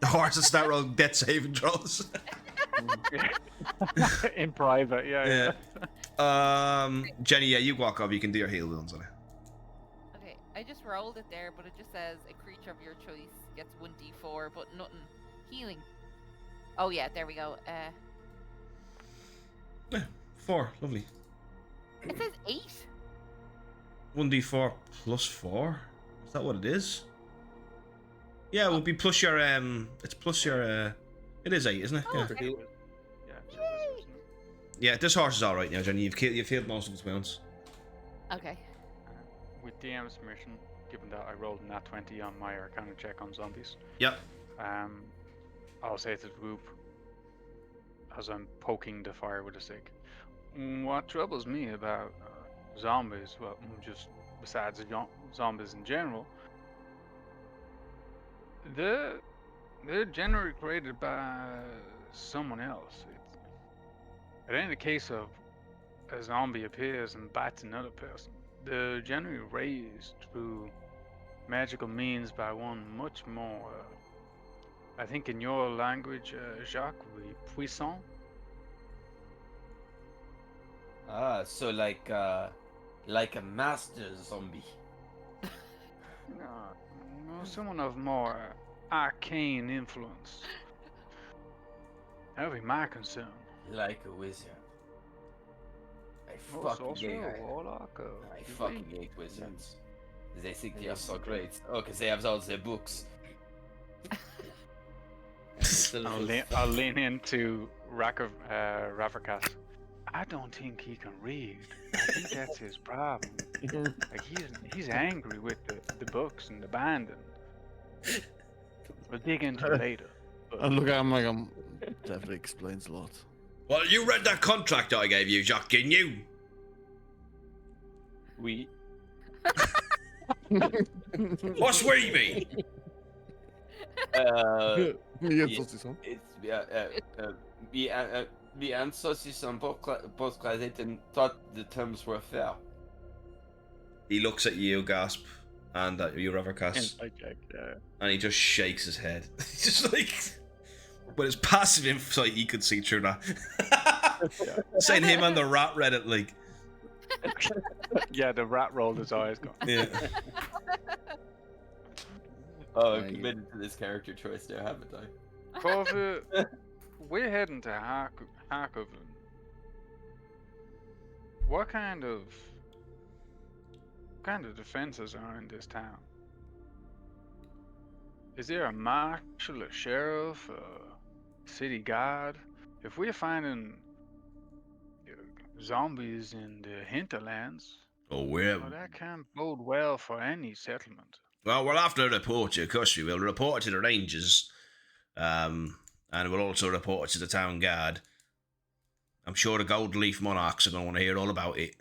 [SPEAKER 2] the horses start rolling death saving throws.
[SPEAKER 5] In private, yeah.
[SPEAKER 2] Jenny, yeah, you walk up. You can do your heal wounds on it.
[SPEAKER 6] Okay, I just rolled it there, but it just says a creature of your choice gets 1d4, but nothing. Healing. Oh yeah, there we go.
[SPEAKER 2] Yeah, 4. Lovely.
[SPEAKER 6] It says 8.
[SPEAKER 2] 1d4 plus 4. Is that what it is? Yeah, it will be plus your it's plus your it is 8, isn't it?
[SPEAKER 6] Oh,
[SPEAKER 2] Yeah.
[SPEAKER 6] okay.
[SPEAKER 2] Yeah, this horse is alright now, Jenny. You've healed most of its wounds.
[SPEAKER 6] Okay.
[SPEAKER 5] With DM's permission, given that I rolled a nat 20 on my Arcana check on zombies,
[SPEAKER 2] Yep.
[SPEAKER 5] I'll say to the group as I'm poking the fire with a stick. What troubles me about zombies, well, just besides zombies in general, they're generally created by someone else. It ain't a case of a zombie appears and bites another person. They're generally raised through magical means by one much more. I think in your language, Jacques, puissant.
[SPEAKER 8] So like a master zombie.
[SPEAKER 5] No, someone of more arcane influence. That would be my concern.
[SPEAKER 8] Like a wizard. I
[SPEAKER 5] Oh,
[SPEAKER 8] fucking
[SPEAKER 5] sorcerer,
[SPEAKER 8] hate.
[SPEAKER 5] warlock,
[SPEAKER 8] I
[SPEAKER 5] you
[SPEAKER 8] fucking
[SPEAKER 5] read.
[SPEAKER 8] hate wizards. They think they are so great. Oh, because they have all their books.
[SPEAKER 5] I'll lean into Ravercast. I don't think he can read. I think that's his problem. Like he's angry with the books and the band. And we'll dig into it later. But
[SPEAKER 3] I look at him like definitely explains a lot.
[SPEAKER 2] Well, you read that contract I gave you, Jacques, didn't you?
[SPEAKER 8] We.
[SPEAKER 2] What's we mean?
[SPEAKER 8] We and Saucisson both graduated and thought the terms were fair.
[SPEAKER 2] He looks at you, gasp, and at you, Ravercast, and he just shakes his head. He's just like, with his passive insight, he could see through that. Saying him and the rat read it like.
[SPEAKER 5] yeah, the rat rolled his eyes. Going.
[SPEAKER 2] Yeah.
[SPEAKER 8] Oh, I'm committed to this character choice there, haven't I?
[SPEAKER 5] Corvu, we're heading to Harkoven. What kind of defenses are in this town? Is there a marshal, a sheriff, a city guard? If we're finding zombies in the hinterlands, that can't bode well for any settlement.
[SPEAKER 2] Well, we'll have to report you, of course we will. Report it to the rangers, and we'll also report it to the town guard. I'm sure the Gold Leaf Monarchs are going to want to hear all about it.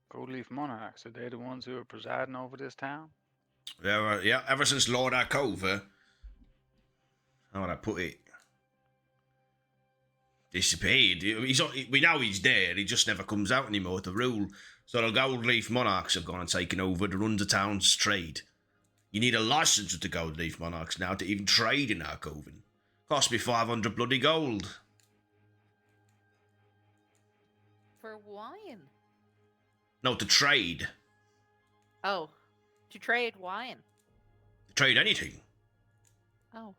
[SPEAKER 5] Gold Leaf Monarchs, are they the ones who are presiding over this town?
[SPEAKER 2] Yeah, ever since Lord Harkova, how would I put it, disappeared. We know he's there, he just never comes out anymore with the rule. So the Gold Leaf Monarchs have gone and taken over to run the town's trade. You need a license with the Gold Leaf Monarchs now to even trade in Harkoven. Cost me 500 bloody gold.
[SPEAKER 6] For wine?
[SPEAKER 2] No, to trade.
[SPEAKER 6] Oh, to trade wine.
[SPEAKER 2] To trade anything.
[SPEAKER 6] Oh.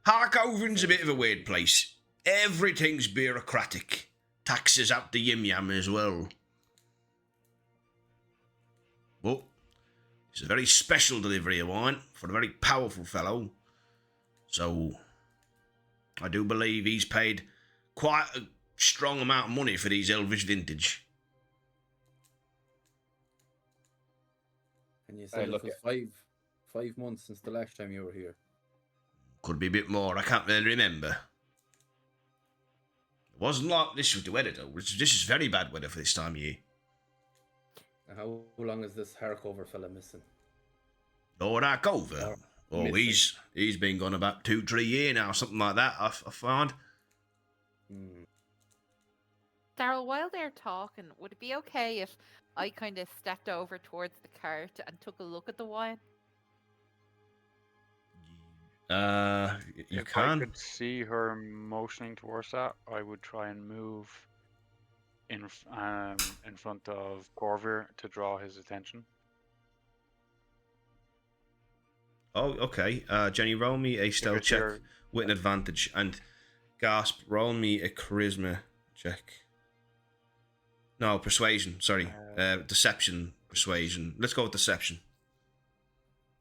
[SPEAKER 2] Harkoven's a bit of a weird place. Everything's bureaucratic. Taxes out the yim-yam as well. But it's a very special delivery of wine for a very powerful fellow. So I do believe he's paid quite a strong amount of money for these Elvish vintage.
[SPEAKER 4] And you said it was 5 months since the last time you were here.
[SPEAKER 2] Could be a bit more, I can't really remember. It wasn't like this with the weather though. This is very bad weather for this time of year.
[SPEAKER 4] How long is this Harkover fella missing?
[SPEAKER 2] Lord Harkova? Oh, he's been gone about 2-3 years now, something like that, I found.
[SPEAKER 6] Daryl, while they're talking, would it be okay if I kind of stepped over towards the cart and took a look at the wine?
[SPEAKER 2] You
[SPEAKER 5] if
[SPEAKER 2] can.
[SPEAKER 5] I could see her motioning towards that, I would try and move in front of Corvir to draw his attention.
[SPEAKER 2] Oh, okay. Jenny, roll me a stealth check with an advantage, and Gasp, roll me a charisma check. No, persuasion. Sorry, deception, persuasion. Let's go with deception.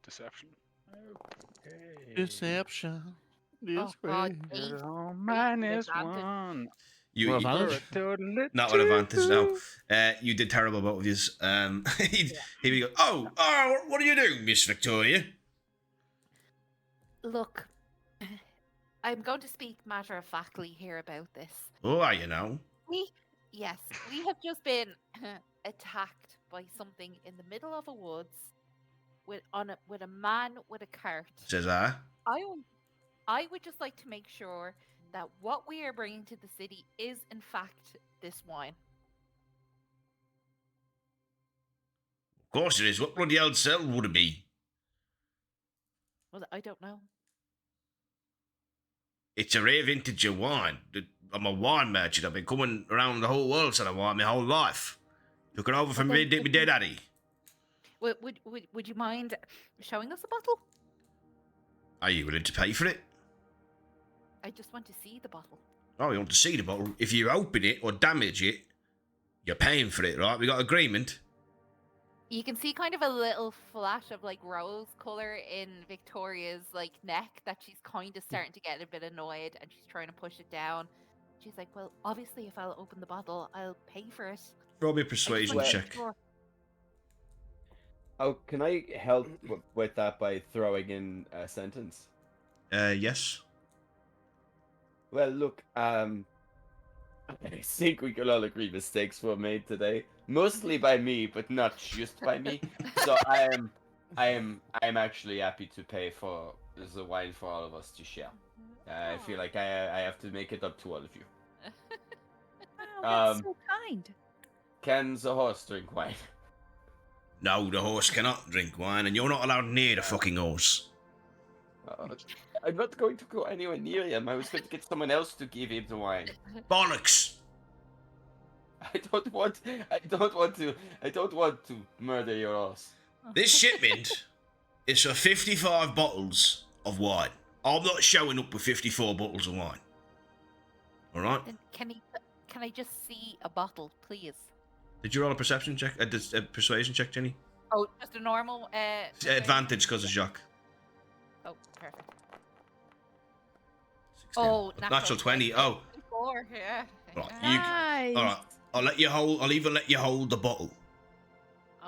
[SPEAKER 5] Deception. Okay.
[SPEAKER 3] Deception. Yes,
[SPEAKER 6] God,
[SPEAKER 3] great.
[SPEAKER 5] -1.
[SPEAKER 2] You,
[SPEAKER 3] advantage?
[SPEAKER 2] not with advantage, no. You did terrible, both of you. He would go, oh, what are you doing, Miss Victoria?
[SPEAKER 6] Look, I'm going to speak matter-of-factly here about this.
[SPEAKER 2] Oh, you know.
[SPEAKER 6] We have just been attacked by something in the middle of a woods with a man with a cart.
[SPEAKER 2] Says I.
[SPEAKER 6] I would just like to make sure that what we are bringing to the city is in fact this wine.
[SPEAKER 2] Of course it is. What bloody hell sell would it be?
[SPEAKER 6] Well, I don't know.
[SPEAKER 2] It's a rare vintage of wine. I'm a wine merchant. I've been coming around the whole world selling wine my whole life. Looking over for me, my daddy.
[SPEAKER 6] Would you mind showing us a bottle?
[SPEAKER 2] Are you willing to pay for it?
[SPEAKER 6] I just want to see the bottle.
[SPEAKER 2] Oh, you want to see the bottle? If you open it or damage it, you're paying for it, right? We got agreement.
[SPEAKER 6] You can see kind of a little flash of like rose color in Victoria's like neck that she's kind of starting to get a bit annoyed, and she's trying to push it down. She's like, "Well, obviously, if I'll open the bottle, I'll pay for it."
[SPEAKER 2] Roll me a persuasion check.
[SPEAKER 8] Oh, can I help with that by throwing in a sentence?
[SPEAKER 2] Yes.
[SPEAKER 8] Well, look, I think we can all agree mistakes were made today, mostly by me, but not just by me. So I am actually happy to pay for the wine for all of us to share. I feel like I have to make it up to all of you.
[SPEAKER 7] Wow, that's so kind.
[SPEAKER 8] Can the horse drink wine?
[SPEAKER 2] No, the horse cannot drink wine, and you're not allowed near the fucking horse.
[SPEAKER 8] I'm not going to go anywhere near him. I was going to get someone else to give him the wine.
[SPEAKER 2] Bollocks!
[SPEAKER 8] I don't want to murder your horse.
[SPEAKER 2] This shipment is for 55 bottles of wine. I'm not showing up with 54 bottles of wine. All right?
[SPEAKER 6] Then can I just see a bottle, please?
[SPEAKER 2] Did you roll a perception check? A persuasion check, Jenny?
[SPEAKER 6] Oh, just a normal.
[SPEAKER 2] Advantage because of Jacques.
[SPEAKER 6] Oh, perfect.
[SPEAKER 2] 16.
[SPEAKER 6] Oh,
[SPEAKER 2] natural 20. Oh.
[SPEAKER 6] 4, yeah.
[SPEAKER 2] Right,
[SPEAKER 7] Nice.
[SPEAKER 2] all right. I'll even let you hold the bottle.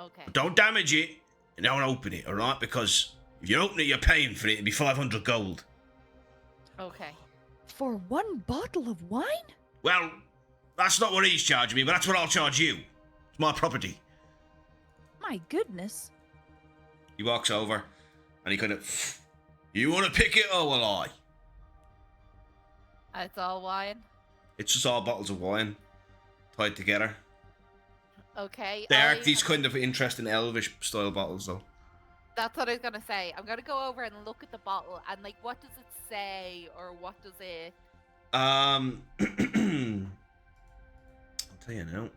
[SPEAKER 6] Okay.
[SPEAKER 2] But don't damage it and don't open it, all right? Because if you open it, you're paying for it. It'd be 500 gold.
[SPEAKER 6] Okay.
[SPEAKER 7] For one bottle of wine?
[SPEAKER 2] Well, that's not what he's charging me, but that's what I'll charge you. It's my property.
[SPEAKER 7] My goodness.
[SPEAKER 2] He walks over and he kind of, you want to pick it or will I?
[SPEAKER 6] It's all wine.
[SPEAKER 2] It's just all bottles of wine tied together.
[SPEAKER 6] Okay.
[SPEAKER 2] They are these kind of interesting elvish style bottles though.
[SPEAKER 6] That's what I was gonna say. I'm gonna go over and look at the bottle and like, what does it say or what does it?
[SPEAKER 2] I'll tell you now.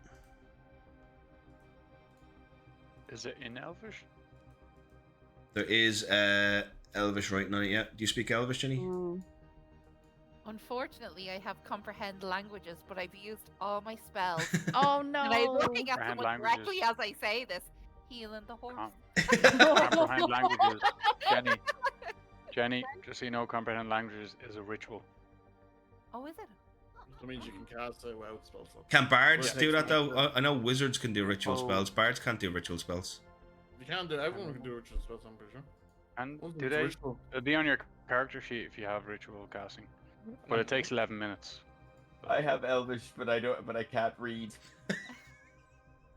[SPEAKER 5] Is it in Elvish?
[SPEAKER 2] There is Elvish right now. Yeah. Do you speak Elvish, Jenny?
[SPEAKER 6] Unfortunately, I have comprehend languages, but I've used all my spells.
[SPEAKER 7] Oh no.
[SPEAKER 6] And I'm looking at
[SPEAKER 5] Comprehend
[SPEAKER 6] someone
[SPEAKER 5] languages.
[SPEAKER 6] directly as I say this. Healing the horse.
[SPEAKER 5] Comprehend languages. Jenny, just so you know, comprehend languages is a ritual.
[SPEAKER 6] Oh, is it?
[SPEAKER 3] That means you can cast wow spells.
[SPEAKER 2] Can bards
[SPEAKER 3] Or
[SPEAKER 2] do that
[SPEAKER 3] takes
[SPEAKER 2] though? I know wizards can do ritual
[SPEAKER 5] Oh.
[SPEAKER 2] spells. Bards can't do ritual spells.
[SPEAKER 3] You can do. Everyone can do ritual spells. I'm pretty sure.
[SPEAKER 5] And
[SPEAKER 3] One of
[SPEAKER 5] do
[SPEAKER 3] them's
[SPEAKER 5] they?
[SPEAKER 3] ritual.
[SPEAKER 5] It'll be on your character sheet if you have ritual casting, but it takes 11 minutes.
[SPEAKER 8] I have Elvish, but I can't read.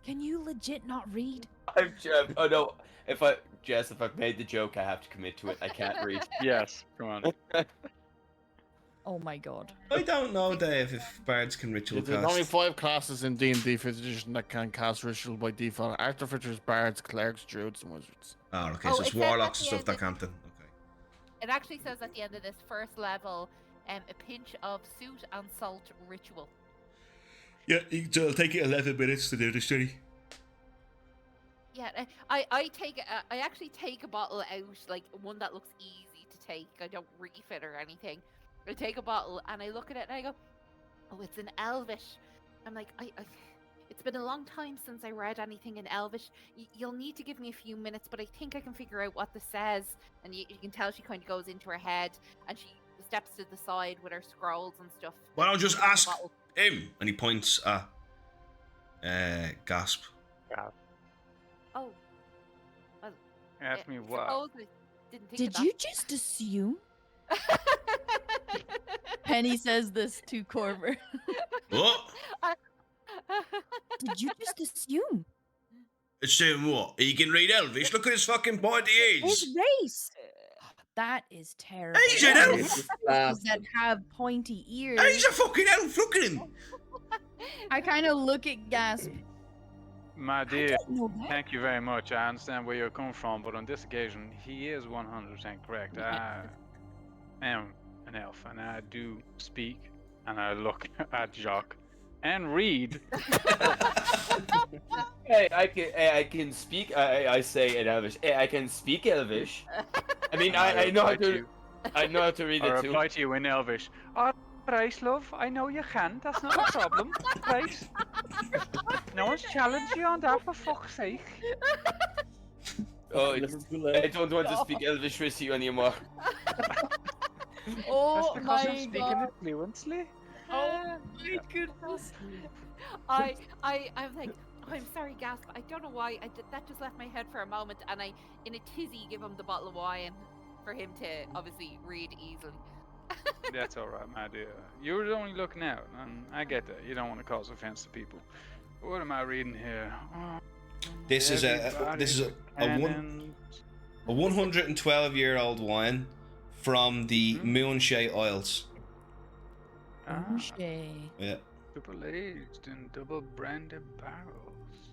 [SPEAKER 7] Can you legit not read?
[SPEAKER 8] Oh no! If I've made the joke, I have to commit to it. I can't read.
[SPEAKER 5] Yes, come on.
[SPEAKER 7] Oh my god.
[SPEAKER 2] I don't know, Dave, if bards can ritual
[SPEAKER 3] There's only
[SPEAKER 2] cast.
[SPEAKER 3] 5 classes in D&D 5th edition that can cast ritual by default: artificers, bards, clerics, druids, and wizards.
[SPEAKER 2] Oh, okay.
[SPEAKER 6] Oh,
[SPEAKER 2] So
[SPEAKER 6] it
[SPEAKER 2] it's
[SPEAKER 6] says
[SPEAKER 2] warlocks
[SPEAKER 6] at
[SPEAKER 2] and
[SPEAKER 6] the
[SPEAKER 2] stuff that
[SPEAKER 6] end
[SPEAKER 2] can't then. Okay.
[SPEAKER 6] It actually says at the end of this first level, a pinch of soot and salt ritual.
[SPEAKER 2] Yeah, it'll take you 11 minutes to do this, Jenny.
[SPEAKER 6] Yeah, I actually take a bottle out, like one that looks easy to take. I don't refill or anything. I take a bottle and I look at it and I go, oh, it's in Elvish. I'm like, it's been a long time since I read anything in Elvish. You'll need to give me a few minutes, but I think I can figure out what this says. And you can tell she kind of goes into her head and she steps to the side with her scrolls and stuff.
[SPEAKER 2] Well, I'll just
[SPEAKER 6] Picks up the
[SPEAKER 2] ask
[SPEAKER 6] bottle.
[SPEAKER 2] him. And he points at Gasp.
[SPEAKER 6] Oh. Well,
[SPEAKER 5] Ask me
[SPEAKER 6] I
[SPEAKER 5] what?
[SPEAKER 6] suppose I didn't think
[SPEAKER 7] Did
[SPEAKER 6] of that.
[SPEAKER 7] you just assume? Penny says this to Corver.
[SPEAKER 2] What?
[SPEAKER 7] Did you just assume?
[SPEAKER 2] Assume what? He can read Elvish? Look at his fucking pointy ears.
[SPEAKER 7] His race. That is terrible.
[SPEAKER 2] He's an elf.
[SPEAKER 7] Elves that have pointy ears.
[SPEAKER 2] He's a fucking elf. Look at him.
[SPEAKER 7] I kind of look at Gasp.
[SPEAKER 5] My
[SPEAKER 7] I
[SPEAKER 5] dear,
[SPEAKER 7] didn't know that.
[SPEAKER 5] thank you very much. I understand where you're coming from, but on this occasion, he is 100% correct. I am an elf, and I do speak, and I look at Jacques and read.
[SPEAKER 8] Hey, I can speak. I say in Elvish. Hey, I can speak Elvish. I mean,
[SPEAKER 5] And
[SPEAKER 8] I know how
[SPEAKER 5] reply
[SPEAKER 8] to.
[SPEAKER 5] you.
[SPEAKER 8] I know how to read
[SPEAKER 5] I
[SPEAKER 8] it too.
[SPEAKER 5] reply to you in Elvish. All right, love. I know you can. That's not a problem. Right? No one's challenged you on that, for fuck's sake.
[SPEAKER 8] Oh,
[SPEAKER 4] Liverpool,
[SPEAKER 8] I don't want to speak Elvish with you anymore.
[SPEAKER 1] Oh
[SPEAKER 5] That's because
[SPEAKER 1] my
[SPEAKER 5] I'm speaking
[SPEAKER 1] god.
[SPEAKER 5] it fluently.
[SPEAKER 7] Oh my goodness.
[SPEAKER 6] I'm like, oh, I'm sorry, Gasp. I don't know why. That just left my head for a moment, and I, in a tizzy, give him the bottle of wine for him to obviously read easily.
[SPEAKER 5] That's all right, my dear. You're only looking out, and I get that. You don't want to cause offense to people. What am I reading here? Oh,
[SPEAKER 2] This is a
[SPEAKER 5] everybody
[SPEAKER 2] a
[SPEAKER 5] cannon.
[SPEAKER 2] 112-year-old wine from the Moonshade Isles. Yeah.
[SPEAKER 5] Triple aged in double branded barrels.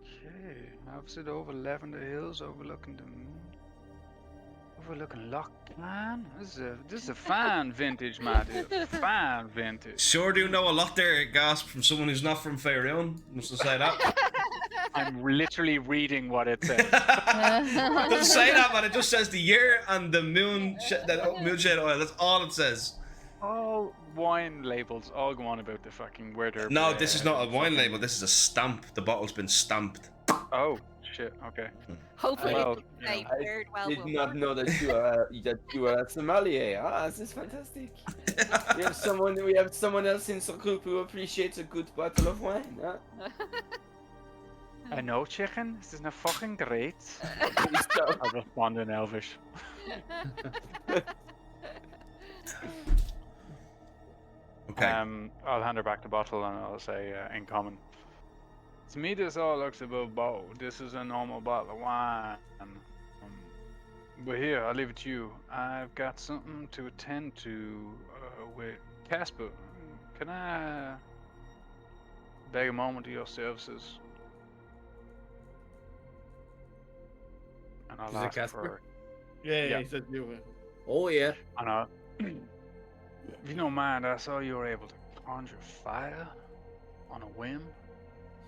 [SPEAKER 5] Okay, opposite over Lavender Hills, overlooking the moon. Overlooking Loch Plan. This is a fine vintage, my dear. Fine vintage.
[SPEAKER 2] Sure do know a lot there, Gasp, from someone who's not from Faerun. Must have said that.
[SPEAKER 5] I'm literally reading what it says.
[SPEAKER 2] It doesn't say that, man. It just says the year and the moonshade oil. That's all it says.
[SPEAKER 5] All wine labels all go on about the fucking where they're.
[SPEAKER 2] No, this is not a wine label. This is a stamp. The bottle's been stamped.
[SPEAKER 5] Oh shit. Okay.
[SPEAKER 6] Hopefully,
[SPEAKER 5] Well,
[SPEAKER 6] it doesn't say
[SPEAKER 8] I
[SPEAKER 6] very well.
[SPEAKER 8] did not know that you are a sommelier. Ah, this is fantastic. We have someone else in the group who appreciates a good bottle of wine. Huh?
[SPEAKER 5] I know, chicken. This is not fucking great.
[SPEAKER 8] So-
[SPEAKER 5] I'll respond in Elvish.
[SPEAKER 2] Okay.
[SPEAKER 5] I'll hand her back the bottle and I'll say in common. To me, this all looks above bold. This is a normal bottle of wine. But here, I'll leave it to you. I've got something to attend to with Casper. Can I beg a moment of your services? And I'll
[SPEAKER 4] Is it
[SPEAKER 5] ask
[SPEAKER 4] Casper?
[SPEAKER 5] for.
[SPEAKER 3] Yeah,
[SPEAKER 5] Yeah.
[SPEAKER 3] he said you.
[SPEAKER 4] Oh yeah.
[SPEAKER 5] And if you don't mind, I saw you were able to conjure fire on a whim.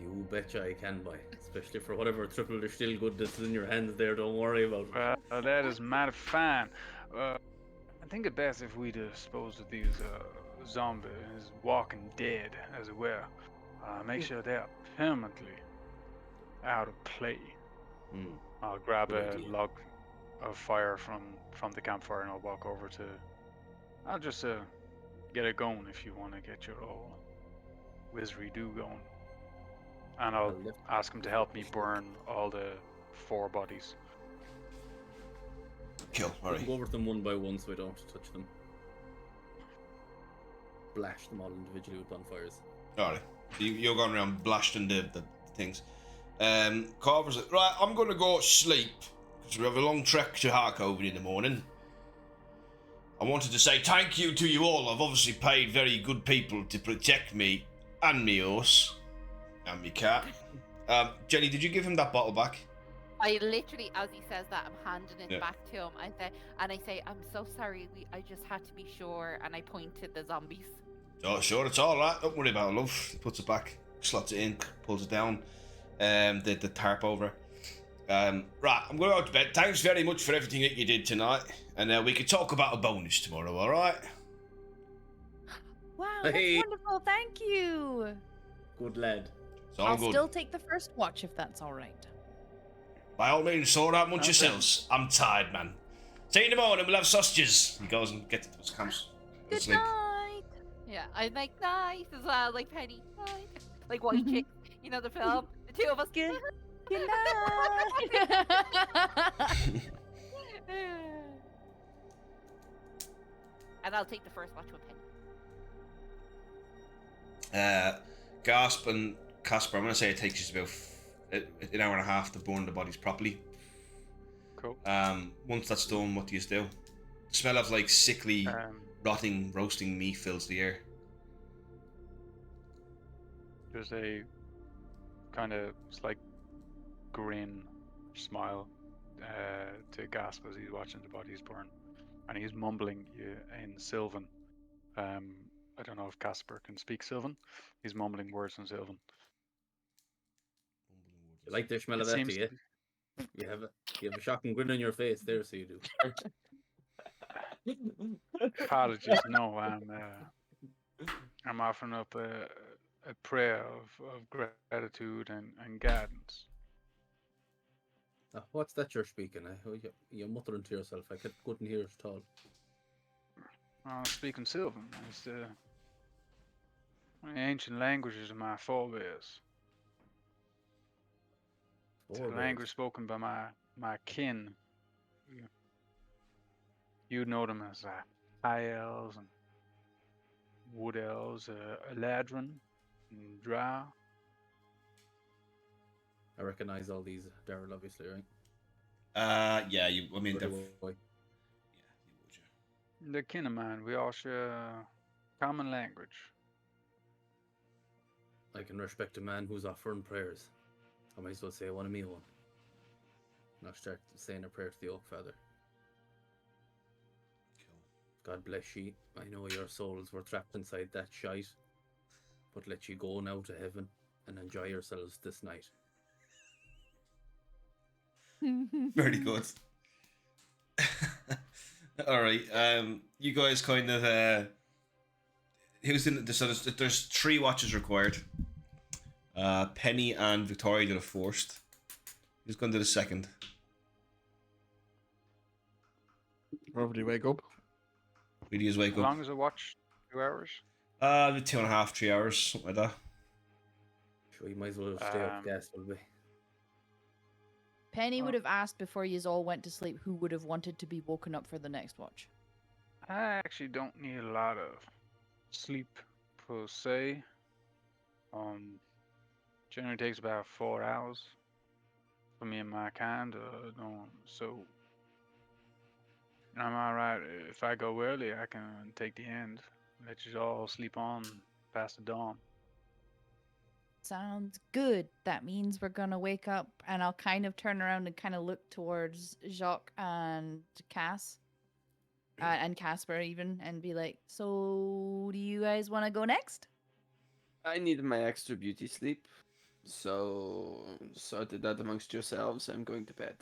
[SPEAKER 4] You betcha I can buy. Especially for whatever triple distill good that's in your hands there, don't worry about it.
[SPEAKER 5] Well, that is mighty fine. I think it best if we dispose of these zombies, walking dead, as it were. Make sure they are permanently out of play. I'll grab
[SPEAKER 4] Good
[SPEAKER 5] a
[SPEAKER 4] idea.
[SPEAKER 5] log of fire from the campfire and I'll walk over to. I'll just get it going if you want to get your old wizardry-do going. And I'll ask him to help me burn all the 4 bodies.
[SPEAKER 2] Kill.
[SPEAKER 4] We'll
[SPEAKER 2] Alright.
[SPEAKER 4] go over them one by one so I don't have to touch them. Blash them all individually with bonfires.
[SPEAKER 2] Alright. You're going around blasting the things. Carver's like, right, I'm going to go sleep because we have a long trek to Harkoven in the morning. I wanted to say thank you to you all. I've obviously paid very good people to protect me and me horse and me cat. Jenny, did you give him that bottle back?
[SPEAKER 6] I literally, as he says that, I'm handing it
[SPEAKER 2] Yeah.
[SPEAKER 6] back to him. I say, I'm so sorry. I just had to be sure, and I point to the zombies.
[SPEAKER 2] Oh, sure, it's all right. Don't worry about it, love. He puts it back, slots it in, pulls it down, the tarp over. Right, I'm going to go to bed. Thanks very much for everything that you did tonight, and we can talk about a bonus tomorrow. All right?
[SPEAKER 7] Wow, that's
[SPEAKER 4] Hey.
[SPEAKER 7] wonderful. Thank you.
[SPEAKER 4] Good lad.
[SPEAKER 2] It's all
[SPEAKER 7] I'll
[SPEAKER 2] good.
[SPEAKER 7] still take the first watch if that's all right.
[SPEAKER 2] By all means, sort out amongst
[SPEAKER 5] Okay.
[SPEAKER 2] yourselves. I'm tired, man. See you in the morning. We'll have sausages. He goes and gets his camps.
[SPEAKER 7] Good
[SPEAKER 2] Sleep.
[SPEAKER 7] night.
[SPEAKER 6] Yeah, I'm like, nice as well, like Penny. Nice. Like White Chicks, you know the film? The two of us.
[SPEAKER 7] Good. Good night.
[SPEAKER 6] And I'll take the first watch with Penny.
[SPEAKER 2] Gasp and Casper, I'm going to say it takes you about an hour and a half to burn the bodies properly.
[SPEAKER 5] Cool.
[SPEAKER 2] Once that's done, what do you do? The smell of like sickly,
[SPEAKER 5] Um,
[SPEAKER 2] rotting, roasting meat fills the air.
[SPEAKER 5] there's a kind of slight grin, smile to gasp as he's watching the bodies burn, and he's mumbling in Sylvan. I don't know if Casper can speak Sylvan. He's mumbling words in Sylvan.
[SPEAKER 4] You like the smell
[SPEAKER 5] It
[SPEAKER 4] of that,
[SPEAKER 5] seems
[SPEAKER 4] do you? You have a shocking grin on your face there, so you do.
[SPEAKER 5] Apologies, no, I'm offering up a prayer of gratitude and guidance.
[SPEAKER 4] What's that you're speaking? You're muttering to yourself. I couldn't hear it at all.
[SPEAKER 5] Speaking Sylvan is the ancient languages of my forebears. It's a language spoken by my kin. You know them as high elves and wood elves, Eladrin and Drow.
[SPEAKER 4] I recognize all these, Daryl, obviously, right?
[SPEAKER 2] Yeah, you. I mean,
[SPEAKER 4] Or
[SPEAKER 2] they're.
[SPEAKER 4] do
[SPEAKER 2] Yeah,
[SPEAKER 4] I?
[SPEAKER 2] you would.
[SPEAKER 5] They're kin of mine. We all share a common language.
[SPEAKER 4] I can respect a man who's offering prayers. I might as well say one of me one. And I'll start saying a prayer to the Oak Father. God bless ye. I know your souls were trapped inside that shite, but let you go now to heaven and enjoy yourselves this night.
[SPEAKER 2] Very good. All right. You guys kind of. Who's in? So there's 3 watches required. Penny and Victoria did a first. Who's going to do the second?
[SPEAKER 3] Wherever do you wake up?
[SPEAKER 2] Really is wake
[SPEAKER 5] How
[SPEAKER 2] up.
[SPEAKER 5] long is a watch? 2 hours?
[SPEAKER 2] 2.5, 3 hours, something like that.
[SPEAKER 4] Sure, you might as well stay up gas, will we?
[SPEAKER 7] Penny would have asked before you all went to sleep who would have wanted to be woken up for the next watch.
[SPEAKER 5] I actually don't need a lot of sleep per se. Generally takes about 4 hours for me and my kind. So I'm alright. If I go early, I can take the end. Let you all sleep on past the dawn.
[SPEAKER 7] Sounds good. That means we're gonna wake up, and I'll kind of turn around and kind of look towards Jacques and Cass, and Casper even, and be like, "So, do you guys want to go next?"
[SPEAKER 8] I need my extra beauty sleep, so sort it out amongst yourselves. I'm going to bed.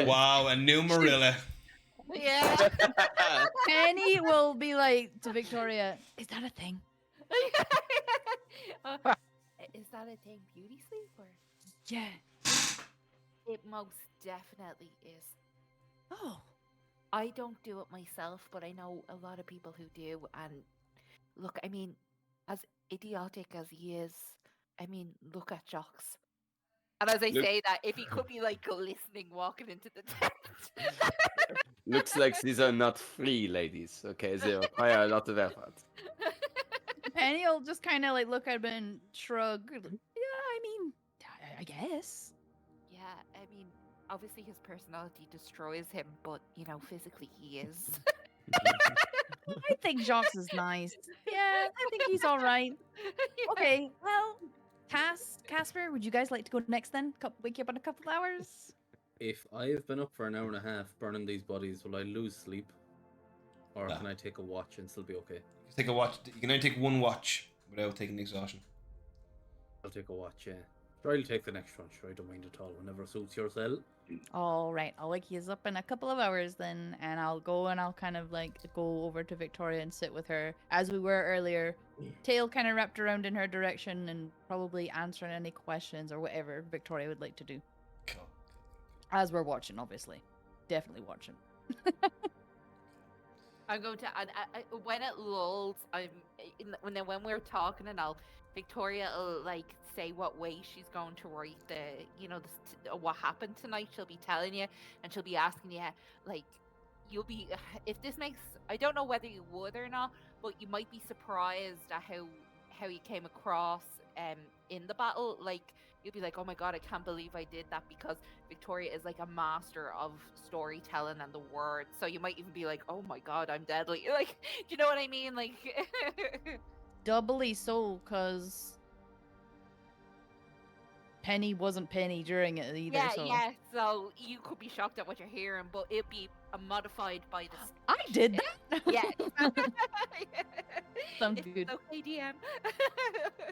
[SPEAKER 2] Wow, a new Marilla.
[SPEAKER 6] Yeah.
[SPEAKER 7] Penny will be like to Victoria, "Is that a thing?"
[SPEAKER 6] Is that a thing, beauty sleep? Or?
[SPEAKER 7] Yeah.
[SPEAKER 6] It most definitely is.
[SPEAKER 7] Oh.
[SPEAKER 6] I don't do it myself, but I know a lot of people who do. And look, I mean, as idiotic as he is, I mean, look at Jocks. And as I say that, if he could be like glistening walking into the tent.
[SPEAKER 8] Looks like these are not free, ladies. Okay, they require a lot of effort.
[SPEAKER 7] Penny will just kind of like look at him and shrug. Yeah, I mean, I guess.
[SPEAKER 6] Yeah, I mean, obviously his personality destroys him, but you know, physically he is.
[SPEAKER 7] I think Jocks is nice. Yeah, I think he's all right.
[SPEAKER 6] Yeah.
[SPEAKER 7] Okay, well, Casper, would you guys like to go next then? Wake you up in a couple hours?
[SPEAKER 4] If I've been up for an hour and a half burning these bodies, will I lose sleep? Or can I take a watch and still be okay?
[SPEAKER 2] Take a watch. You can only take 1 watch without taking exhaustion.
[SPEAKER 4] I'll take a watch, yeah. Sure, I'll take the next one. Sure, I don't mind at all. Whenever suits yourself.
[SPEAKER 7] All right, I'll wake you up in a couple of hours then, and I'll go and I'll kind of like go over to Victoria and sit with her as we were earlier. Tail kind of wrapped around in her direction and probably answering any questions or whatever Victoria would like to do.
[SPEAKER 2] Cool.
[SPEAKER 7] As we're watching, obviously. Definitely watching.
[SPEAKER 6] I'm going to, when it lulls, when we're talking and all, Victoria will like say what way she's going to write what happened tonight. She'll be telling you, and she'll be asking you, like, you'll be, if this makes, I don't know whether you would or not, but you might be surprised at how you came across in the battle. Like, you'll be like, oh my god, I can't believe I did that, because Victoria is like a master of storytelling and the words. So you might even be like, oh my god, I'm deadly. Like, do you know what I mean? Like,
[SPEAKER 7] Doubly so, because Penny wasn't Penny during it either.
[SPEAKER 6] Yeah,
[SPEAKER 7] so.
[SPEAKER 6] yeah. So you could be shocked at what you're hearing, but it'd be modified by the.
[SPEAKER 7] I did that.
[SPEAKER 6] Yeah.
[SPEAKER 7] Sounds
[SPEAKER 6] It's
[SPEAKER 7] good.
[SPEAKER 6] okay, DM.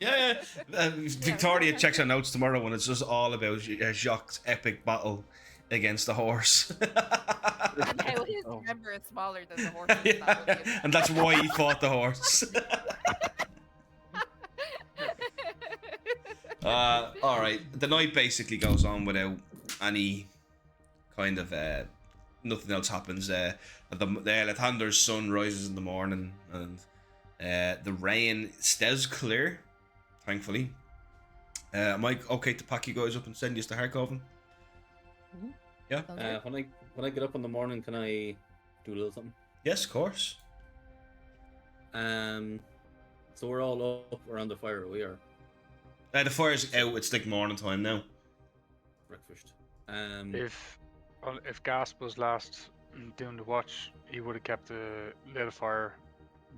[SPEAKER 2] Yeah. Victoria checks her notes tomorrow when it's just all about Jacques' epic battle against the horse.
[SPEAKER 6] And how his member is smaller than the horse.
[SPEAKER 2] Yeah, and that's why he fought the horse. All right. The night basically goes on without any kind of nothing else happens. The Lathander's sun rises in the morning, and the rain stays clear, thankfully. Am I okay to pack you guys up and send you to Harkoven?
[SPEAKER 7] Mhm.
[SPEAKER 2] Yeah.
[SPEAKER 4] When I get up in the morning, can I do a little something?
[SPEAKER 2] Yes, of course.
[SPEAKER 4] So we're all up around the fire. We are
[SPEAKER 2] The fire's out. It's like morning time now.
[SPEAKER 4] breakfast.
[SPEAKER 5] If Gasp was last doing the watch, he would have kept the little fire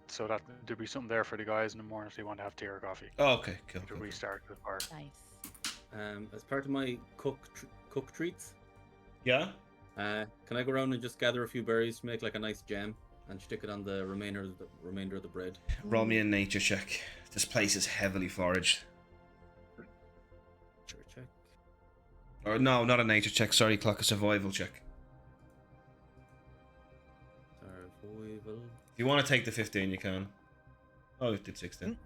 [SPEAKER 5] so that there'd be something there for the guys in the morning if they want to have tea or coffee
[SPEAKER 2] Oh, okay, cool.
[SPEAKER 5] to restart the fire.
[SPEAKER 7] Nice.
[SPEAKER 4] As part of my cook treats,
[SPEAKER 2] Yeah.
[SPEAKER 4] can I go around and just gather a few berries to make like a nice jam and stick it on the remainder of the bread?
[SPEAKER 2] Roll me a nature check. This place is heavily foraged.
[SPEAKER 4] Sure, check.
[SPEAKER 2] Or no, not a nature check. Sorry, clock, a survival check.
[SPEAKER 4] Survival.
[SPEAKER 2] If you want to take the 15, you can. Oh, it did 16.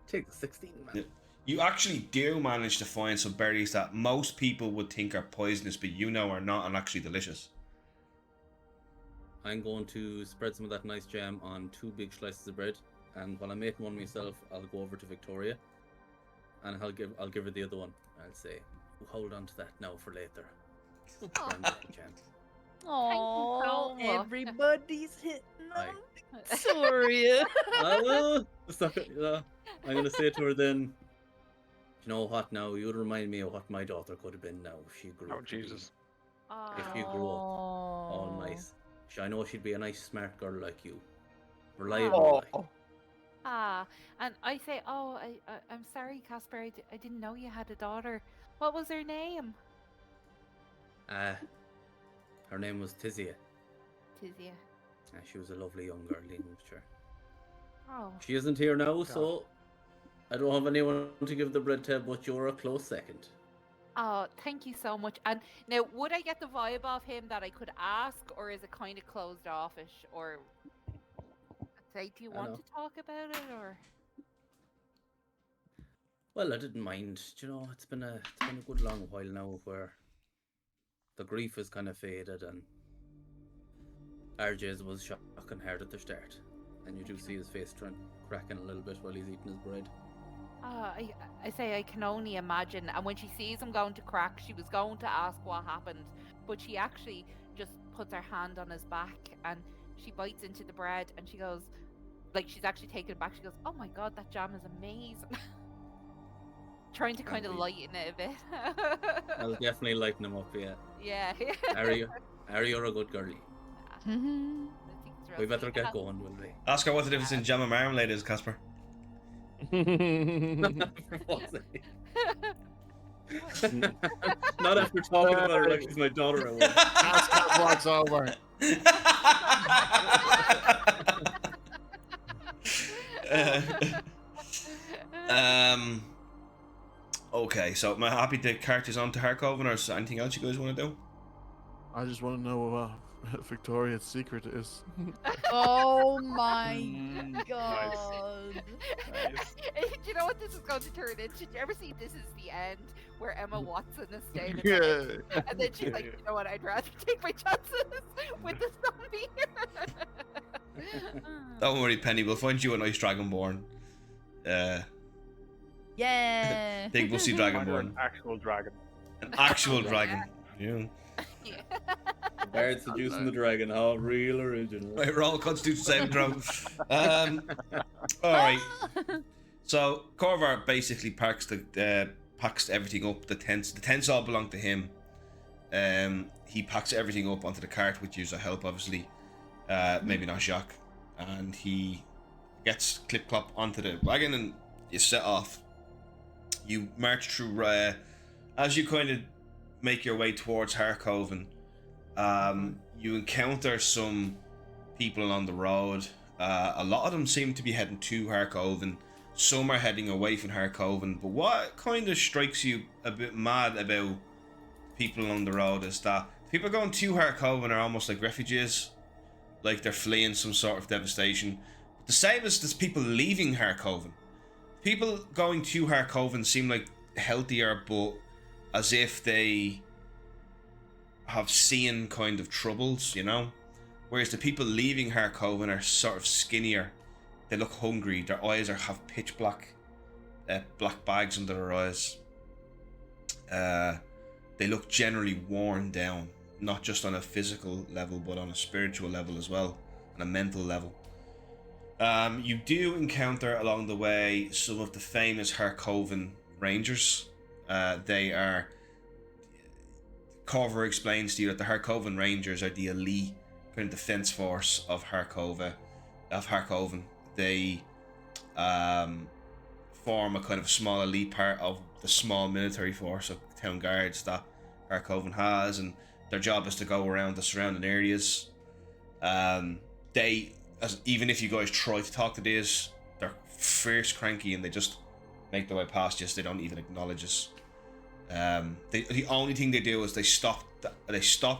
[SPEAKER 4] Take the 16, man.
[SPEAKER 2] Yeah. You actually do manage to find some berries that most people would think are poisonous, but you know are not, and actually delicious.
[SPEAKER 4] I'm going to spread some of that nice jam on 2 big slices of bread, and while I'm making one myself, I'll go over to Victoria, and I'll give her the other one. I'll say, hold on to that now for later. I'm making jam.
[SPEAKER 7] Oh,
[SPEAKER 6] so much.
[SPEAKER 7] everybody's hitting
[SPEAKER 4] Aye.
[SPEAKER 7] on Victoria.
[SPEAKER 4] I'm gonna say to her then, you know what now, you'd remind me of what my daughter could have been now if she grew
[SPEAKER 5] Oh,
[SPEAKER 4] up to be-
[SPEAKER 5] Jesus.
[SPEAKER 4] if you grew up all nice. I know she'd be a nice smart girl like you. Reliable like.
[SPEAKER 6] And I say, I'm sorry, Casper. I didn't know you had a daughter. What was her name?
[SPEAKER 4] Her name was Tizia.
[SPEAKER 6] Tizia.
[SPEAKER 4] She was a lovely young girl, sure.
[SPEAKER 6] Oh.
[SPEAKER 4] She isn't here now, so I don't have anyone to give the bread to, but you're a close second.
[SPEAKER 6] Oh, thank you so much. And now, would I get the vibe of him that I could ask, or is it kind of closed offish? Or say, do you want to talk about it, or?
[SPEAKER 4] Well, I didn't mind. Do you know, it's been a good long while now where the grief has kind of faded, and RJ's was shocking hard at the start, and you do see his face cracking a little bit while he's eating his bread.
[SPEAKER 6] I say I can only imagine. And when she sees him going to crack, she was going to ask what happened, but she actually just puts her hand on his back and she bites into the bread and she goes, like she's actually taken it back. She goes, "Oh my god, that jam is amazing." Trying to kind of lighten it a bit.
[SPEAKER 4] I'll definitely lighten him up, yeah.
[SPEAKER 6] Yeah.
[SPEAKER 4] Ari, you're a good girlie.
[SPEAKER 6] I think it's real
[SPEAKER 4] We better
[SPEAKER 6] sweet.
[SPEAKER 4] get going, will we?
[SPEAKER 2] Ask her what the difference in jam and marmalade is, Casper.
[SPEAKER 4] Not after talking about her like she's my daughter. I won't.
[SPEAKER 3] Ascot walks over.
[SPEAKER 2] Okay, so am I happy the character's on to Harkoven, or is there anything else you guys want to do?
[SPEAKER 3] I just want to know what Victoria's secret is.
[SPEAKER 7] Oh my god.
[SPEAKER 6] Do you know what this is going to turn into? Did you ever see This Is the End, where Emma Watson is staying in bed, and then she's like, you know what, I'd rather take my chances with the zombie.
[SPEAKER 2] Don't worry, Penny, we'll find you a nice Dragonborn.
[SPEAKER 7] Yeah.
[SPEAKER 2] Big bussy
[SPEAKER 5] Find her
[SPEAKER 2] Dragonborn.
[SPEAKER 5] an actual dragon.
[SPEAKER 2] An actual dragon. Yeah.
[SPEAKER 4] The Bard seducing the dragon, how real original.
[SPEAKER 2] Right, roll Constitution saving throw. Alright. So Corvar basically packs everything up. The tents all belong to him. He packs everything up onto the cart, which uses a help, obviously. Maybe not Jacques. And he gets clip clop onto the wagon, and you set off. You march through As you kind of make your way towards Harkoven, you encounter some people along the road. A lot of them seem to be heading to Harkoven. Some are heading away from Harkoven. But what kind of strikes you a bit mad about people along the road is that people going to Harkoven are almost like refugees, like they're fleeing some sort of devastation. The same as there's people leaving Harkoven. People going to Harkoven seem like healthier, but as if they have seen kind of troubles, you know? Whereas the people leaving Harkoven are sort of skinnier. They look hungry. Their eyes have pitch black, black bags under their eyes. They look generally worn down, not just on a physical level, but on a spiritual level as well, on a mental level. You do encounter along the way some of the famous Harkoven Rangers. They are... Corver explains to you that the Harkoven Rangers are the elite kind of defense force of Harkoven. They form a kind of small elite part of the small military force of town guards that Harkoven has, and their job is to go around the surrounding areas. Even if you guys try to talk to these, they're fierce, cranky, and they just make their way past you. So they don't even acknowledge us. The only thing they do is they stop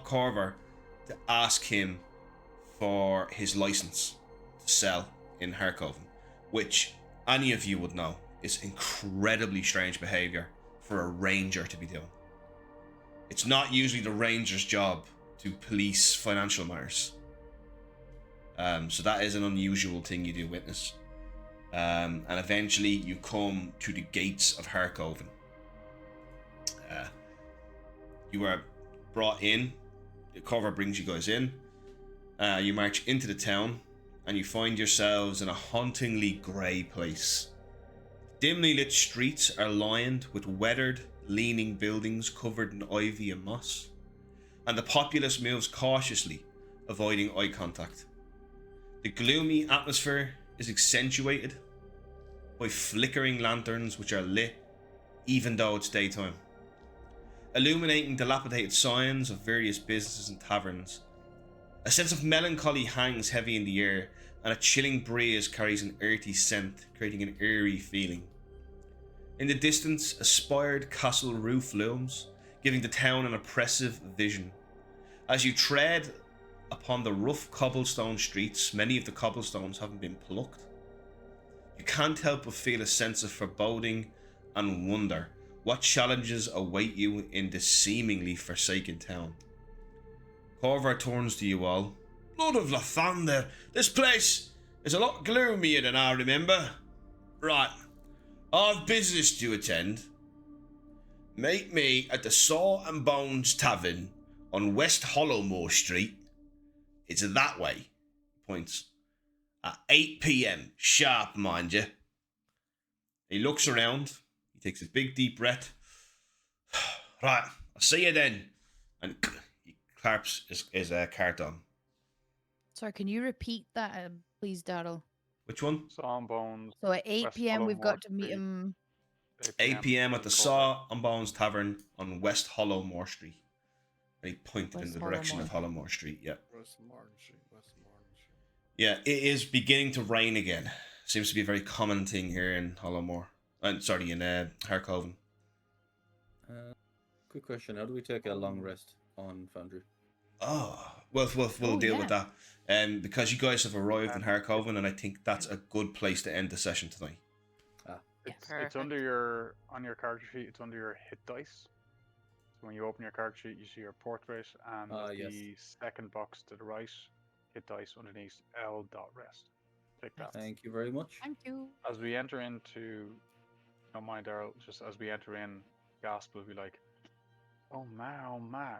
[SPEAKER 2] Corver to ask him for his license to sell in Harkoven, which any of you would know is incredibly strange behavior for a ranger to be doing. It's not usually the ranger's job to police financial matters. So that is an unusual thing you do witness. And eventually you come to the gates of Harkoven. You are brought in. The cover brings you guys in. You march into the town, and you find yourselves in a hauntingly grey place. Dimly lit streets are lined with weathered, leaning buildings covered in ivy and moss, and the populace moves cautiously, avoiding eye contact. The gloomy atmosphere is accentuated by flickering lanterns which are lit even though it's daytime, illuminating dilapidated signs of various businesses and taverns. A sense of melancholy hangs heavy in the air, and a chilling breeze carries an earthy scent, creating an eerie feeling. In the distance, a spired castle roof looms, giving the town an oppressive vision. As you tread upon the rough cobblestone streets, many of the cobblestones haven't been plucked. You can't help but feel a sense of foreboding and wonder. What challenges await you in this seemingly forsaken town? Corver turns to you all. Blood of Lathander, this place is a lot gloomier than I remember. Right, I've business to attend. Meet me at the Saw and Bones Tavern on West Hollowmore Street. It's that way, points. At 8 p.m, sharp, mind you. He looks around. He takes a big deep breath. Right, I'll see you then. And he claps his cart on.
[SPEAKER 1] Sorry, can you repeat that, please, Daryl?
[SPEAKER 2] Which one?
[SPEAKER 5] Saw and Bones.
[SPEAKER 1] So at 8
[SPEAKER 5] West
[SPEAKER 1] p.m. we've
[SPEAKER 5] Hollowmore
[SPEAKER 1] got to meet
[SPEAKER 5] Street.
[SPEAKER 1] him.
[SPEAKER 2] 8 p.m. at the Saw and Bones Tavern on West Hollowmore Street. And he pointed in the direction of Hollowmore Street, yeah.
[SPEAKER 3] West Martin Street, West Martin Street.
[SPEAKER 2] Yeah, it is beginning to rain again. Seems to be a very common thing here in Hollowmore. In Harkoven.
[SPEAKER 4] Quick question: how do we take a long rest on Foundry?
[SPEAKER 2] Oh, we'll deal with that. Because you guys have arrived in Harkoven, and I think that's a good place to end the session tonight.
[SPEAKER 5] It's under on your character sheet. It's under your hit dice. So when you open your character sheet, you see your portrait, and the second box to the right, hit dice underneath L.rest. Take that.
[SPEAKER 4] Thank you very much.
[SPEAKER 1] Thank you.
[SPEAKER 5] As we enter into, don't mind Daryl, just as we enter in, Gasp will be like, oh my,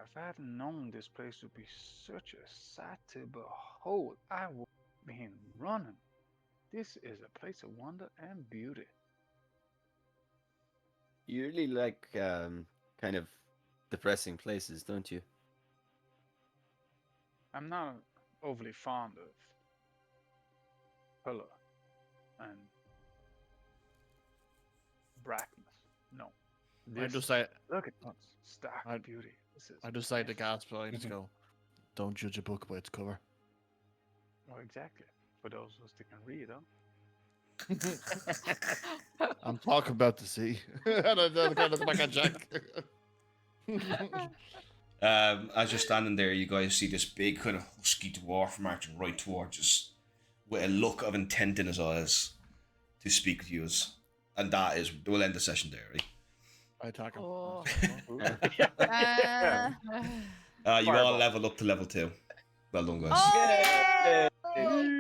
[SPEAKER 5] if I hadn't known this place would be such a sight to behold, I would have been running. This is a place of wonder and beauty.
[SPEAKER 8] You really like kind of depressing places, don't you?
[SPEAKER 5] I'm not overly fond of color and blackness. No.
[SPEAKER 3] I just say,
[SPEAKER 5] look at that stark
[SPEAKER 3] I-
[SPEAKER 5] beauty. This is
[SPEAKER 3] I just say to gasp, I just go, don't judge a book by its cover.
[SPEAKER 5] oh, exactly. For those of us that can read,
[SPEAKER 3] I'm talking about the sea. And I kind of back at Jack.
[SPEAKER 2] As you're standing there, you guys see this big kind of husky dwarf marching right towards us with a look of intent in his eyes to speak with you. And that is, we'll end the session there, right?
[SPEAKER 3] I attack him.
[SPEAKER 1] Oh.
[SPEAKER 2] You all level up to level 2. Well done, guys.
[SPEAKER 7] Oh!
[SPEAKER 8] Yay!